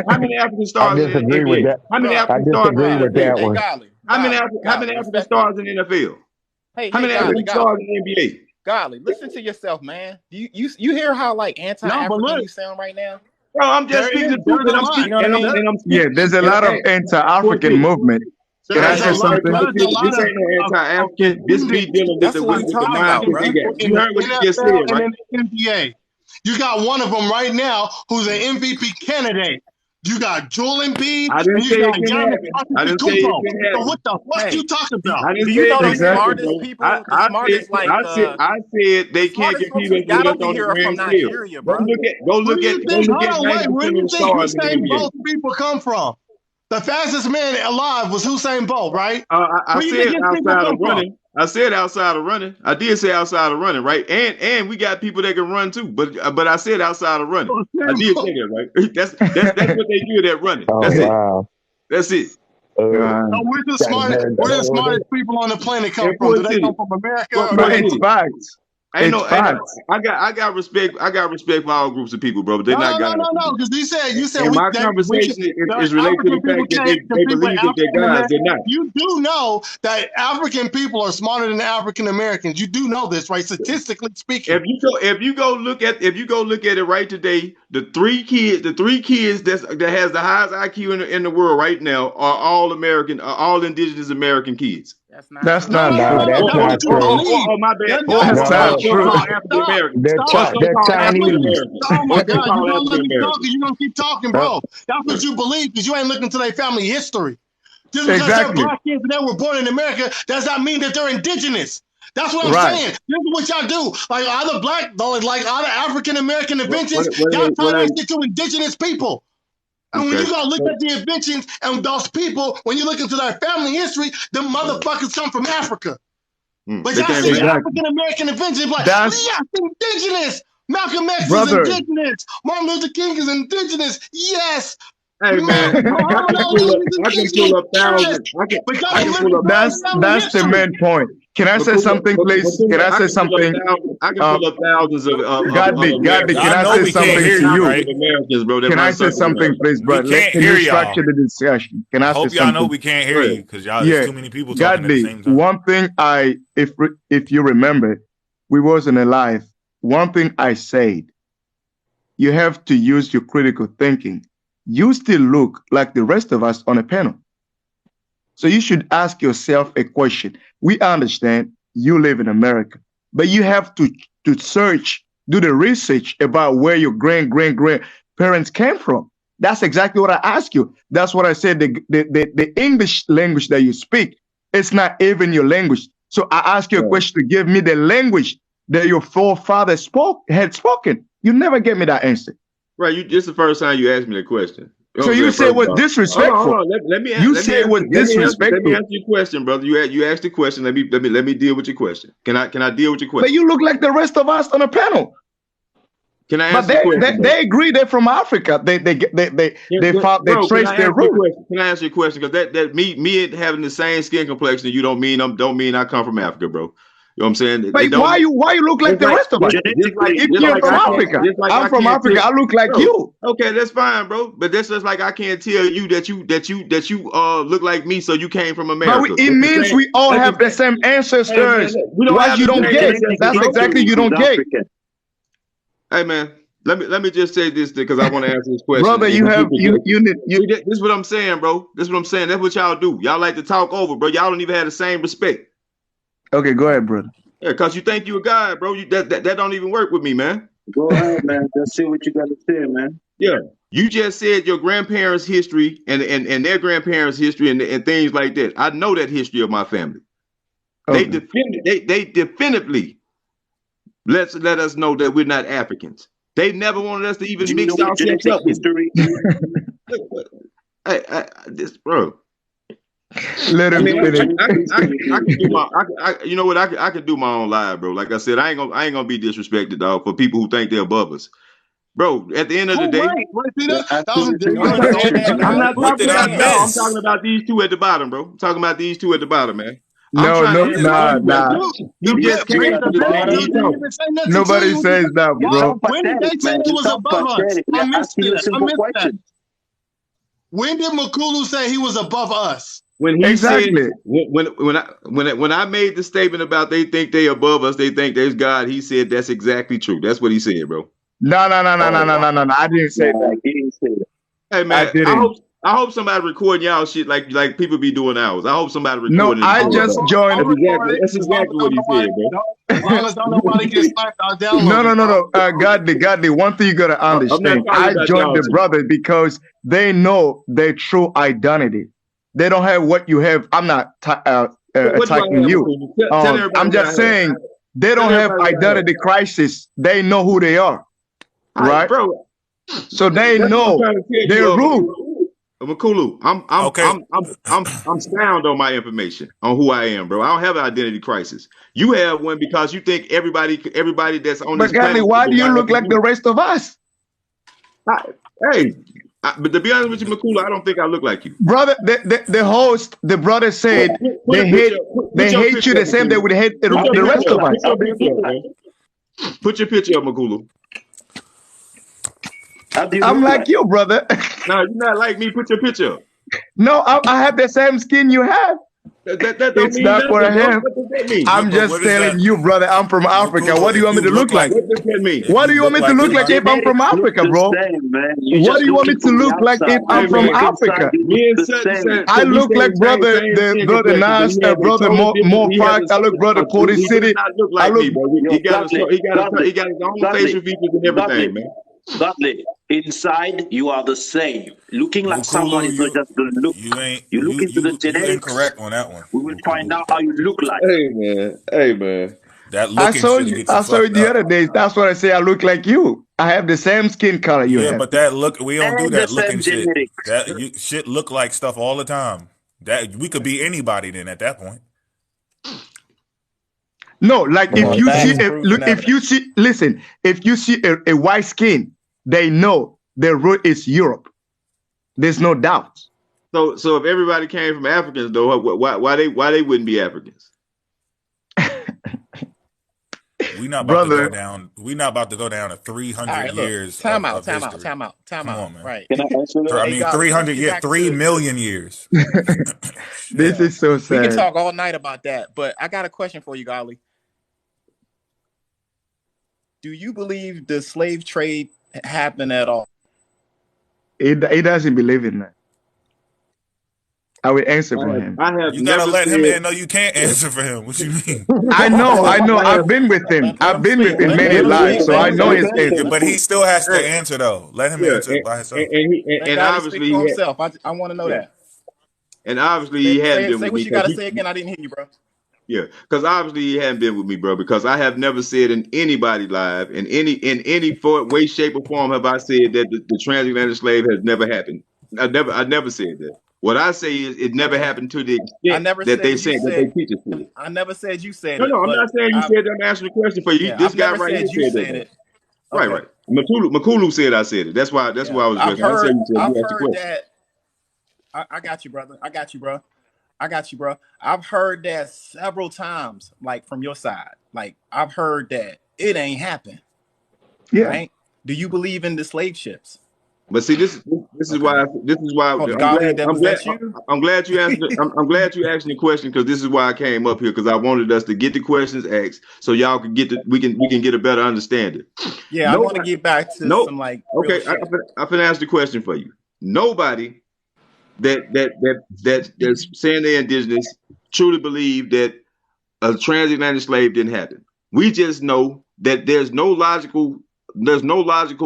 Speaker 10: How many African stars in the NBA? How many African stars in the NBA? How many African stars in the NFL? How many African stars in the NBA?
Speaker 13: Golly, listen to yourself, man. You hear how like anti-African you sound right now?
Speaker 10: Bro, I'm just speaking the truth.
Speaker 12: Yeah, there's a lot of anti-African movement. Can I say something?
Speaker 10: This ain't no anti-African. This be dealing with the mind. You heard what he just said, right?
Speaker 1: NBA. You got one of them right now who's an MVP candidate. You got Joel Embiid.
Speaker 10: I didn't say it can happen. I didn't say it can happen.
Speaker 1: So what the fuck you talking about?
Speaker 10: I didn't say the smartest people, I said they can't compete with us on the grand scale. Go look at
Speaker 1: where do you think Usain Bolt people come from? The fastest man alive was Usain Bolt, right?
Speaker 10: I said outside of running. I said outside of running. I did say outside of running, right? And we got people that can run too. But I said outside of running. I did say that, right? That's what they do at running. That's it. That's it.
Speaker 1: So where's the smartest people on the planet come from? Do they come from America?
Speaker 12: It's facts.
Speaker 10: I got respect. I got respect for all groups of people, bro. But they're not guys.
Speaker 1: No. Because you said
Speaker 10: my conversation is related to the fact that they believe that they're guys. They're not.
Speaker 1: You do know that African people are smarter than African Americans. You do know this, right? Statistically speaking.
Speaker 10: If you go look at it right today, the three kids that has the highest IQ in the world right now are all American, all indigenous American kids.
Speaker 12: That's not true.
Speaker 10: Oh, my bad.
Speaker 12: That's not true.
Speaker 1: They're Chinese. Oh my God, you're gonna let me talk, you're gonna keep talking, bro. That's what you believe because you ain't looking to their family history. Just because they're black kids and they were born in America does not mean that they're indigenous. That's what I'm saying. This is what y'all do. Like other other African American inventions, y'all turn that shit to indigenous people. And when you go look at the inventions and those people, when you look into their family history, them motherfuckers come from Africa. But y'all see African American inventions like, yes, indigenous. Malcolm X is indigenous. Martin Luther King is indigenous. Yes.
Speaker 10: Hey man, I can pull up thousands.
Speaker 12: That's the main point. Can I say something, please? Can I say something?
Speaker 10: I can pull up thousands of.
Speaker 12: Gandhi, can I say something to you? Can I say something, please, bro? Can you structure the discussion? Can I say something?
Speaker 3: Hope y'all know we can't hear you because y'all there's too many people talking at the same time.
Speaker 12: One thing if you remember, we wasn't alive. One thing I said, you have to use your critical thinking. You still look like the rest of us on a panel. So you should ask yourself a question. We understand you live in America, but you have to search, do the research about where your grandparents came from. That's exactly what I asked you. That's what I said. The English language that you speak, it's not even your language. So I asked you a question to give me the language that your forefathers had spoken. You never gave me that answer.
Speaker 10: Right, this is the first time you asked me the question.
Speaker 12: So you say it was disrespectful.
Speaker 10: Hold on. Let me answer your question, brother. You asked the question. Let me deal with your question. Can I deal with your question?
Speaker 12: But you look like the rest of us on a panel.
Speaker 10: Can I answer the question?
Speaker 12: They agree they're from Africa. They trace their roots.
Speaker 10: Can I answer your question? Because that me having the same skin complexion, you don't mean I come from Africa, bro. You know what I'm saying?
Speaker 12: But why you look like the rest of us? If you're from Africa, I'm from Africa. I look like you.
Speaker 10: Okay, that's fine, bro. But that's just like I can't tell you that you look like me, so you came from America.
Speaker 12: But it means we all have the same ancestors. Why you don't get? That's exactly you don't get.
Speaker 10: Hey man, let me just say this because I want to answer this question.
Speaker 12: Brother,
Speaker 10: this is what I'm saying, bro. This is what I'm saying. That's what y'all do. Y'all like to talk over, bro. Y'all don't even have the same respect.
Speaker 12: Okay, go ahead, brother.
Speaker 10: Yeah, because you think you a guy, bro. That don't even work with me, man.
Speaker 9: Go ahead, man. Let's see what you got to say, man.
Speaker 10: Yeah. You just said your grandparents' history and their grandparents' history and things like that. I know that history of my family. Okay. They definitively let us know that we're not Africans. They never wanted us to even mix ourselves up.
Speaker 9: History.
Speaker 10: This bro.
Speaker 12: Let
Speaker 10: I
Speaker 12: him
Speaker 10: mean,
Speaker 12: finish.
Speaker 10: I can do my, you know what? I could do my own live, bro. Like I said, I ain't gonna be disrespected, dog, for people who think they're above us, bro. At the end of the day,
Speaker 1: See that? That was a
Speaker 13: You ain't
Speaker 1: different
Speaker 13: said that,
Speaker 10: I'm
Speaker 13: bro.
Speaker 10: not
Speaker 3: What
Speaker 10: talking
Speaker 3: did I
Speaker 10: about y'all. I'm
Speaker 3: miss?
Speaker 10: talking about these two at the bottom, bro. I'm talking about these two at the bottom, man. I'm
Speaker 12: No,
Speaker 10: trying
Speaker 12: no,
Speaker 10: to tell you
Speaker 12: nah.
Speaker 10: that you just
Speaker 1: Bring
Speaker 10: came
Speaker 1: the
Speaker 10: to the
Speaker 1: bill,
Speaker 10: stage
Speaker 1: dude. Didn't
Speaker 10: talking.
Speaker 1: even say nothing to
Speaker 12: Nobody
Speaker 1: you.
Speaker 12: says that,
Speaker 9: You're
Speaker 12: bro.
Speaker 9: so
Speaker 1: When did they
Speaker 9: pathetic,
Speaker 1: say
Speaker 9: man.
Speaker 1: they
Speaker 9: You're
Speaker 1: was
Speaker 9: so
Speaker 1: above us?
Speaker 9: pathetic. We
Speaker 1: I
Speaker 9: are
Speaker 1: missed
Speaker 9: asking you a
Speaker 1: that. I
Speaker 9: simple
Speaker 1: missed that.
Speaker 9: question.
Speaker 1: When did Makulu say he was above us?
Speaker 10: When he
Speaker 12: Exactly.
Speaker 10: said when I made the statement about they think they above us, they think there's God, he said that's exactly true. That's what he said, bro.
Speaker 12: No. I didn't say
Speaker 9: Nah,
Speaker 12: that.
Speaker 9: he didn't say that.
Speaker 10: Hey
Speaker 12: I
Speaker 10: man,
Speaker 12: didn't.
Speaker 10: I hope somebody recording y'all shit like people be doing ours. I hope somebody
Speaker 12: No,
Speaker 10: recording
Speaker 12: I
Speaker 10: it.
Speaker 12: just joined.
Speaker 10: That's exactly what he said, bro.
Speaker 1: As long as don't nobody get sniped, I'll download it.
Speaker 12: No. Godly. One thing you gotta
Speaker 10: I'm not
Speaker 12: understand.
Speaker 10: talking
Speaker 12: I
Speaker 10: about
Speaker 12: joined
Speaker 10: y'all
Speaker 12: the
Speaker 10: shit.
Speaker 12: brothers because they know their true identity. They don't have what you have. I'm not
Speaker 10: What do I
Speaker 12: attacking
Speaker 10: have,
Speaker 12: you.
Speaker 10: Makulu? Tell everybody
Speaker 12: I'm
Speaker 10: what I
Speaker 12: just
Speaker 10: have.
Speaker 12: saying they
Speaker 10: Tell
Speaker 12: don't have
Speaker 10: everybody what I have.
Speaker 12: identity crisis. They know who they are,
Speaker 10: All right,
Speaker 12: right?
Speaker 10: bro.
Speaker 12: So they
Speaker 10: That's what I'm
Speaker 12: know
Speaker 10: trying to tell
Speaker 12: their
Speaker 10: you.
Speaker 12: root.
Speaker 10: Makulu,
Speaker 3: Okay.
Speaker 10: I'm sound on my information on who I am, bro. I don't have an identity crisis. You have one because you think everybody that's on
Speaker 12: But
Speaker 10: this
Speaker 12: Godly,
Speaker 10: planet.
Speaker 12: why do you look like the rest of us?
Speaker 10: But to be honest with you, Makulu, I don't think I look like you.
Speaker 12: Brother, the host, the brother said they hate you the same they would hate the rest of us.
Speaker 10: Put your picture up, Makulu.
Speaker 12: I'm like you, brother.
Speaker 10: No, you're not like me. Put your picture up.
Speaker 12: No, I have the same skin you have.
Speaker 10: That don't
Speaker 12: It's
Speaker 10: mean
Speaker 12: not what I
Speaker 10: nothing, bro.
Speaker 12: have.
Speaker 10: What does that mean?
Speaker 12: I'm
Speaker 3: But
Speaker 12: just
Speaker 3: what is
Speaker 12: telling
Speaker 3: that?
Speaker 12: you, brother, I'm from Africa.
Speaker 3: Makulu,
Speaker 12: What do you want me to look like?
Speaker 10: What does that mean?
Speaker 12: What do you want me to look like if I'm from Africa, bro? What do you want me to look like if I'm from Africa?
Speaker 10: Me and Sutton
Speaker 12: I look like brother Nas, brother Mo Park. I look brother Cody
Speaker 10: He
Speaker 12: City.
Speaker 10: does not look
Speaker 12: I
Speaker 10: like
Speaker 12: look.
Speaker 10: me, bro. He got his own facial features and everything, man.
Speaker 9: Godly, inside you are the same. Looking like someone is not
Speaker 3: Makulu,
Speaker 9: just the look. You look into the
Speaker 3: you
Speaker 9: genetics.
Speaker 3: incorrect on that one.
Speaker 9: We will find
Speaker 3: Makulu.
Speaker 9: out how you look like.
Speaker 10: Hey man.
Speaker 3: That
Speaker 12: I
Speaker 3: looking
Speaker 12: saw
Speaker 3: shit'll
Speaker 12: you.
Speaker 3: get you
Speaker 12: I saw you
Speaker 3: fucked
Speaker 12: the
Speaker 3: up.
Speaker 12: other day. That's what I say. I look like you. I have the same skin color you
Speaker 3: Yeah,
Speaker 12: have.
Speaker 3: but that look, we don't do
Speaker 9: And
Speaker 3: that
Speaker 9: the
Speaker 3: looking
Speaker 9: same
Speaker 3: shit.
Speaker 9: genetics.
Speaker 3: That shit look like stuff all the time. That we could be anybody then at that point.
Speaker 12: No, like if you see,
Speaker 13: Listen,
Speaker 12: if you see a white skin, they know their root is Europe. There's no doubt.
Speaker 10: So if everybody came from Africans though, why they wouldn't be Africans?
Speaker 3: We not about
Speaker 12: Brother.
Speaker 3: to go down. We not about to go down to 300 years.
Speaker 13: Time
Speaker 3: of
Speaker 13: out.
Speaker 3: history.
Speaker 13: Come
Speaker 3: Come
Speaker 13: on,
Speaker 3: on, man.
Speaker 13: right?
Speaker 9: Can I answer that?
Speaker 3: I mean, 300 years, 3 million years.
Speaker 12: This is so sad.
Speaker 13: We can talk all night about that, but I got a question for you, Golly. Do you believe the slave trade happened at all?
Speaker 12: He doesn't believe in that. I will answer for him.
Speaker 3: You gotta let him in. No, you can't answer for him. What you mean?
Speaker 12: I know. I've been with him. I've been with him many lives, so I know his answer.
Speaker 3: But he still has to answer though. Let him answer by himself.
Speaker 10: And obviously
Speaker 13: for himself. I want to know that.
Speaker 10: And obviously he hadn't been
Speaker 13: say
Speaker 10: with
Speaker 13: what
Speaker 10: me.
Speaker 13: you gotta say again. I didn't hear you, bro.
Speaker 10: Yeah, because obviously he hadn't been with me, bro. Because I have never said in anybody live, in any way, shape, or form, have I said that the transatlantic slave has never happened. I never said that. What I say is it never happened to the extent that they said that they teach us to.
Speaker 13: I never said you said
Speaker 10: No,
Speaker 13: it.
Speaker 10: I'm not saying you said that. I'm answering the question for you.
Speaker 13: Yeah,
Speaker 10: This
Speaker 13: I've
Speaker 10: guy
Speaker 13: never
Speaker 10: right
Speaker 13: said
Speaker 10: here
Speaker 13: you
Speaker 10: said
Speaker 13: said
Speaker 10: that.
Speaker 13: it.
Speaker 10: Right. Makulu said I said it. That's why I was
Speaker 13: I've
Speaker 10: addressing.
Speaker 13: heard that. I got you, brother. I got you, bro. I've heard that several times, like from your side. Like I've heard that it ain't happened.
Speaker 12: Yeah.
Speaker 13: Right? Do you believe in the slave ships?
Speaker 10: But see, this is why I'm glad you asked. I'm glad you asked the question because this is why I came up here because I wanted us to get the questions asked so y'all can we can get a better understanding.
Speaker 13: Yeah, I want to get back to some like.
Speaker 10: Okay, I'm gonna ask the question for you. Nobody that's saying they're indigenous truly believe that a transatlantic slave didn't happen. We just know that there's no logical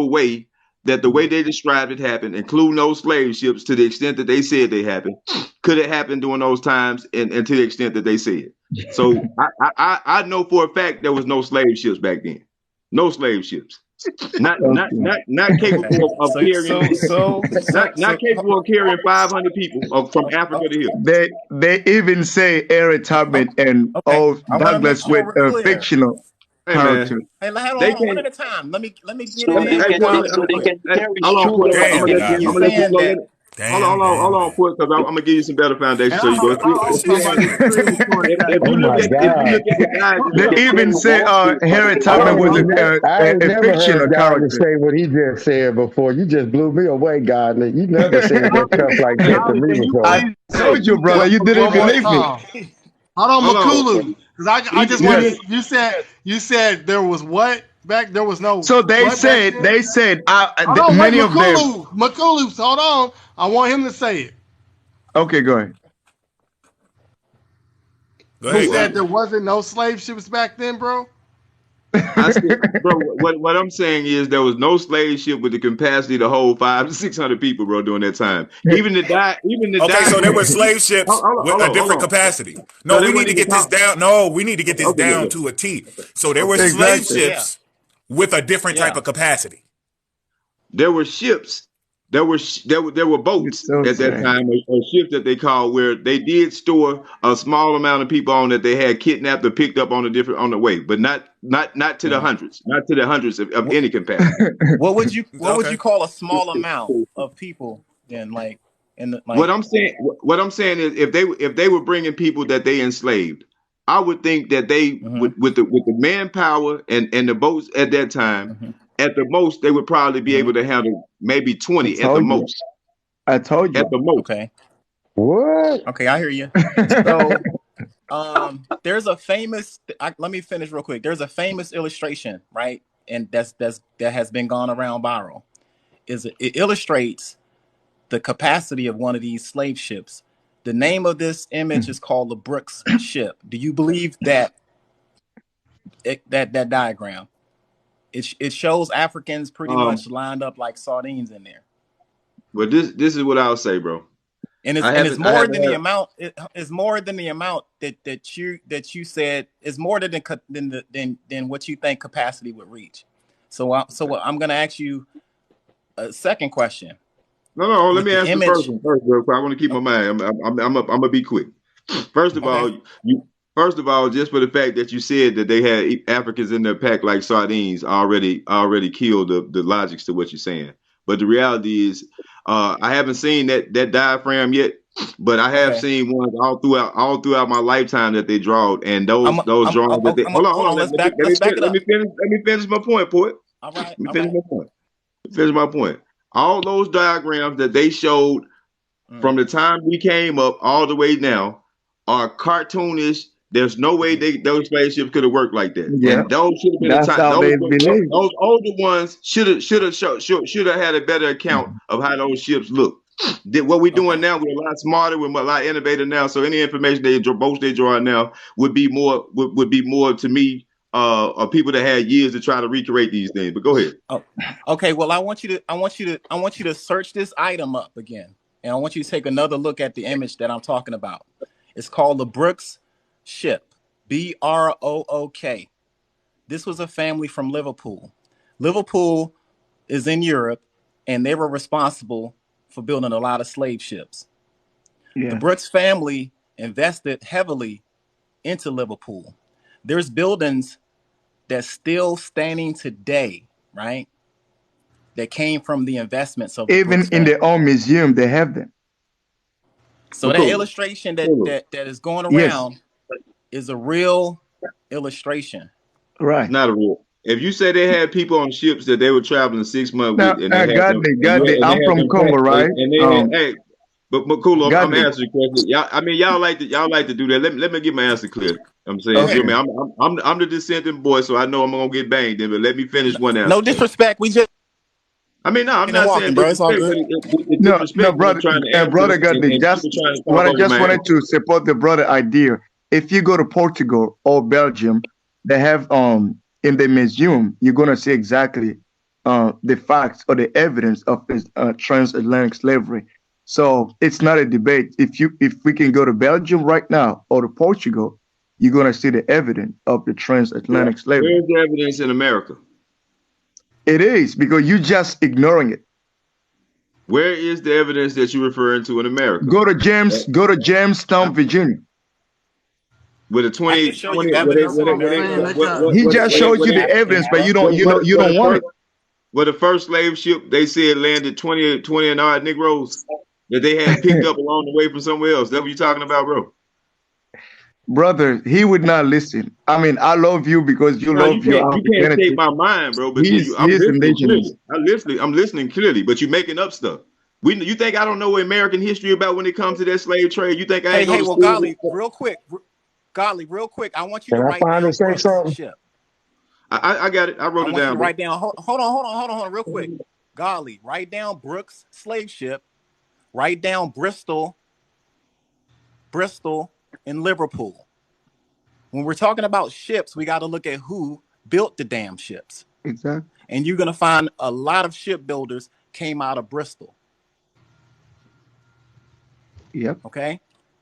Speaker 10: way that the way they described it happened, including those slave ships, to the extent that they said they happened, could it happen during those times, and to the extent that they said. So I know for a fact there was no slave ships back then, no slave ships.
Speaker 9: Not capable of carrying not capable of carrying 500 people from Africa to here.
Speaker 12: They even say Eric Tubman and Douglas with fictional characters.
Speaker 13: Hey, hold
Speaker 9: They
Speaker 13: on, one at a time. Let me get
Speaker 9: So
Speaker 13: it in.
Speaker 9: they can carry children.
Speaker 10: Hold on, quick, because I'm gonna give you some better foundation. So you go.
Speaker 12: They even say Harry Tubman was a fictional character.
Speaker 6: Say what he just said before. You just blew me away, Godly. You never said that stuff like that to me before.
Speaker 12: I told you, brother. You didn't believe me.
Speaker 1: Hold on, Makulu. Because I just wanted you said there was what back there was no.
Speaker 12: So they said many of them.
Speaker 1: Makulu, hold on. I want him to say it.
Speaker 12: Okay, go ahead.
Speaker 1: He said there wasn't no slave ships back then, bro.
Speaker 10: I said, bro, what I'm saying is there was no slave ship with the capacity to hold 500 to 600 people, bro, during that time. Even the
Speaker 3: so there were slave ships with a different capacity. No, we need to get this down. No, we need to get this down to a T. So there were slave ships with a different type of capacity.
Speaker 10: There were ships. There were boats at that time, or ships that they called, where they did store a small amount of people on that they had kidnapped or picked up on the way, but not to the hundreds, not to the hundreds of any capacity.
Speaker 13: What would you call a small amount of people then?
Speaker 10: What I'm saying is if they were bringing people that they enslaved, I would think that they with the manpower and the boats at that time. At the most, they would probably be able to handle maybe 20 at the most.
Speaker 12: I told you.
Speaker 10: At the most.
Speaker 13: Okay.
Speaker 6: What?
Speaker 13: Okay, I hear you. So, there's a famous. Let me finish real quick. There's a famous illustration, right? And that has been gone around viral. It illustrates the capacity of one of these slave ships. The name of this image is called the Brooks ship. Do you believe that diagram? It shows Africans pretty much lined up like sardines in there.
Speaker 10: But this is what I'll say, bro.
Speaker 13: And it's more than the amount. It's more than the amount that you said. It's more than what you think capacity would reach. So I'm going to ask you a second question.
Speaker 10: No. Let me ask the first one first, bro. I want to keep my mind. I'm gonna be quick. First of all, just for the fact that you said that they had Africans in their pack like sardines already killed the logics to what you're saying. But the reality is, I haven't seen that diaphragm yet, but I have seen ones all throughout my lifetime that they drawed, and those drawings that they hold on. Let me finish my point, Poet.
Speaker 13: All right.
Speaker 10: Let me finish my point. All those diagrams that they showed from the time we came up all the way now are cartoonish. There's no way those spaceships could have worked like that.
Speaker 12: Yeah,
Speaker 10: and those should have been
Speaker 12: that's how they believe.
Speaker 10: Those older ones should have had a better account of how those ships look. What we're doing now, we're a lot smarter, we're a lot innovative now. So any information they draw now would be more to me of people that had years to try to recreate these things. But go ahead.
Speaker 13: Oh, okay. Well, I want you to search this item up again, and I want you to take another look at the image that I'm talking about. It's called the Brooks ship, Brook. This was a family from Liverpool. Liverpool is in Europe, and they were responsible for building a lot of slave ships. The Brooks family invested heavily into Liverpool. There's buildings that's still standing today, right? That came from the investments of
Speaker 12: even in their own museum, they have them.
Speaker 13: So that illustration that is going around is a real illustration.
Speaker 12: Right.
Speaker 10: It's not a real. If you say they had people on ships that they were traveling 6 months
Speaker 12: with, and I'm from Congo, right?
Speaker 10: And they but cool. I'm answering the question. Y'all like to do that. Let me get my answer clear. I'm saying, I'm the dissenting boy, so I know I'm gonna get banged in. But let me finish one answer.
Speaker 13: No disrespect. We just.
Speaker 10: I'm not saying
Speaker 13: bro. It's all good.
Speaker 12: No, brother. Brother Godly, what I just wanted to support the brother idea. If you go to Portugal or Belgium, they have in the museum, you're gonna see exactly the facts or the evidence of this transatlantic slavery. So it's not a debate. If we can go to Belgium right now or to Portugal, you're gonna see the evidence of the transatlantic slavery.
Speaker 10: Where's the evidence in America?
Speaker 12: It is because you just ignoring it.
Speaker 10: Where is the evidence that you're referring to in America?
Speaker 12: Go to Jamestown, Virginia.
Speaker 10: With a 20,
Speaker 13: I can show
Speaker 10: 20
Speaker 13: you evidence in America.
Speaker 12: He just showed you the evidence, but you don't want it.
Speaker 10: Well, the first slave ship, they said landed 20 and odd Negroes that they had picked up along the way from somewhere else. That's what you're talking about, bro.
Speaker 12: Brother, he would not listen. I mean, I love you because you love your
Speaker 10: You can't take my mind, bro. Because I'm listening clearly, but you're making up stuff. You think I don't know American history about when it comes to that slave trade? You think I ain't
Speaker 13: Hey, well, Golly, real quick. I want you to write down Brooks ship.
Speaker 10: I got it. I wrote it down.
Speaker 13: Write down. Hold on, real quick. Golly, write down Brooks slave ship. Write down Bristol, and Liverpool. When we're talking about ships, we got to look at who built the damn ships.
Speaker 12: Exactly.
Speaker 13: And you're going to find a lot of shipbuilders came out of Bristol.
Speaker 12: Yep.
Speaker 13: Okay.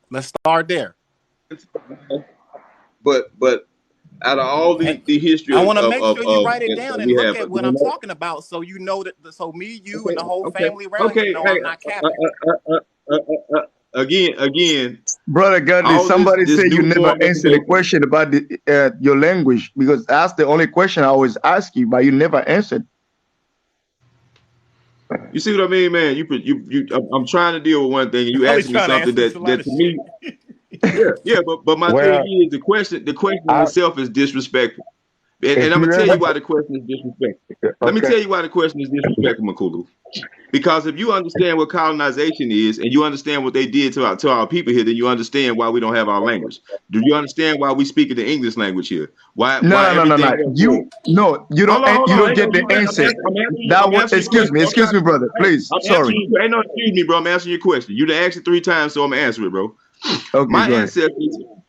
Speaker 13: Let's start there.
Speaker 10: But out of all the history,
Speaker 13: I want to make sure you write it down and look at what I'm talking about, so you know that. So me, you, and the whole family around here know I'm not capping.
Speaker 10: Again,
Speaker 12: brother Gandhi, somebody said you never answered the question about your language, because that's the only question I always ask you, but you never answered.
Speaker 10: You see what I mean, man? I'm trying to deal with one thing, and you asked me something that to me. Yeah, but my thing is the question itself is disrespectful. And I'm gonna tell you why the question is disrespectful. Okay. Let me tell you why the question is disrespectful, Makulu. Because if you understand what colonization is, and you understand what they did to our people here, then you understand why we don't have our language. Do you understand why we speak in the English language here? Why?
Speaker 12: No. You don't get the answer. Excuse me, brother. Please. Sorry.
Speaker 10: Excuse me, bro. I'm answering your question. You done asked it 3 times, so I'm gonna answer it, bro.
Speaker 12: Okay.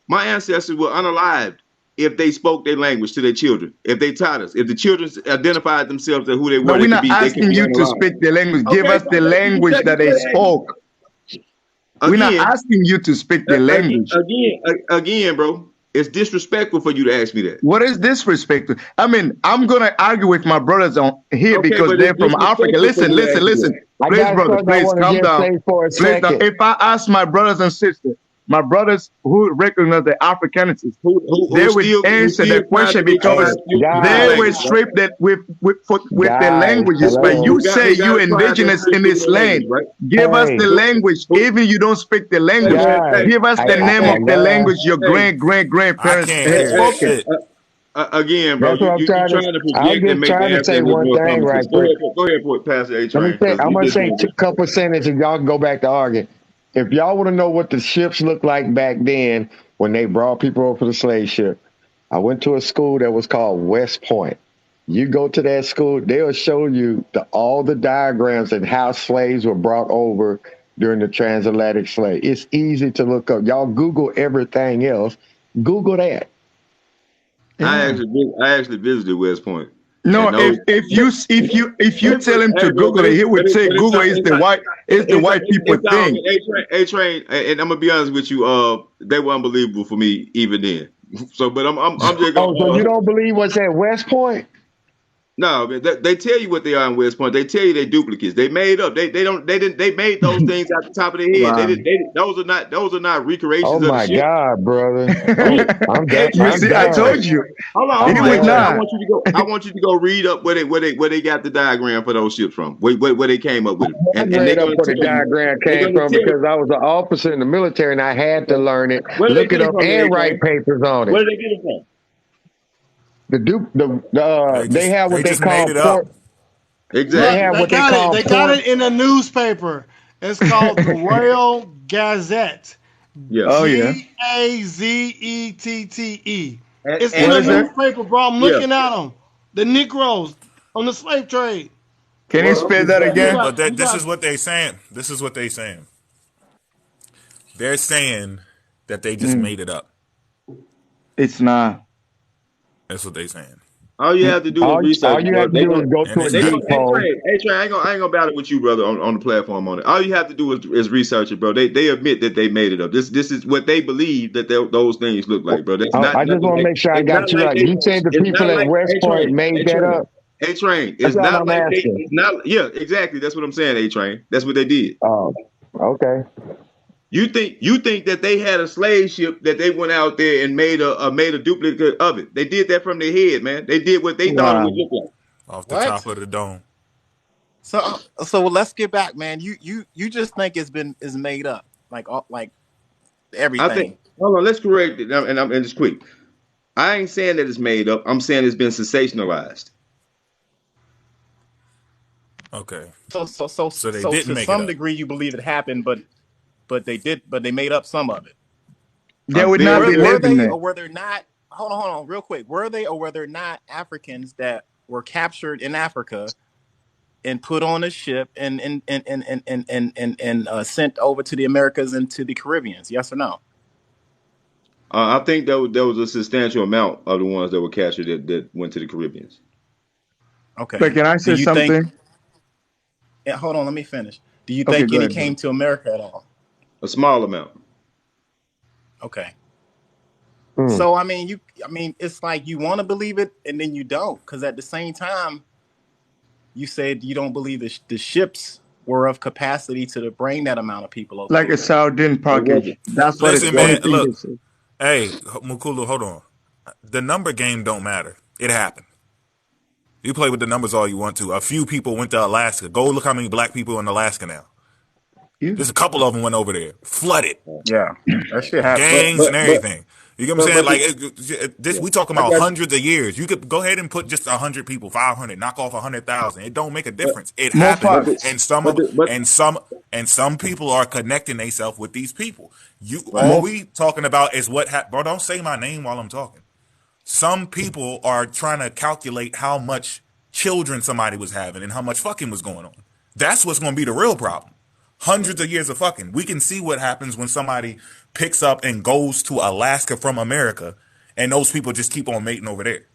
Speaker 10: My ancestors were unalived if they spoke their language to their children. If they taught us, if the children identified themselves as who they were,
Speaker 12: but we're not asking you to speak the language. Give us the language that they spoke. We're not asking you to speak the language.
Speaker 10: Again, bro, it's disrespectful for you to ask me that.
Speaker 12: What is disrespectful? I mean, I'm gonna argue with my brothers on here because they're from Africa. Listen. Please, brother, please calm down. Please, if I ask my brothers and sisters, my brothers who recognize the Africanities, they will answer the question because they were stripped with the languages. But you say you indigenous in this land. Give us the language. Even you don't speak the language, give us the name of the language your grandparents had spoken.
Speaker 10: Again, bro, you're trying to project and make
Speaker 6: trying to say one thing right quick.
Speaker 10: Go ahead, Pastor A-Train.
Speaker 6: I'm going to say a couple sentences and y'all can go back to arguing. If y'all want to know what the ships looked like back then when they brought people over for the slave ship, I went to a school that was called West Point. You go to that school, they'll show you all the diagrams and how slaves were brought over during the transatlantic slave. It's easy to look up. Y'all Google everything else. Google that.
Speaker 10: I actually visited West Point.
Speaker 12: No, if you tell him to Google it, he would say Google is the white people thing.
Speaker 10: A-Train, and I'm gonna be honest with you, they were unbelievable for me even then. So, but I'm just going.
Speaker 6: So you don't believe what's at West Point?
Speaker 10: No, they tell you what they are in West Point. They tell you they're duplicates. They made up. They made those things at the top of their head. Wow. Those are not recreations.
Speaker 6: Oh my God, brother!
Speaker 12: I told you.
Speaker 10: Hold on. I want you to go read up where they got the diagram for those ships from. Where they came up with it.
Speaker 6: And read up where the diagram came from because I was an officer in the military and I had to learn it, look it up, and write papers on it.
Speaker 10: Where did they get it from?
Speaker 6: They have what they call port.
Speaker 10: Exactly.
Speaker 1: They got it in a newspaper. It's called the Royal Gazette.
Speaker 10: Yeah.
Speaker 12: Oh yeah.
Speaker 1: Gazette. It's in a newspaper, bro. I'm looking at them. The Negroes on the slave trade.
Speaker 12: Can you spell that again?
Speaker 3: But this is what they saying. This is what they saying. They're saying that they just made it up.
Speaker 12: It's not.
Speaker 3: That's what they saying.
Speaker 10: All you have to do is research.
Speaker 6: All you have to do is go to a deep hole.
Speaker 10: Hey, I ain't gonna battle with you, brother, on the platform on it. All you have to do is research it, bro. They admit that they made it up. This is what they believe that those things look like, bro.
Speaker 6: I just want to make sure I got you right. You said the people at West Point made that up.
Speaker 10: A-Train.
Speaker 6: That's
Speaker 10: It's
Speaker 6: all
Speaker 10: not
Speaker 6: I'm
Speaker 10: like they.
Speaker 6: asking.
Speaker 10: It's not. Yeah, exactly. That's what I'm saying. A-Train. That's what they did.
Speaker 6: Oh, okay.
Speaker 10: You think that they had a slave ship that they went out there and made a duplicate of it? They did that from their head, man. They did what they thought it would
Speaker 12: Wow.
Speaker 10: look like.
Speaker 3: Off the
Speaker 2: What?
Speaker 3: top of the dome.
Speaker 13: So let's get back, man. You just think is made up, like
Speaker 10: I
Speaker 13: everything.
Speaker 10: think. Hold on. Let's correct it. And it's quick. I ain't saying that it's made up. I'm saying it's been sensationalized.
Speaker 3: Okay.
Speaker 13: So
Speaker 3: they didn't
Speaker 13: to
Speaker 3: make it
Speaker 13: some
Speaker 3: up.
Speaker 13: degree you believe it happened, but they made up some of it.
Speaker 12: They
Speaker 10: I'm
Speaker 12: would not
Speaker 10: very,
Speaker 12: be
Speaker 10: very-
Speaker 13: Were
Speaker 12: living
Speaker 13: they
Speaker 12: there.
Speaker 13: or were they not? Hold on, real quick. Were they or were there not Africans that were captured in Africa and put on a ship and sent over to the Americas and to the Caribbeans? Yes or no?
Speaker 10: I think there was a substantial amount of the ones that were captured that went to the Caribbeans.
Speaker 13: Okay.
Speaker 12: But can I
Speaker 13: Do
Speaker 12: say
Speaker 13: you
Speaker 12: something?
Speaker 13: think? Yeah, hold on, let me finish. Do you
Speaker 12: Okay,
Speaker 13: think
Speaker 12: go
Speaker 13: any
Speaker 12: ahead,
Speaker 13: came to America at all?
Speaker 10: A small amount.
Speaker 13: Okay.
Speaker 6: Hmm.
Speaker 13: So I mean, it's like you want to believe it and then you don't, because at the same time, you said you don't believe the ships were of capacity to bring that amount of people over
Speaker 12: Like
Speaker 13: there.
Speaker 12: a sardine package. That's what
Speaker 3: Listen,
Speaker 12: the only
Speaker 3: man.
Speaker 12: thing they
Speaker 3: Look,
Speaker 12: say.
Speaker 3: hey, Mukulu, hold on. The number game don't matter. It happened. You play with the numbers all you want to. A few people went to Alaska. Go look how many black people in Alaska now.
Speaker 12: Yeah.
Speaker 3: There's a couple of them went over there, flooded,
Speaker 13: Yeah, that shit happened.
Speaker 3: gangs and everything. You get what I'm saying? Like this,
Speaker 10: yeah.
Speaker 3: we talking
Speaker 10: I
Speaker 3: about
Speaker 10: got you.
Speaker 3: hundreds of years. You could go ahead and put just 100 people, 500, knock off 100,000. It don't make a difference. It
Speaker 12: More
Speaker 3: happened,
Speaker 12: facts.
Speaker 3: and some people are connecting themselves with these people. All
Speaker 12: More
Speaker 3: we talking about is what happened. Bro, don't say my name while I'm talking. Some people are trying to calculate how much children somebody was having and how much fucking was going on. That's what's going to be the real problem. Hundreds of years of fucking. We can see what happens when somebody picks up and goes to Alaska from America, and those people just keep on mating over there.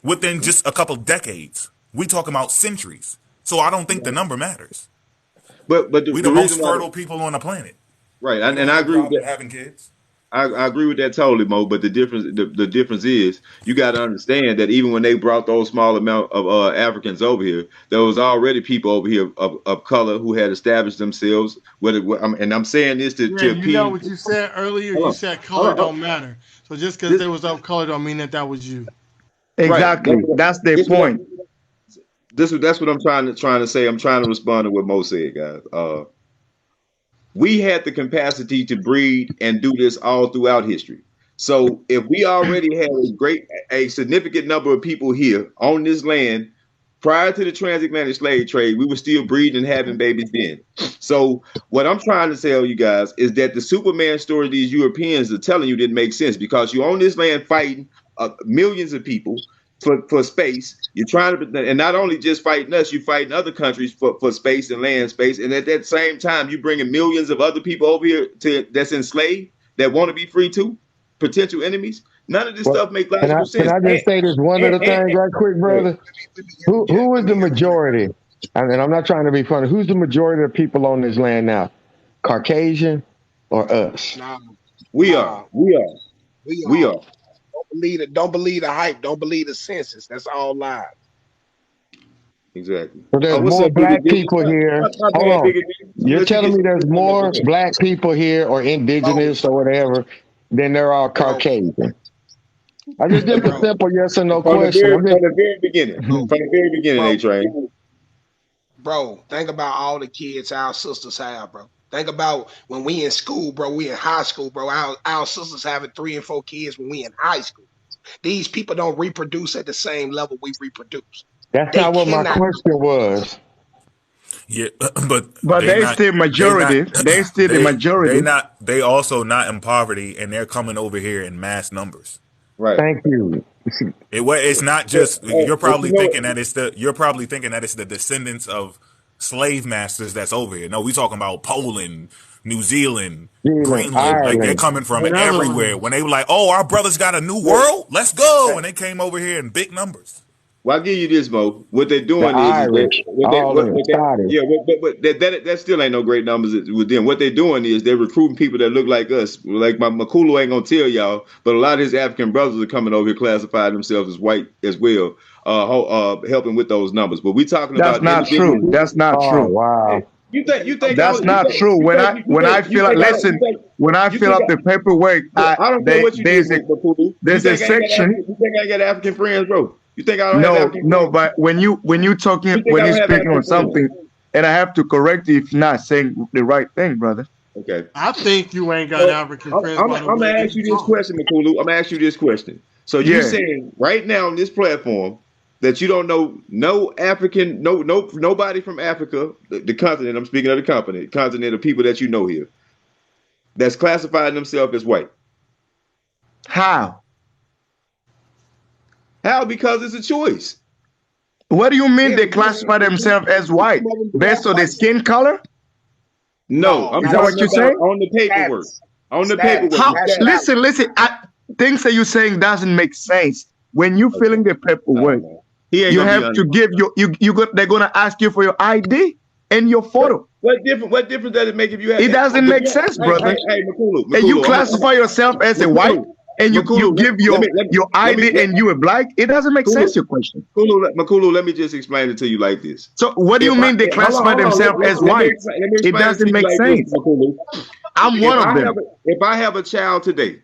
Speaker 3: Within just a couple decades, we talking about centuries. So I don't think the number matters.
Speaker 10: But
Speaker 3: We the
Speaker 10: the
Speaker 3: most
Speaker 10: reason why,
Speaker 3: fertile people on the planet.
Speaker 10: right?
Speaker 3: We
Speaker 10: And
Speaker 3: don't
Speaker 10: I
Speaker 3: have a
Speaker 10: agree with
Speaker 3: problem
Speaker 10: that.
Speaker 3: having kids.
Speaker 10: I agree with that totally, Mo. But the difference is you got to understand that even when they brought those small amount of Africans over here, there was already people over here of color who had established themselves. And I'm saying this to
Speaker 1: Yeah, you
Speaker 10: appease.
Speaker 1: know what you said earlier?
Speaker 10: Hold
Speaker 1: You
Speaker 10: on.
Speaker 1: said
Speaker 10: Hold
Speaker 1: color
Speaker 10: on, hold
Speaker 1: don't matter. So just because
Speaker 10: This,
Speaker 1: they was of color don't mean that was you.
Speaker 10: right.
Speaker 12: exactly. That's their
Speaker 10: This,
Speaker 12: point.
Speaker 10: that's what I'm trying to say. I'm trying to respond to what Mo said, guys. We had the capacity to breed and do this all throughout history. So if we already had a significant number of people here on this land prior to the transatlantic slave trade, we were still breeding and having babies then. So what I'm trying to tell you guys is that the Superman story these Europeans are telling you didn't make sense, because you're on this land fighting millions of people for space. You're trying to, and not only just fighting us, you're fighting other countries for space and land space. And at that same time, you bringing millions of other people over here that's enslaved that want to be free too, potential enemies. None of this
Speaker 6: Well,
Speaker 10: stuff make
Speaker 6: can
Speaker 10: logical sense.
Speaker 6: I just say this one other thing right quick, brother? Who is the majority? And I'm not trying to be funny. Who's the majority of people on this land now? Caucasian or us?
Speaker 14: Nah,
Speaker 10: We
Speaker 14: nah,
Speaker 10: are. We are.
Speaker 14: we
Speaker 10: We
Speaker 14: are.
Speaker 10: are.
Speaker 14: Don't believe the hype. Don't believe the census. That's all lies.
Speaker 10: Exactly.
Speaker 6: So there's
Speaker 10: What's
Speaker 6: more
Speaker 10: up, Biggie
Speaker 6: black
Speaker 10: D?
Speaker 6: people here.
Speaker 10: My
Speaker 6: Hold
Speaker 10: bad,
Speaker 6: on.
Speaker 10: Biggie D.
Speaker 6: You're
Speaker 10: Let you
Speaker 6: telling
Speaker 10: get
Speaker 6: me
Speaker 10: some
Speaker 6: there's more
Speaker 10: information.
Speaker 6: black people here or indigenous or whatever than there are
Speaker 14: Bro,
Speaker 6: Caucasian? I just a
Speaker 14: bro,
Speaker 6: simple yes or no
Speaker 10: From the
Speaker 6: question.
Speaker 10: very beginning.
Speaker 14: bro,
Speaker 10: From the very beginning,
Speaker 14: bro,
Speaker 10: A-Train.
Speaker 14: bro. Think about all the kids our sisters have, bro. Think about when we in school, bro. We in high school, bro. Our sisters having 3 and 4 kids when we in high school. These people don't reproduce at the same level we reproduce.
Speaker 6: That's
Speaker 14: They
Speaker 6: not what my
Speaker 14: cannot.
Speaker 6: question was.
Speaker 3: Yeah, but
Speaker 12: But they still majority. They still the majority.
Speaker 3: they also not in poverty, and they're coming over here in mass numbers.
Speaker 10: Right.
Speaker 6: Thank you.
Speaker 3: It's not
Speaker 10: But,
Speaker 3: just you're
Speaker 10: but
Speaker 3: probably thinking that it's the descendants of slave masters that's over here. No, we talking about Poland, New Zealand, Greenland. Like they're
Speaker 6: Ireland.
Speaker 3: coming from
Speaker 1: Netherlands.
Speaker 3: everywhere. When they were like, "Oh, our brothers got a new world, let's go," and they came over here in big numbers.
Speaker 10: well, I'll give you this, Mo. What they're
Speaker 6: The
Speaker 10: doing
Speaker 6: Irish. All of them. Scottish.
Speaker 10: but that still ain't no great numbers with them. What they're doing is they're recruiting people that look like us. Like my Makulu ain't gonna tell y'all, but a lot of his African brothers are coming over here classifying themselves as white as well. helping with those numbers. But we talking
Speaker 12: That's
Speaker 10: about
Speaker 12: not
Speaker 10: individual
Speaker 12: true. That's
Speaker 10: people.
Speaker 12: not
Speaker 6: Oh
Speaker 12: true.
Speaker 6: wow.
Speaker 10: You think
Speaker 12: That's not true. When I fill out, listen, when I fill out the paperwork,
Speaker 10: I don't care what you
Speaker 12: there's
Speaker 10: do, Makulu.
Speaker 12: there's a section.
Speaker 10: You think I ain't got African friends, bro? You think I don't have
Speaker 12: No,
Speaker 10: African
Speaker 12: no,
Speaker 10: friends?
Speaker 12: but when you talking,
Speaker 10: You think
Speaker 12: when
Speaker 10: I
Speaker 12: you're
Speaker 10: don't have
Speaker 12: speaking on
Speaker 10: African friends?
Speaker 12: something, and I have to correct you if you're not saying the right thing, brother.
Speaker 10: Okay.
Speaker 1: I think you ain't got African friends by the
Speaker 10: I'm
Speaker 1: way
Speaker 10: gonna
Speaker 1: you
Speaker 10: ask you this
Speaker 1: talk.
Speaker 10: question, Makulu. I'm gonna ask you this question. So you
Speaker 12: Yeah.
Speaker 10: saying right now on this platform that you don't know no African, nobody from Africa, the continent. I'm speaking of the continent of people that you know here that's classifying themselves as white.
Speaker 12: How?
Speaker 10: How? Because it's a choice.
Speaker 12: What do you mean
Speaker 10: Yeah,
Speaker 12: they classify themselves as white based on their skin color?
Speaker 10: No, I'm
Speaker 12: Is that what
Speaker 10: talking
Speaker 12: you say?
Speaker 10: about on the paperwork. On the
Speaker 4: Status.
Speaker 10: paperwork.
Speaker 12: How?
Speaker 10: the status.
Speaker 12: Listen. Things that you're saying doesn't make sense. When you filling the paperwork,
Speaker 10: He ain't
Speaker 12: you
Speaker 10: gonna be
Speaker 12: have to
Speaker 10: honest.
Speaker 12: give they're gonna ask you for your ID and your photo.
Speaker 10: What difference does it make if you have?
Speaker 12: It doesn't make sense, brother.
Speaker 10: Hey, Makulu,
Speaker 12: And you
Speaker 10: I'm-
Speaker 12: classify yourself as a white, and you
Speaker 10: Makulu,
Speaker 12: give your ID and you a black. It doesn't make sense. Your question.
Speaker 10: Makulu, let me just explain it to you like this.
Speaker 12: So what do you mean they classify themselves as white? It doesn't make sense. I'm one of them.
Speaker 10: If I have a child today,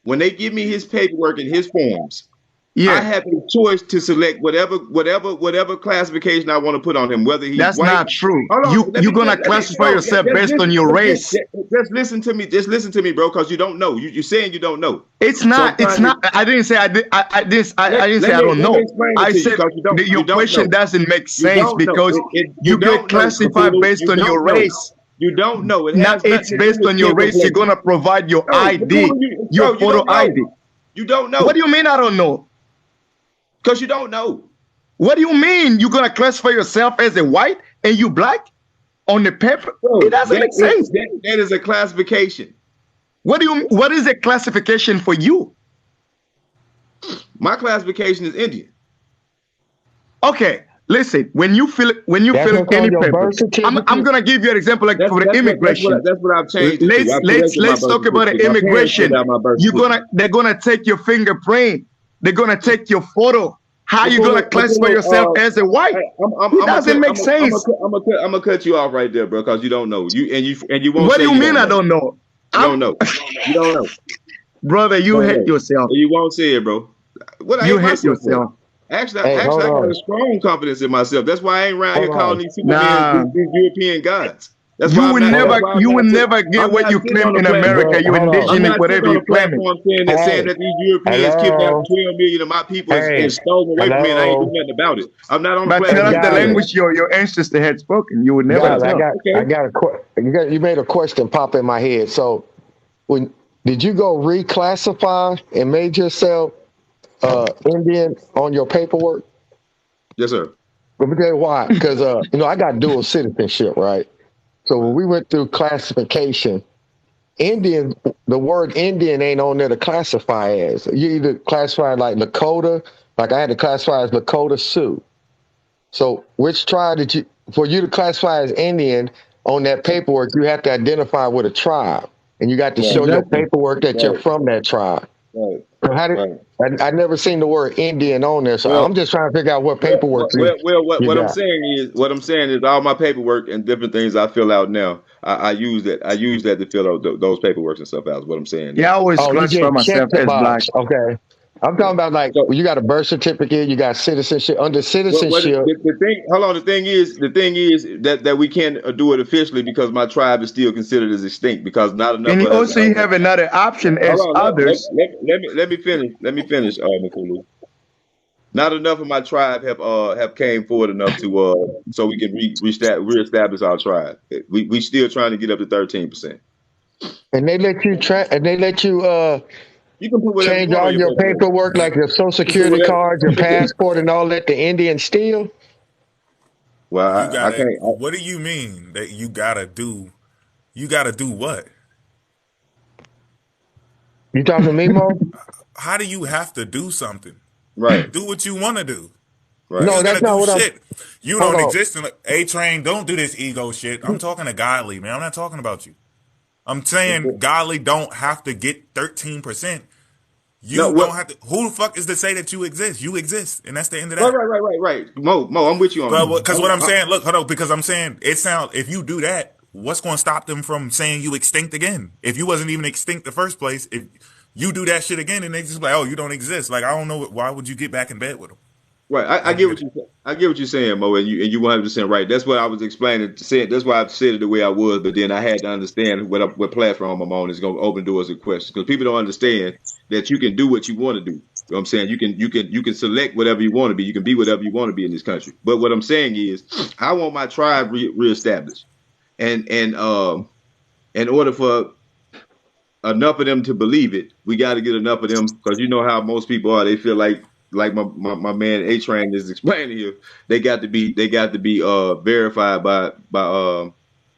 Speaker 10: when they give me his paperwork and his forms, I
Speaker 12: Yeah,
Speaker 10: have a choice to select whatever classification I want to put on him, whether he's
Speaker 12: that's
Speaker 10: white.
Speaker 12: not true.
Speaker 10: Hold on,
Speaker 12: You're gonna classify yourself based on your race.
Speaker 10: Just listen to me. Just listen to me, bro, because you don't know. You're saying you don't know.
Speaker 12: It's not.
Speaker 10: So
Speaker 12: It's not. I didn't say I did. I didn't say I don't know. I said your question doesn't make sense because you get classified based on your race.
Speaker 10: You don't know.
Speaker 12: It's based on your race. You're gonna provide your ID, your photo ID.
Speaker 10: You don't know.
Speaker 12: What do you mean I don't know?
Speaker 10: Because you don't know.
Speaker 12: What do you mean you're gonna classify yourself as a white and you black on the paper? It doesn't make sense.
Speaker 10: That is a classification.
Speaker 12: What is a classification for you?
Speaker 10: My classification is Indian.
Speaker 12: Okay, listen. When you fill any paper, I'm gonna give you an example like for the immigration.
Speaker 10: That's what I've changed.
Speaker 12: Let's talk about the immigration. They're gonna take your fingerprint. They're gonna take your photo. How you gonna classify yourself as a white? It doesn't make sense.
Speaker 10: I'm gonna cut you off right there, bro, because you don't know. You won't.
Speaker 12: What do you mean I don't know?
Speaker 10: You don't know. You don't know,
Speaker 12: brother. You hate yourself.
Speaker 10: You won't say it, bro.
Speaker 12: You hate yourself.
Speaker 10: Actually, I got a strong confidence in myself. That's why I ain't around here calling these Superman, these European gods. That's
Speaker 12: you will never get what you claim in America. You indigenous, whatever you claim.
Speaker 10: Saying that these Europeans kidnapped 12 million of my people and stolen away from me, and I ain't doing nothing about it. I'm not on the
Speaker 12: platform. But tell us the language your ancestor had spoken. You would never.
Speaker 6: I got a question. You made a question pop in my head. So, did you go reclassify and made yourself Indian on your paperwork?
Speaker 10: Yes, sir.
Speaker 6: Let me tell you why. Because I got dual citizenship, right? So when we went through classification, Indian, the word Indian ain't on there to classify as. You either classify like Lakota, like I had to classify as Lakota Sioux. So which tribe for you to classify as Indian on that paperwork, you have to identify with a tribe. And you got to show your paperwork that you're from that tribe.
Speaker 10: Right.
Speaker 6: So I never seen the word Indian on there, so I'm just trying to figure out what paperwork.
Speaker 10: What I'm saying is all my paperwork and different things I fill out now. I use that. I use that to fill out those paperwork and stuff out. Is what I'm saying.
Speaker 12: Yeah, I always classify myself as black.
Speaker 6: Okay. I'm talking about like you got a birth certificate, you got citizenship. Under citizenship,
Speaker 10: the thing is that we can't do it officially because my tribe is still considered as extinct because not enough.
Speaker 12: And you also have another option as others.
Speaker 10: Let me finish, Makulu. Not enough of my tribe have came forward enough to so we can reestablish our tribe. We still trying to get up to 13%.
Speaker 6: And they let you
Speaker 10: you can put
Speaker 6: change all your paperwork, like your social security cards, your passport, and all that. The Indian steal.
Speaker 10: Well, I can't.
Speaker 3: What do you mean that you gotta do? You gotta do what?
Speaker 6: You talking to me, Mo?
Speaker 3: How do you have to do something?
Speaker 10: Right.
Speaker 3: Do what you want to do.
Speaker 10: Right.
Speaker 6: No, that's not what
Speaker 3: shit. You don't exist in A-Train. Don't do this ego shit. I'm talking to Godly, man. I'm not talking about you. I'm saying Godly don't have to get 13%. You don't have to. Who the fuck is to say that you exist? You exist, and that's the end of that.
Speaker 9: Right. Mo, I'm with you on that.
Speaker 3: Because what I'm saying, look, hold on, because I'm saying if you do that, what's going to stop them from saying you extinct again? If you wasn't even extinct the first place, if you do that shit again, and they just like, oh, you don't exist. Like, I don't know, why would you get back in bed with them?
Speaker 9: Right, I get what you're saying, Mo, and you 100% right. That's what I was explaining. That's why I said it the way I was, but then I had to understand what platform I'm on is going to open doors of questions, because people don't understand that you can do what you want to do. You know what I'm saying? You can select whatever you want to be. You can be whatever you want to be in this country. But what I'm saying is, I want my tribe reestablished, and in order for enough of them to believe it, we got to get enough of them, because you know how most people are. They feel like my man A-Train is explaining here, they got to be verified by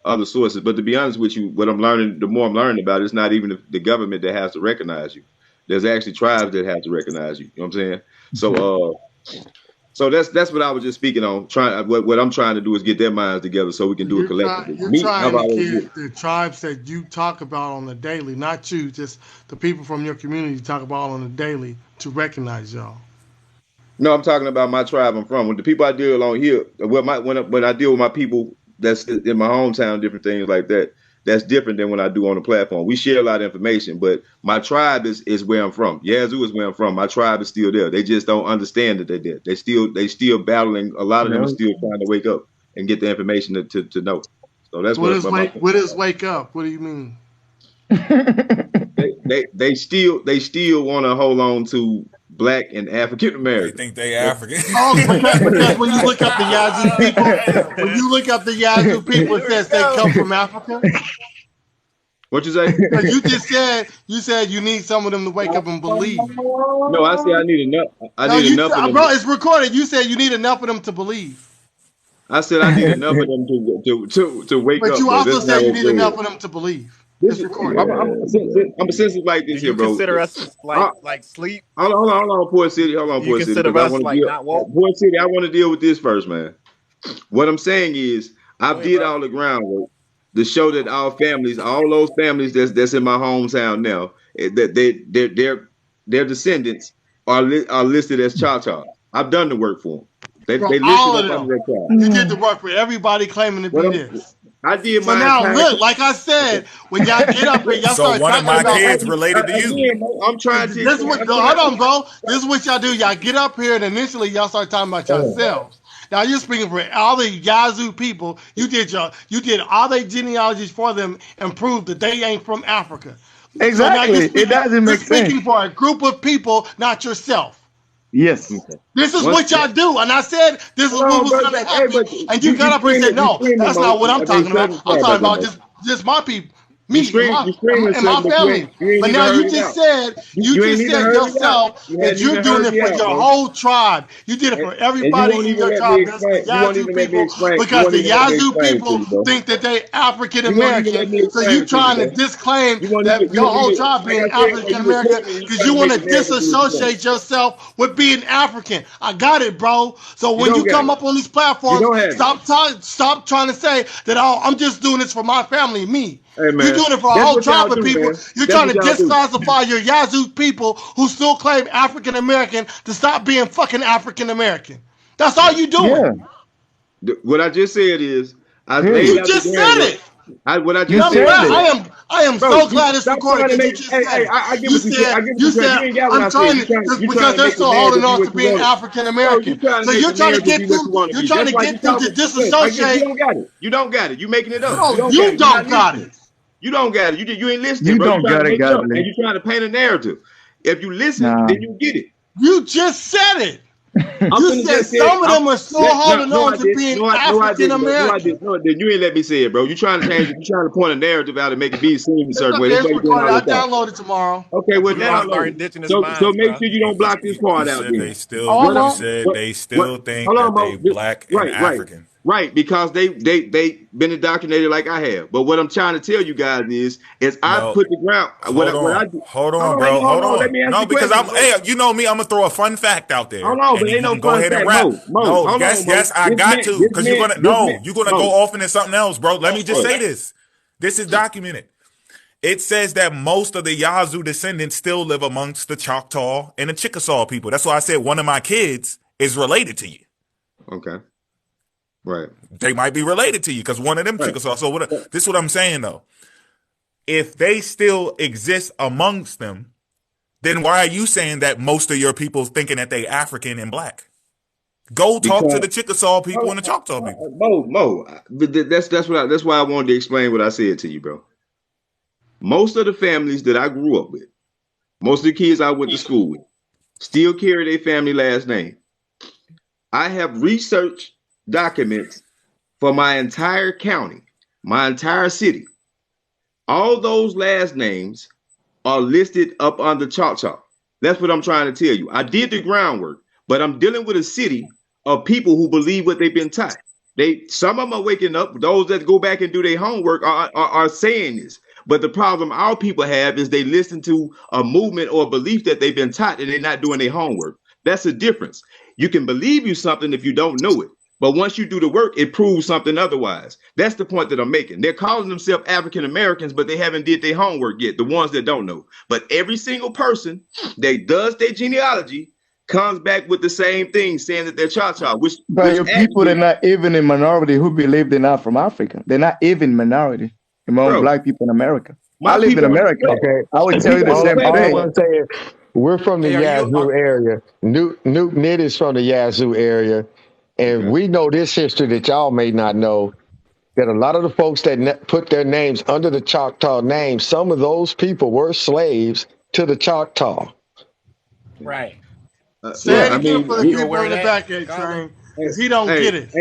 Speaker 9: other sources. But to be honest with you, what I'm learning, the more I'm learning about it, it's not even the government that has to recognize you. There's actually tribes that have to recognize you. You know what I'm saying? So that's what I was just speaking on. What I'm trying to do is get their minds together so we can do it collectively.
Speaker 1: You're trying to get the tribes that you talk about on the daily, not you, just the people from your community you talk about on the daily, to recognize y'all.
Speaker 9: No, I'm talking about my tribe I'm from. When the people I deal on here, when I deal with my people that's in my hometown, different things like that, that's different than when I do on the platform. We share a lot of information, but my tribe is where I'm from. Yazoo is where I'm from. My tribe is still there. They just don't understand that they're there. They still battling. A lot of them are still trying to wake up and get the information to know. So that's what
Speaker 1: is wake up? What do you mean?
Speaker 9: They still want to hold on to Black and African American.
Speaker 3: They think they African.
Speaker 1: Because when you look up the Yazoo people, it says they come from Africa.
Speaker 9: What you say?
Speaker 1: You said you need some of them to wake up and believe.
Speaker 9: No, I said I need enough. Enough of them.
Speaker 1: Bro, it's recorded. You said you need enough of them to believe.
Speaker 9: I said I need enough of them to wake up.
Speaker 1: But you also said you need enough of them to believe. I'm
Speaker 9: sensitive like this here, bro.
Speaker 13: Consider us like sleep.
Speaker 9: Hold on, Port City.
Speaker 13: You consider us like not woke.
Speaker 9: Port City, I want to deal with this first, man. What I'm saying is, I did all the groundwork to show that all those families that's in my hometown now, that their descendants are listed as Choctaw. I've done the work for them. They listed
Speaker 1: all
Speaker 9: up
Speaker 1: of them.
Speaker 9: Their tribe.
Speaker 1: You did the work for everybody claiming to be this.
Speaker 9: I did
Speaker 1: so now look, like I said, when y'all get up here, y'all start
Speaker 3: one
Speaker 1: talking
Speaker 3: of my
Speaker 1: about
Speaker 3: kids related to you.
Speaker 9: I'm trying to.
Speaker 1: Hold on, bro. This is what y'all do. Y'all get up here and initially y'all start talking about yourselves. Now you're speaking for all the Yazoo people. You did all their genealogies for them and proved that they ain't from Africa.
Speaker 12: Exactly. So it doesn't make sense.
Speaker 1: You're speaking for a group of people, not yourself.
Speaker 12: Yes.
Speaker 1: This is what y'all do. And I said this is what was going to happen. And you got up and said, no, that's not what I'm talking about. I'm talking about just my people. Me and my family. But now you just said yourself that you're doing it for your whole tribe. You did it for everybody in your tribe. That's the Yazoo people. Because the Yazoo people think that they African American. So you trying to disclaim that your whole tribe being African American because you want to disassociate yourself with being African. I got it, bro. So when you come up on these platforms, stop trying to say that I'm just doing this for my family, me. Hey, you're doing it for a whole tribe of people. You're trying to disclassify your Yazoo people who still claim African American to stop being fucking African American. That's all you doing.
Speaker 9: Yeah. What I just said is,
Speaker 1: you just said it. I am so glad it's recorded. I get what you said. You said I'm trying to because they're still holding on to being African American. So you're trying to get them to disassociate.
Speaker 9: You don't got it. You making it up.
Speaker 1: No, you don't got it.
Speaker 9: You don't got it. You ain't listening, bro. You trying to paint a narrative. If you listen, then you get it.
Speaker 1: You just said it. You said some of them are still holding on to being African American.
Speaker 9: No, then you ain't let me say it, bro. You trying to change. You trying to point a narrative out and make it be seen a certain way.
Speaker 1: I'll download it tomorrow.
Speaker 9: Okay, well download. So make sure you don't block this part out.
Speaker 3: They still think that they Black and African.
Speaker 9: Right, because they been indoctrinated like I have. But what I'm trying to tell you guys is I put the ground.
Speaker 3: Hold on, bro. Hold on. Let me ask you because you know me, I'm gonna throw a fun fact out there.
Speaker 9: Hold on, but ain't no
Speaker 3: go ahead and rap. Yes, I got to because you're gonna go off into something else, bro. Let me just say this. This is documented. It says that most of the Yazoo descendants still live amongst the Choctaw and the Chickasaw people. That's why I said one of my kids is related to you.
Speaker 9: Okay. Right.
Speaker 3: They might be related to you because one of them Chickasaw. So this is what I'm saying though. If they still exist amongst them, then why are you saying that most of your people thinking that they African and black? Go talk to the Chickasaw people and the Choctaw people.
Speaker 9: Mo, that's why I wanted to explain what I said to you, bro. Most of the families that I grew up with, most of the kids I went to school with, still carry their family last name. I have researched documents for my entire county, my entire city. All those last names are listed up under Choctaw. That's what I'm trying to tell you. I did the groundwork, but I'm dealing with a city of people who believe what they've been taught. Some of them are waking up. Those that go back and do their homework are saying this. But the problem our people have is they listen to a movement or a belief that they've been taught and they're not doing their homework. That's the difference. You can believe you something if you don't know it. But once you do the work, it proves something otherwise. That's the point that I'm making. They're calling themselves African Americans, but they haven't did their homework yet, the ones that don't know. But every single person that does their genealogy comes back with the same thing, saying that they're Choctaw.
Speaker 12: But your people, they're not even a minority who believe they're not from Africa. They're not even minority among black people in America. I live in America.
Speaker 15: Okay,
Speaker 12: I would tell you the same thing.
Speaker 15: We're from the Yazoo area. Newt Nitt is from the Yazoo area. And we know this history that y'all may not know, that a lot of the folks that put their names under the Choctaw name, some of those people were slaves to the Choctaw.
Speaker 13: Right.
Speaker 1: Say it again for the people in the back, A-Train, because he don't get it.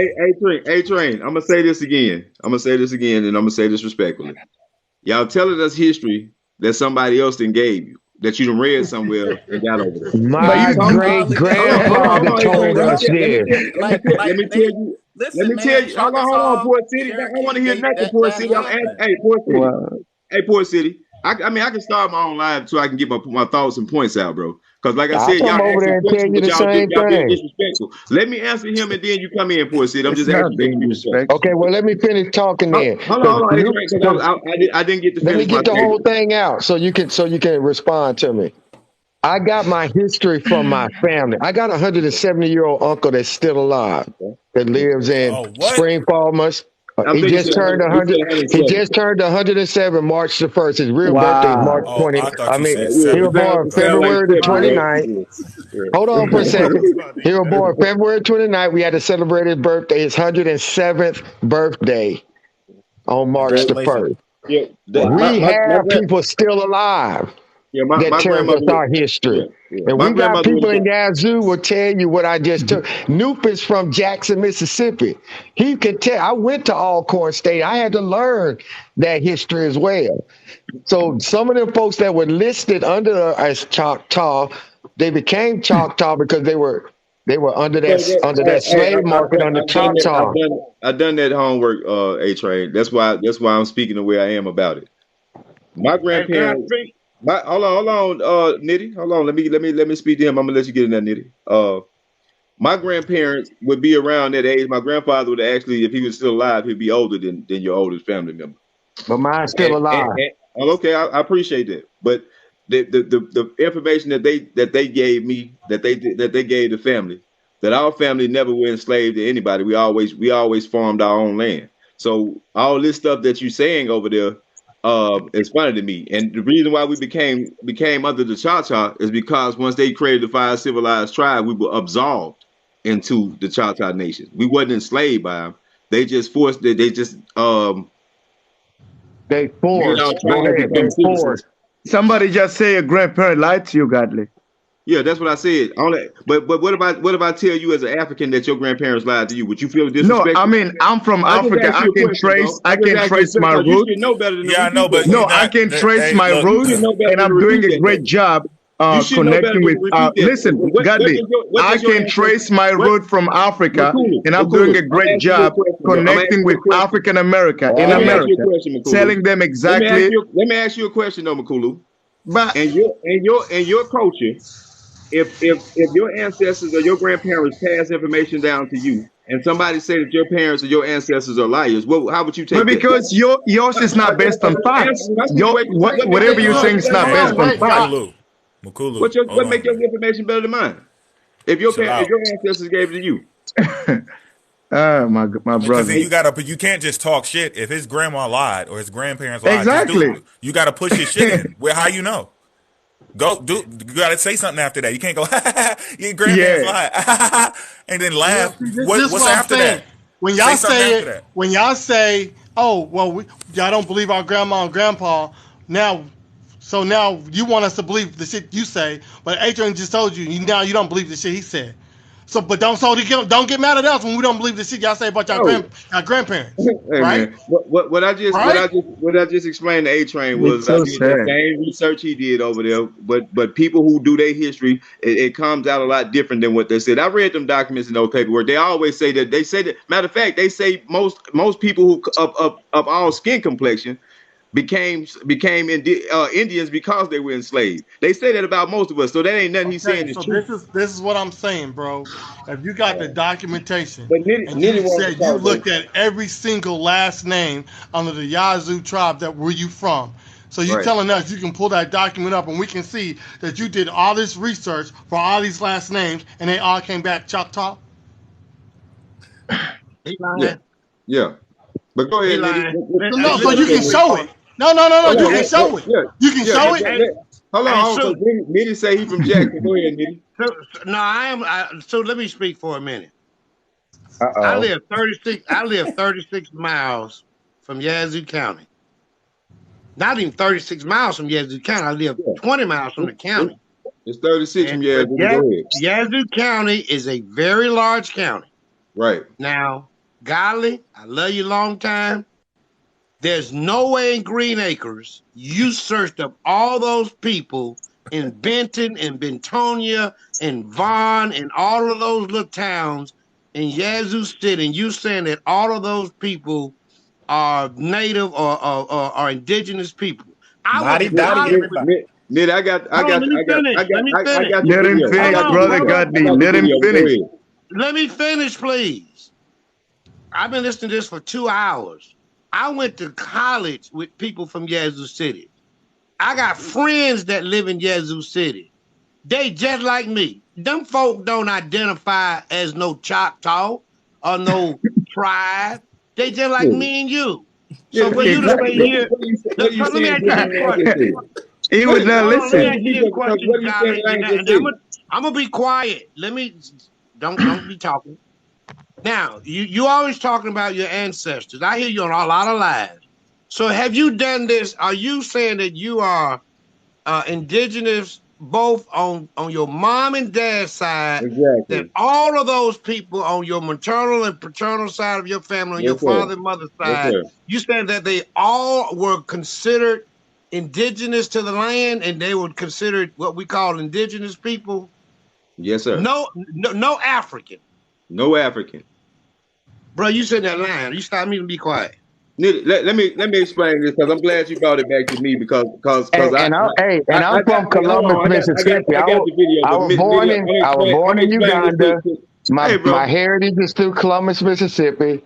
Speaker 9: A-Train, I'm going to say this again. And I'm going to say this respectfully. Y'all telling us history that somebody else done gave you, that you done read somewhere and got over there.
Speaker 15: My great-grandfather told us this.
Speaker 9: Let me tell you. Hold on, Port City. I don't want to hear nothing, Port City. Port City. Wow. Hey, Port City. I can start my own live so I can get my thoughts and points out, bro. Because like I said, y'all asking questions, but y'all being disrespectful. Let me answer him and then you come in, Port City. I'm just asking disrespectful.
Speaker 15: Okay, well, let me finish talking then.
Speaker 9: Hold on. I didn't get to finish.
Speaker 15: Let me get the whole thing out so you can respond to me. I got my history from my family. I got a 170-year-old uncle that's still alive that lives in Spring Farmers. He just turned 100. He just turned 107 March the 1st. His real birthday is March 20. He was born February the 29th. Hold on for a second. He was born February 29th. We had to celebrate his birthday, his 107th birthday on March the 1st. We have people still alive. That tells us our history. And we got people in Yazoo will tell you what I just took. Noop is from Jackson, Mississippi. He could tell. I went to Alcorn State. I had to learn that history as well. So some of them folks that were listed under as Choctaw, they became Choctaw because they were under that slave market under Choctaw.
Speaker 9: I've done that homework, A-Train. That's why I'm speaking the way I am about it. My grandparents. Hold on, Nitty. Hold on. Let me speak to him. I'm gonna let you get in there, Nitty. My grandparents would be around that age. My grandfather would actually, if he was still alive, he'd be older than your oldest family member.
Speaker 15: But mine's still alive.
Speaker 9: Okay, I appreciate that. But the information that they gave me, that they gave the family, that our family never were enslaved to anybody. We always farmed our own land. So all this stuff that you're saying over there. It's funny to me, and the reason why we became under the Choctaw is because once they created the 5 civilized tribes, we were absolved into the Choctaw Nation. We wasn't enslaved by them. They just forced. They forced.
Speaker 12: Somebody just say a grandparent lied to you, Godly.
Speaker 9: Yeah, that's what I said. But what if I tell you as an African that your grandparents lied to you? Would you feel disrespectful?
Speaker 12: No, I mean I'm from Africa. I can trace my roots.
Speaker 9: You know better than
Speaker 3: I know, but
Speaker 12: I can trace my roots, and I'm doing a great job connecting with. Listen, Godly, I can trace my root from Africa, and I'm doing a great job connecting with African America in America, telling them exactly.
Speaker 9: Let me ask you a question, though, Makulu. But and your culture, if your ancestors or your grandparents pass information down to you, and somebody say that your parents or your ancestors are liars, how would you take
Speaker 12: But
Speaker 9: that?
Speaker 12: because yours is not based on facts. Whatever you're saying is not based on facts.
Speaker 3: Makulu,
Speaker 9: What make your information better than mine? If your ancestors gave it to you.
Speaker 12: My brother.
Speaker 3: Because then you can't just talk shit if his grandma lied or his grandparents lied.
Speaker 12: Exactly.
Speaker 3: You got to push his shit in. How you know? You got to say something after that. You can't go, your grandparents lied, and then laugh. What's after that?
Speaker 1: When y'all say it, when y'all say, oh, well, y'all don't believe our grandma and grandpa, now you want us to believe the shit you say, but Adrian just told you, now you don't believe the shit he said. So, but don't get mad at us when we don't believe the shit y'all say about y'all grandparents,
Speaker 9: hey,
Speaker 1: right?
Speaker 9: Man. What I just explained to A-Train was I did the same research he did over there, but people who do their history, it comes out a lot different than what they said. I read them documents and those paperwork. They always say that. Matter of fact, they say most people who of all skin complexion became Indians because they were enslaved. They say that about most of us, so that ain't nothing he's saying is true.
Speaker 1: This is what I'm saying, bro. If you got the documentation and you said you looked at every single last name under the Yazoo tribe that were you from, so you're telling us you can pull that document up and we can see that you did all this research for all these last names and they all came back Choctaw?
Speaker 9: Yeah. But go ahead,
Speaker 1: No, so you can show it. No, you can show it. You can show it.
Speaker 9: Hold on. So Nitty say he from Jackson. Go ahead,
Speaker 16: Nitty. So let me speak for a minute. I live 36 miles from Yazoo County. Not even 36 miles from Yazoo County. I live 20 miles from the county.
Speaker 9: It's 36 from Yazoo.
Speaker 16: Yazoo County is a very large county.
Speaker 9: Right.
Speaker 16: Now, Godly, I love you long time. There's no way in Green Acres you searched up all those people in Benton and Bentonia and Vaughn and all of those little towns in Yazoo City, and you saying that all of those people are native or indigenous people.
Speaker 9: Let him finish,
Speaker 12: brother Godly. Let him finish.
Speaker 16: Let me finish, please. I've been listening to this for 2 hours. I went to college with people from Yazoo City. I got friends that live in Yazoo City. They just like me. Them folk don't identify as no Choctaw or no tribe. They just like me and you. So for you to say here, let me ask you this question.
Speaker 12: He was not listening.
Speaker 16: I'm gonna be quiet. Don't be talking. Now, you always talking about your ancestors. I hear you on a lot of lives. So have you done this? Are you saying that you are indigenous both on your mom and dad's side?
Speaker 9: Exactly.
Speaker 16: That all of those people on your maternal and paternal side of your family, on your father and mother's side, you said that they all were considered indigenous to the land and they were considered what we call indigenous people?
Speaker 9: Yes, sir.
Speaker 16: No African.
Speaker 9: No African.
Speaker 16: Bro, you said that line. You stopped me to be quiet.
Speaker 9: Let me explain this because I'm glad you brought it back to me because
Speaker 15: I'm from Columbus, Mississippi. I was born in Uganda. My heritage is through Columbus, Mississippi,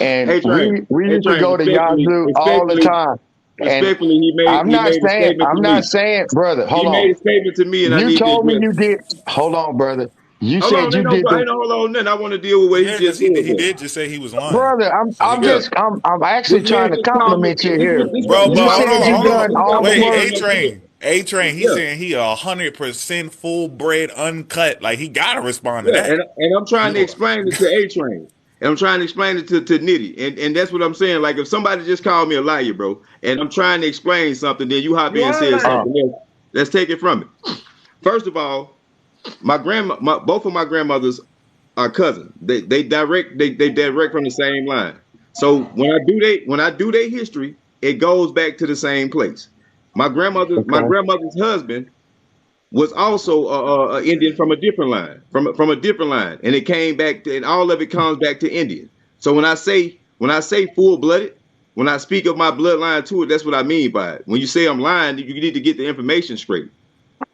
Speaker 15: and we used to go to Yazoo all the time.
Speaker 9: Respectfully,
Speaker 15: I'm not saying, brother. Hold on.
Speaker 9: He made a statement to me, and
Speaker 15: you told me you did. Hold on, brother. You said you did.
Speaker 9: Hold on, then I want to deal with what he just said.
Speaker 3: He did just say he was lying,
Speaker 15: brother. I'm actually trying to compliment you here,
Speaker 3: bro.
Speaker 15: You said you done all the work.
Speaker 3: A-Train. He's saying he 100% full bred, uncut. Like he gotta respond to that.
Speaker 9: And I'm trying to explain it to A-Train. And I'm trying to explain it to Nitty. And that's what I'm saying. Like, if somebody just called me a liar, bro, and I'm trying to explain something, then you hop in and say something else. Let's take it from it. First of all, both of my grandmothers are cousins. They direct from the same line. So when I do their history, it goes back to the same place. My grandmother's husband was also an Indian from a different line, from a different line, and it came back to, and all of it comes back to Indian. So when I say full blooded, when I speak of my bloodline to it, that's what I mean by it. When you say I'm lying, you need to get the information straight.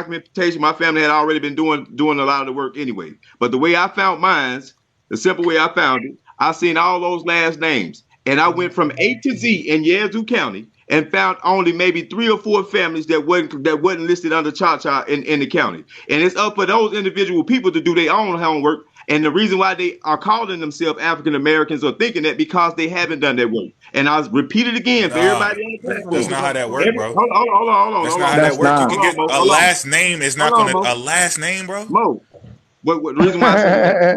Speaker 10: documentation. My family had already been doing a lot of the work anyway. But the way I found mines, the simple way I found it, I seen all those last names, and I went from A to Z in Yazoo County and found only maybe 3 or 4 families that wasn't listed under Cha-Cha in the county. And it's up for those individual people to do their own homework
Speaker 9: And the reason why they are calling themselves African Americans or thinking that because they haven't done that work. And I'll repeat it again for everybody on the platform.
Speaker 3: That's not how that works, bro.
Speaker 9: Hold on.
Speaker 3: That's not how that works. You can get a last name. It's not gonna a last name, bro.
Speaker 9: Mo, what the reason why I say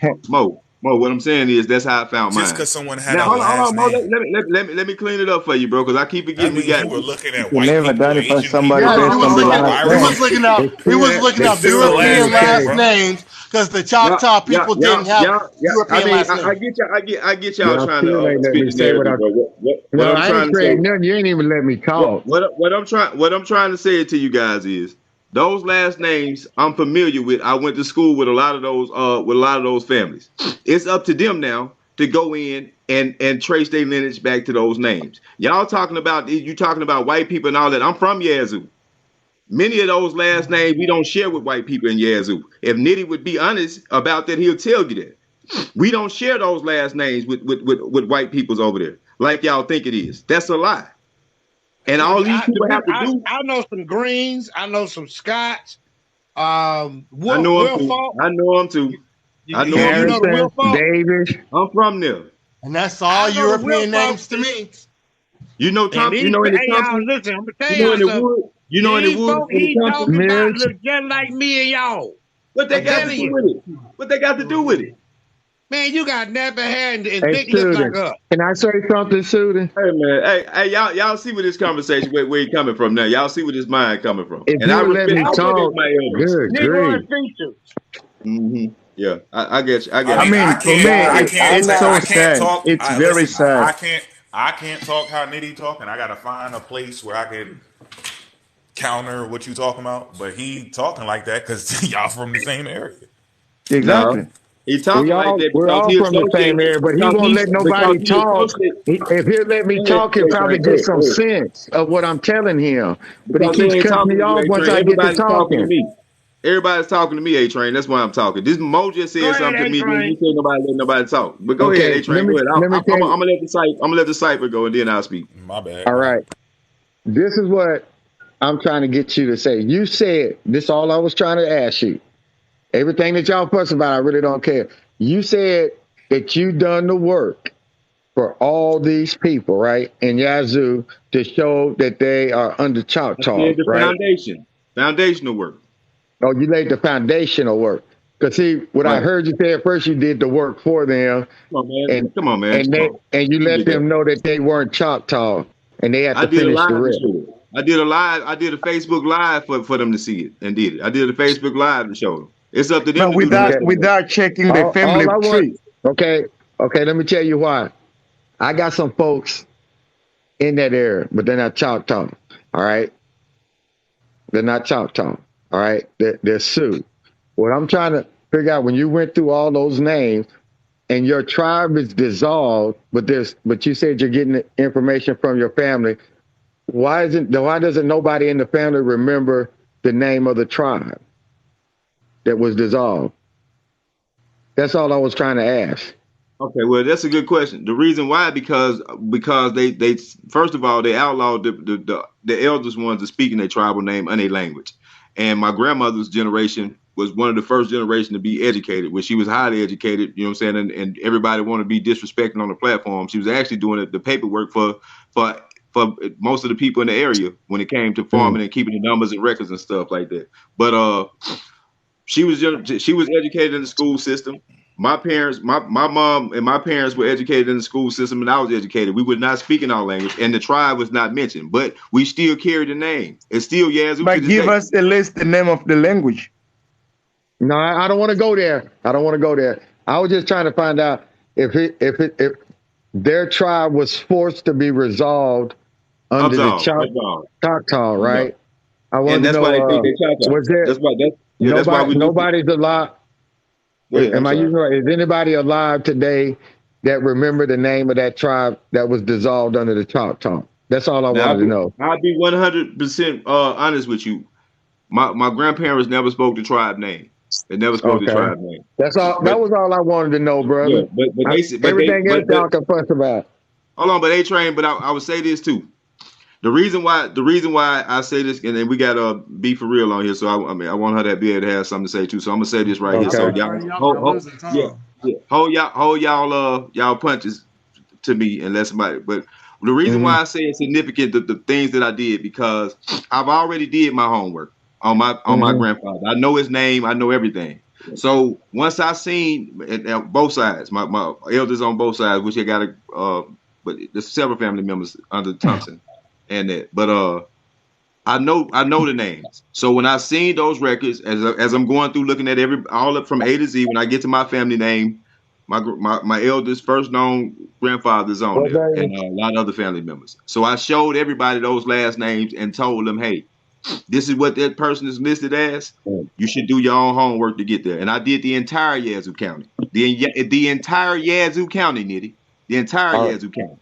Speaker 9: that? Mo, what I'm saying is that's how I found mine.
Speaker 3: Just because someone had
Speaker 9: now,
Speaker 3: a last
Speaker 9: Mo,
Speaker 3: name.
Speaker 9: let me clean it up for you, bro, because I keep forgetting we got.
Speaker 3: You were looking at
Speaker 12: You
Speaker 3: white
Speaker 12: never
Speaker 3: people,
Speaker 12: done it for
Speaker 3: Asian
Speaker 12: somebody
Speaker 3: people.
Speaker 12: based on the last
Speaker 1: He was looking up. He was looking up European last names because the Choctaw people didn't have European last names.
Speaker 9: I get y'all trying
Speaker 15: still
Speaker 9: to
Speaker 15: ain't let
Speaker 9: spit
Speaker 15: me
Speaker 9: the
Speaker 15: say what
Speaker 9: narrative, bro. What I'm
Speaker 15: I
Speaker 9: trying
Speaker 15: ain't
Speaker 9: to say.
Speaker 15: saying nothing. You ain't even let me talk.
Speaker 9: What I'm trying to say to you guys is those last names I'm familiar with. I went to school with a lot of those families. It's up to them now to go in and trace their lineage back to those names. Y'all talking about white people and all that. I'm from Yazoo. Many of those last names we don't share with white people in Yazoo. If Nitty would be honest about that, he'll tell you that. We don't share those last names with white peoples over there like y'all think it is. That's a lie. And all these people have to do.
Speaker 16: I know some Greens. I know some Scots.
Speaker 9: I know them too.
Speaker 16: You know the Wilfolk?
Speaker 15: Davis.
Speaker 9: I'm from there.
Speaker 1: And that's all European names to me.
Speaker 9: You know Tom. You know in the country.
Speaker 16: Listen, I'm gonna tell y'all something.
Speaker 9: You know in the woods.
Speaker 16: He talking about look just like me and y'all.
Speaker 9: What they got to do with it? What they got to do with it?
Speaker 16: Man, you got nappy hair and
Speaker 15: Hey,
Speaker 16: thick lips like us.
Speaker 15: Can I say something, Susan?
Speaker 9: Hey man, hey, y'all see where this conversation where he coming from now. Y'all see where this mind coming from.
Speaker 15: If
Speaker 9: and
Speaker 15: you
Speaker 9: I
Speaker 15: let me talk, good grief.
Speaker 9: Mm-hmm. Yeah, I get you. I get
Speaker 12: I
Speaker 9: you.
Speaker 12: mean, for me, it's so sad. It's very sad.
Speaker 3: I can't talk how Nitty talking. I gotta find a place where I can counter what you talking about. But he talking like that because y'all from the same area.
Speaker 12: Exactly.
Speaker 9: No, he talking like that
Speaker 15: we're
Speaker 9: because
Speaker 15: all
Speaker 9: he
Speaker 15: from the same area, but he won't let nobody talk. If he'll let me talk, he'll probably get some sense of what I'm telling him. But he keeps cutting me off once I get to talking.
Speaker 9: Everybody's talking to me, A-Train. That's why I'm talking. This Mo just said something to me. And you say nobody let nobody talk. But go ahead, A-Train. Go ahead. I'm gonna let the cipher go and then I'll speak.
Speaker 3: My bad.
Speaker 15: All right. This is what I'm trying to get you to say. You said this. All I was trying to ask you. Everything that y'all fuss about, I really don't care. You said that you done the work for all these people, right, in Yazoo to show that they are under Choctaw,
Speaker 9: the
Speaker 15: right?
Speaker 9: Foundational work.
Speaker 15: Oh, you laid the foundational work. Because see, what I heard you say at first, you did the work for them.
Speaker 9: Come on, man.
Speaker 15: And you let them know that they weren't Choctaw, and they had to finish the rest.
Speaker 9: I did a Facebook Live for them to see it and did it. I did a Facebook Live to show them. It's up to them.
Speaker 12: But without checking the family tree.
Speaker 15: Okay, let me tell you why. I got some folks in that area, but they're not Choctaw. All right, they're not Choctaw. All right, they're Sioux. What I'm trying to figure out, when you went through all those names and your tribe is dissolved, but you said you're getting the information from your family. Why doesn't nobody in the family remember the name of the tribe that was dissolved? That's all I was trying to ask.
Speaker 9: Okay, well, that's a good question. The reason why, because they first of all, they outlawed the eldest ones to speak in their tribal name and their language. And my grandmother's generation was one of the first generation to be educated, where she was highly educated, you know what I'm saying? And everybody wanted to be disrespecting on the platform. She was actually doing the paperwork for most of the people in the area when it came to farming and keeping the numbers and records and stuff like that. But she was educated in the school system. My parents, my mom and my parents were educated in the school system, and I was educated. We were not speaking our language, and the tribe was not mentioned, but we still carry the name. It's still Yazoo.
Speaker 12: But give us at least the name of the language.
Speaker 15: No, I don't want to go there. I was just trying to find out if their tribe was forced to be resolved under the Choctaw, right? I want to know.
Speaker 9: Why they think they Choctaw.
Speaker 15: Was there? That's why nobody's alive. Am I using right? Is anybody alive today that remember the name of that tribe that was dissolved under the Choctaw? That's all I wanted to know.
Speaker 9: I'll be 100% honest with you. My grandparents never spoke the tribe name. They never spoke the tribe name.
Speaker 15: That's all. That was all I wanted to know, brother.
Speaker 9: Yeah,
Speaker 15: everything else y'all can fuss about.
Speaker 9: Hold on, but A-Train. But I would say this too. The reason why I say this, and then we got be for real on here. So I mean, I want her to be able to have something to say too. So I'm gonna say this right here. So hold y'all punches to me and let somebody. But the reason why I say it's significant the things that I did, because I've already did my homework on my grandfather. I know his name. I know everything. So once I seen both sides, my elders on both sides, which I got but there's several family members under Thompson. And that, but I know the names. So when I seen those records, as I'm going through looking at all up from A to Z, when I get to my family name, my eldest first known grandfather's on there, and a lot of other family members. So I showed everybody those last names and told them, hey, this is what that person is listed as. You should do your own homework to get there. And I did the entire Yazoo County, the entire Yazoo County, Nitty, the entire Yazoo County.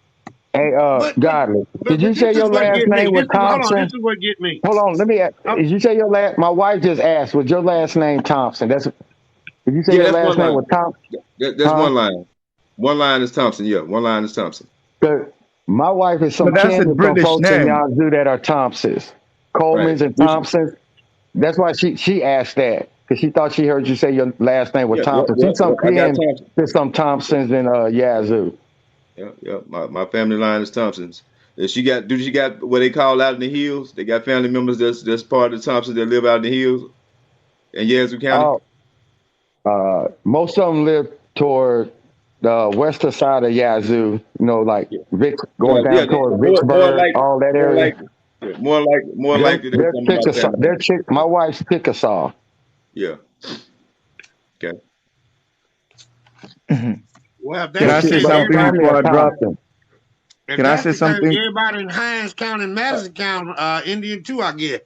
Speaker 15: Hey, Godly, did you say your last name was Thompson?
Speaker 16: This is what get me.
Speaker 15: Hold on, let me ask. Did you say your last? My wife just asked, was your last name Thompson? Did you say your last name was Thompson?
Speaker 9: That's one line. One line is Thompson. Yeah, one line is Thompson.
Speaker 15: My wife is some kin of folks in Yazoo that are Thompsons, Colemans and Thompsons. That's why she asked that, because she thought she heard you say your last name was Thompson. She's some kin to some Thompsons in Yazoo.
Speaker 9: Yeah. My family line is Thompsons. She got what they call out in the hills? They got family members that's part of the Thompsons that live out in the hills in Yazoo County.
Speaker 15: Most of them live toward the western side of Yazoo. You know, like going down toward Vicksburg, all that area.
Speaker 9: More likely.
Speaker 15: They're my wife's Chickasaw.
Speaker 9: Yeah. Okay.
Speaker 16: Well,
Speaker 12: can I say something before I drop them?
Speaker 16: Can I say something? Everybody in Hinds County and Madison County, Indian too, I guess.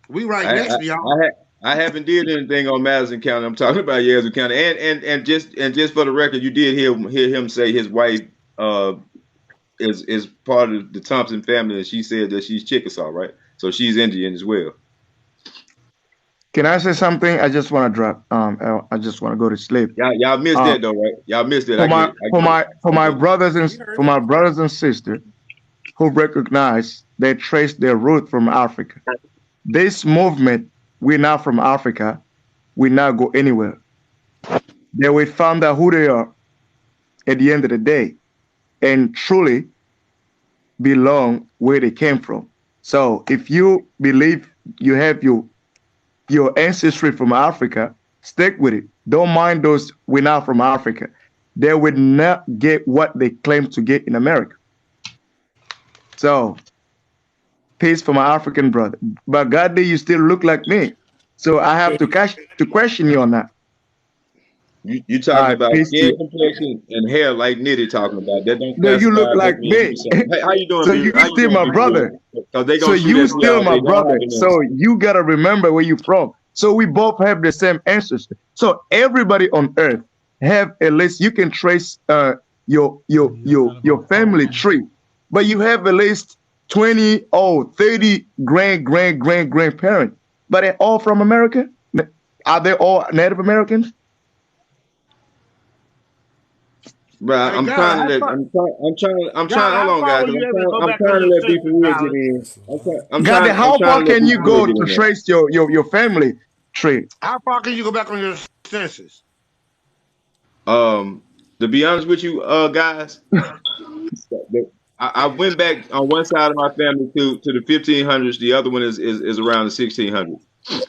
Speaker 16: We right next to y'all.
Speaker 9: I haven't did anything on Madison County. I'm talking about Yazoo County, and just for the record, you did hear him say his wife is part of the Thompson family, and she said that she's Chickasaw, right? So she's Indian as well.
Speaker 12: Can I say something? I just want to drop. I just want to go to sleep.
Speaker 9: Y'all missed that though, right? Y'all missed it.
Speaker 12: For my brothers and sisters who recognize they trace their root from Africa. This movement, we're not from Africa. We not go anywhere. They will find out who they are at the end of the day, and truly belong where they came from. So if you believe you have your ancestry from Africa, stick with it. Don't mind those we're not from Africa. They would not get what they claim to get in America. So, peace for my African brother. But God, you still look like me. So I have to question you on that.
Speaker 9: You talking about skin complexion and hair like Nitty talking about that? Don't
Speaker 12: no, you look like me.
Speaker 9: Hey, how you doing?
Speaker 12: So you still my brother. So you still my brother. So you gotta remember where you from. So we both have the same ancestors. So everybody on earth have at least you can trace your family tree, but you have at least 20 or 30 grandparents. But they're all from America. Are they all Native Americans?
Speaker 9: Bro, I'm trying to let people get in.
Speaker 12: How far can you go to trace your family tree?
Speaker 16: How far can you go back on your census?
Speaker 9: To be honest with you, guys, I went back on one side of my family to the 1500s. The other one is around the 1600s.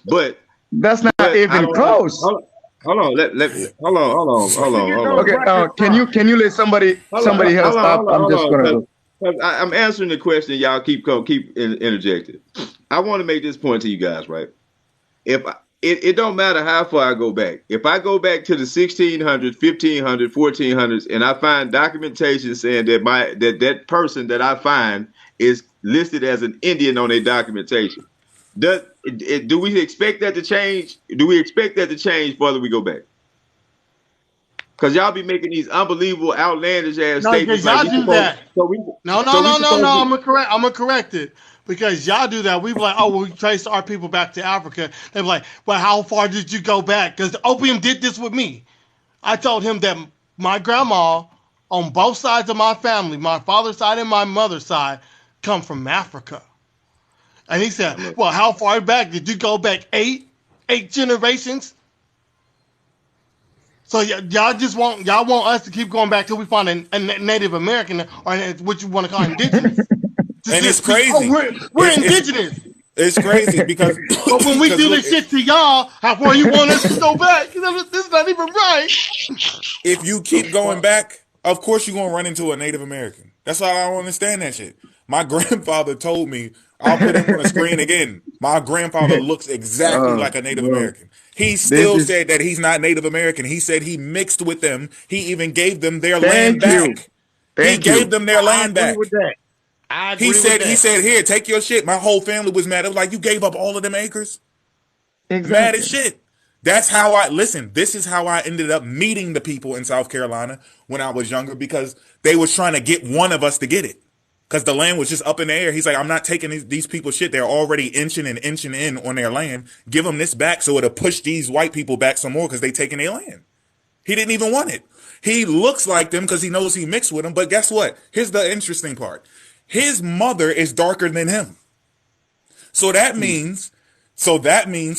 Speaker 9: But
Speaker 12: that's not even close.
Speaker 9: Hold on. Hold on.
Speaker 12: Okay. Can you let somebody else stop? I'm just gonna.
Speaker 9: I'm answering the question. Y'all keep interjecting. I want to make this point to you guys, right? It don't matter how far I go back. If I go back to the 1600s, 1500s, 1400s, and I find documentation saying that that person that I find is listed as an Indian on their documentation, do we expect that to change? Do we expect that to change further we go back? Because y'all be making these unbelievable, outlandish ass statements.
Speaker 1: Y'all do that. No. I'm gonna correct it. Because y'all do that. We be like, we traced our people back to Africa. They be like, well, how far did you go back? Because opium did this with me. I told him that my grandma on both sides of my family, my father's side and my mother's side, come from Africa. And he said, well, how far back? Did you go back 8 generations? So y'all want us to keep going back till we find a Native American or what you want to call indigenous.
Speaker 3: And it's crazy.
Speaker 1: We're indigenous.
Speaker 3: It's crazy because
Speaker 1: but when we do this shit to y'all, how far you want us to go back? This is not even right.
Speaker 3: If you keep going back, of course you're gonna run into a Native American. That's why I don't understand that shit. My grandfather told me, I'll put him on the screen again. My grandfather looks exactly like a Native American. He still said that he's not Native American. He said he mixed with them. He even gave them their land back. He gave them their land back.
Speaker 16: With that. I agree
Speaker 3: He said,
Speaker 16: with that.
Speaker 3: here, take your shit. My whole family was mad. It was like, you gave up all of them acres?
Speaker 12: Exactly.
Speaker 3: Mad as shit. That's how this is how I ended up meeting the people in South Carolina when I was younger, because they was trying to get one of us to get it. Because the land was just up in the air. He's like, I'm not taking these people's shit. They're already inching in on their land. Give them this back so it'll push these white people back some more because they taking their land. He didn't even want it. He looks like them because he knows he mixed with them. But guess what? Here's the interesting part. His mother is darker than him. So that means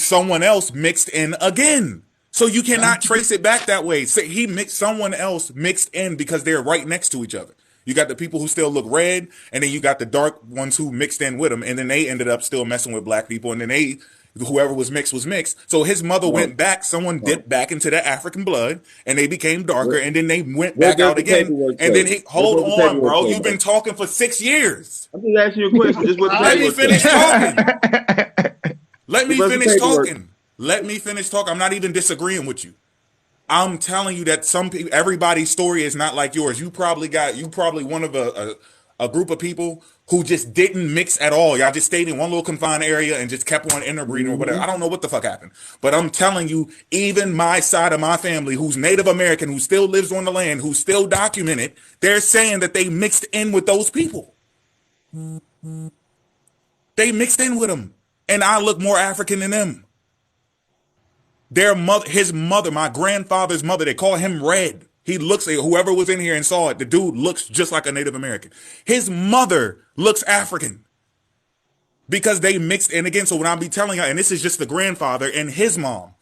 Speaker 3: someone else mixed in again. So you cannot trace it back that way. So someone else mixed in because they're right next to each other. You got the people who still look red, and then you got the dark ones who mixed in with them, and then they ended up still messing with black people, and then whoever was mixed. So his mother went back, someone dipped back into the African blood, and they became darker, and then they went back out again. And then hold on, bro. You've been talking for 6 years.
Speaker 9: I'm just asking you a question. Just what the
Speaker 3: Let me finish talking. Let me
Speaker 9: What's the
Speaker 3: finish
Speaker 9: paperwork?
Speaker 3: talking. Let me finish talking. I'm not even disagreeing with you. I'm telling you that some people, everybody's story is not like yours. You probably one of a group of people who just didn't mix at all. Y'all just stayed in one little confined area and just kept on interbreeding or whatever. I don't know what the fuck happened. But I'm telling you, even my side of my family, who's Native American, who still lives on the land, who's still documented, they're saying that they mixed in with those people. They mixed in with them. And I look more African than them. His mother, my grandfather's mother, they call him Red. He looks like, whoever was in here and saw it, the dude looks just like a Native American. His mother looks African because they mixed in again. So when I be telling you, and this is just the grandfather and his mom.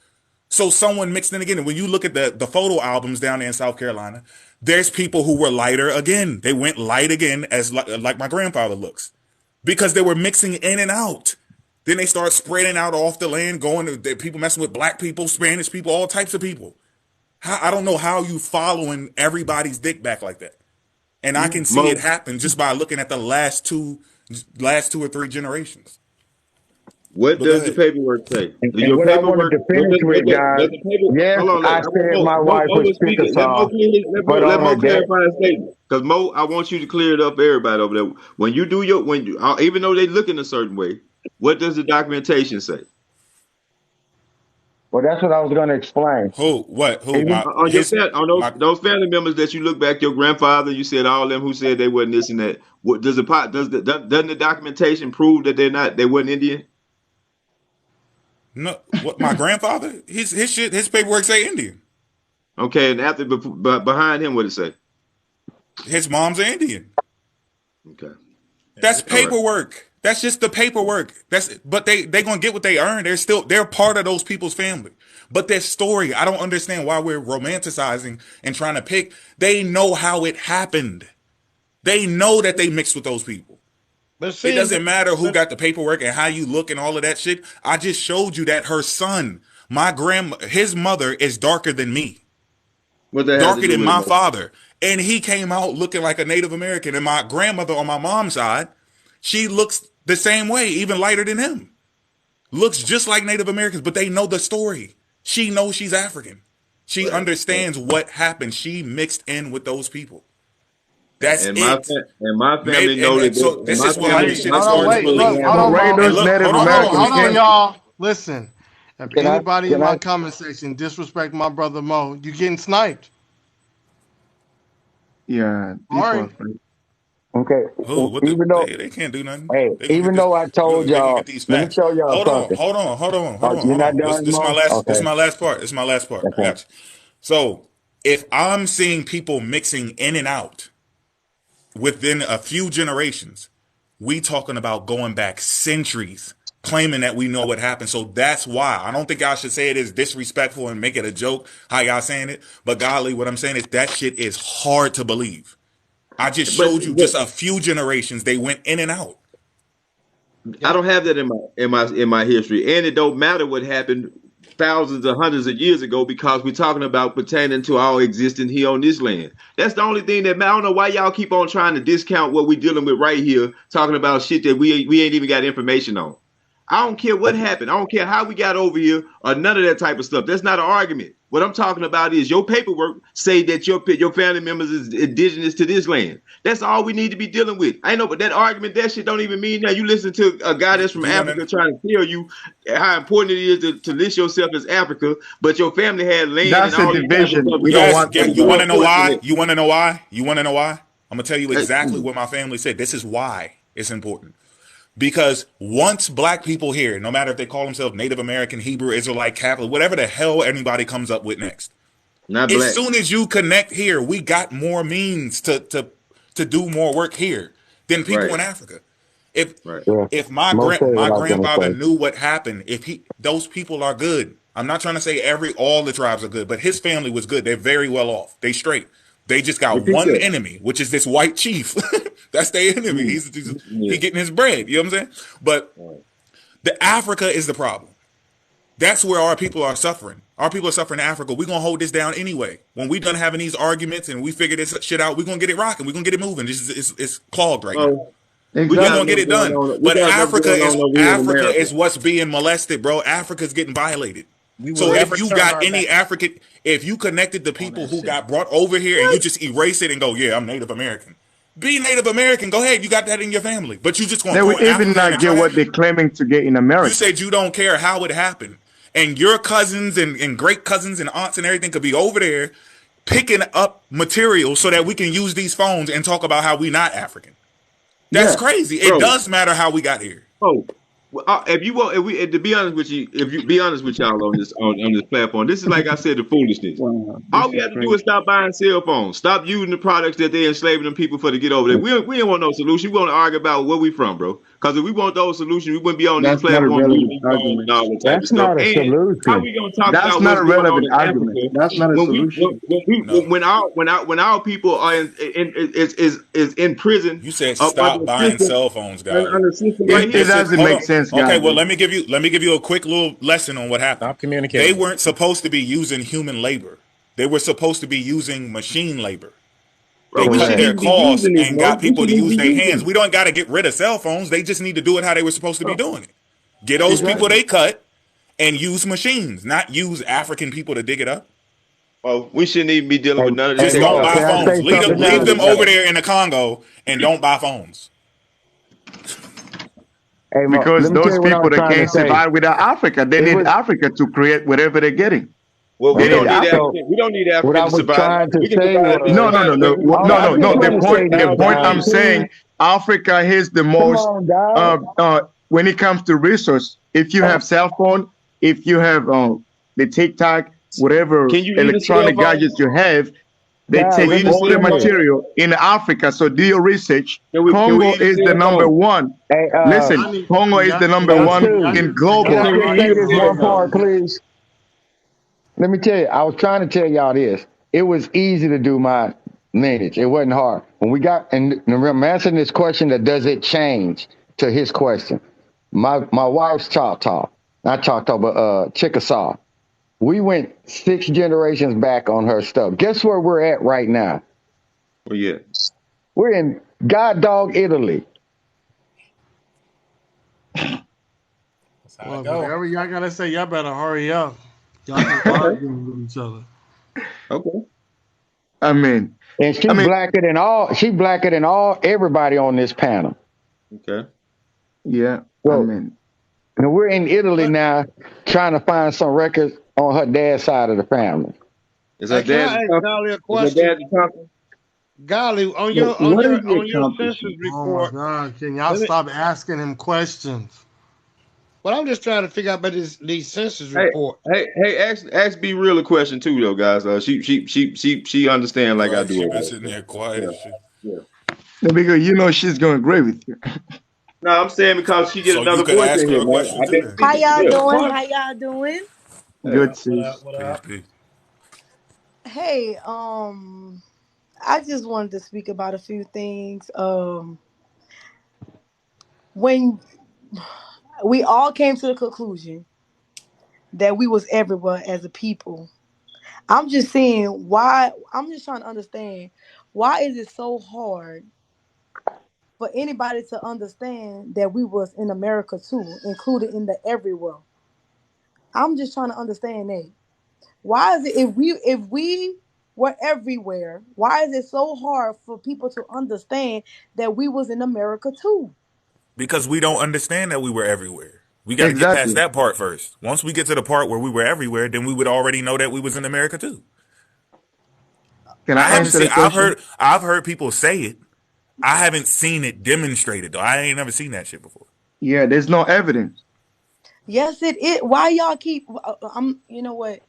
Speaker 3: So someone mixed in again. And when you look at the photo albums down there in South Carolina, there's people who were lighter again. They went light again as like my grandfather looks because they were mixing in and out. Then they start spreading out off the land, going to people messing with black people, Spanish people, all types of people. I don't know how you following everybody's dick back like that. And I can see it happen just by looking at the last two or three generations.
Speaker 9: What does the paperwork say?
Speaker 15: And what I wanted to finish with, guys, yes, I said my wife was Chickasaw.
Speaker 9: Let Mo clarify a statement. Because Mo, I want you to clear it up for everybody over there. When you do even though they look in a certain way, what does the documentation say?
Speaker 15: Well, that's what I was going to explain.
Speaker 3: Who? What? Who?
Speaker 9: Those family members that you look back, your grandfather, you said all them who said they wasn't this and that. What doesn't the documentation prove that they wasn't Indian?
Speaker 3: No, what my grandfather? His paperwork say Indian.
Speaker 9: Okay, and behind him, what it say?
Speaker 3: His mom's an Indian.
Speaker 9: Okay,
Speaker 3: that's paperwork. Right. That's just the paperwork. But they gonna get what they earn. They're part of those people's family. But their story, I don't understand why we're romanticizing and trying to pick. They know how it happened. They know that they mixed with those people. But see, it doesn't matter who got the paperwork and how you look and all of that shit. I just showed you that her son, his mother is darker than me. Darker than my father. And he came out looking like a Native American. And my grandmother on my mom's side, she looks the same way, even lighter than him. Looks just like Native Americans, but they know the story. She knows she's African. She understands what happened. She mixed in with those people. That's it.
Speaker 9: My family knows that.
Speaker 3: So this is why this shit is
Speaker 1: Hold on, y'all. Listen, if anybody in my comment section disrespect my brother Mo, you getting sniped.
Speaker 12: Yeah.
Speaker 1: All right.
Speaker 15: Okay.
Speaker 3: Even though they can't do nothing.
Speaker 15: Hey, even though I told y'all, let me show y'all something.
Speaker 3: Hold on.
Speaker 15: You're not done,
Speaker 3: this is my last part.
Speaker 15: Okay.
Speaker 3: I got you. So if I'm seeing people mixing in and out within a few generations, We talking about going back centuries, claiming that we know what happened. So that's why I don't think y'all should say it is disrespectful and make it a joke how y'all saying it. But golly, what I'm saying is that shit is hard to believe. I just showed you just a few generations they went in and out.
Speaker 9: I don't have that in my history, and it don't matter what happened thousands or hundreds of years ago because we're talking about pertaining to our existence here on this land. That's the only thing that matters. I don't know why y'all keep on trying to discount what we're dealing with right here, talking about shit that we ain't even got information on. I don't care what happened. I don't care how we got over here or none of that type of stuff. That's not an argument. What I'm talking about is your paperwork say that your family members is indigenous to this land. That's all we need to be dealing with. I know, but that argument, that shit don't even mean that. You listen to a guy that's from Africa trying to tell you how important it is to list yourself as Africa, but your family had land.
Speaker 12: That's
Speaker 9: and all
Speaker 12: a division. We
Speaker 3: Yes,
Speaker 12: don't want.
Speaker 3: you want to know why? You want to know why? You want to know why? I'm gonna tell you exactly what my family said. This is why it's important. Because once black people here, no matter if they call themselves Native American, Hebrew, Israelite, Catholic, whatever the hell anybody comes up with next, as soon as you connect here, we got more means to do more work here than people in Africa. If my grandfather knew what happened, those people are good. I'm not trying to say all the tribes are good, but his family was good. They're very well off. They straight. They just got one enemy, which is this white chief. That's their enemy. He's getting his bread. You know what I'm saying? But the Africa is the problem. That's where our people are suffering. Our people are suffering in Africa. We're going to hold this down anyway. When we done having these arguments and we figure this shit out, we're going to get it rocking. We're going to get it moving. It's clogged right now. We're going to get it done. But Africa is what's being molested, bro. Africa's getting violated. So if you got any African, if you connected the people who got brought over here and you just erase it and go, yeah, I'm Native American. Be Native American. Go ahead. You got that in your family. But you just going to
Speaker 12: They would even not get what they're claiming to get in America.
Speaker 3: You said you don't care how it happened. And your cousins and great cousins and aunts and everything could be over there picking up material so that we can use these phones and talk about how we not African. That's crazy. It does matter how we got here.
Speaker 9: Oh, if you want, to be honest with you, if you be honest with y'all on this platform, this is like I said, the foolishness. All we have to do is stop buying cell phones, stop using the products that they're enslaving them people for to get over there. We don't want no solution. We want to argue about where we from, bro. Because if we want those solutions, we wouldn't be on this platform.
Speaker 15: That's not a solution.
Speaker 9: How we gonna talk
Speaker 12: That's
Speaker 9: about
Speaker 12: not a
Speaker 9: what's going on
Speaker 12: relevant
Speaker 9: in
Speaker 12: argument.
Speaker 9: Africa
Speaker 12: That's not a solution.
Speaker 9: when our people are in prison?
Speaker 3: You said stop buying cell phones, guys.
Speaker 12: It doesn't make sense, guys.
Speaker 3: Okay, well let me give you a quick little lesson on what happened.
Speaker 13: Stop communicating.
Speaker 3: They weren't supposed to be using human labor. They were supposed to be using machine labor. They cut their costs and got people to use their hands. We don't got to get rid of cell phones. They just need to do it how they were supposed to be doing it. Get those people they cut and use machines, not use African people to dig it up.
Speaker 9: Well, we shouldn't even be dealing with none of this.
Speaker 3: Just don't buy phones. Leave them over there in the Congo and don't buy phones.
Speaker 12: Hey, because those people that can't survive without Africa, they need Africa to create whatever they're getting.
Speaker 9: Well, we don't need Africa to survive.
Speaker 12: No. The point I'm saying, Africa is the most. When it comes to resource, if you have cell phone, if you have the TikTok, whatever electronic gadgets you have, they take all the material in Africa. So do your research. Congo is the number one. Listen, Congo is the number one in global.
Speaker 15: Can I say this one part, please? Let me tell you, I was trying to tell y'all this. It was easy to do my lineage. It wasn't hard. When we got, and I'm answering this question that does it change to his question. My wife's Choctaw, not Choctaw, but Chickasaw. We went 6 generations back on her stuff. Guess where we're at right now?
Speaker 9: Well, yeah.
Speaker 15: We're in God dog Italy.
Speaker 1: Well, whatever y'all gotta say, y'all better hurry up. Y'all can argue with each other.
Speaker 9: Okay.
Speaker 12: I mean,
Speaker 15: and she's blacker than all. She blacker than everybody on this panel.
Speaker 9: Okay.
Speaker 12: Yeah.
Speaker 15: So, and we're in Italy now, trying to find some records on her dad's side of the family.
Speaker 9: Is her dad?
Speaker 16: Golly, a question. Golly, on your census report.
Speaker 1: Oh my God! Can y'all stop asking him questions?
Speaker 16: Well, I'm just trying to figure out about these census reports.
Speaker 9: Hey, ask Be Real a question too, though, guys. She understand like I do.
Speaker 3: She been sitting there quiet.
Speaker 9: Yeah.
Speaker 12: Because she's gonna agree with you.
Speaker 9: No, I'm saying because she get
Speaker 3: So you
Speaker 9: another
Speaker 3: could
Speaker 9: voice
Speaker 3: ask
Speaker 9: in
Speaker 3: her
Speaker 9: here,
Speaker 3: a
Speaker 9: man.
Speaker 3: question
Speaker 9: I
Speaker 3: too
Speaker 9: think
Speaker 3: then.
Speaker 17: How y'all
Speaker 9: yeah.
Speaker 17: doing?
Speaker 2: Fuck.
Speaker 17: How y'all doing?
Speaker 9: Yeah.
Speaker 12: Good sis.
Speaker 3: Peace, peace.
Speaker 17: Hey, I just wanted to speak about a few things. When we all came to the conclusion that we was everywhere as a people, I'm just saying why. I'm just trying to understand why is it so hard for anybody to understand that we was in America too, included in the everywhere. I'm just trying to understand that. Why is it if we were everywhere, why is it so hard for people to understand that we was in America too?
Speaker 3: Because we don't understand that we were everywhere. We got to get past
Speaker 12: Exactly.
Speaker 3: that part first. Once we get to the part where we were everywhere, then we would already know that we was in America too.
Speaker 12: Can I
Speaker 3: I haven't
Speaker 12: answer
Speaker 3: seen.
Speaker 12: the question?
Speaker 3: I've heard people say it. I haven't seen it demonstrated though. I ain't never seen that shit before.
Speaker 12: Yeah, there's no evidence.
Speaker 17: Yes, it is. Why y'all keep? I'm. You know what?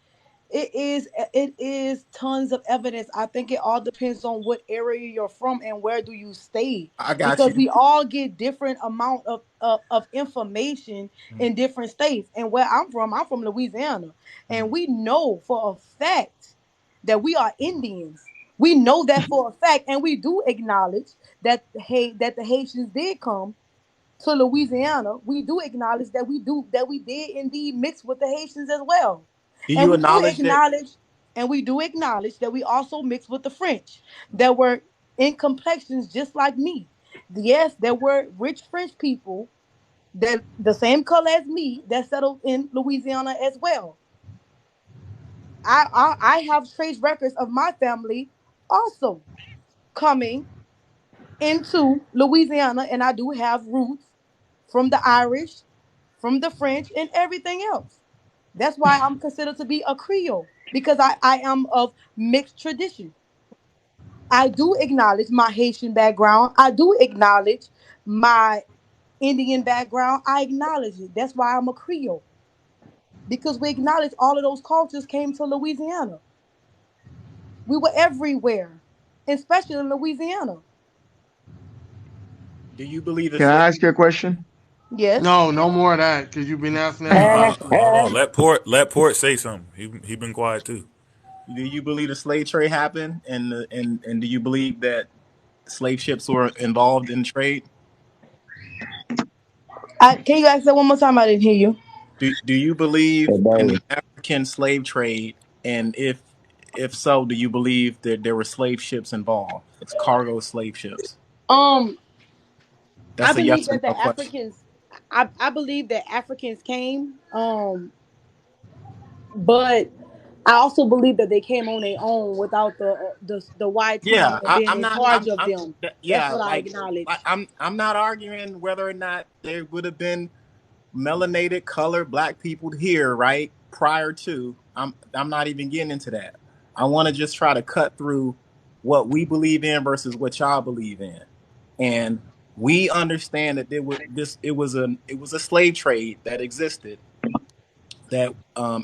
Speaker 17: It is tons of evidence. I think it all depends on what area you're from and where do you stay,
Speaker 13: I got
Speaker 17: because
Speaker 13: you.
Speaker 17: we all get different amount of information in different states. And where I'm from Louisiana, and we know for a fact that we are Indians. We know that for a fact, and we do acknowledge that the Haitians did come to Louisiana. We do acknowledge that we did indeed mix with the Haitians as well.
Speaker 13: Do
Speaker 17: And
Speaker 13: you
Speaker 17: we do
Speaker 13: acknowledge that?
Speaker 17: acknowledge and we do acknowledge that we also mixed with the French that were in complexions just like me. Yes, there were rich French people that the same color as me that settled in Louisiana as well. I have trace records of my family also coming into Louisiana, and I do have roots from the Irish, from the French, and everything else. That's why I'm considered to be a Creole, because I am of mixed tradition. I do acknowledge my Haitian background. I do acknowledge my Indian background. I acknowledge it. That's why I'm a Creole, because we acknowledge all of those cultures came to Louisiana. We were everywhere, especially in Louisiana.
Speaker 13: Do you believe the
Speaker 12: Can I
Speaker 13: slave?
Speaker 12: ask you a question?
Speaker 17: Yes.
Speaker 1: No, no more of that because you've been asking that for
Speaker 3: Hold
Speaker 1: like
Speaker 3: on, hold on. Let Port say something. He been quiet too.
Speaker 13: Do you believe the slave trade happened, and do you believe that slave ships were involved in trade?
Speaker 17: Can you ask that one more time? I didn't hear you.
Speaker 13: Do you believe in the
Speaker 15: Today.
Speaker 13: African slave trade? And if so, do you believe that there were slave ships involved? It's cargo slave ships.
Speaker 17: Um, I
Speaker 13: That's a
Speaker 17: believe
Speaker 13: yes or
Speaker 17: that
Speaker 13: no
Speaker 17: the
Speaker 13: question.
Speaker 17: Africans. I believe that Africans came. But I also believe that they came on their own without the white
Speaker 13: Yeah,
Speaker 17: man being
Speaker 13: I'm
Speaker 17: in
Speaker 13: not.
Speaker 17: charge of them. That's
Speaker 13: Yeah,
Speaker 17: what I
Speaker 13: like
Speaker 17: acknowledge.
Speaker 13: I'm not arguing whether or not there would have been melanated colored black people here, right? Prior to, I'm not even getting into that. I want to just try to cut through what we believe in versus what y'all believe in. And we understand that it was a slave trade that existed, that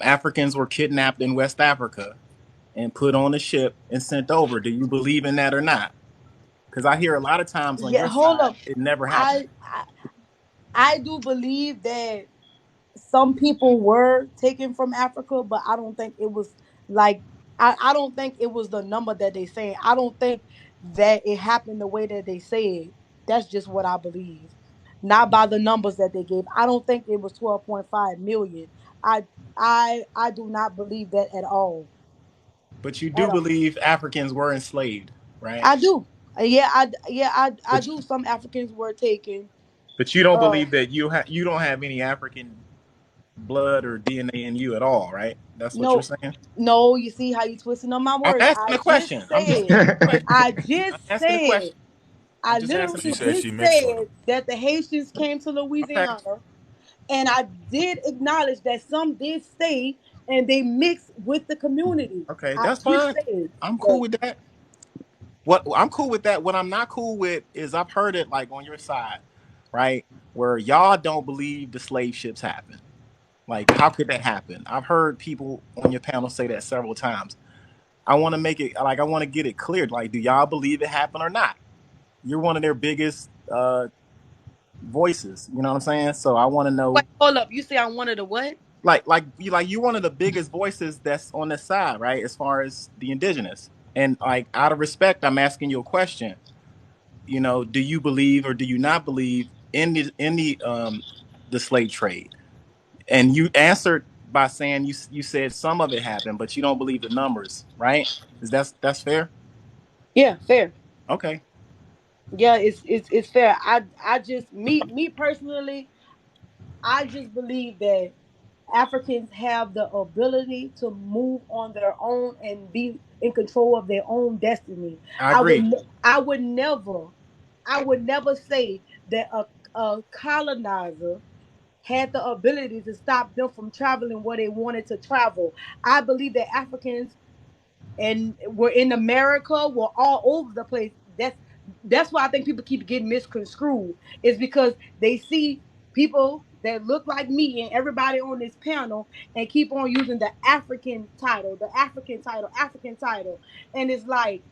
Speaker 13: Africans were kidnapped in West Africa and put on a ship and sent over. Do you believe in that or not? Because I hear a lot of times on
Speaker 17: Yeah,
Speaker 13: your
Speaker 17: hold
Speaker 13: side
Speaker 17: up.
Speaker 13: it never happened.
Speaker 17: I do believe that some people were taken from Africa, but I don't think it was like I don't think it was the number that they saying. I don't think that it happened the way that they said. That's just what I believe. Not by the numbers that they gave. I don't think it was 12.5 million. I I do not believe that at all.
Speaker 13: But you do
Speaker 17: At all.
Speaker 13: believe Africans were enslaved, right?
Speaker 17: I do. I
Speaker 13: But
Speaker 17: do. Some Africans were taken.
Speaker 13: but you don't
Speaker 17: Uh
Speaker 13: believe that you don't have any African blood or DNA in you at all, right? That's what you're
Speaker 17: no,
Speaker 13: saying.
Speaker 17: no, you see how you twisting on my
Speaker 13: I'm
Speaker 17: words.
Speaker 13: asking a question. I'm just asking a question.
Speaker 17: I
Speaker 13: I'm
Speaker 17: just
Speaker 13: asking a
Speaker 17: said,
Speaker 13: question. I'm
Speaker 17: I
Speaker 13: just asking a
Speaker 3: She
Speaker 17: literally
Speaker 3: said
Speaker 13: question.
Speaker 17: just
Speaker 3: she mixed with
Speaker 17: said
Speaker 3: him.
Speaker 17: that the Haitians came to
Speaker 13: Okay.
Speaker 17: Louisiana, and I did acknowledge that some did stay and they mixed with the community.
Speaker 13: Okay,
Speaker 17: I
Speaker 13: that's
Speaker 17: just
Speaker 13: fine.
Speaker 17: said
Speaker 13: I'm cool
Speaker 17: that.
Speaker 13: with that. What I'm cool with that. What I'm not cool with is I've heard it like on your side, right? Where y'all don't believe the slave ships happened. Like, how could that happen? I've heard people on your panel say that several times. I want to make it like I want to get it cleared. Like, do y'all believe it happened or not? You're one of their biggest voices. You know what I'm saying? So I want to
Speaker 17: Wait,
Speaker 13: know,
Speaker 17: hold up. You say I'm one of the what?
Speaker 13: you're one of the biggest voices that's on this side, right? As far as the indigenous, and like out of respect, I'm asking you a question. You know, do you believe or do you not believe in the slave trade? And you answered by saying you said some of it happened, but you don't believe the numbers, right? That's fair?
Speaker 17: Yeah, fair.
Speaker 13: Okay.
Speaker 17: Yeah, it's fair. I just me personally, I just believe that Africans have the ability to move on their own and be in control of their own destiny.
Speaker 13: I
Speaker 17: I would
Speaker 13: agree.
Speaker 17: I would never say that a colonizer had the ability to stop them from traveling where they wanted to travel. I believe that Africans and we're in America, we're all over the place. That's why I think people keep getting misconstrued. Is because they see people that look like me and everybody on this panel and keep on using the African title, African title. And it's like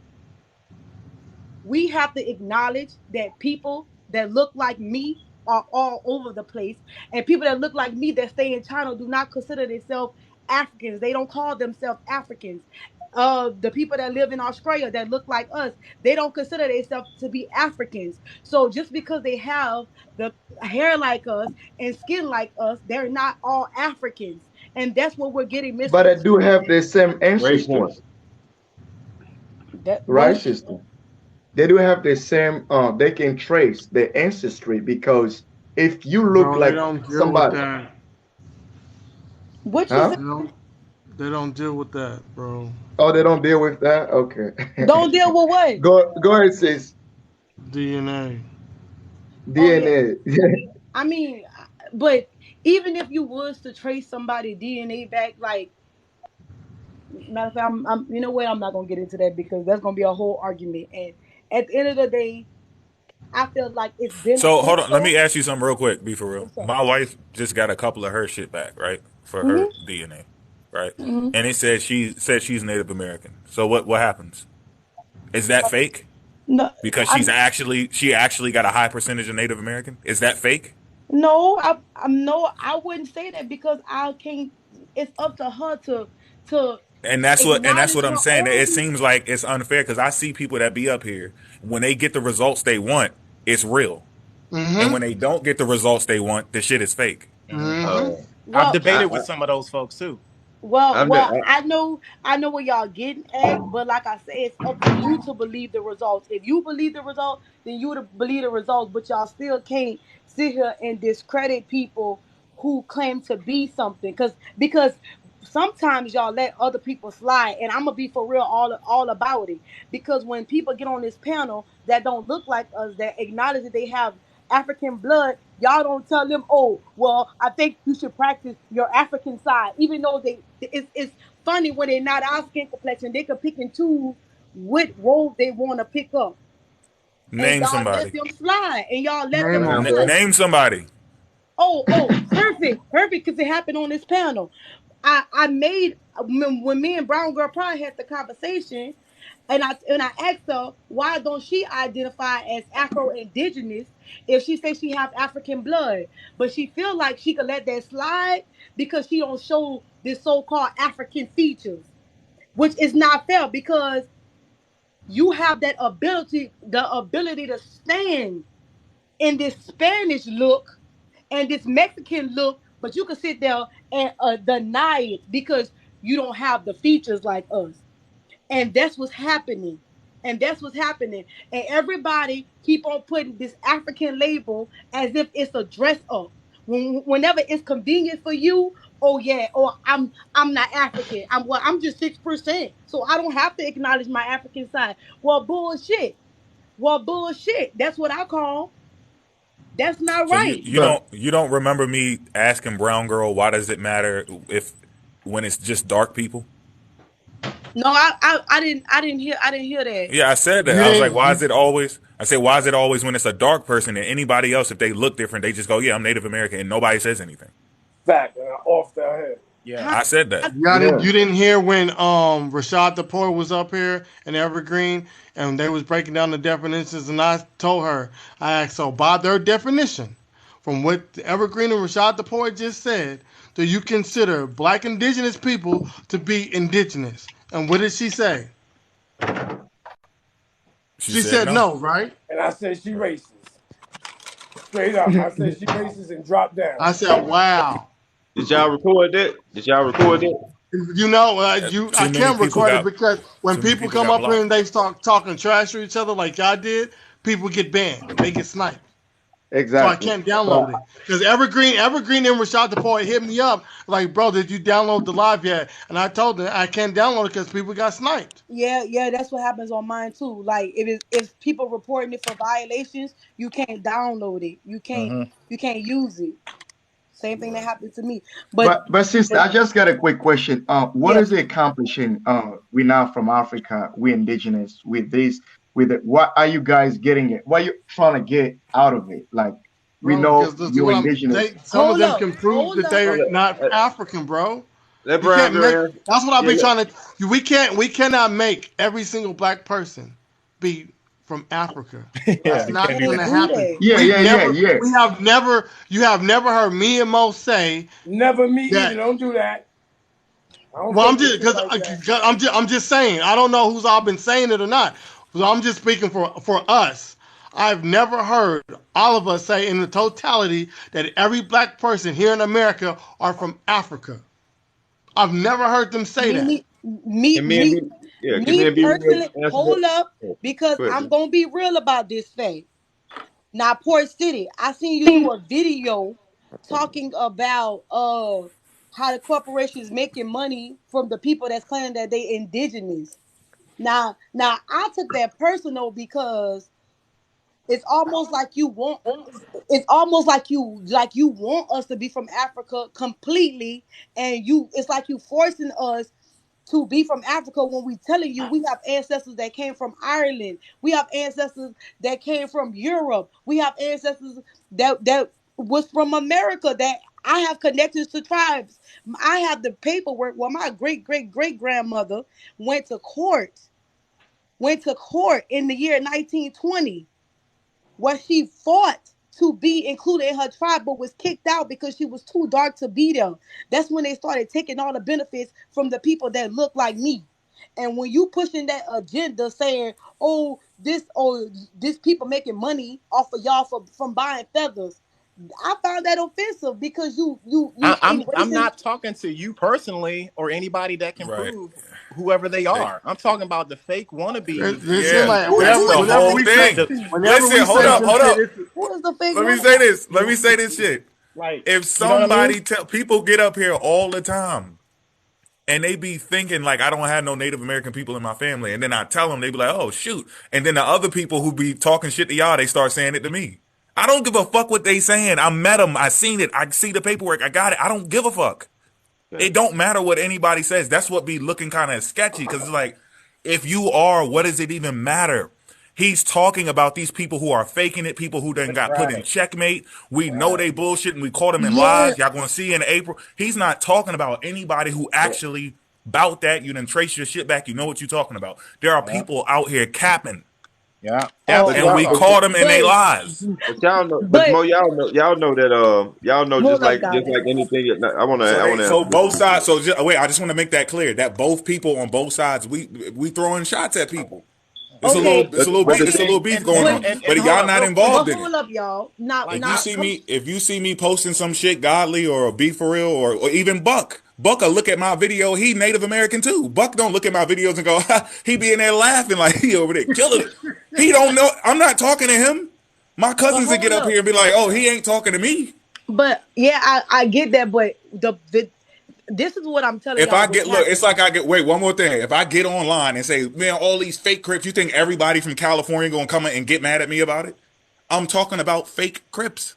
Speaker 17: we have to acknowledge that people that look like me are all over the place, and people that look like me that stay in China do not consider themselves Africans. They don't call themselves Africans. The people that live in Australia that look like us, they don't consider themselves to be Africans. So just because they have the hair like us and skin like us, they're not all Africans, and that's what we're getting
Speaker 12: But I do
Speaker 17: misconstrued.
Speaker 12: have the same
Speaker 9: Great point.
Speaker 12: ancestors,
Speaker 17: That
Speaker 12: right,
Speaker 17: what?
Speaker 12: sister? They do have the same. They can trace their ancestry because if you look
Speaker 1: Bro, they
Speaker 12: like
Speaker 1: don't deal with
Speaker 12: somebody,
Speaker 1: that.
Speaker 17: What you say?
Speaker 12: huh?
Speaker 1: They don't deal with that, bro.
Speaker 12: Oh, they don't deal with that. Okay,
Speaker 17: Don't deal with what?
Speaker 12: go ahead, sis.
Speaker 1: DNA.
Speaker 17: Oh yeah.
Speaker 12: DNA.
Speaker 17: I mean, but even if you was to trace somebody DNA back, like matter of fact, you know what? I'm not gonna get into that because that's gonna be a whole argument. And at the end of the day, I feel like it's
Speaker 3: So hold on, let
Speaker 17: beneficial.
Speaker 3: me ask you something real quick. Be for real.
Speaker 17: What's up?
Speaker 3: My wife just got a couple of her shit back, right, for her
Speaker 17: Mhm.
Speaker 3: DNA, right,
Speaker 17: Mhm.
Speaker 3: and it said she's Native American. So what happens? Is that fake?
Speaker 17: No,
Speaker 3: Because
Speaker 17: I'm
Speaker 3: she actually got a high percentage of Native American. Is that fake?
Speaker 17: no, I'm no, I wouldn't say that because I can't. It's up to her to
Speaker 3: And that's
Speaker 17: acknowledge
Speaker 3: what I'm
Speaker 17: her
Speaker 3: saying. It
Speaker 17: own.
Speaker 3: seems like it's unfair because I see people that be up here when they get the results they want, it's real, and when
Speaker 1: Mm-hmm.
Speaker 3: they don't get the results they want, the shit is fake.
Speaker 1: Mm-hmm.
Speaker 9: Uh,
Speaker 13: I've
Speaker 17: Well,
Speaker 9: I,
Speaker 13: debated with some of those folks too.
Speaker 17: Well,
Speaker 9: I'm the,
Speaker 17: well, I know where y'all getting at, but like I said, it's up to you to believe the results. If you believe the result, then you would believe the results. But y'all still can't sit here and discredit people who claim to be something, because sometimes y'all let other people slide, and I'm gonna be for real all about it. Because when people get on this panel that don't look like us, that acknowledge that they have African blood, y'all don't tell them, oh, well, I think you should practice your African side, even though it's funny when they're not our skin complexion, they can pick and choose what robe they want to pick up, and
Speaker 3: Name
Speaker 17: y'all let
Speaker 3: somebody.
Speaker 17: them slide, and y'all let
Speaker 1: Name
Speaker 17: them
Speaker 1: them.
Speaker 17: slide.
Speaker 3: Name somebody.
Speaker 17: Oh, perfect, because it happened on this panel. I made when me and Brown Girl Pride had the conversation, and I asked her why don't she identify as Afro Indigenous if she says she have African blood, but she feel like she could let that slide because she don't show this so-called African features, which is not fair because you have that ability, the ability to stand in this Spanish look and this Mexican look, but you can sit there and deny it because you don't have the features like us. And that's what's happening. And that's what's happening. And everybody keep on putting this African label as if it's a dress up. Whenever it's convenient for you, oh yeah, or I'm not African. I'm just 6%. So I don't have to acknowledge my African side. Well, bullshit. Well, bullshit. That's what I call. That's not
Speaker 3: So you
Speaker 17: right.
Speaker 3: you
Speaker 12: But
Speaker 3: don't you don't remember me asking Brown Girl why does it matter if when it's just dark people?
Speaker 17: No, I didn't hear that.
Speaker 3: Yeah, I said that.
Speaker 1: You
Speaker 3: I was like,
Speaker 1: didn't.
Speaker 3: why is it always? I said, why is it always when it's a dark person and anybody else, if they look different, they just go, yeah, I'm Native American, and nobody says anything.
Speaker 2: Fact, off the head.
Speaker 13: Yeah.
Speaker 17: How,
Speaker 3: I said that.
Speaker 1: Y'all
Speaker 12: yeah,
Speaker 1: didn't. You didn't hear when Rashad Kapoor was up here in Evergreen and they was breaking down the definitions, and I told her, I asked, so by their definition, from what Evergreen and Rashad the poet just said, do you consider black indigenous people to be indigenous? And what did she say? She said no, right?
Speaker 2: And I said she racist. Straight up. I said she racist and dropped down.
Speaker 1: I said, wow.
Speaker 10: Did y'all record that?
Speaker 1: You know, I
Speaker 3: Too
Speaker 1: can't
Speaker 3: many people
Speaker 1: record it
Speaker 3: got
Speaker 1: because when
Speaker 3: too many
Speaker 1: people
Speaker 3: people
Speaker 1: come
Speaker 3: got
Speaker 1: up here
Speaker 3: blocked.
Speaker 1: and they start talking trash to each other like y'all did, people get banned. They get sniped.
Speaker 12: Exactly.
Speaker 1: So I can't download it. Because Evergreen and Rashad the poet hit me up like, bro, did you download the live yet? And I told them I can't download it because people got sniped.
Speaker 17: Yeah, that's what happens on mine too. Like if people reporting it for violations, you can't download it. You can't use it. Same thing that happened to me. But
Speaker 12: sister, I just got a quick question. What
Speaker 17: yeah,
Speaker 12: is it accomplishing? We now from Africa, we indigenous with this, with it. What are you guys getting it? What are you trying to get out of it? Like we
Speaker 1: Bro,
Speaker 12: know
Speaker 1: because this is
Speaker 12: you're
Speaker 1: what
Speaker 12: indigenous.
Speaker 1: some of
Speaker 17: hold
Speaker 1: them
Speaker 17: up,
Speaker 1: can prove
Speaker 17: hold
Speaker 1: that
Speaker 17: up.
Speaker 1: they're not African, bro.
Speaker 10: Let
Speaker 1: You
Speaker 10: Brian
Speaker 1: can't
Speaker 10: go
Speaker 1: make.
Speaker 10: in.
Speaker 1: That's what I've been
Speaker 10: Yeah,
Speaker 1: trying to. We cannot make every single black person be from Africa. That's
Speaker 13: You
Speaker 1: not
Speaker 13: can't do
Speaker 1: going to
Speaker 13: that.
Speaker 1: happen.
Speaker 12: Yeah.
Speaker 1: We have never. You have never heard me and Mo say
Speaker 2: Never me
Speaker 1: that.
Speaker 2: either. Don't do that. I don't
Speaker 1: Well, I'm
Speaker 2: take
Speaker 1: just
Speaker 2: this shit like that.
Speaker 1: because I'm just saying. I don't know who's all been saying it or not. So I'm just speaking for us. I've never heard all of us say in the totality that every black person here in America are from Africa. I've never heard them say that.
Speaker 17: Me,
Speaker 10: Can me and
Speaker 17: me,
Speaker 10: B, yeah, can me
Speaker 17: me
Speaker 10: and B
Speaker 17: personally.
Speaker 10: answer
Speaker 17: Hold
Speaker 10: that?
Speaker 17: up,
Speaker 10: Oh,
Speaker 17: because
Speaker 10: go ahead,
Speaker 17: I'm
Speaker 10: man.
Speaker 17: gonna be real about this thing. Now, Port City, I seen you do a video talking about how the corporation is making money from the people that's claiming that they indigenous. Now I took that personal because it's almost like you want it's almost like you want us to be from Africa completely, and it's like you forcing us to be from Africa when we telling you we have ancestors that came from Ireland. We have ancestors that came from Europe. We have ancestors that was from America, that I have connections to tribes. I have the paperwork. Well, my great grandmother went to court in the year 1920, where she fought to be included in her tribe, but was kicked out because she was too dark to be there. That's when they started taking all the benefits from the people that look like me. And when you pushing that agenda saying, this people making money off of y'all from buying feathers, I found that offensive because you
Speaker 13: I'm
Speaker 17: erasing.
Speaker 13: not talking to you personally or anybody that can
Speaker 3: Right.
Speaker 13: prove whoever they
Speaker 3: They,
Speaker 13: are. I'm talking about the fake wannabe.
Speaker 1: This is
Speaker 3: yeah,
Speaker 1: like
Speaker 3: that's the
Speaker 1: whenever
Speaker 3: whole
Speaker 1: we say
Speaker 3: thing.
Speaker 1: whenever
Speaker 3: Listen,
Speaker 1: we
Speaker 3: hold
Speaker 1: say
Speaker 3: up,
Speaker 1: some
Speaker 3: hold
Speaker 1: shit,
Speaker 3: up.
Speaker 1: it's
Speaker 17: Who is the fake
Speaker 3: Let me
Speaker 17: one?
Speaker 3: say this. Let me say this shit.
Speaker 13: Like,
Speaker 3: If
Speaker 13: you know what I mean?
Speaker 3: somebody tell people get up here all the time and they be thinking like I don't have no Native American people in my family, and then I tell them, they be like, oh shoot, and then the other people who be talking shit to y'all, they start saying it to me. I don't give a fuck what they saying. I met them. I seen it. I see the paperwork. I got it. I don't give a fuck. It don't matter what anybody says. That's what be looking kind of sketchy, because it's like, if you are, what does it even matter? He's talking about these people who are faking it, people who then got put in
Speaker 13: Right.
Speaker 3: checkmate. We know they bullshit and we caught them in
Speaker 17: Yeah,
Speaker 3: lies. Y'all gonna see in April. He's not talking about anybody who actually bout that. You done trace your shit back. You know what you're talking about. There are
Speaker 13: Yeah.
Speaker 3: people out here capping,
Speaker 13: Yeah.
Speaker 17: oh,
Speaker 10: But
Speaker 3: and
Speaker 13: Absolutely
Speaker 3: we
Speaker 10: y'all,
Speaker 13: are.
Speaker 3: caught them in their
Speaker 17: but
Speaker 3: lies.
Speaker 10: but y'all know, but
Speaker 17: but
Speaker 10: Mo, y'all know that, y'all know
Speaker 17: hold up,
Speaker 10: just
Speaker 17: darling.
Speaker 10: like anything. I want to
Speaker 3: So
Speaker 10: answer
Speaker 3: both
Speaker 10: this.
Speaker 3: sides. So wait, I just want to make that clear that both people on both sides, we throwing shots at people.
Speaker 17: Okay,
Speaker 10: But but the
Speaker 3: It's a little
Speaker 10: thing,
Speaker 3: beef
Speaker 13: And
Speaker 3: going
Speaker 13: hold
Speaker 17: but
Speaker 13: on,
Speaker 3: on,
Speaker 13: and
Speaker 3: but
Speaker 13: hold
Speaker 3: y'all
Speaker 13: up
Speaker 3: not
Speaker 13: real quick.
Speaker 17: but
Speaker 3: involved in it.
Speaker 17: hold up, y'all. Not
Speaker 13: Like,
Speaker 3: If you
Speaker 17: not
Speaker 3: see
Speaker 17: come.
Speaker 3: me, posting some shit godly or be for real, or even Buck will look at my video. He Native American too. Buck don't look at my videos and go, ha, he be in there laughing like he over there killing it. He don't know. I'm not talking to him. My
Speaker 17: But
Speaker 3: cousins would get
Speaker 17: hold
Speaker 3: up
Speaker 17: up.
Speaker 3: here and be like, oh, he ain't talking to me.
Speaker 17: But yeah, I get that. But the this is what I'm telling
Speaker 3: If
Speaker 17: y'all
Speaker 3: I
Speaker 17: what's
Speaker 3: get look, it's
Speaker 17: happening.
Speaker 3: like I get wait one more thing. If I get online and say, man, all these fake Crips, you think everybody from California gonna come in and get mad at me about it? I'm talking about fake Crips.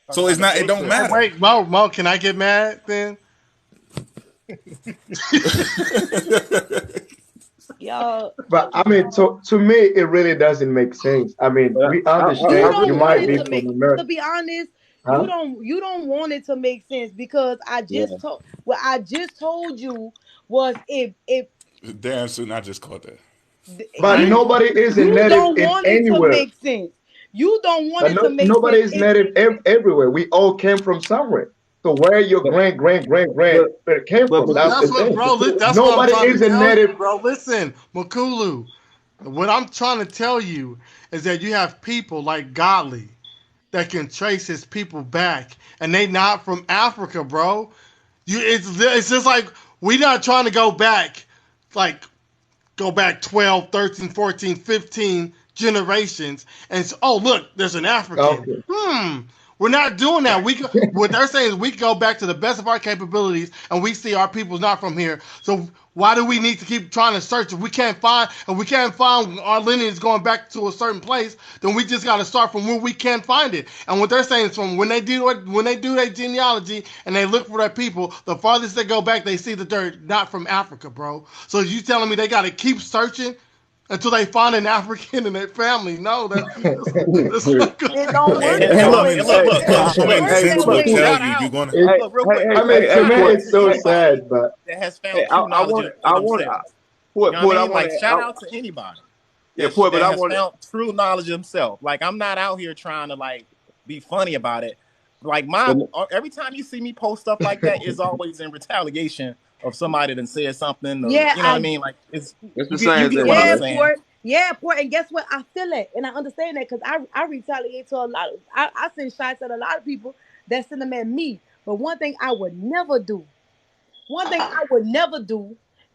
Speaker 13: talking
Speaker 3: So
Speaker 13: about
Speaker 3: it's
Speaker 13: the
Speaker 3: not. It
Speaker 13: fake
Speaker 3: don't
Speaker 13: Crips.
Speaker 1: oh,
Speaker 3: matter.
Speaker 1: wait, Mo, can I get mad then?
Speaker 17: Y'all,
Speaker 12: But I mean, to me, it really doesn't make sense. I mean,
Speaker 10: but
Speaker 12: we
Speaker 17: you
Speaker 12: understand you
Speaker 17: don't want
Speaker 12: might
Speaker 17: it
Speaker 12: be
Speaker 17: to
Speaker 12: from
Speaker 17: make. To
Speaker 12: America,
Speaker 17: be honest,
Speaker 12: huh?
Speaker 17: you don't want it to make sense because I
Speaker 10: yeah,
Speaker 17: just told what I just told you was if
Speaker 3: Damn soon, I just caught that.
Speaker 12: But
Speaker 17: you
Speaker 12: nobody is a
Speaker 17: you
Speaker 12: native
Speaker 17: don't
Speaker 12: in
Speaker 17: want it to
Speaker 12: anywhere,
Speaker 17: make sense. You don't want
Speaker 12: But
Speaker 17: it to make
Speaker 12: nobody
Speaker 17: sense.
Speaker 12: is native everywhere. We all came from somewhere. So where your grand came from? That's
Speaker 1: That's
Speaker 12: the
Speaker 1: what,
Speaker 12: thing.
Speaker 1: bro. That's what I'm
Speaker 12: Nobody
Speaker 1: trying to
Speaker 12: is a
Speaker 1: tell
Speaker 12: native.
Speaker 1: you, bro. Listen, Makulu. What I'm trying to tell you is that you have people like Godly that can trace his people back, and they not from Africa, bro. It's just like we not trying to go back, like go back 12, 13, 14, 15 generations, and oh look, there's an African.
Speaker 12: Okay.
Speaker 1: We're not doing that. What they're saying is we go back to the best of our capabilities, and we see our people's not from here. So why do we need to keep trying to search if we can't find our lineage going back to a certain place? Then we just got to start from where we can't find it. And what they're saying is from when they do their genealogy and they look for their people, the farthest they go back, they see that they're not from Africa, bro. So you telling me they got to keep searching until they find an African in their family? No, that's not good.
Speaker 17: It don't work
Speaker 3: And
Speaker 17: that
Speaker 3: common
Speaker 17: way.
Speaker 3: common sense will tell
Speaker 13: Shout
Speaker 3: you
Speaker 13: out.
Speaker 3: you're gonna.
Speaker 13: Look, real quick.
Speaker 12: I mean, to me, it's so sad, but
Speaker 13: that has found true knowledge
Speaker 10: I
Speaker 13: of
Speaker 10: want,
Speaker 13: themselves.
Speaker 10: Port,
Speaker 13: You know
Speaker 10: Port,
Speaker 13: what I
Speaker 10: I
Speaker 13: mean?
Speaker 10: want
Speaker 13: Like, shout out to anybody
Speaker 10: yeah, Port, but
Speaker 13: that
Speaker 10: I
Speaker 13: has
Speaker 10: want
Speaker 13: found true knowledge of himself. Like, I'm not out here trying to like be funny about it. Like every time you see me post stuff like that, it's always in retaliation of somebody that said something. Or,
Speaker 17: Yeah,
Speaker 13: you know what I mean? Like it's
Speaker 10: the
Speaker 13: you
Speaker 10: same
Speaker 13: get
Speaker 10: thing.
Speaker 13: what I'm
Speaker 17: Yeah,
Speaker 13: saying.
Speaker 17: Port. Yeah, Port. And guess what? I feel it. And I understand that because I retaliate to a lot of, I send shots at a lot of people that send them at me. But one thing I would never do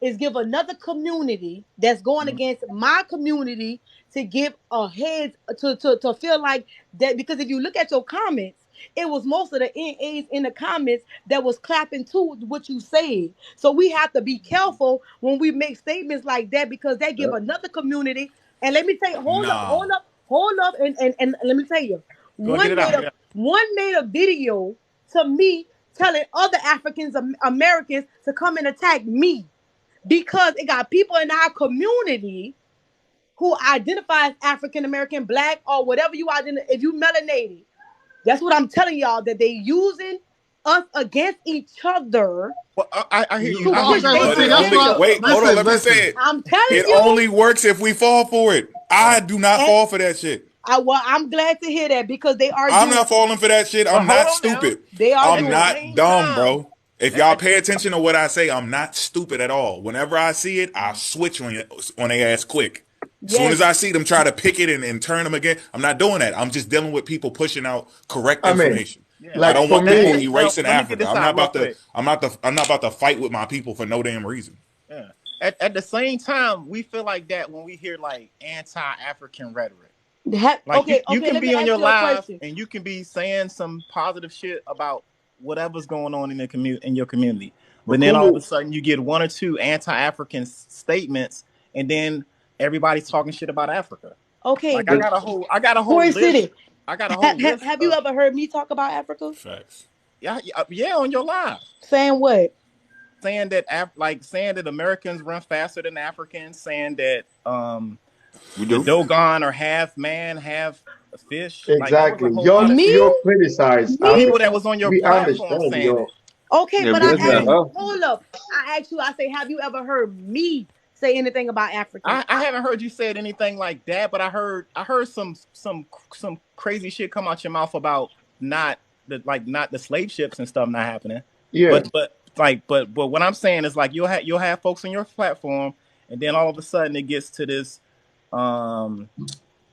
Speaker 17: is give another community that's going against my community to give a head to feel like that, because if you look at your comments, it was most of the NAs in the comments that was clapping to what you said. So we have to be careful when we make statements like that, because they give another community. And let me tell you, hold up, and let me tell you,
Speaker 13: Go get it out.
Speaker 17: one made a video to me telling other Americans to come and attack me, because it got people in our community who identify as African American, Black, or whatever you identify. If you melanated, that's what I'm telling y'all, that they using us against each other.
Speaker 13: Well, I hear you.
Speaker 3: Wait, hold on. Let me say it.
Speaker 17: I'm telling you,
Speaker 3: it only works if we fall for it. I do not fall for that shit.
Speaker 17: I'm glad to hear that, because they are.
Speaker 3: I'm not falling for that shit. I'm not stupid.
Speaker 17: They are.
Speaker 3: I'm not dumb, bro. If y'all pay attention to what I say, I'm not stupid at all. Whenever I see it, I switch on their ass quick. As soon as I see them try to pick it and turn them again, I'm not doing that. I'm just dealing with people pushing out correct information. I don't want people erasing Africa. I'm not about to fight with my people for no damn reason.
Speaker 13: Yeah. At the same time, we feel like that when we hear like anti-African rhetoric. You can be on your live and you can be saying some positive shit about whatever's going on in your community, but then all of a sudden you get one or two anti-African statements, and then everybody's talking shit about Africa.
Speaker 17: Okay,
Speaker 13: like I got a whole list.
Speaker 17: City.
Speaker 13: I got a whole list.
Speaker 17: Have you ever heard me talk about Africa?
Speaker 3: Facts.
Speaker 13: Yeah, on your live.
Speaker 17: Saying what?
Speaker 13: Saying that Americans run faster than Africans. Saying that the Dogon are half man, half fish.
Speaker 12: Exactly. You're criticized.
Speaker 13: People that was on your platform saying it.
Speaker 17: Okay, but hold up. I asked you. I say, have you ever heard me say anything about Africa?
Speaker 13: I haven't heard you say anything like that, but I heard some crazy shit come out your mouth about not the slave ships and stuff not happening.
Speaker 12: Yeah.
Speaker 13: But what I'm saying is like you'll have folks on your platform, and then all of a sudden it gets to this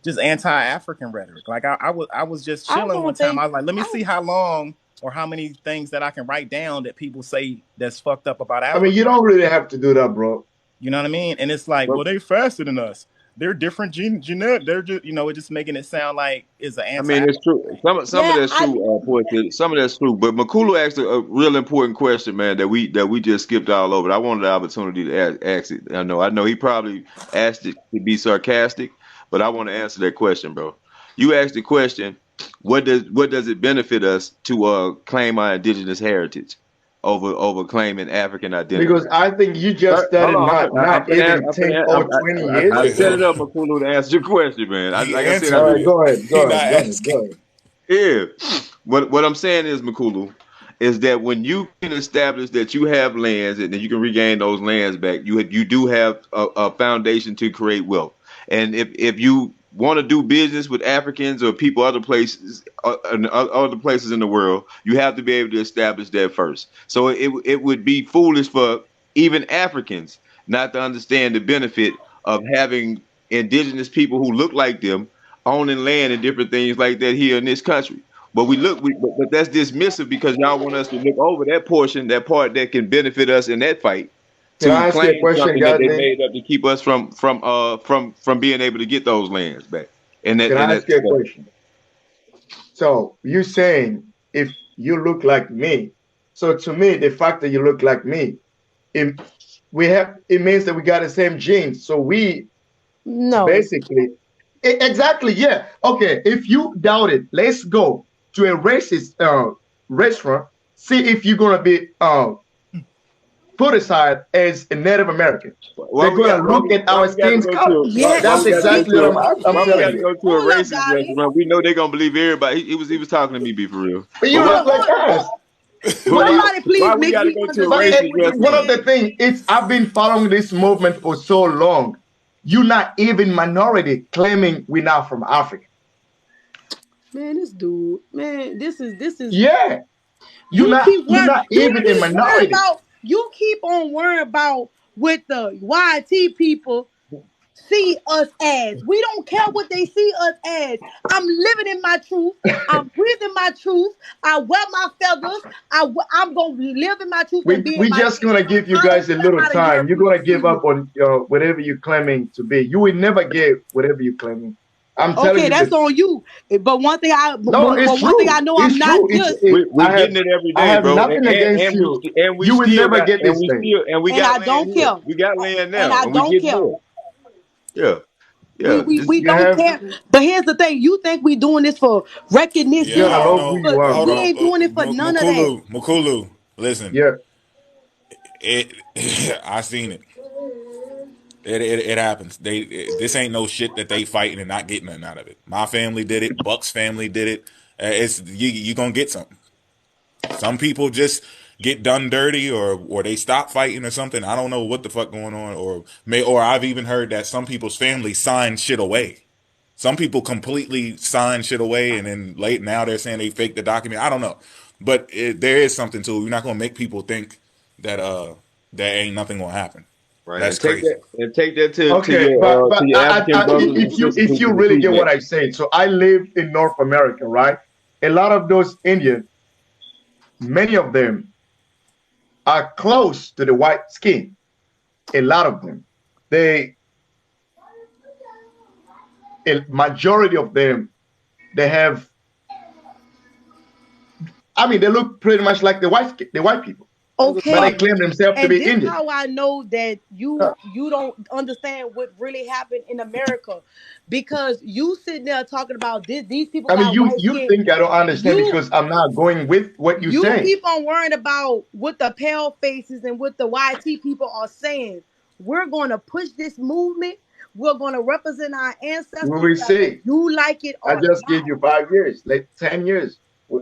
Speaker 13: just anti-African rhetoric. Like I was just chilling one time. I was like, let me see how long or how many things that I can write down that people say that's fucked up about Africa.
Speaker 12: I mean, you don't really have to do that, bro.
Speaker 13: You know what I mean? And it's like, well, they faster than us. They're different genetic. They're just, it's just making it sound like it's an anti.
Speaker 10: I mean, it's true. Some of that's true. Some of that's true. But Makulu asked a real important question, man, that we just skipped all over. I wanted the opportunity to ask it. I know he probably asked it to be sarcastic, but I want to answer that question, bro. You asked the question, what does it benefit us to claim our indigenous heritage over claiming African identity?
Speaker 12: Because I think you just said it not even 10 or 20 years.
Speaker 10: I set it up, Makulu, to answer your question, man.
Speaker 12: Go ahead.
Speaker 10: Yeah. What I'm saying is, Makulu, is that when you can establish that you have lands and that you can regain those lands back, you do have a foundation to create wealth. And if you want to do business with Africans or people other places in the world, you have to be able to establish that first. So it would be foolish for even Africans not to understand the benefit of having indigenous people who look like them owning land and different things like that here in this country. But but that's dismissive because y'all want us to look over that portion, that part that can benefit us in that fight,
Speaker 12: Can I
Speaker 10: to
Speaker 12: ask you a
Speaker 10: claim
Speaker 12: question,
Speaker 10: something that they
Speaker 12: Godman?
Speaker 10: made up to keep us from being able to get those lands back. And
Speaker 12: Can I ask you a question? So you saying if you look like me, so to me, the fact that you look like me, it means that we got the same genes. So we basically exactly, yeah. Okay, if you doubt it, let's go to a racist restaurant, see if you're gonna be put aside as a Native American. They're gonna look at our skin color. That's exactly what I'm telling you.
Speaker 10: Go to a racist restaurant. We know they're gonna believe everybody. He was talking to me, be for real.
Speaker 12: But you look like us.
Speaker 17: Somebody please
Speaker 10: we gotta go to a racist restaurant?
Speaker 12: One of the things is I've been following this movement for so long. You're not even minority claiming we're not from Africa.
Speaker 17: Man, this dude, man, this is
Speaker 12: yeah. You're not even a minority.
Speaker 17: You keep on worrying about what the YT people see us as. We don't care what they see us as. I'm living in my truth. I'm breathing my truth. I wear my feathers. I'm going to live in my truth.
Speaker 12: We're just going to give you guys a little time. You're going to give up on whatever you're claiming to be. You will never get whatever you're claiming. I'm telling you.
Speaker 17: Okay, that's on you. But one thing I know I'm not just.
Speaker 10: We're getting it every day,
Speaker 12: I have
Speaker 10: bro.
Speaker 12: nothing against you. You will never get this thing.
Speaker 10: And
Speaker 17: I don't care.
Speaker 10: We got land now.
Speaker 17: And I don't care.
Speaker 10: Yeah. Yeah.
Speaker 17: We don't care. But here's the thing. You think we doing this for recognition?
Speaker 3: Yeah, I don't know.
Speaker 17: We ain't doing it for none of that.
Speaker 3: Mukulu, listen.
Speaker 12: Yeah.
Speaker 3: I seen it. It happens. This ain't no shit that they fighting and not getting nothing out of it. My family did it. Buck's family did it. It's you gonna get something. Some people just get done dirty or they stop fighting or something. I don't know what the fuck going on. Or I've even heard that some people's families sign shit away. Some people completely sign shit away and then now they're saying they faked the document. I don't know. But there is something to it. You're not gonna make people think that there ain't nothing gonna happen.
Speaker 10: Right.
Speaker 3: That's crazy.
Speaker 10: Take that to
Speaker 12: okay,
Speaker 10: your,
Speaker 12: but if you really get what I say, so I live in North America, right? A lot of those Indians, many of them are close to the white skin. A lot of them, a majority of them, they have. I mean, they look pretty much like the white people.
Speaker 17: Okay,
Speaker 12: but they claim themselves to be Indian.
Speaker 17: How I know that you don't understand what really happened in America, because you sitting there talking about this. These people.
Speaker 12: I mean, you think I don't understand because I'm not going with what you say.
Speaker 17: You keep on worrying about what the pale faces and what the YT people are saying. We're going to push this movement. We're going to represent our ancestors.
Speaker 12: We will see.
Speaker 17: You like it?
Speaker 12: I just gave you 5 years, like 10 years.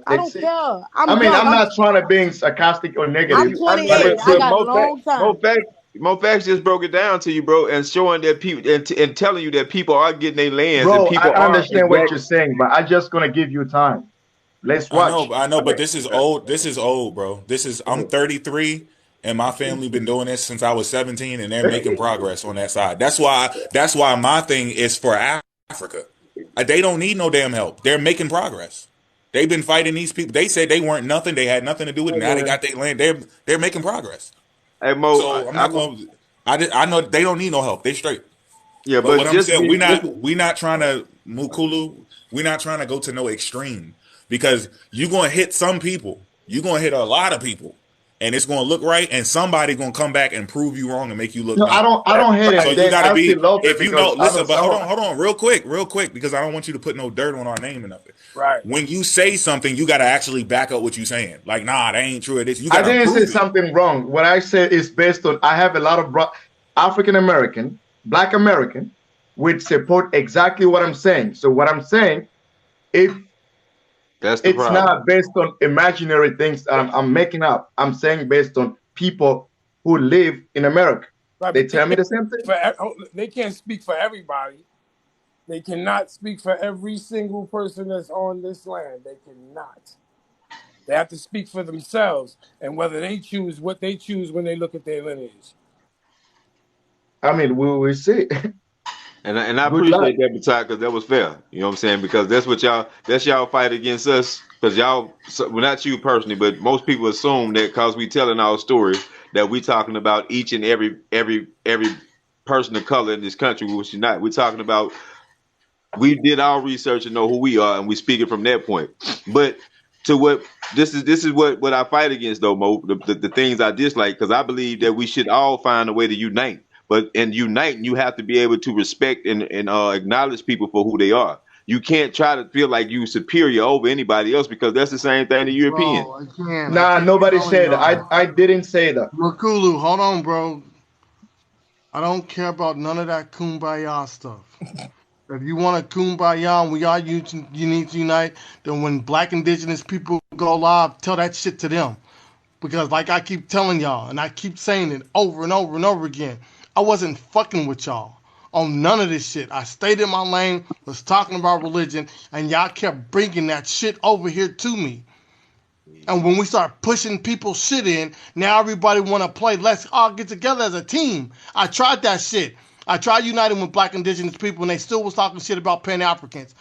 Speaker 17: I don't care.
Speaker 12: I'm not trying to be sarcastic or negative.
Speaker 17: I'm 28. I got a long time.
Speaker 10: Mo Facts just broke it down to you, bro, and showing that people and telling you that people are getting their lands.
Speaker 12: Bro,
Speaker 10: and people
Speaker 12: I understand what you're saying, but I'm just gonna give you time. Let's watch.
Speaker 3: I know, but this is old. This is old, bro. I'm 33, and my family been doing this since I was 17, and they're making progress on that side. That's why my thing is for Africa. They don't need no damn help. They're making progress. They've been fighting these people. They said they weren't nothing. They had nothing to do with it. Now they got their land. They're making progress.
Speaker 10: Hey Mo,
Speaker 3: so I'm not going. I know they don't need no help. They straight.
Speaker 10: Yeah, but
Speaker 3: what I'm saying, we not trying to Mukulu. We're not trying to go to no extreme because you're going to hit some people. You're going to hit a lot of people, and it's going to look right. And somebody going to come back and prove you wrong and make you look.
Speaker 12: No, I don't hit it.
Speaker 3: So you got to be. If you know, listen. But hold on, real quick, because I don't want you to put no dirt on our name or nothing.
Speaker 2: Right.
Speaker 3: When you say something, you got to actually back up what you're saying. Like, nah, that ain't true. This.
Speaker 12: I didn't say something wrong. What I said is based on I have a lot of African American, Black American, which support exactly what I'm saying. So what I'm saying, if it's not based on imaginary things I'm making up, I'm saying based on people who live in America. Right. They tell me the same thing.
Speaker 2: They can't speak for everybody. They cannot speak for every single person that's on this land. They cannot. They have to speak for themselves and whether they choose what they choose when they look at their lineage.
Speaker 12: I mean, we will see.
Speaker 9: And I
Speaker 12: Good luck.
Speaker 9: appreciate that, Batai, because that was fair. You know what I'm saying? Because that's y'all fight against us. Because y'all, well, not you personally, but most people assume that because we telling our story that we talking about each and every person of color in this country, which you're not. We're talking about, we did our research and know who we are, and we speak it from that point. But to what this is what I fight against, though, Mo. The things I dislike, because I believe that we should all find a way to unite. But in uniting, you have to be able to respect and acknowledge people for who they are. You can't try to feel like you superior over anybody else, because that's the same thing the European.
Speaker 1: Bro, again,
Speaker 12: Nah, nobody said that. I didn't say that.
Speaker 1: Makulu, hold on, bro. I don't care about none of that kumbaya stuff. If you want to kumbaya and we are you need to unite, then when black indigenous people go live, tell that shit to them. Because like I keep telling y'all, and I keep saying it over and over and over again, I wasn't fucking with y'all on none of this shit. I stayed in my lane, was talking about religion, and y'all kept bringing that shit over here to me. And when we start pushing people's shit in, now everybody want to play. Let's all get together as a team. I tried that shit. I tried uniting with black indigenous people, and they still was talking shit about Pan-Africans.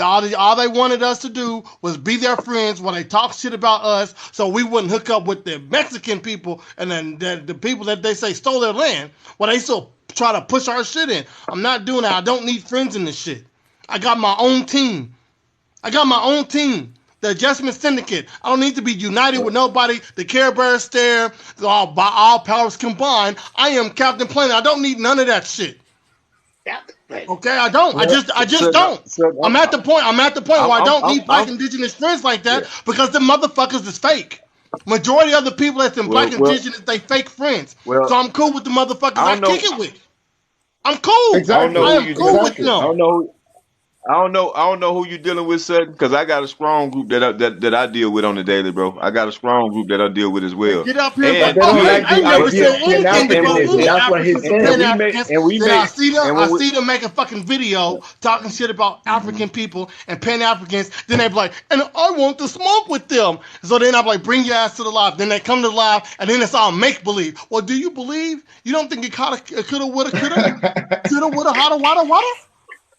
Speaker 1: All they wanted us to do was be their friends when they talk shit about us, so we wouldn't hook up with the Mexican people and then the people that they say stole their land. Well, they still try to push our shit in. I'm not doing that. I don't need friends in this shit. I got my own team. The Adjustment Syndicate. I don't need to be united with nobody. The Care Bear stare, by all powers combined. I am Captain Planet. I don't need none of that shit. Okay, I don't. I just don't. I'm at the point where I don't need black indigenous friends like that, because the motherfuckers is fake. Majority of the people that's in black indigenous, they fake friends. So I'm cool with the motherfuckers I kick it with. I'm cool.
Speaker 12: Exactly.
Speaker 9: I
Speaker 1: am cool with them.
Speaker 9: I don't know who you're dealing with, Sutton, because I got a strong group that I deal with on the daily, bro. I got a strong group that I deal with as well.
Speaker 1: Get up here,
Speaker 9: And
Speaker 1: but
Speaker 9: we-
Speaker 1: I never said anything about any
Speaker 12: That's what he
Speaker 1: Africans
Speaker 12: said.
Speaker 1: or
Speaker 9: And we
Speaker 1: Pan-Africans.
Speaker 9: make- and we
Speaker 1: Then
Speaker 9: make-
Speaker 1: I see them.
Speaker 9: and
Speaker 1: I
Speaker 9: when we-
Speaker 1: see them make a fucking video talking shit about African people and Pan-Africans. Then they be like, and I want to smoke with them. So then I'm like, bring your ass to the live. Then they come to the live, and then it's all make believe. Well, do you believe? You don't think it coulda, woulda, houlda, wada?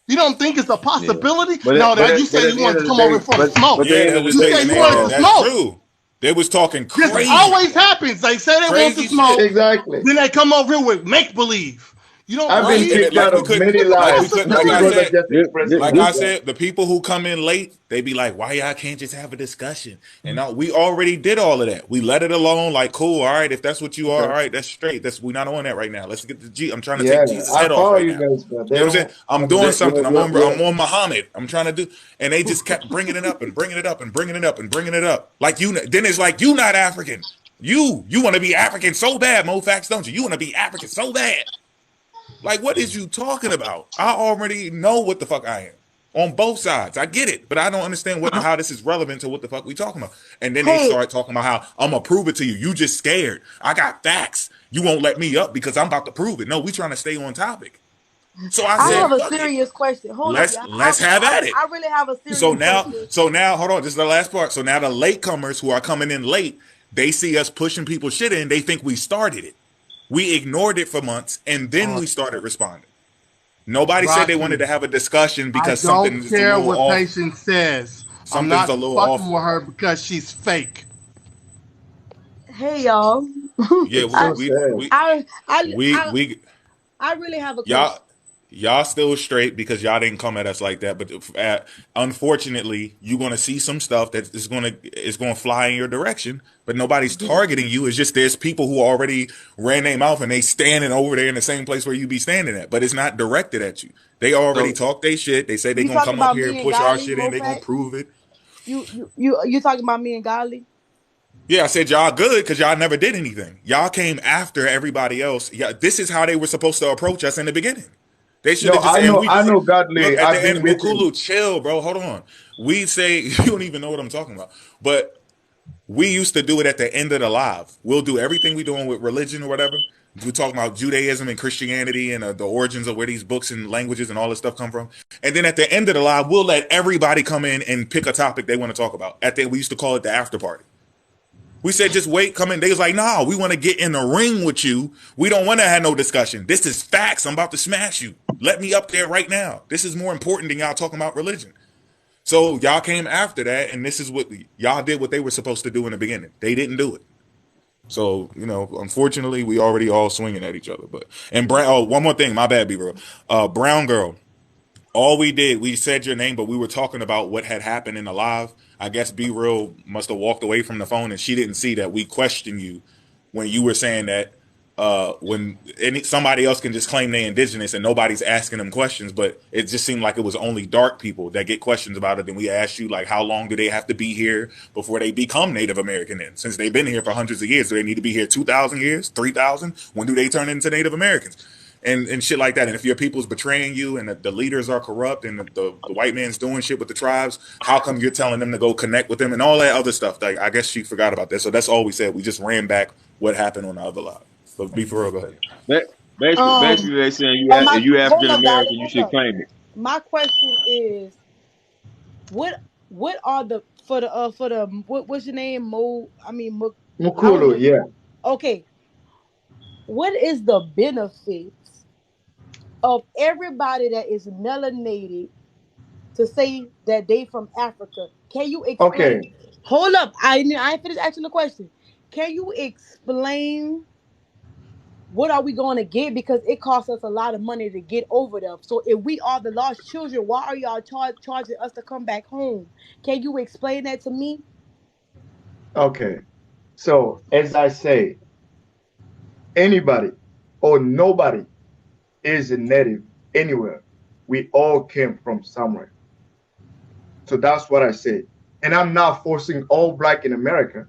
Speaker 1: You don't think it's a possibility?
Speaker 9: But
Speaker 1: No,
Speaker 9: at-
Speaker 1: that
Speaker 9: but
Speaker 1: you
Speaker 9: at-
Speaker 1: say
Speaker 9: but at
Speaker 1: you
Speaker 9: the
Speaker 1: want
Speaker 9: end
Speaker 1: to
Speaker 9: of the
Speaker 1: come
Speaker 9: day-
Speaker 1: over for
Speaker 9: but-
Speaker 1: smoke.
Speaker 9: but
Speaker 3: Yeah,
Speaker 9: at the
Speaker 3: that
Speaker 9: end
Speaker 3: was
Speaker 9: of the
Speaker 1: You
Speaker 9: day-
Speaker 1: say you want to
Speaker 3: that's
Speaker 1: smoke.
Speaker 3: true. They was talking
Speaker 1: This
Speaker 3: crazy.
Speaker 1: always happens. They say they want
Speaker 3: Crazy
Speaker 1: to smoke.
Speaker 12: Exactly.
Speaker 1: Then they come over here with make believe. You don't
Speaker 12: I've been
Speaker 3: Right,
Speaker 1: believe?
Speaker 3: and
Speaker 12: kicked
Speaker 3: like
Speaker 12: out
Speaker 3: we
Speaker 12: of
Speaker 3: couldn't,
Speaker 12: many
Speaker 3: like
Speaker 12: lives
Speaker 3: like I
Speaker 12: because
Speaker 3: said,
Speaker 12: of just expressing
Speaker 3: like I
Speaker 12: myself.
Speaker 3: said, the people who come in late, they be like, "Why y'all can't just have a discussion?" And now we already did all of that. We let it alone. Like, cool, all right. If that's what you are, all right, that's straight. We not on that right now. Let's get the G. I'm trying to
Speaker 12: Yeah,
Speaker 3: take Jesus'
Speaker 12: I
Speaker 3: head off
Speaker 12: follow
Speaker 3: right
Speaker 12: you
Speaker 3: now.
Speaker 12: guys, but
Speaker 3: You
Speaker 12: they
Speaker 3: know what I'm saying?
Speaker 12: don't.
Speaker 3: I'm doing something. I'm
Speaker 12: Well,
Speaker 3: on Muhammad. I'm trying to do, and they just kept bringing it up and bringing it up and bringing it up and bringing it up. Like you, then it's like you not African. You want to be African so bad, Mo Facts, don't you? You want to be African so bad. Like, what is you talking about? I already know what the fuck I am on both sides. I get it, but I don't understand how this is relevant to what the fuck we talking about. And then they
Speaker 17: Hey.
Speaker 3: start talking about how I'm gonna prove it to you. You just scared. I got facts. You won't let me up because I'm about to prove it. No, we trying to stay on topic. So I
Speaker 17: I
Speaker 3: said,
Speaker 17: have a
Speaker 3: fuck it.
Speaker 17: serious question. Hold
Speaker 3: Let's
Speaker 17: up, y'all.
Speaker 3: let's have at it.
Speaker 17: I really have a serious
Speaker 3: So now,
Speaker 17: question.
Speaker 3: hold on. This is the last part. So now the latecomers who are coming in late, they see us pushing people shit in. They think we started it. We ignored it for months, and then we started responding. Nobody said they
Speaker 1: Rocky,
Speaker 3: wanted to have a discussion
Speaker 1: I
Speaker 3: because
Speaker 1: don't
Speaker 3: something's a
Speaker 1: care
Speaker 3: little
Speaker 1: what
Speaker 3: off.
Speaker 1: Patience says. I'm
Speaker 3: Something's
Speaker 1: not
Speaker 3: a little
Speaker 1: fucking
Speaker 3: off.
Speaker 1: with her because she's fake.
Speaker 17: Hey, y'all.
Speaker 3: Yeah,
Speaker 12: it's so sad.
Speaker 3: we
Speaker 17: I really have a question.
Speaker 3: y'all still straight because y'all didn't come at us like that. But unfortunately, you're gonna see some stuff that is gonna fly in your direction. But nobody's targeting you. It's just there's people who already ran their mouth and they standing over there in the same place where you be standing at. But it's not directed at you. They already talk their shit. They say they
Speaker 17: You
Speaker 3: gonna
Speaker 17: talking
Speaker 3: come up
Speaker 17: about
Speaker 3: here
Speaker 17: me
Speaker 3: and
Speaker 17: and
Speaker 3: push our
Speaker 17: Golly,
Speaker 3: shit in. They gonna
Speaker 17: Mofax?
Speaker 3: prove it.
Speaker 17: You talking about me and Godly?
Speaker 3: Yeah, I said y'all good because y'all never did anything. Y'all came after everybody else. Yeah, this is how they were supposed to approach us in the beginning. They should
Speaker 12: No,
Speaker 3: have just said,
Speaker 12: I know,
Speaker 3: look,
Speaker 12: Godly.
Speaker 3: at
Speaker 12: I've
Speaker 3: the end,
Speaker 12: been with him.
Speaker 3: Mukulu, chill, bro. Hold on. We say, you don't even know what I'm talking about. But we used to do it at the end of the live. We'll do everything we doing with religion or whatever. We're talking about Judaism and Christianity and the origins of where these books and languages and all this stuff come from. And then at the end of the live, we'll let everybody come in and pick a topic they want to talk about. We used to call it the after party. We said, just wait, come in. They was like, no, we want to get in the ring with you. We don't want to have no discussion. This is facts. I'm about to smash you. Let me up there right now. This is more important than y'all talking about religion. So y'all came after that, and this is what y'all did what they were supposed to do in the beginning. They didn't do it. So, unfortunately, we already all swinging at each other. And one more thing, my bad, B-Bro. Brown girl, all we did, we said your name, but we were talking about what had happened in the live. I guess B-Real must have walked away from the phone, and she didn't see that we questioned you when you were saying that when somebody else can just claim they're indigenous and nobody's asking them questions, but it just seemed like it was only dark people that get questions about it. And we asked you, like, how long do they have to be here before they become Native American? Then, since they've been here for hundreds of years, do they need to be here 2,000 years, 3,000? When do they turn into Native Americans? And shit like that. And if your people's betraying you and the leaders are corrupt and the white man's doing shit with the tribes, how come you're telling them to go connect with them and all that other stuff? Like, I guess she forgot about that. So that's all we said. We just ran back what happened on the other live. So be for real, go ahead.
Speaker 9: Basically, they saying if you African American, you should claim it.
Speaker 17: My question is, what are the what's your name?
Speaker 12: Mukulu, yeah.
Speaker 17: Okay. What is the benefits of everybody that is melanated to say that they from Africa? Can you explain?
Speaker 12: Okay.
Speaker 17: Hold up. I ain't finished asking the question. Can you explain what are we going to get? Because it costs us a lot of money to get over there. So if we are the lost children, why are y'all charging us to come back home? Can you explain that to me?
Speaker 12: Okay. So as I say, anybody or nobody is a native anywhere. We all came from somewhere. So that's what I said. And I'm not forcing all Black in America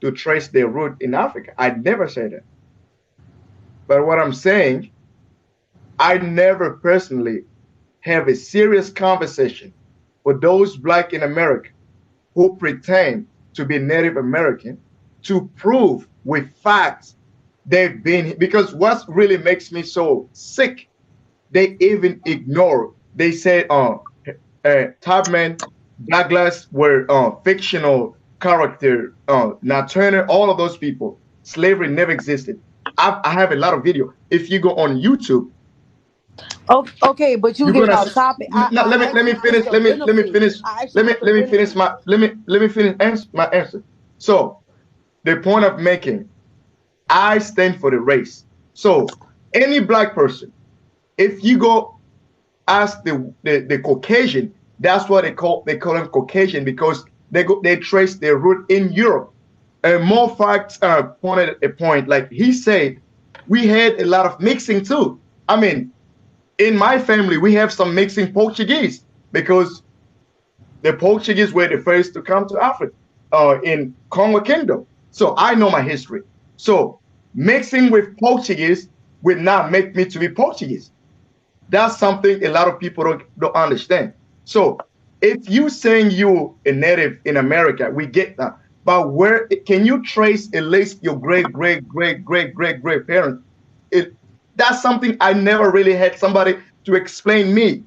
Speaker 12: to trace their root in Africa. I never said that. But what I'm saying, I never personally have a serious conversation with those Black in America who pretend to be Native American to prove with facts they've been, because what really makes me so sick, they even ignore. They say Tubman, Douglas were fictional character, Nat Turner, all of those people. Slavery never existed. I have a lot of video. If you go on YouTube.
Speaker 17: Okay, but you get off topic.
Speaker 12: Let me finish. Let me finish my answer. So the point I'm making, I stand for the race. So any Black person, if you go ask the Caucasian, that's what they call them Caucasian, because they trace their root in Europe. And more facts pointed a point. Like he said, we had a lot of mixing too. I mean, in my family, we have some mixing Portuguese because the Portuguese were the first to come to Africa in Congo Kingdom. So I know my history. So mixing with Portuguese will not make me to be Portuguese. That's something a lot of people don't understand. So if you saying you a native in America, we get that. But where can you trace at least your great parents? That's something I never really had somebody to explain me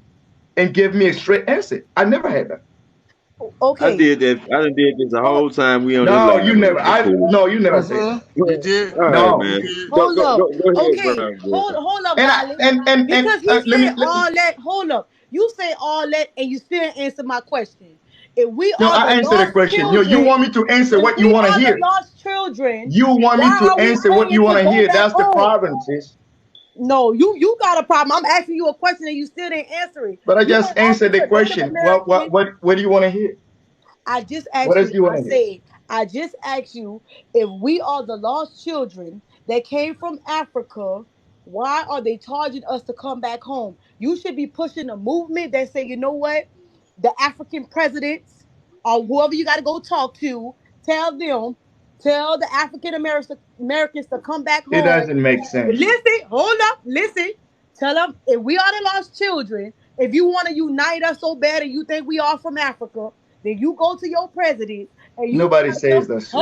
Speaker 12: and give me a straight answer. I never had that.
Speaker 17: Okay.
Speaker 9: I did that. I done did this the whole time we on this.
Speaker 12: No, you never. No, you never said.
Speaker 9: You did.
Speaker 12: No.
Speaker 9: Man.
Speaker 17: Hold up.
Speaker 9: Go ahead,
Speaker 17: Okay. Hold up, because he said all that. Hold up. You say all that, and you still answer my question. If we
Speaker 12: no,
Speaker 17: are
Speaker 12: I answer the question.
Speaker 17: Children,
Speaker 12: you want me to answer what you want to hear.
Speaker 17: Lost children.
Speaker 12: You want me to answer what you want to hear. That's the problem, sis.
Speaker 17: No, you got a problem. I'm asking you a question and you still didn't answer it.
Speaker 12: But I just answered the question. What do you want to hear?
Speaker 17: I just asked you. I just asked you, if we are the lost children that came from Africa, why are they charging us to come back home? You should be pushing a movement that say, you know what, the African presidents or whoever you got to go talk to, tell the African Americans to come back home.
Speaker 12: It doesn't make sense.
Speaker 17: Listen, hold up, listen. Tell them, if we are the lost children, if you want to unite us so bad and you think we are from Africa, then you go to your president and you
Speaker 12: Nobody
Speaker 17: tell
Speaker 12: says
Speaker 17: them,
Speaker 12: that shit.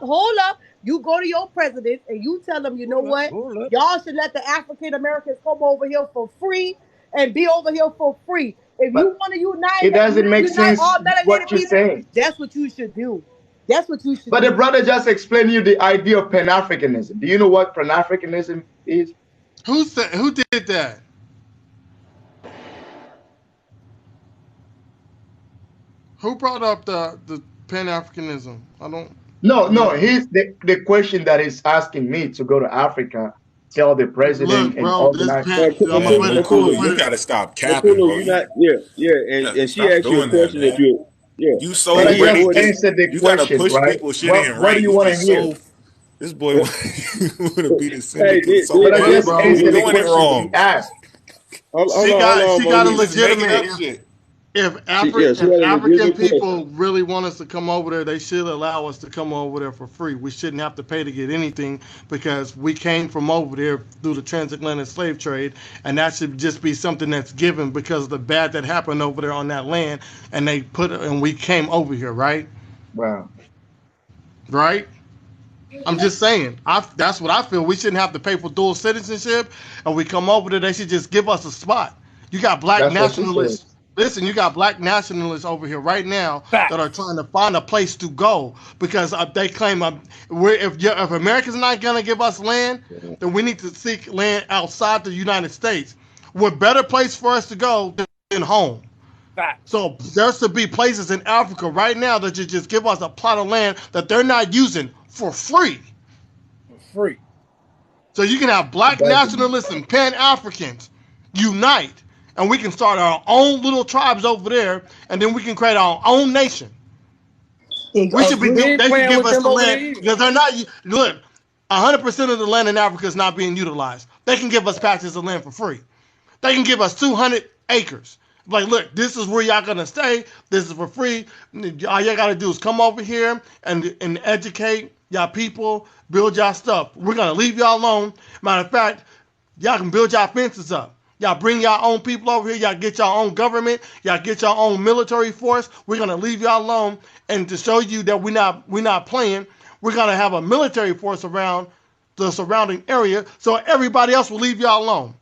Speaker 17: hold up. You go to your president and you tell them, you know what? Y'all should let the African Americans come over here for free and be over here for free. If you
Speaker 12: But
Speaker 17: want to
Speaker 12: it doesn't make
Speaker 17: unite
Speaker 12: sense
Speaker 17: all melanated
Speaker 12: what you're
Speaker 17: people,
Speaker 12: saying.
Speaker 17: that's what you should do. That's what you should
Speaker 12: But
Speaker 17: do.
Speaker 12: the brother just explained you the idea of Pan-Africanism. Do you know what Pan-Africanism is?
Speaker 1: Who did that? Who brought up the Pan-Africanism? I don't.
Speaker 12: No. He's the question that he's asking me to go to Africa, tell the president
Speaker 1: Look,
Speaker 12: and
Speaker 1: bro, this
Speaker 12: organize.
Speaker 1: I'm
Speaker 3: Yeah,
Speaker 1: gonna
Speaker 3: Mukulu, you
Speaker 1: put it.
Speaker 3: gotta stop capping,
Speaker 10: Makulu,
Speaker 3: bro.
Speaker 10: you not, and she
Speaker 3: Stop
Speaker 10: asked you a
Speaker 3: doing that,
Speaker 10: question that
Speaker 3: man.
Speaker 10: you,
Speaker 3: You
Speaker 12: But
Speaker 3: so
Speaker 12: I
Speaker 10: he
Speaker 3: ready.
Speaker 12: just
Speaker 10: avoided.
Speaker 12: answered the
Speaker 3: You gotta
Speaker 12: question,
Speaker 3: push
Speaker 12: right?
Speaker 3: people shit ain't
Speaker 12: What
Speaker 3: right.
Speaker 12: do you
Speaker 3: You
Speaker 12: want to
Speaker 3: just
Speaker 12: hear?
Speaker 3: so this boy want to be the
Speaker 10: Hey,
Speaker 3: syndicate so
Speaker 12: But I
Speaker 3: bad,
Speaker 12: just
Speaker 3: but
Speaker 1: bro,
Speaker 3: he
Speaker 12: answered the
Speaker 3: doing it
Speaker 12: question he
Speaker 3: wrong.
Speaker 12: asked.
Speaker 10: Hold
Speaker 1: She
Speaker 10: on,
Speaker 1: got a
Speaker 3: He just making up
Speaker 1: legitimate.
Speaker 3: shit.
Speaker 1: If
Speaker 10: She had a
Speaker 1: African
Speaker 10: legitimate question.
Speaker 1: people really want us to come over there, they should allow us to come over there for free. We shouldn't have to pay to get anything because we came from over there through the transatlantic slave trade, and that should just be something that's given because of the bad that happened over there on that land, and we came over here, right?
Speaker 12: Wow.
Speaker 1: Right? I'm just saying. That's what I feel. We shouldn't have to pay for dual citizenship, and we come over there. They should just give us a spot. You got black
Speaker 12: That's what she said.
Speaker 1: nationalists. Listen, you got black nationalists over here right now that
Speaker 2: Facts.
Speaker 1: are trying to find a place to go because they claim if America's not gonna give us land, then we need to seek land outside the United States. What better place for us to go than home?
Speaker 2: Facts.
Speaker 1: So there should be places in Africa right now that you just give us a plot of land that they're not using for free.
Speaker 2: Free.
Speaker 1: So you can have black
Speaker 12: Exactly.
Speaker 1: nationalists and Pan-Africans unite, and we can start our own little tribes over there, and then we can create our own nation. They
Speaker 17: Agree.
Speaker 1: should give us the land because they're not. Look, 100% of the land in Africa is not being utilized. They can give us patches of land for free. They can give us 200 acres. Like, look, this is where y'all gonna stay. This is for free. All y'all gotta do is come over here and educate y'all people, build y'all stuff. We're gonna leave y'all alone. Matter of fact, y'all can build y'all fences up. Y'all bring y'all own people over here. Y'all get y'all own government. Y'all get y'all own military force. We're gonna leave y'all alone. And to show you that we're not playing, we're gonna have a military force around the surrounding area, so everybody else will leave y'all alone.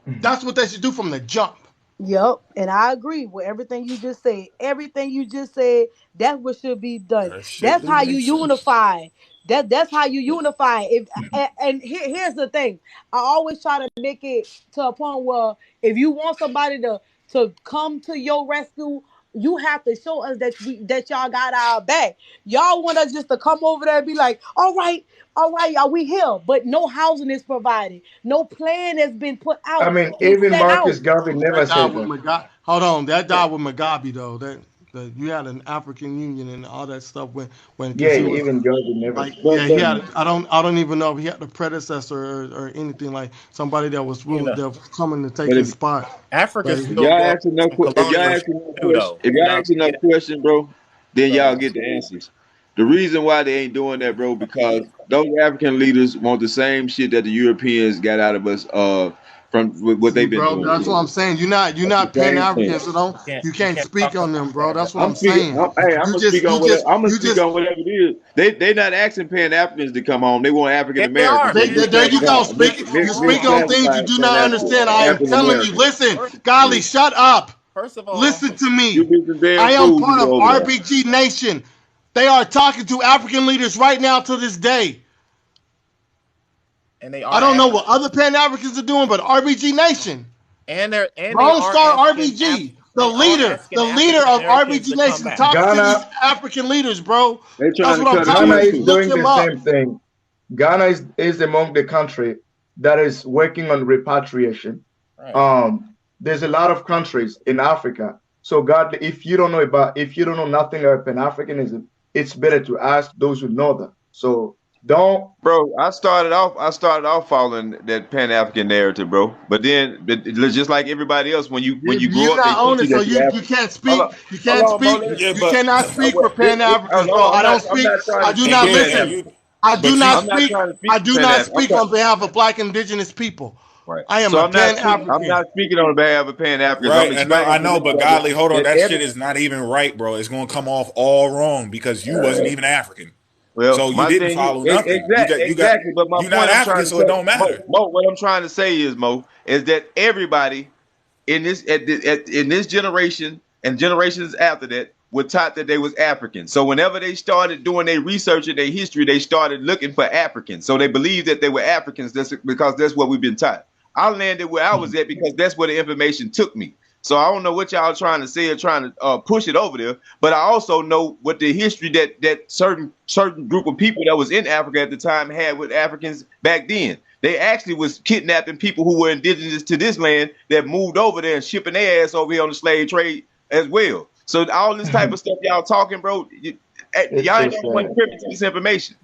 Speaker 1: That's what they should do from the jump.
Speaker 17: Yep, and I agree with everything you just said. Everything you just said, that's what should be done.
Speaker 3: That shit
Speaker 17: That's
Speaker 3: do
Speaker 17: how you
Speaker 3: make sense.
Speaker 17: unify. That's how you unify. Here's the thing. I always try to make it to a point where if you want somebody to come to your rescue, you have to show us that y'all got our back. Y'all want us just to come over there and be like, all right, y'all, we here, but no housing is provided, no plan has been put
Speaker 12: I
Speaker 17: out
Speaker 12: mean,
Speaker 17: and
Speaker 12: even
Speaker 17: set
Speaker 12: Marcus
Speaker 17: out.
Speaker 12: Garvey never
Speaker 1: That died
Speaker 12: said
Speaker 1: with
Speaker 12: that.
Speaker 1: Mugabe. Hold on, that died with Mugabe though. That you had an African Union and all that stuff when
Speaker 12: Yeah,
Speaker 1: because he was
Speaker 12: even Garvey never
Speaker 1: like,
Speaker 12: said
Speaker 10: But,
Speaker 1: yeah, he
Speaker 10: but
Speaker 1: had. I don't even know if he had the predecessor or anything, like somebody that was
Speaker 13: You
Speaker 1: really
Speaker 13: know,
Speaker 1: that was coming to take
Speaker 10: but
Speaker 1: his spot.
Speaker 13: Africa
Speaker 1: But
Speaker 10: if
Speaker 13: still
Speaker 10: y'all
Speaker 13: going
Speaker 10: ask enough,
Speaker 13: through some
Speaker 10: if y'all
Speaker 13: colonial
Speaker 10: ask
Speaker 13: shit
Speaker 10: enough
Speaker 13: too,
Speaker 10: question,
Speaker 13: though.
Speaker 10: if
Speaker 13: You
Speaker 10: y'all
Speaker 13: know,
Speaker 10: ask enough
Speaker 13: yeah.
Speaker 10: question, bro, then y'all
Speaker 13: So
Speaker 10: get the answers. The reason why they ain't doing that, bro, because those African leaders want the same shit that the Europeans got out of us, from what
Speaker 1: see,
Speaker 10: they've been
Speaker 1: bro,
Speaker 10: doing
Speaker 1: that's
Speaker 10: to
Speaker 1: what
Speaker 10: us.
Speaker 1: I'm saying. You're
Speaker 10: That's the
Speaker 1: not Pan
Speaker 10: same
Speaker 1: African,
Speaker 10: thing.
Speaker 1: so don't you
Speaker 13: you
Speaker 1: can't
Speaker 13: can't talk
Speaker 1: speak on
Speaker 13: about
Speaker 1: them, bro.
Speaker 13: Pan
Speaker 1: That's what
Speaker 10: I'm
Speaker 1: I'm
Speaker 10: speaking.
Speaker 1: saying.
Speaker 10: I'm
Speaker 1: You
Speaker 10: gonna speak
Speaker 1: just
Speaker 10: on whatever. I'm gonna
Speaker 1: you
Speaker 10: speak
Speaker 1: just
Speaker 10: on whatever it is. They not asking Pan Africans to come home. They want African
Speaker 13: Yeah, they
Speaker 10: Americans
Speaker 13: are.
Speaker 10: or
Speaker 1: there you go. You speak on things you
Speaker 10: misclassified
Speaker 1: do
Speaker 10: Pan
Speaker 1: not
Speaker 10: African
Speaker 1: understand. I am
Speaker 10: African
Speaker 1: telling you.
Speaker 10: Americans.
Speaker 1: Listen,
Speaker 13: First,
Speaker 1: Golly, shut up.
Speaker 13: first of all,
Speaker 1: Listen to
Speaker 10: You
Speaker 1: me.
Speaker 10: be some damn
Speaker 1: I am
Speaker 10: fools to
Speaker 1: part of
Speaker 10: go over there.
Speaker 1: RBG Nation. They are talking to African leaders right now to this day.
Speaker 13: and they
Speaker 1: I
Speaker 13: are
Speaker 1: don't know
Speaker 13: African,
Speaker 1: what other Pan Africans are doing, but RBG Nation,
Speaker 13: and they
Speaker 1: Lone
Speaker 13: are
Speaker 1: Star
Speaker 13: asking
Speaker 1: RBG,
Speaker 13: they are
Speaker 1: the
Speaker 13: asking
Speaker 1: leader
Speaker 13: African
Speaker 1: of
Speaker 13: Americans
Speaker 1: RBG
Speaker 13: to come
Speaker 1: Nation,
Speaker 13: back.
Speaker 1: talks to these
Speaker 12: Ghana.
Speaker 1: African leaders, bro.
Speaker 10: They
Speaker 1: That's
Speaker 10: trying to
Speaker 1: what I'm
Speaker 10: cut us
Speaker 1: telling
Speaker 12: Ghana
Speaker 10: loose
Speaker 1: you.
Speaker 12: is
Speaker 10: too.
Speaker 1: Look
Speaker 12: doing
Speaker 1: him
Speaker 12: the
Speaker 1: up.
Speaker 12: same thing. Ghana is among the country that is working on repatriation.
Speaker 13: Right.
Speaker 12: There's a lot of countries in Africa. So God, if you don't know nothing about Pan Africanism, it's better to ask those who know them. So don't.
Speaker 10: Bro, I started off following that Pan African narrative, bro. But then, just like everybody else, when you grow
Speaker 1: You're
Speaker 10: up, they
Speaker 1: not
Speaker 10: teach
Speaker 1: on
Speaker 10: you
Speaker 1: it, so
Speaker 10: that you have.
Speaker 1: you can't
Speaker 10: Hold
Speaker 1: speak.
Speaker 10: on,
Speaker 1: You
Speaker 10: hold
Speaker 1: can't
Speaker 10: on, Mo.
Speaker 1: speak.
Speaker 3: Yeah,
Speaker 1: You
Speaker 3: but
Speaker 1: cannot speak for Pan Africans,
Speaker 10: Hold
Speaker 1: bro.
Speaker 10: on,
Speaker 1: I don't
Speaker 10: I'm
Speaker 1: speak.
Speaker 10: not trying
Speaker 1: I
Speaker 10: to
Speaker 1: do
Speaker 10: speak
Speaker 1: not
Speaker 10: for Pan
Speaker 3: yeah,
Speaker 1: listen.
Speaker 10: African.
Speaker 3: you
Speaker 1: I do
Speaker 3: but
Speaker 1: not
Speaker 3: you
Speaker 10: I'm not
Speaker 1: speak.
Speaker 10: trying to speak
Speaker 1: I
Speaker 10: for
Speaker 1: do
Speaker 10: Pan
Speaker 1: not
Speaker 10: African.
Speaker 1: speak on behalf of Black, Indigenous people.
Speaker 9: Right.
Speaker 1: I am
Speaker 9: So
Speaker 1: a
Speaker 9: I'm
Speaker 1: Pan-African.
Speaker 9: not speaking on behalf of Pan-Africans.
Speaker 3: Right,
Speaker 9: I'm
Speaker 3: and I
Speaker 9: explaining to
Speaker 3: know,
Speaker 9: you
Speaker 3: but
Speaker 9: that
Speaker 3: Godly, hold on, that
Speaker 9: every,
Speaker 3: shit is not even right, bro. It's gonna come off all wrong because you wasn't even African,
Speaker 9: well,
Speaker 3: so you
Speaker 9: my
Speaker 3: didn't
Speaker 9: thing
Speaker 3: follow nothing.
Speaker 9: exactly. But my
Speaker 3: you're not
Speaker 9: point I'm
Speaker 3: African,
Speaker 9: trying to
Speaker 3: so it
Speaker 9: say,
Speaker 3: don't matter.
Speaker 9: Mo, what I'm trying to say is, Mo, is that everybody in this in this generation and generations after that were taught that they was African. So whenever they started doing their research and their history, they started looking for Africans. So they believed that they were Africans because that's what we've been taught. I landed where I was at because that's where the information took me. So I don't know what y'all trying to say or trying to push it over there, but I also know what the history that certain group of people that was in Africa at the time had with Africans back then. They actually was kidnapping people who were indigenous to this land that moved over there and shipping their ass over here on the slave trade as well. So all this type of stuff y'all talking, bro, y'all ain't the one privy to this information.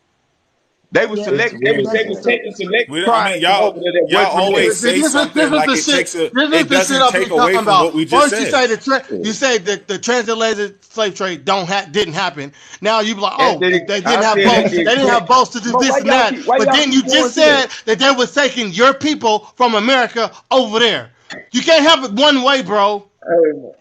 Speaker 9: They was select. They was taking select tribes
Speaker 3: y'all
Speaker 9: over there that
Speaker 3: y'all
Speaker 9: wasn't
Speaker 3: always say something like it takes a. It doesn't take away from what we just
Speaker 1: First,
Speaker 3: said.
Speaker 1: you say that the transatlantic slave trade didn't happen. Now you be like, oh, they didn't have boats. They didn't have boats to do this and that. But then you just said that they was taking your people from America over there. You can't have it one way, bro.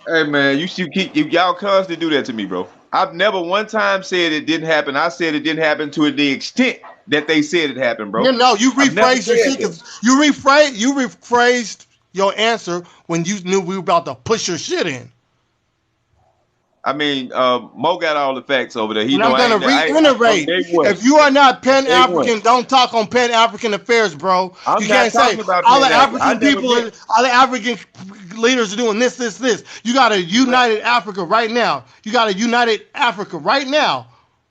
Speaker 9: Hey man, y'all constantly do that to me, bro. I've never one time said it didn't happen. I said it didn't happen to the extent that they said it happened, bro.
Speaker 1: You rephrased your shit because you rephrased your answer when you knew we were about to push your shit in.
Speaker 9: I mean, Mo got all the facts over there.
Speaker 1: I'm gonna reiterate: if you are not Pan-African, don't talk on Pan-African affairs, bro. You can't say all the African people, all the African leaders are doing this. You got a united Africa right now. You got a united Africa right now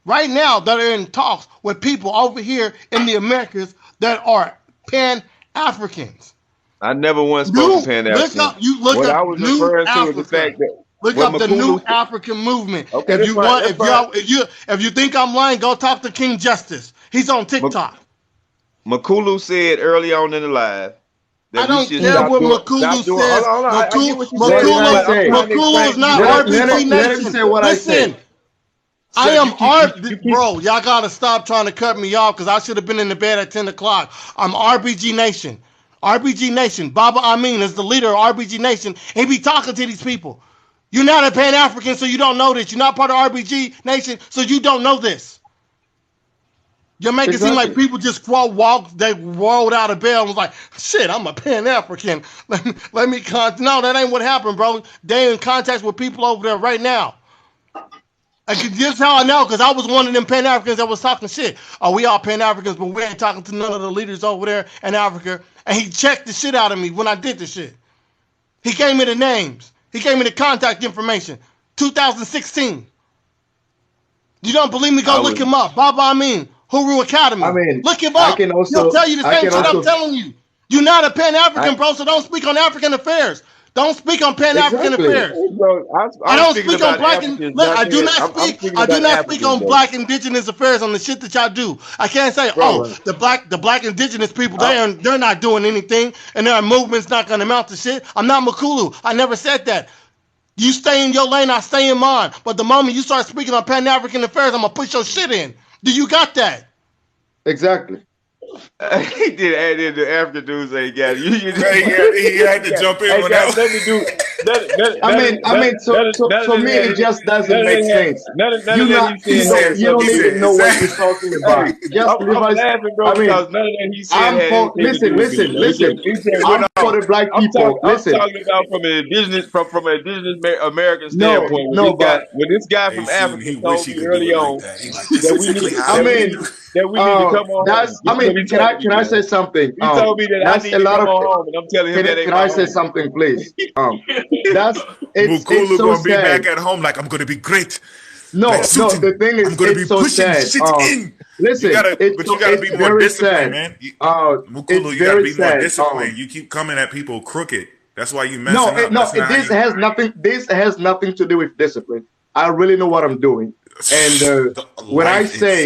Speaker 1: that are in talks with people over here in the Americas that are Pan-Africans.
Speaker 9: I never once spoke to Pan-African.
Speaker 1: Look up
Speaker 9: I was referring to is the fact that.
Speaker 1: Look up the New African Movement. Okay, if you think I'm lying, go talk to King Justice. He's on TikTok.
Speaker 9: Makulu said early on in the live.
Speaker 1: I don't care what Makulu says. Makulu is not RBG Nation.
Speaker 15: Let him say what I said.
Speaker 1: I am bro. Y'all gotta stop trying to cut me off because I should have been in the bed at 10 o'clock. I'm RBG Nation. RBG Nation. Baba Amin is the leader of RBG Nation. He be talking to these people. You're not a Pan-African, so you don't know this. You're not part of RBG Nation, so you don't know this. You're making it seem like people just they rolled out of bed and was like, shit, I'm a Pan-African. Let me no, that ain't what happened, bro. They in contact with people over there right now. Just how I know, because I was one of them Pan-Africans that was talking shit. Oh, we all Pan-Africans, but we ain't talking to none of the leaders over there in Africa. And he checked the shit out of me when I did the shit. He gave me the names. He gave me the contact information. 2016. You don't believe me? Go look him up. Baba Amin, Huru Academy. Look him up. He'll tell you the same shit I'm telling you. You're not a Pan-African, bro, so don't speak on African affairs. Don't speak on Pan-African affairs. I don't speak on black and I do not speak on black indigenous affairs on the shit that y'all do. I can't say, the black indigenous people, they're not doing anything and their movement's not gonna amount to shit. I'm not Makulu. I never said that. You stay in your lane, I stay in mine. But the moment you start speaking on Pan-African affairs, I'm gonna push your shit in. Do you got that?
Speaker 15: Exactly.
Speaker 9: He did add in the African dudes ain't got it.
Speaker 3: He had to jump in on that.
Speaker 15: For me, it just doesn't make sense. You don't even know what you're talking about. Listen. I'm for the black people. Listen.
Speaker 9: I'm talking about from an indigenous American standpoint. When this guy from Africa told me early on that we need to come on.
Speaker 15: Can I say something?
Speaker 9: He told me that I need to come on home, and I'm telling him that ain't.
Speaker 15: Can I say something, please? It's
Speaker 3: Mukulu
Speaker 15: so
Speaker 3: gonna be
Speaker 15: sad.
Speaker 3: back at home like I'm gonna be great.
Speaker 15: No, the thing is,
Speaker 3: I'm gonna be
Speaker 15: so
Speaker 3: pushing
Speaker 15: sad.
Speaker 3: shit in.
Speaker 15: Listen,
Speaker 3: you gotta be more disciplined, man. Mukulu, you gotta be more disciplined. You keep coming at people crooked. That's why you messing up.
Speaker 15: This has nothing to do with discipline. I really know what I'm doing. And when I say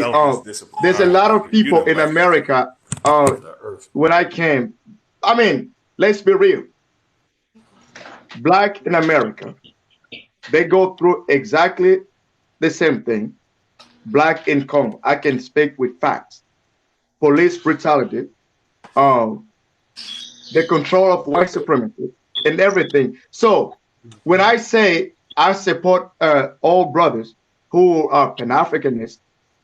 Speaker 15: there's a lot of people in America, when I came, let's be real. Black in America, they go through exactly the same thing. Black in Congo, I can speak with facts. Police brutality,
Speaker 12: the control of white supremacy and everything. So when I say I support all brothers who are Pan-Africanists,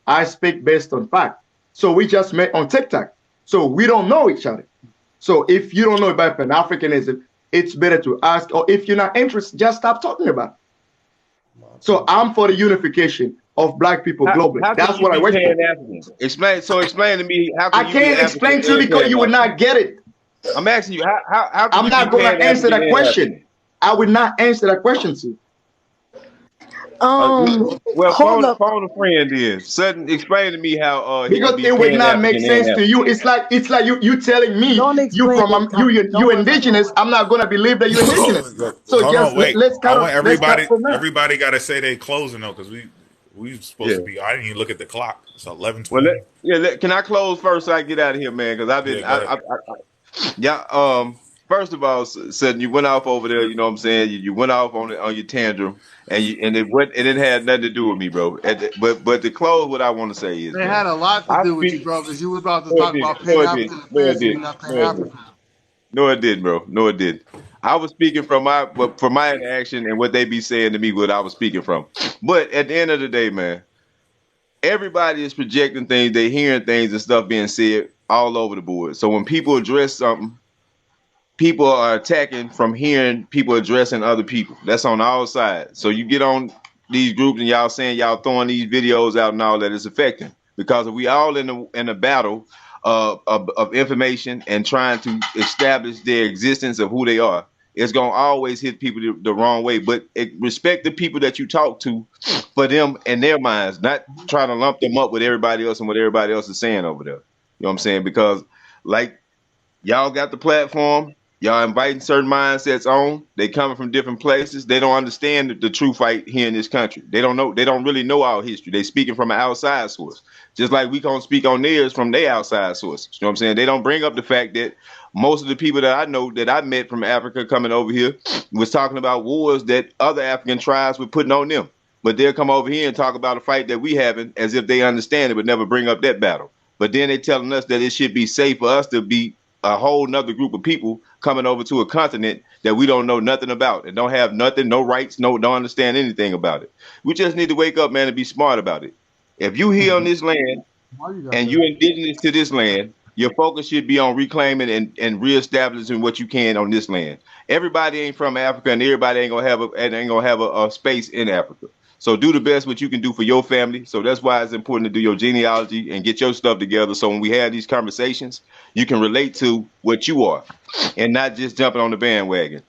Speaker 12: I speak based on fact. So we just met on TikTok. So we don't know each other. So if you don't know about Pan-Africanism, it's better to ask, or if you're not interested, just stop talking about it. So I'm for the unification of black people globally. That's what I wish for.
Speaker 10: Explain to me how
Speaker 12: I can't explain to you because you would not get it.
Speaker 10: I'm asking you how
Speaker 12: I'm not going to answer that question. I would not answer that question to you.
Speaker 10: Well, phone a friend then. Sudden, explain to me how
Speaker 12: because it would not make sense to you. It's like you telling me you indigenous. I'm not gonna believe that you're indigenous. So
Speaker 3: Hold
Speaker 12: just
Speaker 3: on, wait.
Speaker 12: let's
Speaker 3: I want
Speaker 12: everybody.
Speaker 3: Everybody got to say they closing though, because we supposed to be. I didn't even look at the clock. It's 11:20.
Speaker 10: Well, can I close first so I get out of here, man? Because I've been first of all, said you went off over there. You know what I'm saying? You went off on your tantrum, and it had nothing to do with me, bro. But to close, what I want to say is
Speaker 1: it had a lot to do with you, bro, because you was about to talk about Pan-African affairs and you're not Pan-African.
Speaker 10: No, it didn't, bro. No, it didn't. I was speaking from my interaction and what they be saying to me, what I was speaking from. But at the end of the day, man, everybody is projecting things, they hearing things and stuff being said all over the board. So when people address something, people are attacking from hearing people addressing other people. That's on all sides. So you get on these groups and y'all saying y'all throwing these videos out and all that is affecting, because if we all in a battle of information and trying to establish their existence of who they are, it's gonna always hit people the wrong way. But respect the people that you talk to for them and their minds, not trying to lump them up with everybody else and what everybody else is saying over there. You know what I'm saying? Because like y'all got the platform. Y'all inviting certain mindsets on. They coming from different places. They don't understand the true fight here in this country. They don't know. They don't really know our history. They speaking from an outside source, just like we gonna speak on theirs from their outside sources. You know what I'm saying? They don't bring up the fact that most of the people that I know that I met from Africa coming over here was talking about wars that other African tribes were putting on them. But they'll come over here and talk about a fight that we having as if they understand it, but never bring up that battle. But then they telling us that it should be safe for us to be a whole nother group of people coming over to a continent that we don't know nothing about and don't have nothing, no rights, don't understand anything about it. We just need to wake up, man, and be smart about it. If you here on this land and you indigenous to this land, your focus should be on reclaiming and reestablishing what you can on this land. Everybody ain't from Africa, and everybody ain't gonna have a space in Africa. So do the best what you can do for your family. So that's why it's important to do your genealogy and get your stuff together. So when we have these conversations, you can relate to what you are and not just jumping on the bandwagon.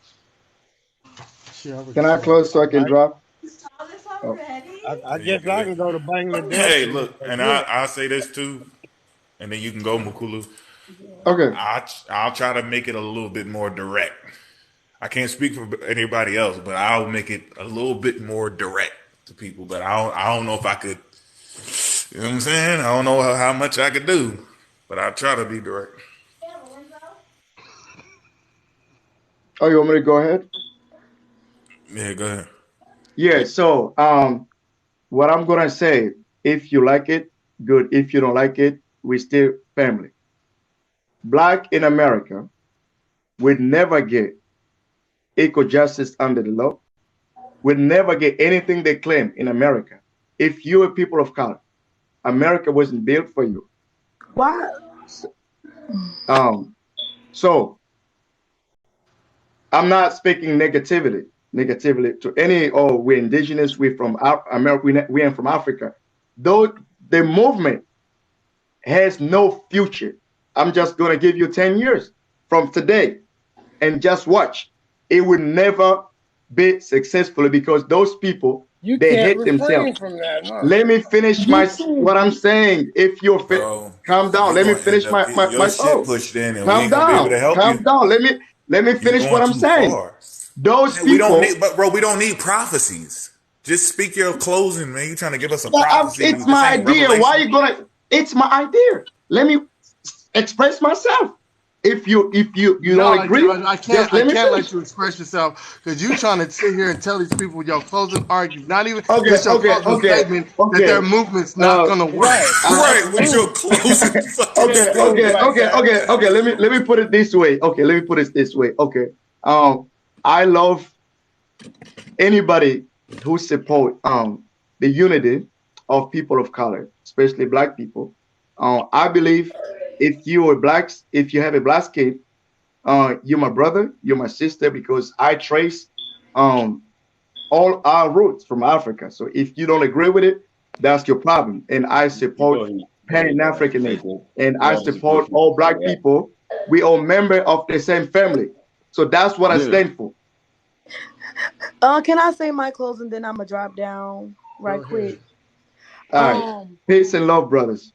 Speaker 12: Can I close so I can drop?
Speaker 16: Oh. I guess I can go to Bangladesh.
Speaker 3: Hey, look, and I'll say this too, and then you can go, Mukulu.
Speaker 12: Okay.
Speaker 3: I'll try to make it a little bit more direct. I can't speak for anybody else, but I'll make it a little bit more direct to people. But I don't know if I could. You know what I'm saying? I don't know how much I could do, but I'll try to be direct.
Speaker 12: Oh, you want me to go ahead?
Speaker 3: Yeah, go ahead.
Speaker 12: Yeah. So, what I'm gonna say, if you like it, good. If you don't like it, we still family. Black in America would never get equal justice under the law. Would never get anything they claim in America. If you are people of color, America wasn't built for you.
Speaker 17: Why?
Speaker 12: So I'm not speaking negatively to any. Oh, we're indigenous. We're from America. We are from Africa. Though the movement has no future. I'm just gonna give you 10 years from today, and just watch. It will never be successful because those people they hate themselves. Let me finish what I'm saying. If you're calm down. Let me finish my
Speaker 3: shit pushed in, and
Speaker 12: calm down. Calm down. Let me finish what I'm saying. Those people.
Speaker 3: We don't need, but bro, we don't need prophecies. Just speak your closing, man. You trying to give us a prophecy?
Speaker 12: It's my idea. Why are you gonna? It's my idea. Let me express myself. if you
Speaker 1: No,
Speaker 12: don't agree,
Speaker 1: I
Speaker 12: just
Speaker 1: can't. I
Speaker 12: let me
Speaker 1: can't
Speaker 12: finish.
Speaker 1: let you express yourself because you trying to sit here and tell these people your closing argument, not even
Speaker 12: Okay,
Speaker 1: just your closing statement that
Speaker 12: okay.
Speaker 1: their movement's not gonna work.
Speaker 3: Right, right. With your closing fucking
Speaker 12: Okay,
Speaker 3: statement.
Speaker 12: okay. Let me put it this way. Okay, let me put it this way. Okay, I love anybody who support the unity of people of color, especially black people. I believe if you are blacks, if you have a black kid, you're my brother, you're my sister, because I trace um all our roots from Africa. So if you don't agree with it, that's your problem. And I support Pan Africanism, and I support all black people. We all member of the same family. So that's what I stand for.
Speaker 17: Can I say my closing? Then I'm gonna drop down right quick.
Speaker 12: All right. Peace and love, brothers.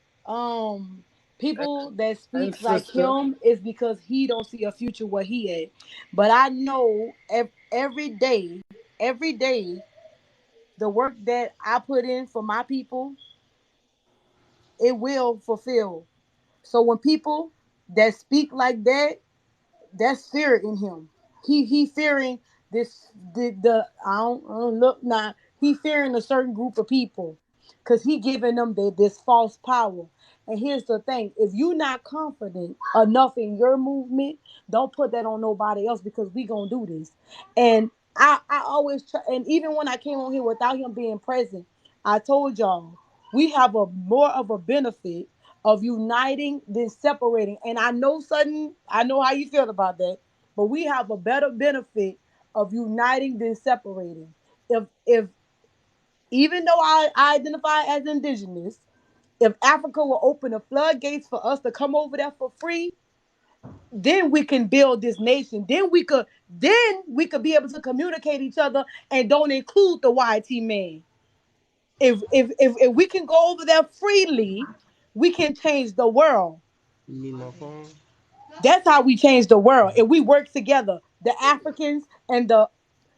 Speaker 17: People that
Speaker 2: And
Speaker 17: speaks like
Speaker 2: sister.
Speaker 17: him is because he don't see a future where he at. But I know every day, the work that I put in for my people, it will fulfill. So when people that speak like that, that's fear in him. He fearing the I don't look now. He fearing a certain group of people, cause he giving them this false power. And here's the thing: if you're not confident enough in your movement, don't put that on nobody else, because we gonna do this. And I always try. And even when I came on here without him being present, I told y'all we have a more of a benefit of uniting than separating. And I know how you feel about that, but we have a better benefit of uniting than separating. If even though I identify as indigenous, if Africa will open the floodgates for us to come over there for free, then we can build this nation. Then we could be able to communicate each other and don't include the YT man. If we can go over there freely, we can change the world.
Speaker 1: You need my phone?
Speaker 17: That's how we change the world. If we work together, the Africans and the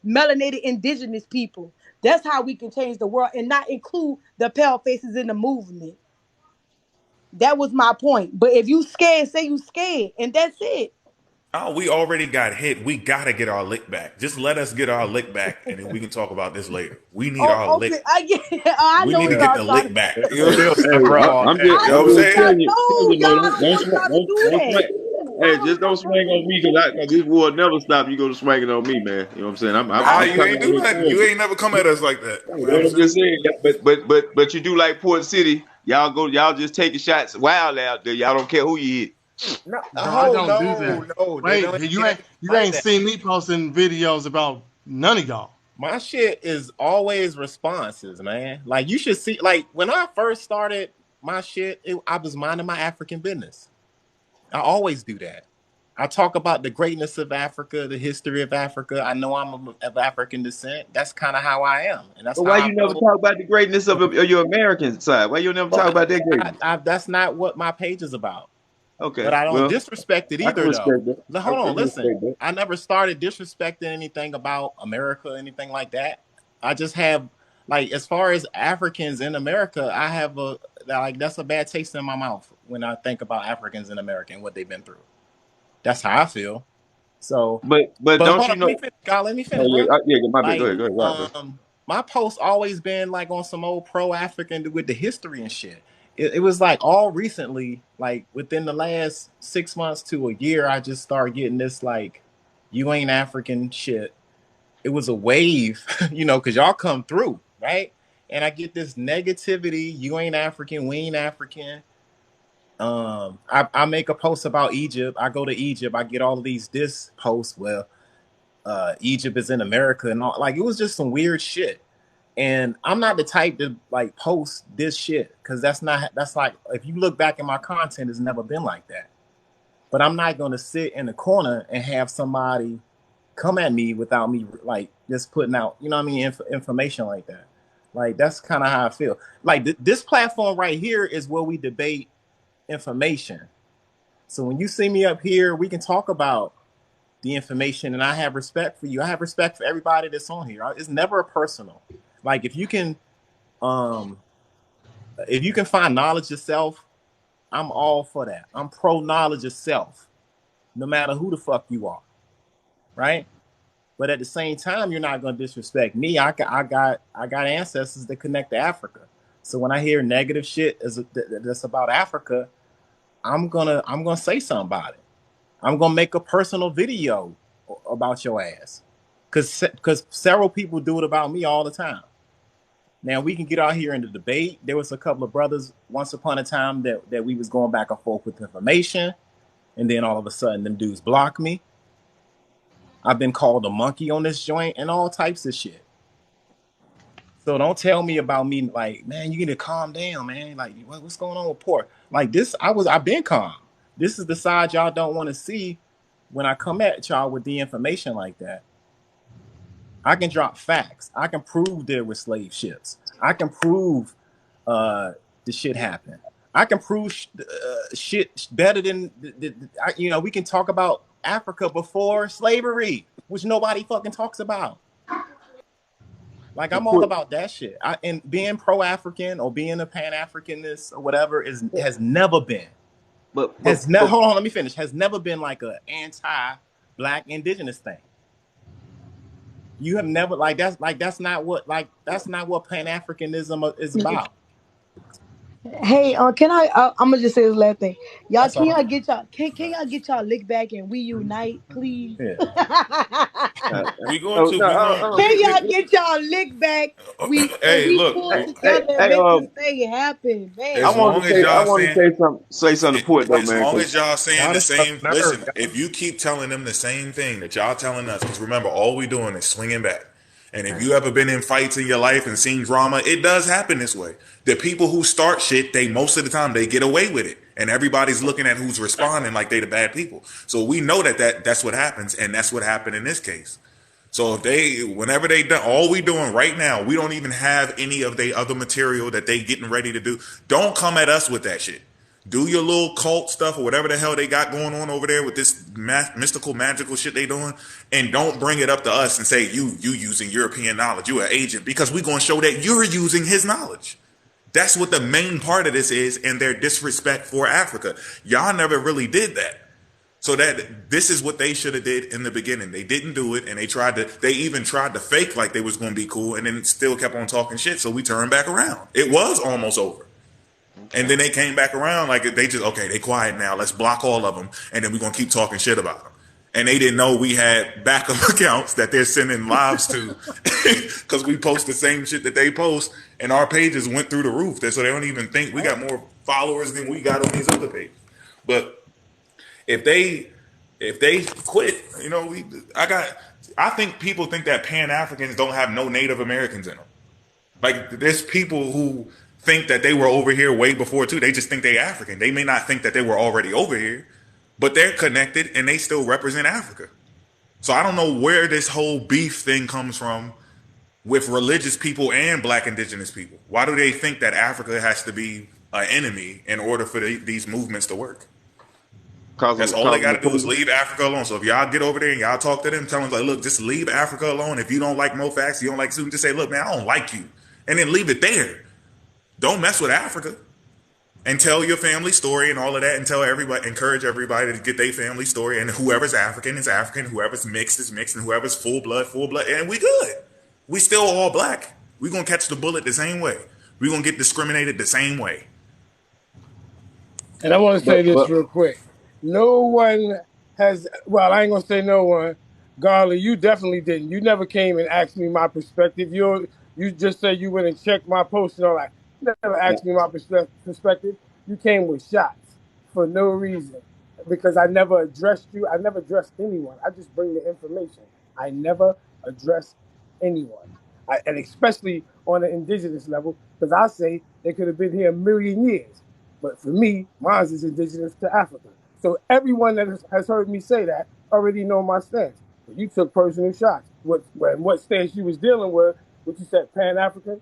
Speaker 17: melanated indigenous people. That's how we can change the world and not include the pale faces in the movement. That was my point. But if you scared, say you scared, and that's it.
Speaker 3: Oh, we already got hit. We gotta get our lick back. Just let us get our lick back, and then we can talk about this later. We need our
Speaker 17: Oh,
Speaker 3: lick.
Speaker 17: okay. I get. I
Speaker 3: We
Speaker 17: know
Speaker 3: need to
Speaker 17: what
Speaker 3: get
Speaker 17: y'all
Speaker 3: the
Speaker 17: trying
Speaker 3: lick
Speaker 17: to.
Speaker 3: back.
Speaker 13: Still stuck raw on
Speaker 9: I'm
Speaker 13: that.
Speaker 9: just,
Speaker 3: You know what I'm saying?
Speaker 17: I
Speaker 9: tell
Speaker 17: know
Speaker 9: you, Mo,
Speaker 17: y'all
Speaker 9: don't
Speaker 17: ain't
Speaker 9: swing,
Speaker 17: trying to do that.
Speaker 9: hey, just don't swing on me, cause this war never stop. You go to swinging on me, man. You know what I'm saying?
Speaker 3: Nah,
Speaker 9: I'm
Speaker 3: you
Speaker 9: coming
Speaker 3: ain't
Speaker 9: out
Speaker 3: do
Speaker 9: here
Speaker 3: nothing.
Speaker 9: for
Speaker 3: You
Speaker 9: you.
Speaker 3: ain't never come at us like that. You know what I'm
Speaker 9: I'm
Speaker 3: saying?
Speaker 9: just saying, but you do like Port City. Y'all just taking shots wild out there. Y'all don't care who you hit.
Speaker 13: No,
Speaker 1: No, I
Speaker 13: oh
Speaker 1: don't do that.
Speaker 13: no, they
Speaker 1: Wait,
Speaker 13: don't
Speaker 1: you
Speaker 13: ain't
Speaker 1: ain't
Speaker 13: nothing
Speaker 1: you
Speaker 13: like
Speaker 1: ain't
Speaker 13: that.
Speaker 1: seen me posting videos about none of y'all.
Speaker 13: My shit is always responses, man. Like you should see, like when I first started my shit, I was minding my African business. I always do that. I talk about the greatness of Africa, the history of Africa. I know I'm of African descent. That's kind of how I am, and that's
Speaker 9: But
Speaker 13: how
Speaker 9: why
Speaker 13: I
Speaker 9: you never
Speaker 13: feel.
Speaker 9: talk about the greatness of your American side? Why you never talk about that greatness?
Speaker 13: That's not what my page is about. But
Speaker 9: Okay,
Speaker 13: I don't
Speaker 9: well,
Speaker 13: disrespect it
Speaker 9: I can
Speaker 13: either, though.
Speaker 9: respect that. I
Speaker 13: Hold on,
Speaker 9: can
Speaker 13: listen.
Speaker 9: respect that.
Speaker 13: I never started disrespecting anything about America or anything like that. I just have, like, as far as Africans in America, I have that's a bad taste in my mouth when I think about Africans in America and what they've been through. That's how I feel. So,
Speaker 9: But
Speaker 13: but
Speaker 9: don't
Speaker 13: hold
Speaker 9: you
Speaker 13: on, let me
Speaker 9: know?
Speaker 13: finish, God. Let me
Speaker 9: Oh
Speaker 13: finish,
Speaker 9: yeah,
Speaker 13: bro.
Speaker 9: yeah. My bad. Go
Speaker 13: Like,
Speaker 9: ahead. Go ahead. Go ahead.
Speaker 13: my post always been like on some old pro African with the history and shit. It was like all recently, like within the last 6 months to a year, I just started getting this like, you ain't African shit. It was a wave, because y'all come through, right? And I get this negativity. You ain't African. We ain't African. I make a post about Egypt. I go to Egypt. I get all of these diss posts. Well, Egypt is in America and all. Like it was just some weird shit. And I'm not the type to like post this shit because that's like if you look back at my content, it's never been like that. But I'm not gonna sit in the corner and have somebody come at me without me like just putting out, you know what I mean, information like that. Like that's kind of how I feel. Like this platform right here is where we debate information. So when you see me up here, we can talk about the information, and I have respect for you. I have respect for everybody that's on here. It's never personal. Like um, if you can find knowledge yourself, I'm all for that. I'm pro knowledge of self. no matter who the fuck you are, right? But at the same time, you're not gonna disrespect me. I got ancestors that connect to Africa. So when I hear negative shit that's about Africa, I'm gonna say something about it. I'm gonna make a personal video about your ass, because several people do it about me all the time. Now we can get out here in the debate. There was a couple of brothers once upon a time that we was going back and forth with information, and then all of a sudden them dudes block me. I've been called a monkey on this joint and all types of shit. So don't tell me about me like, man, you need to calm down, man. Like, what's going on with Port? Like this, I've been calm. This is the side y'all don't want to see when I come at y'all with the information like that. I can drop facts. I can prove there were slave ships. I can prove the shit happened. I can prove shit better than we can talk about Africa before slavery, which nobody fucking talks about. Like, I'm all about that shit. And being pro-African or being a Pan-Africanist or whatever has never been. Hold on, let me finish. Has never been like a anti-black indigenous thing. You have never that's not what Pan-Africanism is about.
Speaker 17: Hey, can I? I'm gonna just say this last thing. Y'all, can y'all get y'all lick back and we unite, please?
Speaker 3: Yeah. We going to.
Speaker 17: Can y'all get y'all lick back? We pull together and make this thing happen, man.
Speaker 9: I want to say something to Port though, man.
Speaker 3: As long as y'all saying the same, listen. If you keep telling them the same thing that y'all telling us, because remember, all we doing is swinging back. And if you ever been in fights in your life and seen drama, it does happen this way. The people who start shit, most of the time they get away with it. And everybody's looking at who's responding like they the bad people. So we know that's what happens, and that's what happened in this case. So whenever they done, all we doing right now, we don't even have any of the other material that they getting ready to do. Don't come at us with that shit. Do your little cult stuff or whatever the hell they got going on over there with this mystical, magical shit they doing, and don't bring it up to us and say you using European knowledge. You an agent, because we're going to show that you're using his knowledge. That's what the main part of this is, and their disrespect for Africa. Y'all never really did that. So that this is what they should have did in the beginning. They didn't do it, and they even tried to fake like they was going to be cool, and then still kept on talking shit. So we turned back around. It was almost over. And then they came back around like they quiet now. Let's block all of them. And then we're going to keep talking shit about them. And they didn't know we had backup accounts that they're sending lives to because we post the same shit that they post. And our pages went through the roof. So they don't even think we got more followers than we got on these other pages. But if they quit, I think people think that Pan-Africans don't have no Native Americans in them. Like, there's people who think that they were over here way before too. They just think they African. They may not think that they were already over here, but they're connected and they still represent Africa. So I don't know where this whole beef thing comes from with religious people and black indigenous people. Why do they think that Africa has to be an enemy in order for these movements to work? That's all they got to do is leave Africa alone. So if y'all get over there and y'all talk to them, tell them like, look, just leave Africa alone. If you don't like Mofax, you don't like Susan, just say, look, man, I don't like you. And then leave it there. Don't mess with Africa, and tell your family story and all of that, and encourage everybody to get their family story. And whoever's African is African, whoever's mixed is mixed, and whoever's full blood, and we good. We still all black. We gonna catch the bullet the same way. We gonna get discriminated the same way.
Speaker 2: And I want to say this real quick. No one has. Well, I ain't gonna say no one. Garland, you definitely didn't. You never came and asked me my perspective. You just said you went and checked my post and all that. Never asked me my perspective. You came with shots for no reason, because I never addressed you. I never addressed anyone. I just bring the information. I never addressed anyone, and especially on the indigenous level, because I say they could have been here a million years. But for me, mine is indigenous to Africa. So everyone that has heard me say that already know my stance. But you took personal shots. What stance you was dealing with, what you said, Pan-African?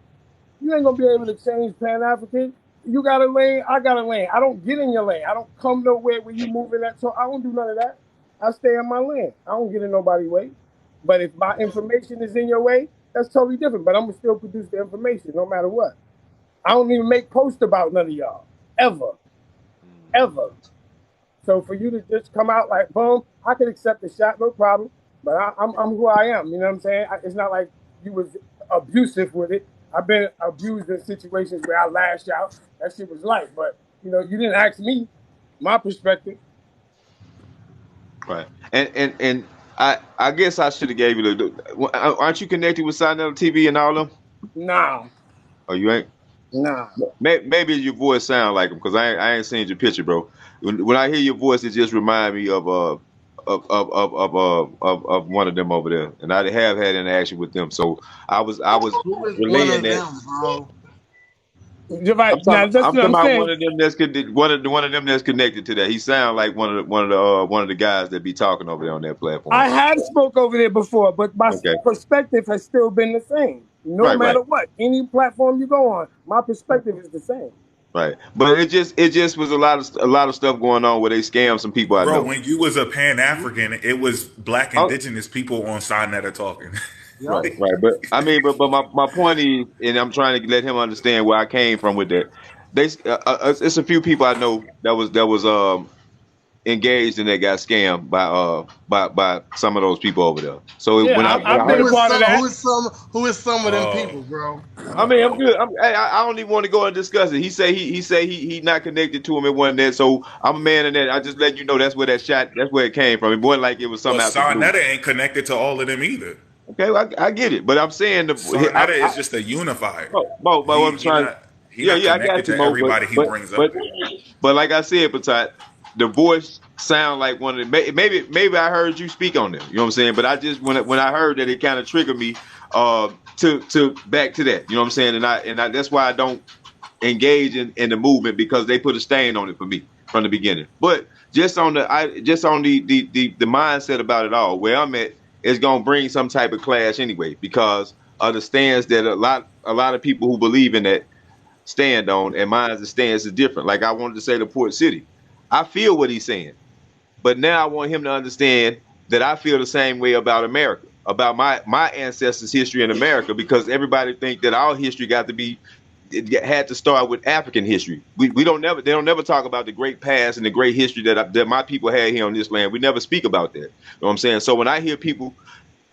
Speaker 2: You ain't gonna be able to change Pan-African. You got a lane, I got a lane. I don't get in your lane. I don't come nowhere when you moving that. So I don't do none of that. I stay in my lane. I don't get in nobody's way. But if my information is in your way, that's totally different. But I'm gonna still produce the information no matter what. I don't even make posts about none of y'all. Ever. So for you to just come out like boom, I could accept the shot, no problem. But I'm who I am. You know what I'm saying? It's not like you was abusive with it. I've been abused in situations where I lashed out. That shit was light. But you didn't ask me my perspective.
Speaker 9: Right. And I guess I should have gave you aren't you connected with Sinetta TV and all them?
Speaker 2: Nah.
Speaker 9: Oh, you ain't?
Speaker 2: Nah.
Speaker 9: Maybe your voice sound like him because I ain't seen your picture, bro. When I hear your voice, it just remind me of one of them over there, and I have had interaction with them. So I was relaying that. I'm talking about one of them that's connected to that. He sounds like one of the guys that be talking over there on that platform.
Speaker 2: I have spoke over there before, but my perspective has still been the same. No matter what, any platform you go on, my perspective is the same.
Speaker 9: Right, but it just was a lot of stuff going on where they scammed some people. I know.
Speaker 3: Bro, when you was a Pan African, it was Black indigenous people on Sinetta talking.
Speaker 9: Right. But I mean, but my point is, and I'm trying to let him understand where I came from with that. It's a few people I know that was engaged and that got scammed by some of those people over there. So
Speaker 2: I've been a part of that.
Speaker 1: Who is some of them people, bro?
Speaker 9: I mean, I'm good. I don't even want to go and discuss it. He say he not connected to him. It wasn't that. So I'm a man in that. I just let you know that's where it came from. It wasn't like it was something.
Speaker 3: Sinetta ain't connected to all of them either.
Speaker 9: Okay, I get it, but I'm saying
Speaker 3: Sinetta is just a unifier.
Speaker 9: But what I'm trying. I got you, Mo,
Speaker 3: everybody he brings up.
Speaker 9: But like I said, Patat, the voice sound like one of the maybe I heard you speak on them. You know what I'm saying? But I just when I heard that, it kind of triggered me to back to that. You know what I'm saying? And I that's why I don't engage in the movement, because they put a stain on it for me from the beginning. But just on the mindset about it all, where I'm at, is gonna bring some type of clash anyway, because of the stance that a lot of people who believe in that stand on, and mine's stance is different. Like I wanted to say to Port City, I feel what he's saying, but now I want him to understand that I feel the same way about America, about my ancestors' history in America, because everybody think that our history had to start with African history. They don't never talk about the great past and the great history that my people had here on this land. We never speak about that. You know what I'm saying? So when I hear people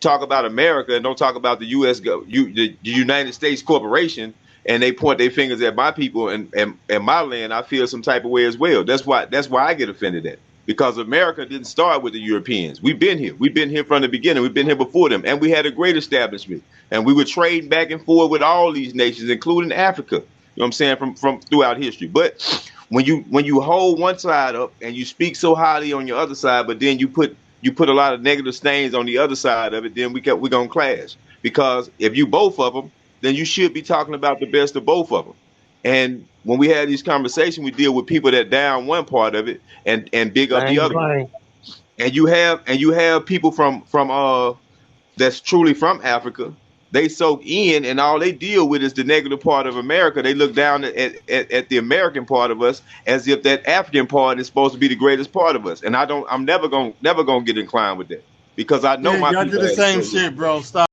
Speaker 9: talk about America and don't talk about the the United States Corporation, and they point their fingers at my people and my land, I feel some type of way as well. That's why I get offended at, because America didn't start with the Europeans. We've been here. We've been here from the beginning. We've been here before them, and we had a great establishment. And we were trading back and forth with all these nations, including Africa. You know what I'm saying? From throughout history. But when you hold one side up and you speak so highly on your other side, but then you put a lot of negative stains on the other side of it, then we're gonna clash. Because if you both of them, then you should be talking about the best of both of them. And when we have these conversations, we deal with people that down one part of it and big up the other. And you have people from that's truly from Africa. They soak in, and all they deal with is the negative part of America. They look down at the American part of us as if that African part is supposed to be the greatest part of us. And I'm never gonna get inclined with that, because I know my people
Speaker 1: do the same shit, bro. Stop.